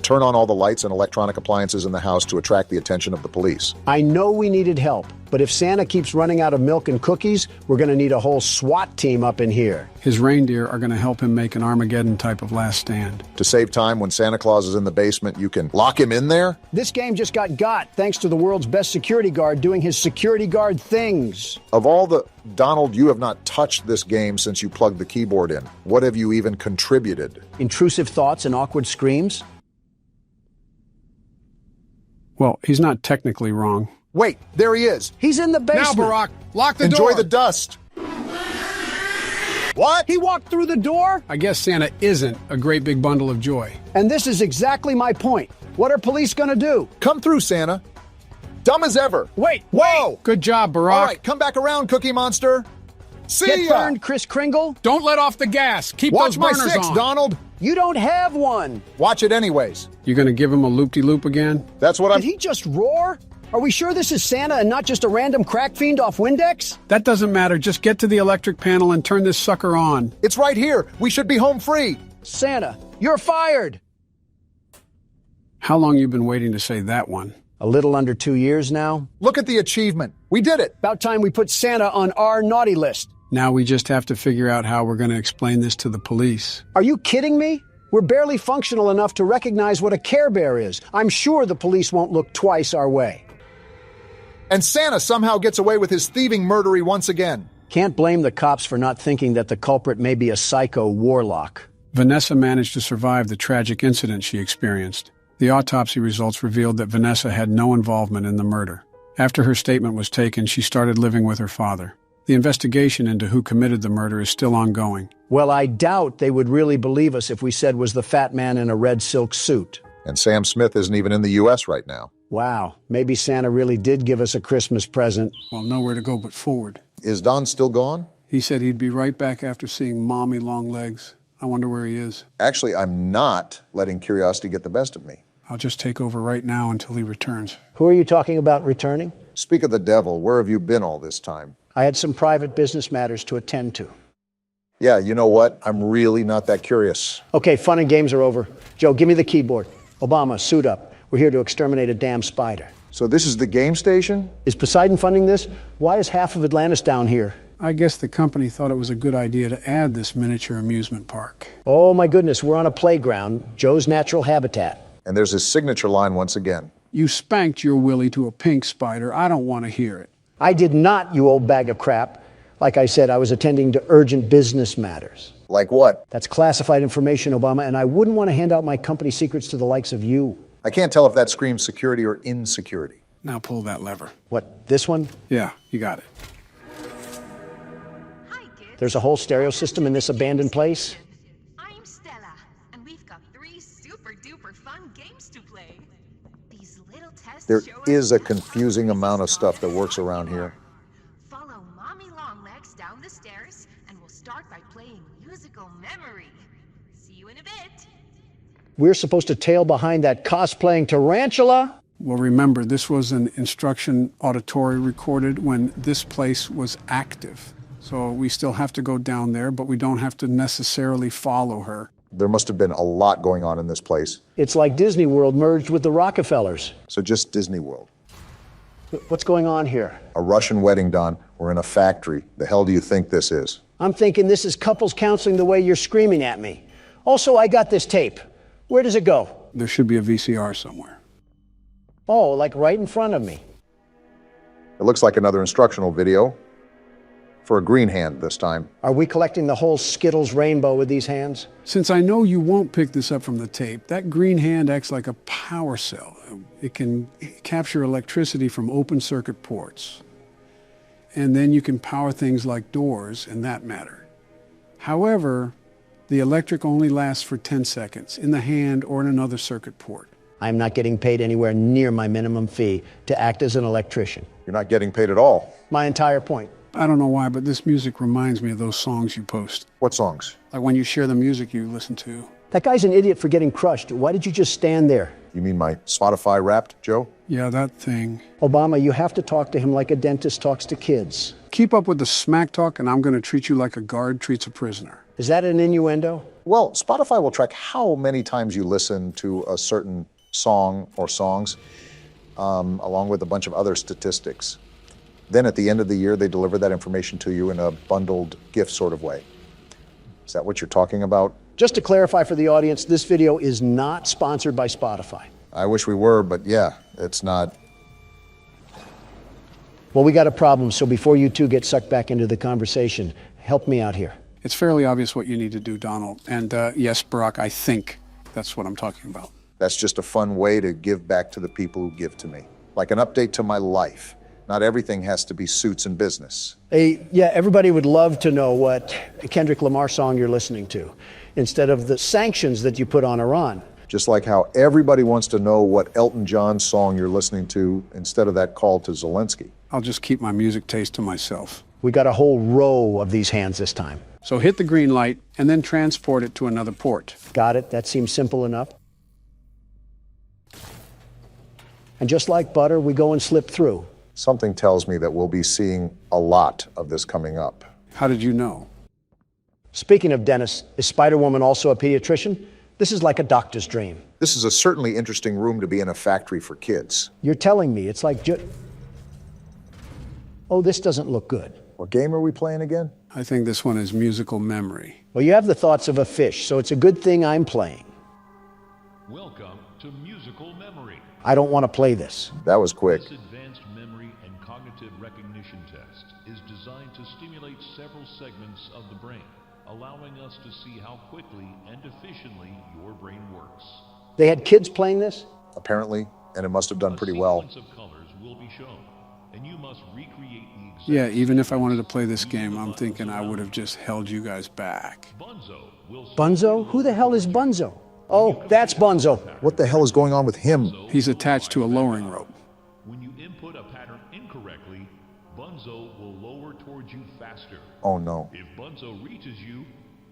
turn on all the lights and electronic appliances in the house to attract the attention of the police. I know we needed help, but if Santa keeps running out of milk and cookies, we're going to need a whole SWAT team up in here. His reindeer are going to help him make an Armageddon type of last stand. To save time, when Santa Claus is in the basement, you can lock him in there? This game just got thanks to the world's best security guard doing his security guard things. Of all the... Donald, you have not touched this game since you plugged the keyboard in. What have you even contributed? Intrusive thoughts and awkward screams? Well, he's not technically wrong. Wait, there he is. He's in the basement. Now, Barack, lock the door. Enjoy the dust. What? He walked through the door? I guess Santa isn't a great big bundle of joy. And this is exactly my point. What are police gonna do? Come through, Santa. Dumb as ever. Wait, whoa! Good job, Barack. All right, come back around, Cookie Monster. See Get ya! burned, Kris Kringle. Don't let off the gas. Keep Watch those my burners 6, on. Donald. You don't have one. Watch it anyways. You gonna give him a loop-de-loop again? That's what Did he just roar? Are we sure this is Santa and not just a random crack fiend off Windex? That doesn't matter. Just get to the electric panel and turn this sucker on. It's right here. We should be home free. Santa, you're fired. How long you been waiting to say that one? A little under 2 years now. Look at the achievement. We did it. About time we put Santa on our naughty list. Now we just have to figure out how we're going to explain this to the police. Are you kidding me? We're barely functional enough to recognize what a Care Bear is. I'm sure the police won't look twice our way. And Santa somehow gets away with his thieving murdery once again. Can't blame the cops for not thinking that the culprit may be a psycho warlock. Vanessa managed to survive the tragic incident she experienced. The autopsy results revealed that Vanessa had no involvement in the murder. After her statement was taken, she started living with her father. The investigation into who committed the murder is still ongoing. Well, I doubt they would really believe us if we said was the fat man in a red silk suit. And Sam Smith isn't even in the U.S. right now. Wow, maybe Santa really did give us a Christmas present. Well, nowhere to go but forward. Is Don still gone? He said he'd be right back after seeing Mommy Longlegs. I wonder where he is. Actually, I'm not letting curiosity get the best of me. I'll just take over right now until he returns. Who are you talking about returning? Speak of the devil, where have you been all this time? I had some private business matters to attend to. Yeah, you know what? I'm really not that curious. Okay, fun and games are over. Joe, give me the keyboard. Obama, suit up. We're here to exterminate a damn spider. So this is the game station? Is Poseidon funding this? Why is half of Atlantis down here? I guess the company thought it was a good idea to add this miniature amusement park. Oh my goodness, we're on a playground, Joe's natural habitat. And there's his signature line once again. You spanked your Willie to a pink spider. I don't want to hear it. I did not, you old bag of crap. Like I said, I was attending to urgent business matters. Like what? That's classified information, Obama, and I wouldn't want to hand out my company secrets to the likes of you. I can't tell if that screams security or insecurity. Now pull that lever. What, this one? Yeah, you got it. There's a whole stereo system in this abandoned place? I'm Stella, and we've got 3 super-duper fun games to play. These little tests There show is us a confusing amount of stuff that works around here. Follow Mommy Longlegs down the stairs, and we'll start by playing musical memory. See you in a bit. We're supposed to tail behind that cosplaying tarantula? Well, remember, this was an instruction auditory recorded when this place was active. So we still have to go down there, but we don't have to necessarily follow her. There must have been a lot going on in this place. It's like Disney World merged with the Rockefellers. So just Disney World. What's going on here? A Russian wedding, Don. We're in a factory. The hell do you think this is? I'm thinking this is couples counseling the way you're screaming at me. Also, I got this tape. Where does it go? There should be a VCR somewhere. Oh, like right in front of me. It looks like another instructional video. For a green hand this time. Are we collecting the whole Skittles rainbow with these hands? Since I know you won't pick this up from the tape, that green hand acts like a power cell. It can capture electricity from open circuit ports. And then you can power things like doors and that matter. However, the electric only lasts for 10 seconds in the hand or in another circuit port. I'm not getting paid anywhere near my minimum fee to act as an electrician. You're not getting paid at all. My entire point. I don't know why, but this music reminds me of those songs you post. What songs? Like when you share the music you listen to. That guy's an idiot for getting crushed. Why did you just stand there? You mean my Spotify Wrapped, Joe? Yeah, that thing. Obama, you have to talk to him like a dentist talks to kids. Keep up with the smack talk and I'm going to treat you like a guard treats a prisoner. Is that an innuendo? Well, Spotify will track how many times you listen to a certain song or songs, along with a bunch of other statistics. Then at the end of the year, they deliver that information to you in a bundled gift sort of way. Is that what you're talking about? Just to clarify for the audience, this video is not sponsored by Spotify. I wish we were, but yeah, it's not. Well, we got a problem, so before you two get sucked back into the conversation, help me out here. It's fairly obvious what you need to do, Donald. And yes, Barack, I think that's what I'm talking about. That's just a fun way to give back to the people who give to me. Like an update to my life. Not everything has to be suits and business. Hey, yeah, everybody would love to know what Kendrick Lamar song you're listening to, instead of the sanctions that you put on Iran. Just like how everybody wants to know what Elton John song you're listening to instead of that call to Zelensky. I'll just keep my music taste to myself. We got a whole row of these hands this time. So hit the green light and then transport it to another port. Got it. That seems simple enough. And just like butter, we go and slip through. Something tells me that we'll be seeing a lot of this coming up. How did you know? Speaking of Dennis, is Spider-Woman also a pediatrician? This is like a doctor's dream. This is a certainly interesting room to be in a factory for kids. You're telling me it's like oh, this doesn't look good. What game are we playing again? I think this one is musical memory. Well, you have the thoughts of a fish, so it's a good thing I'm playing. Welcome to musical memory. I don't want to play this. That was quick. This advanced memory and cognitive recognition test is designed to stimulate several segments of the brain, allowing us to see how quickly and efficiently your brain works. They had kids playing this? Apparently, and it must have done pretty well. A sequence of colors will be shown, and you must recreate the exact. Yeah, even if I wanted to play this game, I'm thinking I would have just held you guys back. Bunzo? Who the hell is Bunzo? Oh, that's Bunzo. What the hell is going on with him? He's attached to a lowering rope. When you input a pattern incorrectly, Bunzo will lower towards you faster. Oh no. If Bunzo reaches you,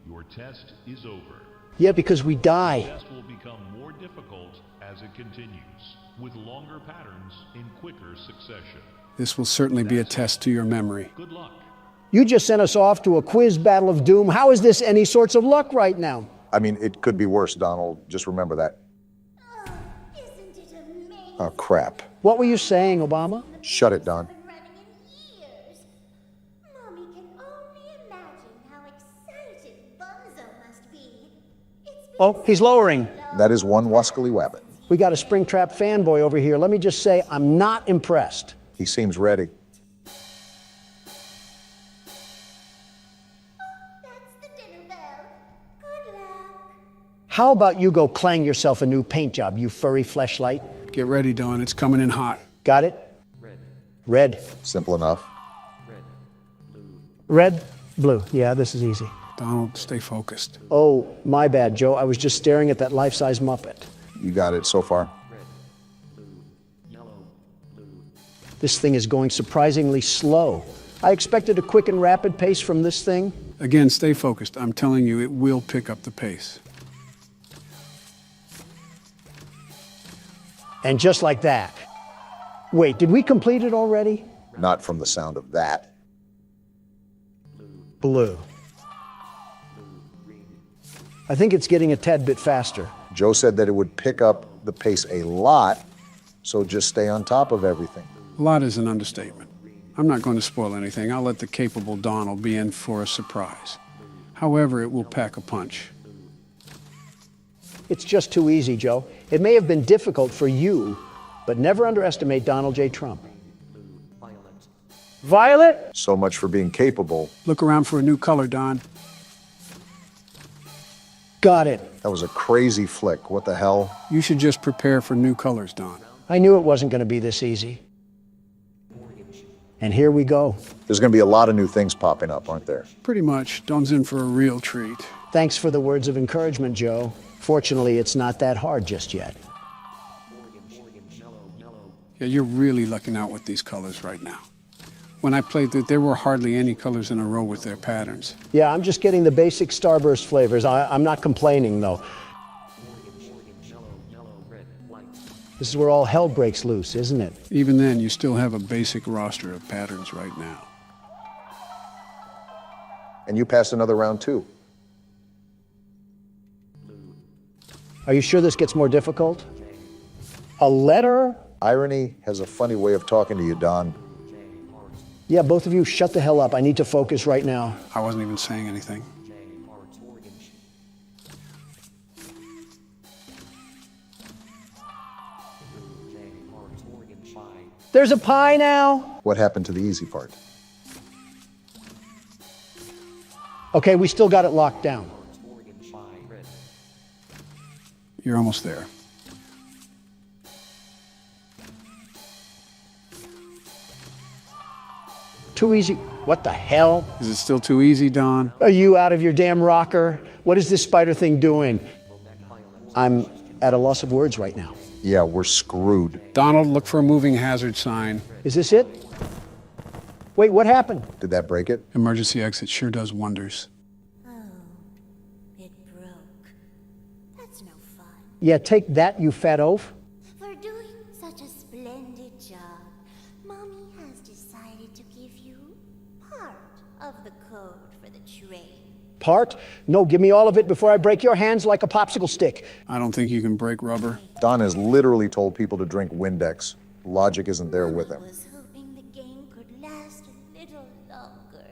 your test is over. Yeah, because we die. The test will become more difficult as it continues, with longer patterns in quicker succession. This will certainly be a test to your memory. Good luck. You just sent us off to a quiz battle of doom. How is this any sorts of luck right now? I mean, it could be worse, Donald. Just remember that. Isn't it amazing? Oh, crap. What were you saying, Obama? Shut it, Don. Mommy can only imagine how excited Bunzo must be. Oh, he's lowering. That is one wascally wabbit. We got a Springtrap fanboy over here. Let me just say, I'm not impressed. He seems ready. How about you go clang yourself a new paint job, you furry fleshlight? Get ready, Don. It's coming in hot. Got it? Red. Simple enough. Red, blue. Yeah, this is easy. Donald, stay focused. Oh, my bad, Joe. I was just staring at that life-size Muppet. You got it so far. This thing is going surprisingly slow. I expected a quick and rapid pace from this thing. Again, stay focused. I'm telling you, it will pick up the pace. And just like that. Wait, did we complete it already? Not from the sound of that. Blue. I think it's getting a tad bit faster. Joe said that it would pick up the pace a lot, so just stay on top of everything. A lot is an understatement. I'm not going to spoil anything. I'll let the capable Donald be in for a surprise. However, it will pack a punch. It's just too easy, Joe. It may have been difficult for you, but never underestimate Donald J. Trump. Violet? So much for being capable. Look around for a new color, Don. Got it. That was a crazy flick. What the hell? You should just prepare for new colors, Don. I knew it wasn't going to be this easy. And here we go. There's going to be a lot of new things popping up, aren't there? Pretty much. Don's in for a real treat. Thanks for the words of encouragement, Joe. Fortunately, it's not that hard just yet. Yeah, you're really lucking out with these colors right now. When I played there were hardly any colors in a row with their patterns. Yeah, I'm just getting the basic Starburst flavors. I'm not complaining, though. This is where all hell breaks loose, isn't it? Even then, you still have a basic roster of patterns right now. And you passed another round, too. Are you sure this gets more difficult? A letter? Irony has a funny way of talking to you, Don. Yeah, both of you shut the hell up. I need to focus right now. I wasn't even saying anything. There's a pie now. What happened to the easy part? Okay, we still got it locked down. You're almost there. Too easy. What the hell? Is it still too easy, Don? Are you out of your damn rocker? What is this spider thing doing? I'm at a loss of words right now. Yeah, we're screwed. Donald, look for a moving hazard sign. Is this it? Wait, what happened? Did that break it? Emergency exit sure does wonders. Oh, it broke. That's no fun. Yeah, take that, you fat oaf. For doing such a splendid job, Mommy has decided to give you part of the code for the train. Part? No, give me all of it before I break your hands like a popsicle stick. I don't think you can break rubber. Don has literally told people to drink Windex. Logic isn't there with him. I was hoping the game could last a little longer.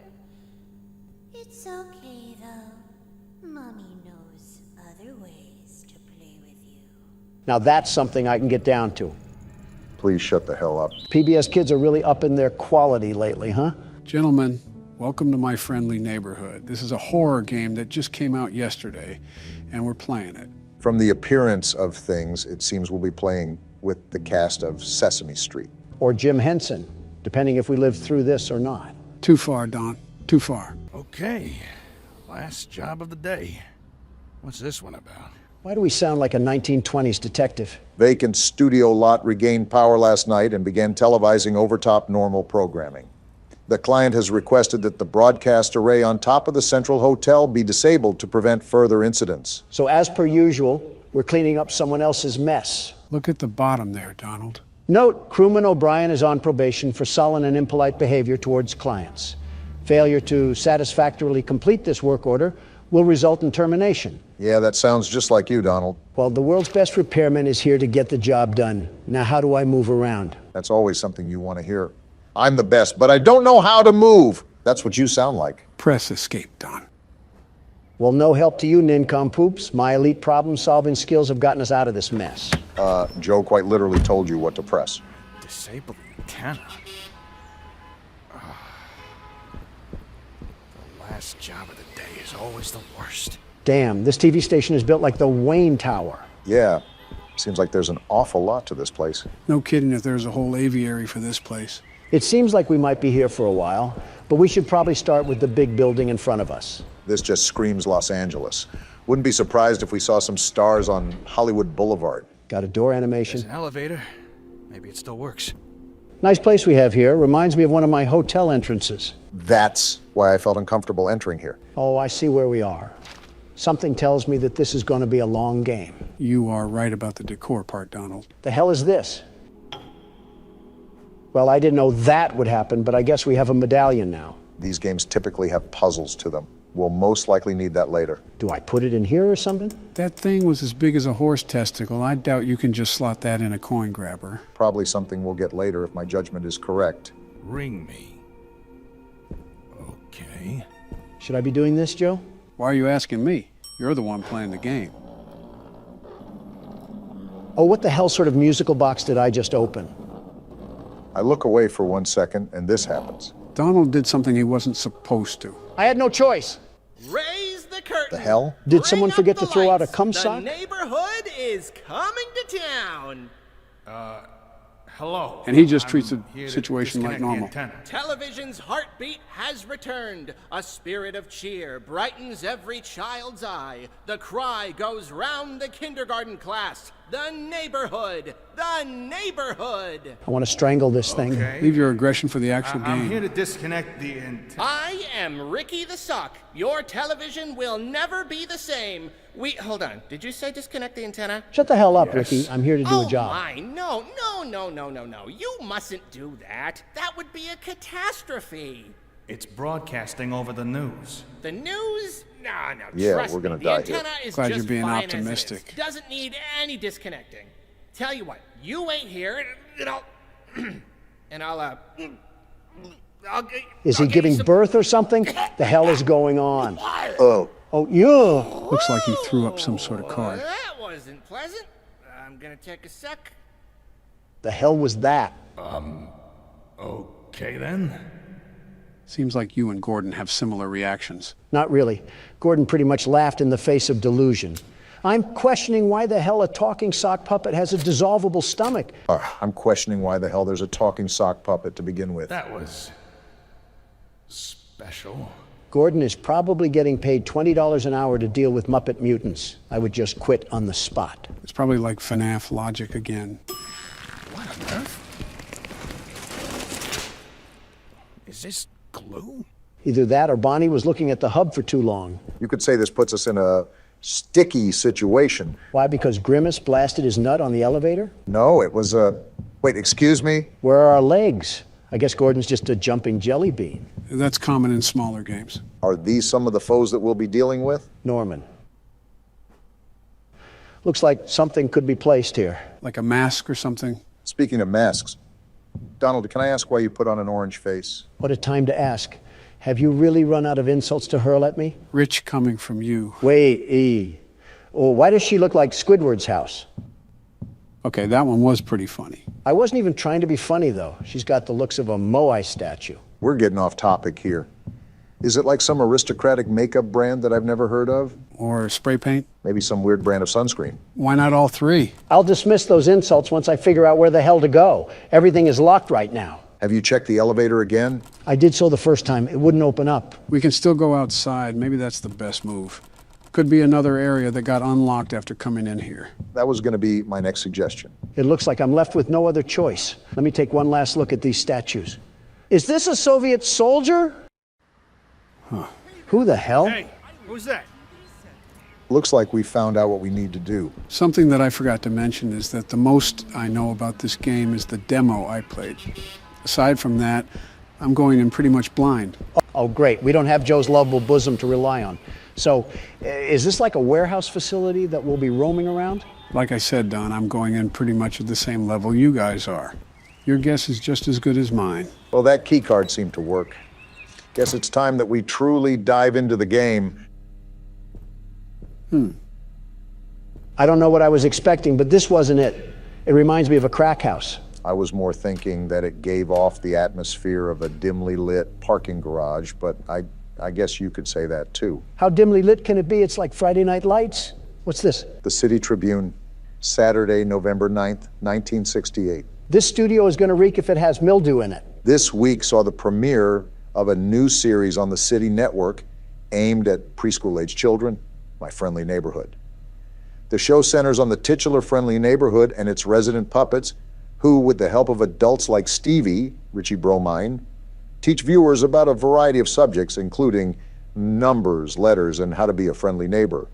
It's okay, though. Mommy knows other ways to play with you. Now that's something I can get down to. Please shut the hell up. PBS kids are really upping their quality lately, huh? Gentlemen, welcome to my friendly neighborhood. This is a horror game that just came out yesterday, and we're playing it. From the appearance of things, it seems we'll be playing with the cast of Sesame Street. Or Jim Henson, depending if we live through this or not. Too far, Don. Too far. Okay, last job of the day. What's this one about? Why do we sound like a 1920s detective? Vacant studio lot regained power last night and began televising overtop normal programming. The client has requested that the broadcast array on top of the Central Hotel be disabled to prevent further incidents. So as per usual, we're cleaning up someone else's mess. Look at the bottom there, Donald. Note, crewman O'Brien is on probation for sullen and impolite behavior towards clients. Failure to satisfactorily complete this work order will result in termination. Yeah, that sounds just like you, Donald. Well, the world's best repairman is here to get the job done. Now, how do I move around? That's always something you want to hear. I'm the best, but I don't know how to move. That's what you sound like. Press escape, Don. Well, no help to you, nincompoops. My elite problem-solving skills have gotten us out of this mess. Joe quite literally told you what to press. Disable the antenna. The last job of the day is always the worst. Damn, this TV station is built like the Wayne Tower. Yeah, seems like there's an awful lot to this place. No kidding if there's a whole aviary for this place. It seems like we might be here for a while, but we should probably start with the big building in front of us. This just screams Los Angeles. Wouldn't be surprised if we saw some stars on Hollywood Boulevard. Got a door animation. There's an elevator. Maybe it still works. Nice place we have here. Reminds me of one of my hotel entrances. That's why I felt uncomfortable entering here. Oh, I see where we are. Something tells me that this is going to be a long game. You are right about the decor part, Donald. The hell is this? Well, I didn't know that would happen, but I guess we have a medallion now. These games typically have puzzles to them. We'll most likely need that later. Do I put it in here or something? That thing was as big as a horse testicle. I doubt you can just slot that in a coin grabber. Probably something we'll get later if my judgment is correct. Ring me. Okay. Should I be doing this, Joe? Why are you asking me? You're the one playing the game. Oh, what the hell sort of musical box did I just open? I look away for 1 second, and this happens. Donald did something he wasn't supposed to. I had no choice. Raise the curtain. The hell? Did someone forget to throw out a cum The sock? neighborhood is coming to town. Hello. And he just treats the situation like normal. Television's heartbeat has returned. A spirit of cheer brightens every child's eye. The cry goes round the kindergarten class. The neighborhood! The neighborhood! I want to strangle this thing. Leave your aggression for the actual game. I'm here to disconnect the I am Ricky the Sock. Your television will never be the same. Hold on. Did you say disconnect the antenna? Shut the hell up, Ricky. I'm here to do a job. Oh my, no. You mustn't do that. That would be a catastrophe. It's broadcasting over the news. The news? No, Yeah, trust we're gonna me. die The antenna here. is Glad just you're being fine as it is. optimistic. Doesn't need any disconnecting. Tell you what, you wait here, and I'll, and I'll Is he giving birth or something? The hell is going on? Oh. Oh, yeah. Looks like he threw up some sort of card. That wasn't pleasant. I'm gonna take a suck. The hell was that? Okay then. Seems like you and Gordon have similar reactions. Not really. Gordon pretty much laughed in the face of delusion. I'm questioning why the hell a talking sock puppet has a dissolvable stomach. I'm questioning why the hell there's a talking sock puppet to begin with. That was special. Gordon is probably getting paid $20 an hour to deal with Muppet mutants. I would just quit on the spot. It's probably like FNAF logic again. What on earth? Is this glue? Either that or Bonnie was looking at the hub for too long. You could say this puts us in a sticky situation. Why? Because Grimace blasted his nut on the elevator? No, it was a... Wait, excuse me? Where are our legs? I guess Gordon's just a jumping jelly bean. That's common in smaller games. Are these some of the foes that we'll be dealing with? Norman. Looks like something could be placed here. Like a mask or something? Speaking of masks, Donald, can I ask why you put on an orange face? What a time to ask. Have you really run out of insults to hurl at me? Rich coming from you. Wait, E. Oh, why does she look like Squidward's house? Okay, that one was pretty funny. I wasn't even trying to be funny, though. She's got the looks of a Moai statue. We're getting off topic here. Is it like some aristocratic makeup brand that I've never heard of? Or spray paint? Maybe some weird brand of sunscreen. Why not all three? I'll dismiss those insults once I figure out where the hell to go. Everything is locked right now. Have you checked the elevator again? I did so the first time. It wouldn't open up. We can still go outside. Maybe that's the best move. Could be another area that got unlocked after coming in here. That was going to be my next suggestion. It looks like I'm left with no other choice. Let me take one last look at these statues. Is this a Soviet soldier? Huh. Who the hell? Hey, who's that? Looks like we found out what we need to do. Something that I forgot to mention is that the most I know about this game is the demo I played. Aside from that, I'm going in pretty much blind. Oh, great. We don't have Joe's lovable bosom to rely on. So, is this like a warehouse facility that we'll be roaming around? Like I said, Don, I'm going in pretty much at the same level you guys are. Your guess is just as good as mine. Well, that key card seemed to work. Guess it's time that we truly dive into the game. I don't know what I was expecting, but this wasn't it. It reminds me of a crack house. I was more thinking that it gave off the atmosphere of a dimly lit parking garage, but I guess you could say that too. How dimly lit can it be? It's like Friday Night Lights. What's this? The City Tribune, Saturday, November 9th, 1968. This studio is going to reek if it has mildew in it. This week saw the premiere of a new series on the City Network aimed at preschool-age children, My Friendly Neighborhood. The show centers on the titular friendly neighborhood and its resident puppets who, with the help of adults like Stevie, Richie Bromine, teach viewers about a variety of subjects, including numbers, letters, and how to be a friendly neighbor.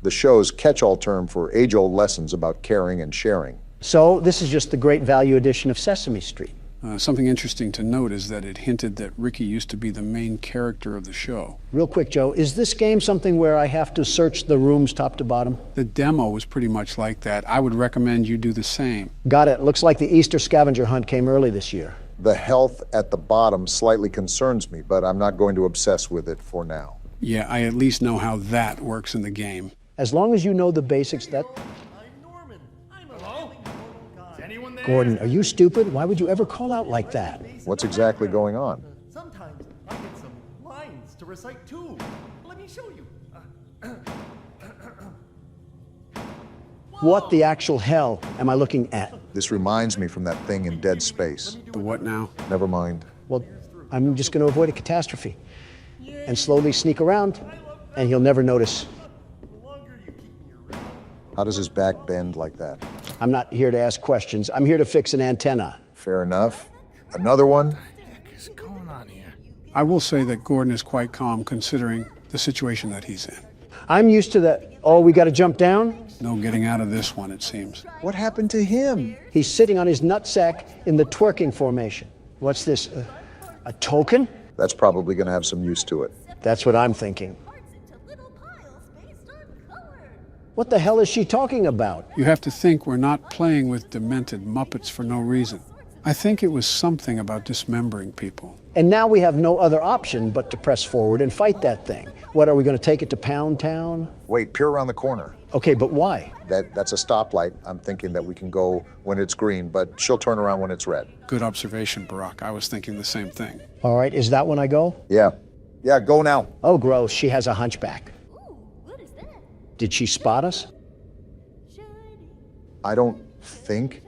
The show's catch-all term for age-old lessons about caring and sharing. So this is just the great value edition of Sesame Street. Something interesting to note is that it hinted that Ricky used to be the main character of the show. Real quick, Joe, is this game something where I have to search the rooms top to bottom? The demo was pretty much like that. I would recommend you do the same. Got it. Looks like the Easter scavenger hunt came early this year. The health at the bottom slightly concerns me, but I'm not going to obsess with it for now. Yeah, I at least know how that works in the game. As long as you know the basics, that... Gordon, are you stupid? Why would you ever call out like that? What's exactly going on? Sometimes I get some lines to recite too. Let me show you. What the actual hell am I looking at? This reminds me from that thing in Dead Space. The what now? Never mind. Well, I'm just going to avoid a catastrophe and slowly sneak around, and he'll never notice. How does his back bend like that? I'm not here to ask questions. I'm here to fix an antenna. Fair enough. Another one? What the heck is going on here? I will say that Gordon is quite calm considering the situation that he's in. I'm used to that. Oh, we got to jump down? No getting out of this one, it seems. What happened to him? He's sitting on his nutsack in the twerking formation. What's this? A token? That's probably going to have some use to it. That's what I'm thinking. What the hell is she talking about? You have to think we're not playing with demented Muppets for no reason. I think it was something about dismembering people. And now we have no other option but to press forward and fight that thing. What, are we going to take it to Pound Town? Wait, peer around the corner. Okay, but why? That's a stoplight. I'm thinking that we can go when it's green, but she'll turn around when it's red. Good observation, Barack. I was thinking the same thing. All right, is that when I go? Yeah. Yeah, go now. Oh, gross. She has a hunchback. Did she spot us? I don't think.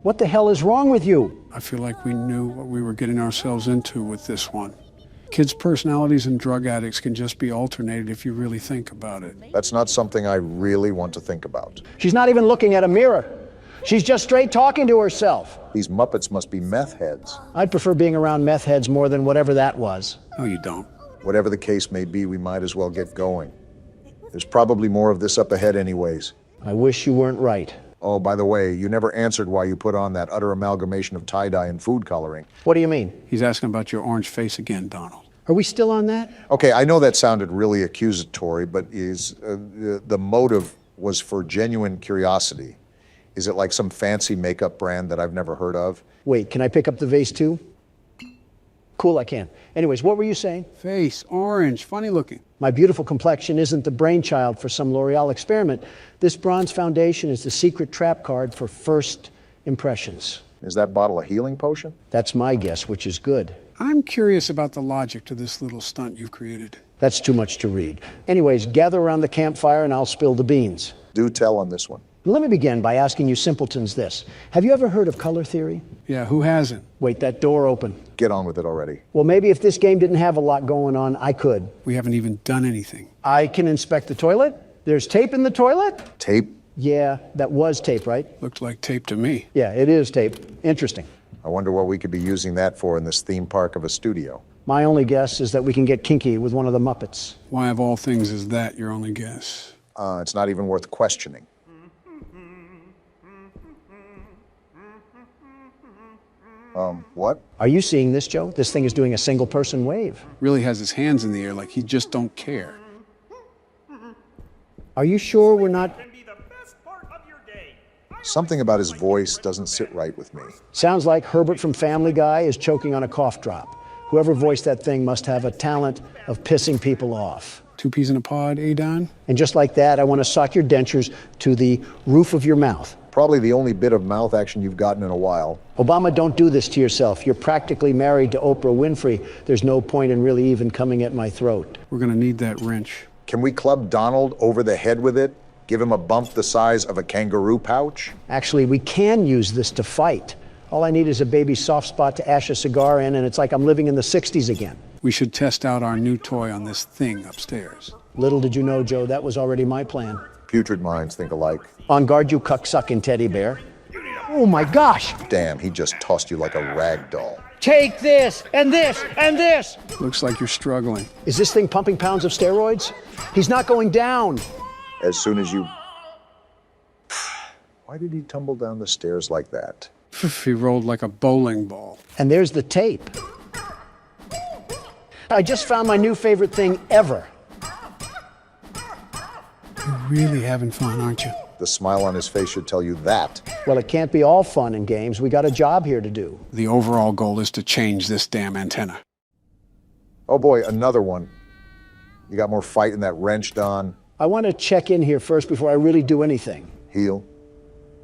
What the hell is wrong with you? I feel like we knew what we were getting ourselves into with this one. Kids' personalities and drug addicts can just be alternated if you really think about it. That's not something I really want to think about. She's not even looking at a mirror. She's just straight talking to herself. These Muppets must be meth heads. I'd prefer being around meth heads more than whatever that was. No, you don't. Whatever the case may be, we might as well get going. There's probably more of this up ahead anyways. I wish you weren't right. Oh, by the way, you never answered why you put on that utter amalgamation of tie-dye and food coloring. What do you mean? He's asking about your orange face again, Donald. Are we still on that? Okay, I know that sounded really accusatory, but the motive was for genuine curiosity. Is it like some fancy makeup brand that I've never heard of? Wait, can I pick up the vase too? Cool, I can. Anyways, what were you saying? Face, orange, funny looking. My beautiful complexion isn't the brainchild for some L'Oreal experiment. This bronze foundation is the secret trap card for first impressions. Is that bottle a healing potion? That's my guess, which is good. I'm curious about the logic to this little stunt you've created. That's too much to read. Anyways, gather around the campfire and I'll spill the beans. Do tell on this one. Let me begin by asking you simpletons this. Have you ever heard of color theory? Yeah, who hasn't? Wait, that door open. Get on with it already. Well, maybe if this game didn't have a lot going on, I could. We haven't even done anything. I can inspect the toilet. There's tape in the toilet? Tape? Yeah, that was tape, right? Looked like tape to me. Yeah, it is tape. Interesting. I wonder what we could be using that for in this theme park of a studio. My only guess is that we can get kinky with one of the Muppets. Why of all things is that your only guess? It's not even worth questioning. What? Are you seeing this, Joe? This thing is doing a single person wave. Really has his hands in the air like he just don't care. Are you sure we're not... Something about his voice doesn't sit right with me. Sounds like Herbert from Family Guy is choking on a cough drop. Whoever voiced that thing must have a talent of pissing people off. 2 peas in a pod, Don? And just like that, I want to sock your dentures to the roof of your mouth. Probably the only bit of mouth action you've gotten in a while. Obama, don't do this to yourself. You're practically married to Oprah Winfrey. There's no point in really even coming at my throat. We're going to need that wrench. Can we club Donald over the head with it? Give him a bump the size of a kangaroo pouch? Actually, we can use this to fight. All I need is a baby soft spot to ash a cigar in, and it's like I'm living in the 60s again. We should test out our new toy on this thing upstairs. Little did you know, Joe, that was already my plan. Putrid minds think alike. On guard, you cuck-sucking teddy bear. Oh my gosh! Damn, he just tossed you like a rag doll. Take this, and this, and this! Looks like you're struggling. Is this thing pumping pounds of steroids? He's not going down. As soon as you... Why did he tumble down the stairs like that? He rolled like a bowling ball. And there's the tape. I just found my new favorite thing ever. You're really having fun, aren't you? The smile on his face should tell you that. Well, it can't be all fun and games. We got a job here to do. The overall goal is to change this damn antenna. Oh boy, another one. You got more fight in that wrench, Don. I want to check in here first before I really do anything. Heal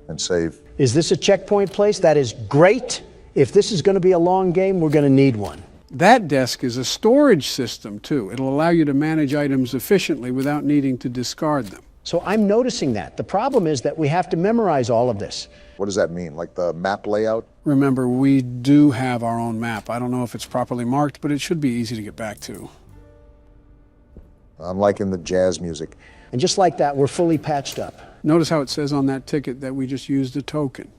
and save. Is this a checkpoint place? That is great. If this is going to be a long game, we're going to need one. That desk is a storage system, too. It'll allow you to manage items efficiently without needing to discard them. So I'm noticing that. The problem is that we have to memorize all of this. What does that mean? Like the map layout? Remember, we do have our own map. I don't know if it's properly marked, but it should be easy to get back to. I'm liking the jazz music. And just like that, we're fully patched up. Notice how it says on that ticket that we just used a token.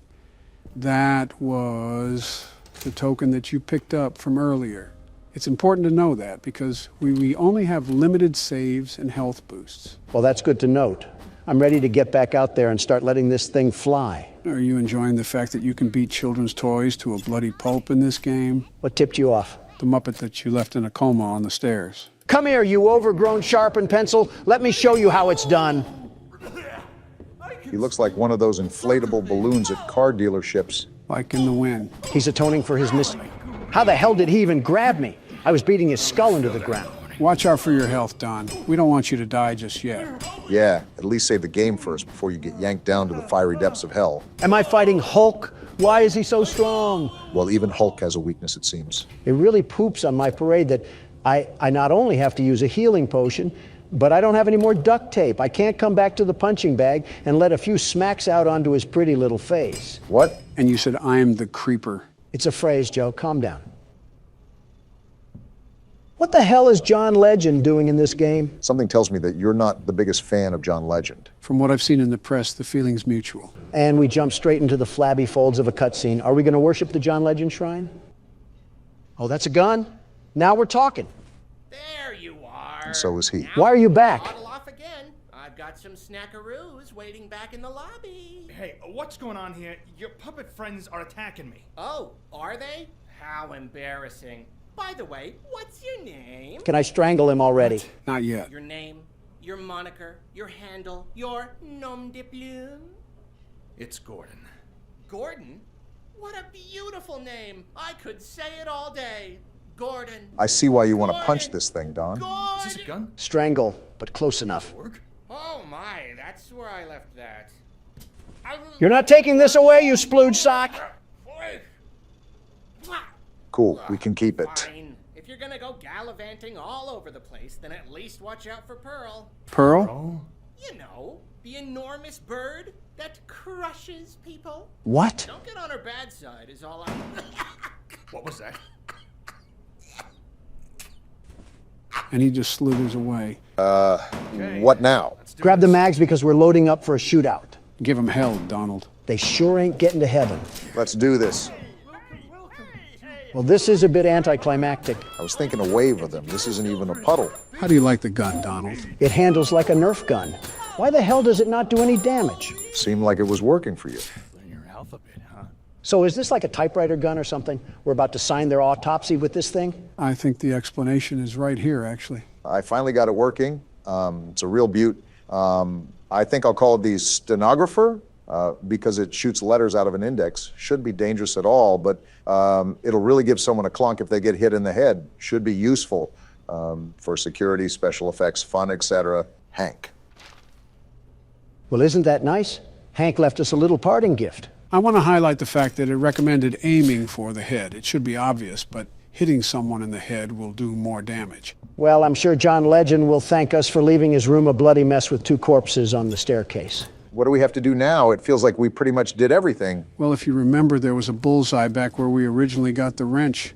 That was the token that you picked up from earlier. It's important to know that because we only have limited saves and health boosts. Well, that's good to note. I'm ready to get back out there and start letting this thing fly. Are you enjoying the fact that you can beat children's toys to a bloody pulp in this game? What tipped you off? The Muppet that you left in a coma on the stairs. Come here, you overgrown sharpened pencil. Let me show you how it's done. He looks like one of those inflatable balloons at car dealerships. Like in the wind. He's atoning for his mistake. How the hell did he even grab me? I was beating his skull into the ground. Watch out for your health, Don. We don't want you to die just yet. Yeah, at least save the game first before you get yanked down to the fiery depths of hell. Am I fighting Hulk? Why is he so strong? Well, even Hulk has a weakness, it seems. It really poops on my parade that I not only have to use a healing potion, but I don't have any more duct tape. I can't come back to the punching bag and let a few smacks out onto his pretty little face. What? And you said, I'm the creeper. It's a phrase, Joe. Calm down. What the hell is John Legend doing in this game? Something tells me that you're not the biggest fan of John Legend. From what I've seen in the press, the feeling's mutual. And we jump straight into the flabby folds of a cutscene. Are we going to worship the John Legend shrine? Oh, that's a gun? Now we're talking. There you are. And so is he. Why are you back? Bottle off again. I've got some snackaroos waiting back in the lobby. Hey, what's going on here? Your puppet friends are attacking me. Oh, are they? How embarrassing. By the way, what's your name? Can I strangle him already? Not yet. Your name, your moniker, your handle, your nom de plume? It's Gordon. Gordon? What a beautiful name. I could say it all day. Gordon. I see why you want to punch this thing, Don. Gordon. Is this a gun? Strangle, but close enough. Oh my, that's where I left that. You're not taking this away, you splooge sock. Cool, we can keep it. Fine. If you're gonna go gallivanting all over the place, then at least watch out for Pearl. Pearl? You know, the enormous bird that crushes people. What? Don't get on her bad side is all I... What was that? And he just slithers away. What now? Grab the mags because we're loading up for a shootout. Give him hell, Donald. They sure ain't getting to heaven. Let's do this. Well, this is a bit anticlimactic. I was thinking a wave of them. This isn't even a puddle. How do you like the gun, Donald? It handles like a Nerf gun. Why the hell does it not do any damage? Seemed like it was working for you. Your alphabet, huh? So is this like a typewriter gun or something? We're about to sign their autopsy with this thing? I think the explanation is right here, actually. I finally got it working. It's a real beaut. I think I'll call it the stenographer because it shoots letters out of an index. Shouldn't be dangerous at all, but it'll really give someone a clunk if they get hit in the head. Should be useful for security, special effects, fun, etc. Hank. Well, isn't that nice? Hank left us a little parting gift. I want to highlight the fact that it recommended aiming for the head. It should be obvious, but hitting someone in the head will do more damage. Well, I'm sure John Legend will thank us for leaving his room a bloody mess with 2 corpses on the staircase. What do we have to do now? It feels like we pretty much did everything. Well, if you remember, there was a bullseye back where we originally got the wrench.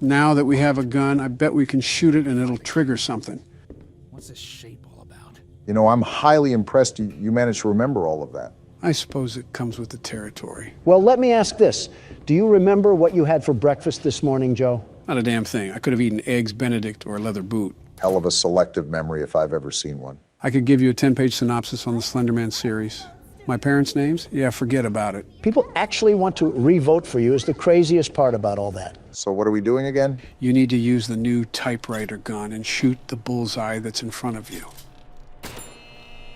Now that we have a gun, I bet we can shoot it and it'll trigger something. What's this shape all about? You know, I'm highly impressed you managed to remember all of that. I suppose it comes with the territory. Well, let me ask this. Do you remember what you had for breakfast this morning, Joe? Not a damn thing. I could have eaten eggs Benedict or a leather boot. Hell of a selective memory if I've ever seen one. I could give you a 10-page synopsis on the Slender Man series. My parents' names? Yeah, forget about it. People actually want to re-vote for you is the craziest part about all that. So what are we doing again? You need to use the new typewriter gun and shoot the bullseye that's in front of you.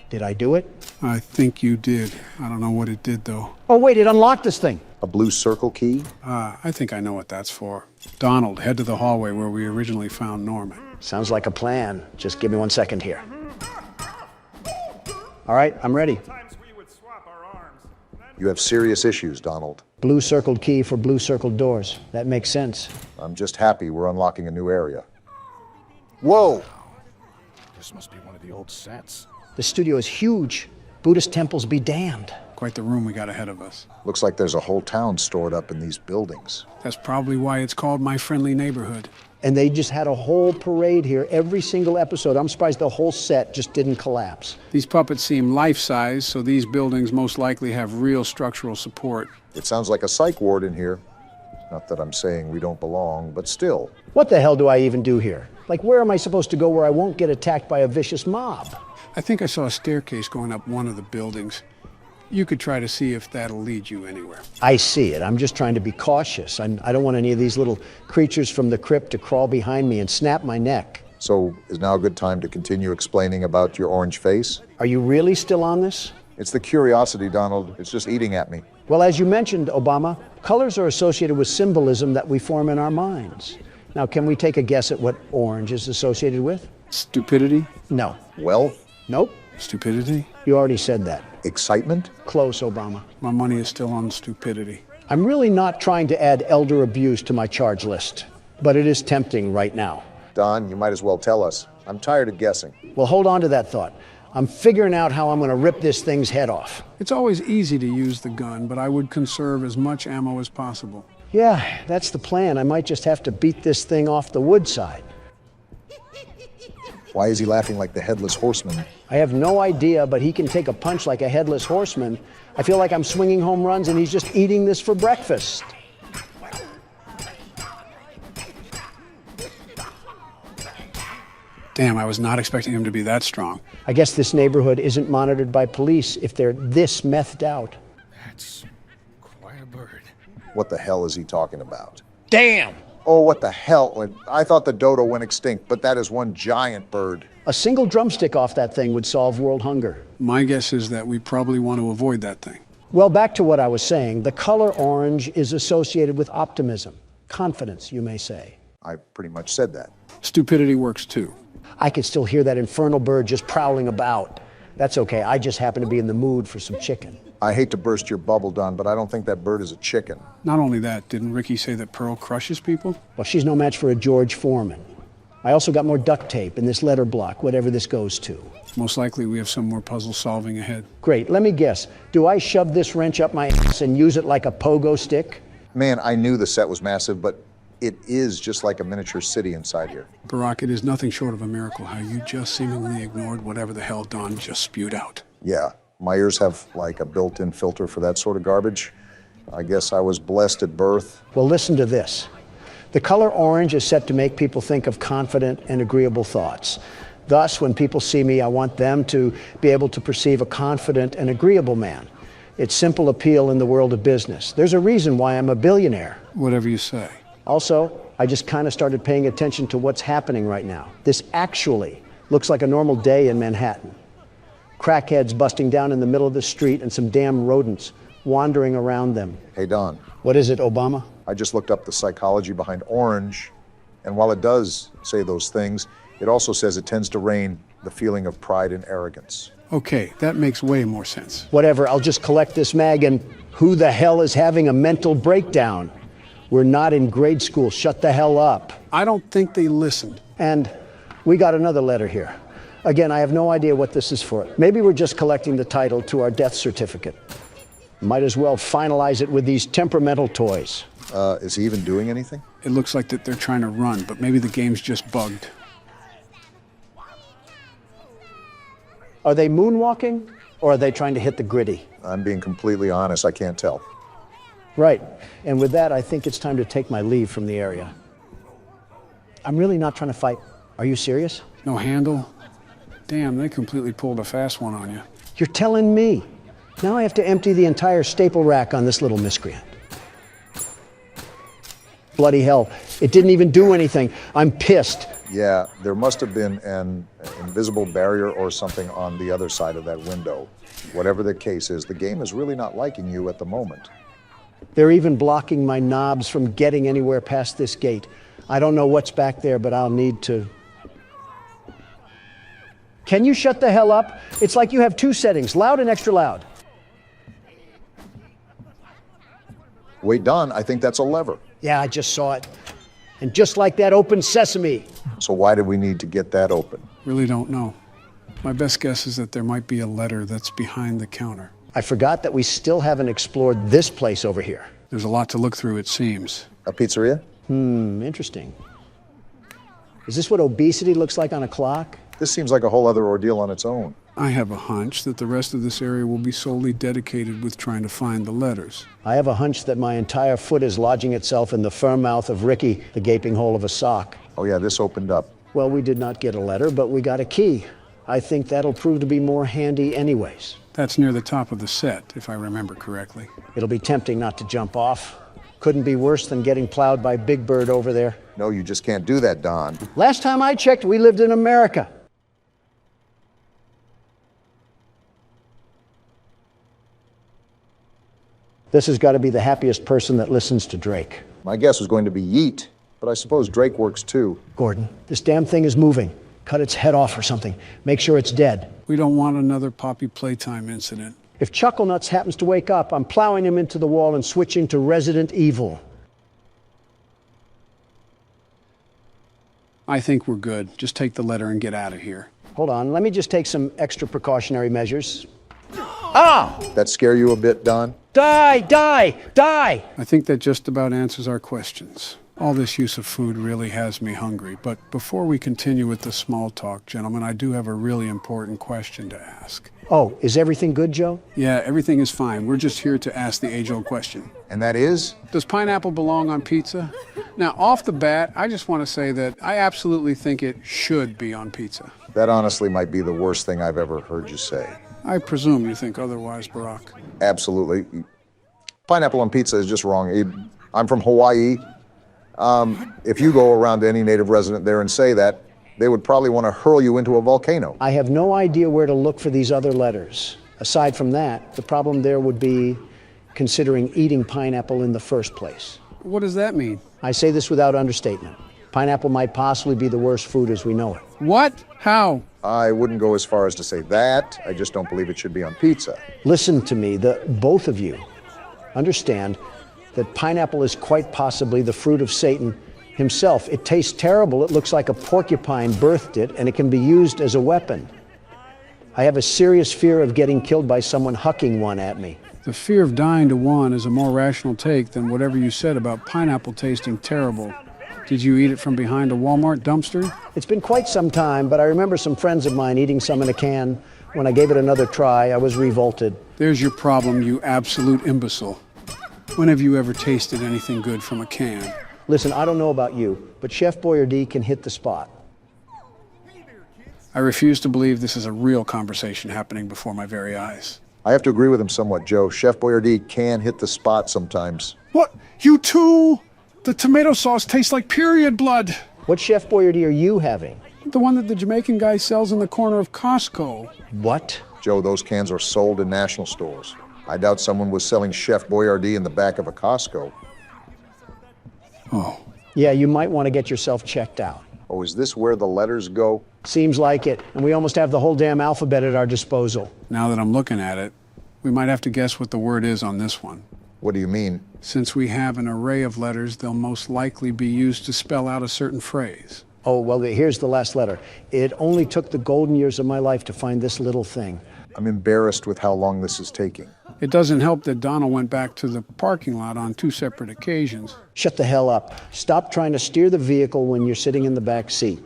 Did I do it? I think you did. I don't know what it did, though. Oh, wait, it unlocked this thing. A blue circle key? I think I know what that's for. Donald, head to the hallway where we originally found Norman. Sounds like a plan. Just give me 1 second here. All right, I'm ready. You have serious issues, Donald. Blue circled key for blue circled doors. That makes sense. I'm just happy we're unlocking a new area. Whoa! This must be one of the old sets. The studio is huge. Buddhist temples be damned. Quite the room we got ahead of us. Looks like there's a whole town stored up in these buildings. That's probably why it's called My Friendly Neighborhood. And they just had a whole parade here every single episode. I'm surprised the whole set just didn't collapse. These puppets seem life-size, so these buildings most likely have real structural support. It sounds like a psych ward in here. Not that I'm saying we don't belong, but still. What the hell do I even do here? Like, where am I supposed to go where I won't get attacked by a vicious mob? I think I saw a staircase going up one of the buildings. You could try to see if that'll lead you anywhere. I see it. I'm just trying to be cautious. I don't want any of these little creatures from the crypt to crawl behind me and snap my neck. So is now a good time to continue explaining about your orange face? Are you really still on this? It's the curiosity, Donald. It's just eating at me. Well, as you mentioned, Obama, colors are associated with symbolism that we form in our minds. Now, can we take a guess at what orange is associated with? Stupidity? No. Wealth? Nope. Stupidity? You already said that. Excitement? Close, Obama. My money is still on stupidity. I'm really not trying to add elder abuse to my charge list, but it is tempting right now. Don, you might as well tell us. I'm tired of guessing. Well, hold on to that thought. I'm figuring out how I'm going to rip this thing's head off. It's always easy to use the gun, but I would conserve as much ammo as possible. Yeah, that's the plan. I might just have to beat this thing off the wood side. Why is he laughing like the headless horseman? I have no idea, but he can take a punch like a headless horseman. I feel like I'm swinging home runs and he's just eating this for breakfast. Damn, I was not expecting him to be that strong. I guess this neighborhood isn't monitored by police if they're this methed out. That's quite a bird. What the hell is he talking about? Damn! Oh, what the hell? I thought the dodo went extinct, but that is one giant bird. A single drumstick off that thing would solve world hunger. My guess is that we probably want to avoid that thing. Well, back to what I was saying. The color orange is associated with optimism, confidence, you may say. I pretty much said that. Stupidity works too. I could still hear that infernal bird just prowling about. That's okay, I just happen to be in the mood for some chicken. I hate to burst your bubble, Don, but I don't think that bird is a chicken. Not only that, didn't Ricky say that Pearl crushes people? Well, she's no match for a George Foreman. I also got more duct tape in this letter block, whatever this goes to. Most likely we have some more puzzle solving ahead. Great, let me guess. Do I shove this wrench up my ass and use it like a pogo stick? Man, I knew the set was massive, but it is just like a miniature city inside here. Barack, it is nothing short of a miracle how you just seemingly ignored whatever the hell Don just spewed out. Yeah, my ears have like a built-in filter for that sort of garbage. I guess I was blessed at birth. Well, listen to this. The color orange is set to make people think of confident and agreeable thoughts. Thus, when people see me, I want them to be able to perceive a confident and agreeable man. It's simple appeal in the world of business. There's a reason why I'm a billionaire. Whatever you say. Also, I just kind of started paying attention to what's happening right now. This actually looks like a normal day in Manhattan. Crackheads busting down in the middle of the street and some damn rodents wandering around them. Hey, Don. What is it, Obama? I just looked up the psychology behind orange, and while it does say those things, it also says it tends to reign the feeling of pride and arrogance. Okay, that makes way more sense. Whatever, I'll just collect this mag and who the hell is having a mental breakdown? We're not in grade school, shut the hell up. I don't think they listened. And we got another letter here. Again, I have no idea what this is for. Maybe we're just collecting the title to our death certificate. Might as well finalize it with these temperamental toys. Is he even doing anything? It looks like that they're trying to run, but maybe the game's just bugged. Are they moonwalking, or are they trying to hit the gritty? I'm being completely honest, I can't tell. Right, and with that, I think it's time to take my leave from the area. I'm really not trying to fight. Are you serious? No handle? Damn, they completely pulled a fast one on you. You're telling me. Now I have to empty the entire staple rack on this little miscreant. Bloody hell, it didn't even do anything. I'm pissed. Yeah, there must have been an invisible barrier or something on the other side of that window. Whatever the case is, the game is really not liking you at the moment. They're even blocking my knobs from getting anywhere past this gate. I don't know what's back there, but I'll need to. Can you shut the hell up? It's like you have two settings, loud and extra loud. Wait, Don, I think that's a lever. Yeah, I just saw it. And just like that, open sesame. So why did we need to get that open? Really don't know. My best guess is that there might be a letter that's behind the counter. I forgot that we still haven't explored this place over here. There's a lot to look through, it seems. A pizzeria? Interesting. Is this what obesity looks like on a clock? This seems like a whole other ordeal on its own. I have a hunch that the rest of this area will be solely dedicated with trying to find the letters. I have a hunch that my entire foot is lodging itself in the firm mouth of Ricky, the gaping hole of a sock. Oh yeah, this opened up. Well, we did not get a letter, but we got a key. I think that'll prove to be more handy anyways. That's near the top of the set, if I remember correctly. It'll be tempting not to jump off. Couldn't be worse than getting plowed by Big Bird over there. No, you just can't do that, Don. Last time I checked, we lived in America. This has got to be the happiest person that listens to Drake. My guess was going to be Yeet, but I suppose Drake works too. Gordon, this damn thing is moving. Cut its head off or something. Make sure it's dead. We don't want another Poppy Playtime incident. If Chucklenuts happens to wake up, I'm plowing him into the wall and switching to Resident Evil. I think we're good. Just take the letter and get out of here. Hold on, let me just take some extra precautionary measures. Ah! That scare you a bit, Don? Die! Die! Die! I think that just about answers our questions. All this use of food really has me hungry. But before we continue with the small talk, gentlemen, I do have a really important question to ask. Oh, is everything good, Joe? Yeah, everything is fine. We're just here to ask the age-old question. And that is? Does pineapple belong on pizza? Now, off the bat, I just want to say that I absolutely think it should be on pizza. That honestly might be the worst thing I've ever heard you say. I presume you think otherwise, Barack. Absolutely. Pineapple on pizza is just wrong. I'm from Hawaii. If you go around to any native resident there and say that, they would probably want to hurl you into a volcano. I have no idea where to look for these other letters. Aside from that, the problem there would be considering eating pineapple in the first place. What does that mean? I say this without understatement. Pineapple might possibly be the worst food as we know it. What? How? I wouldn't go as far as to say that. I just don't believe it should be on pizza. Listen to me, both of you understand that pineapple is quite possibly the fruit of Satan himself. It tastes terrible. It looks like a porcupine birthed it, and it can be used as a weapon. I have a serious fear of getting killed by someone hucking one at me. The fear of dying to one is a more rational take than whatever you said about pineapple tasting terrible. Did you eat it from behind a Walmart dumpster? It's been quite some time, but I remember some friends of mine eating some in a can. When I gave it another try, I was revolted. There's your problem, you absolute imbecile. When have you ever tasted anything good from a can? Listen, I don't know about you, but Chef Boyardee can hit the spot. I refuse to believe this is a real conversation happening before my very eyes. I have to agree with him somewhat, Joe. Chef Boyardee can hit the spot sometimes. What? You too? The tomato sauce tastes like period blood. What Chef Boyardee are you having? The one that the Jamaican guy sells in the corner of Costco. What? Joe, those cans are sold in national stores. I doubt someone was selling Chef Boyardee in the back of a Costco. Oh. Yeah, you might want to get yourself checked out. Oh, is this where the letters go? Seems like it, and we almost have the whole damn alphabet at our disposal. Now that I'm looking at it, we might have to guess what the word is on this one. What do you mean? Since we have an array of letters, they'll most likely be used to spell out a certain phrase. Oh, well, here's the last letter. It only took the golden years of my life to find this little thing. I'm embarrassed with how long this is taking. It doesn't help that Donald went back to the parking lot on 2 separate occasions. Shut the hell up. Stop trying to steer the vehicle when you're sitting in the back seat.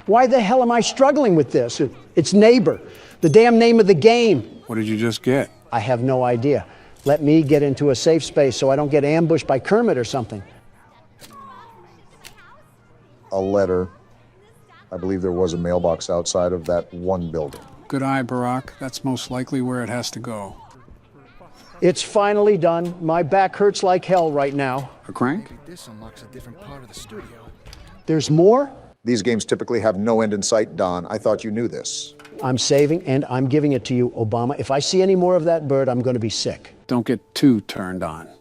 Why the hell am I struggling with this? It's Neighbor, the damn name of the game. What did you just get? I have no idea. Let me get into a safe space so I don't get ambushed by Kermit or something. A letter. I believe there was a mailbox outside of that one building. Good eye, Barack. That's most likely where it has to go. It's finally done. My back hurts like hell right now. A crank? This unlocks a different part of the studio. There's more? These games typically have no end in sight, Don. I thought you knew this. I'm saving and I'm giving it to you, Obama. If I see any more of that bird, I'm going to be sick. Don't get too turned on.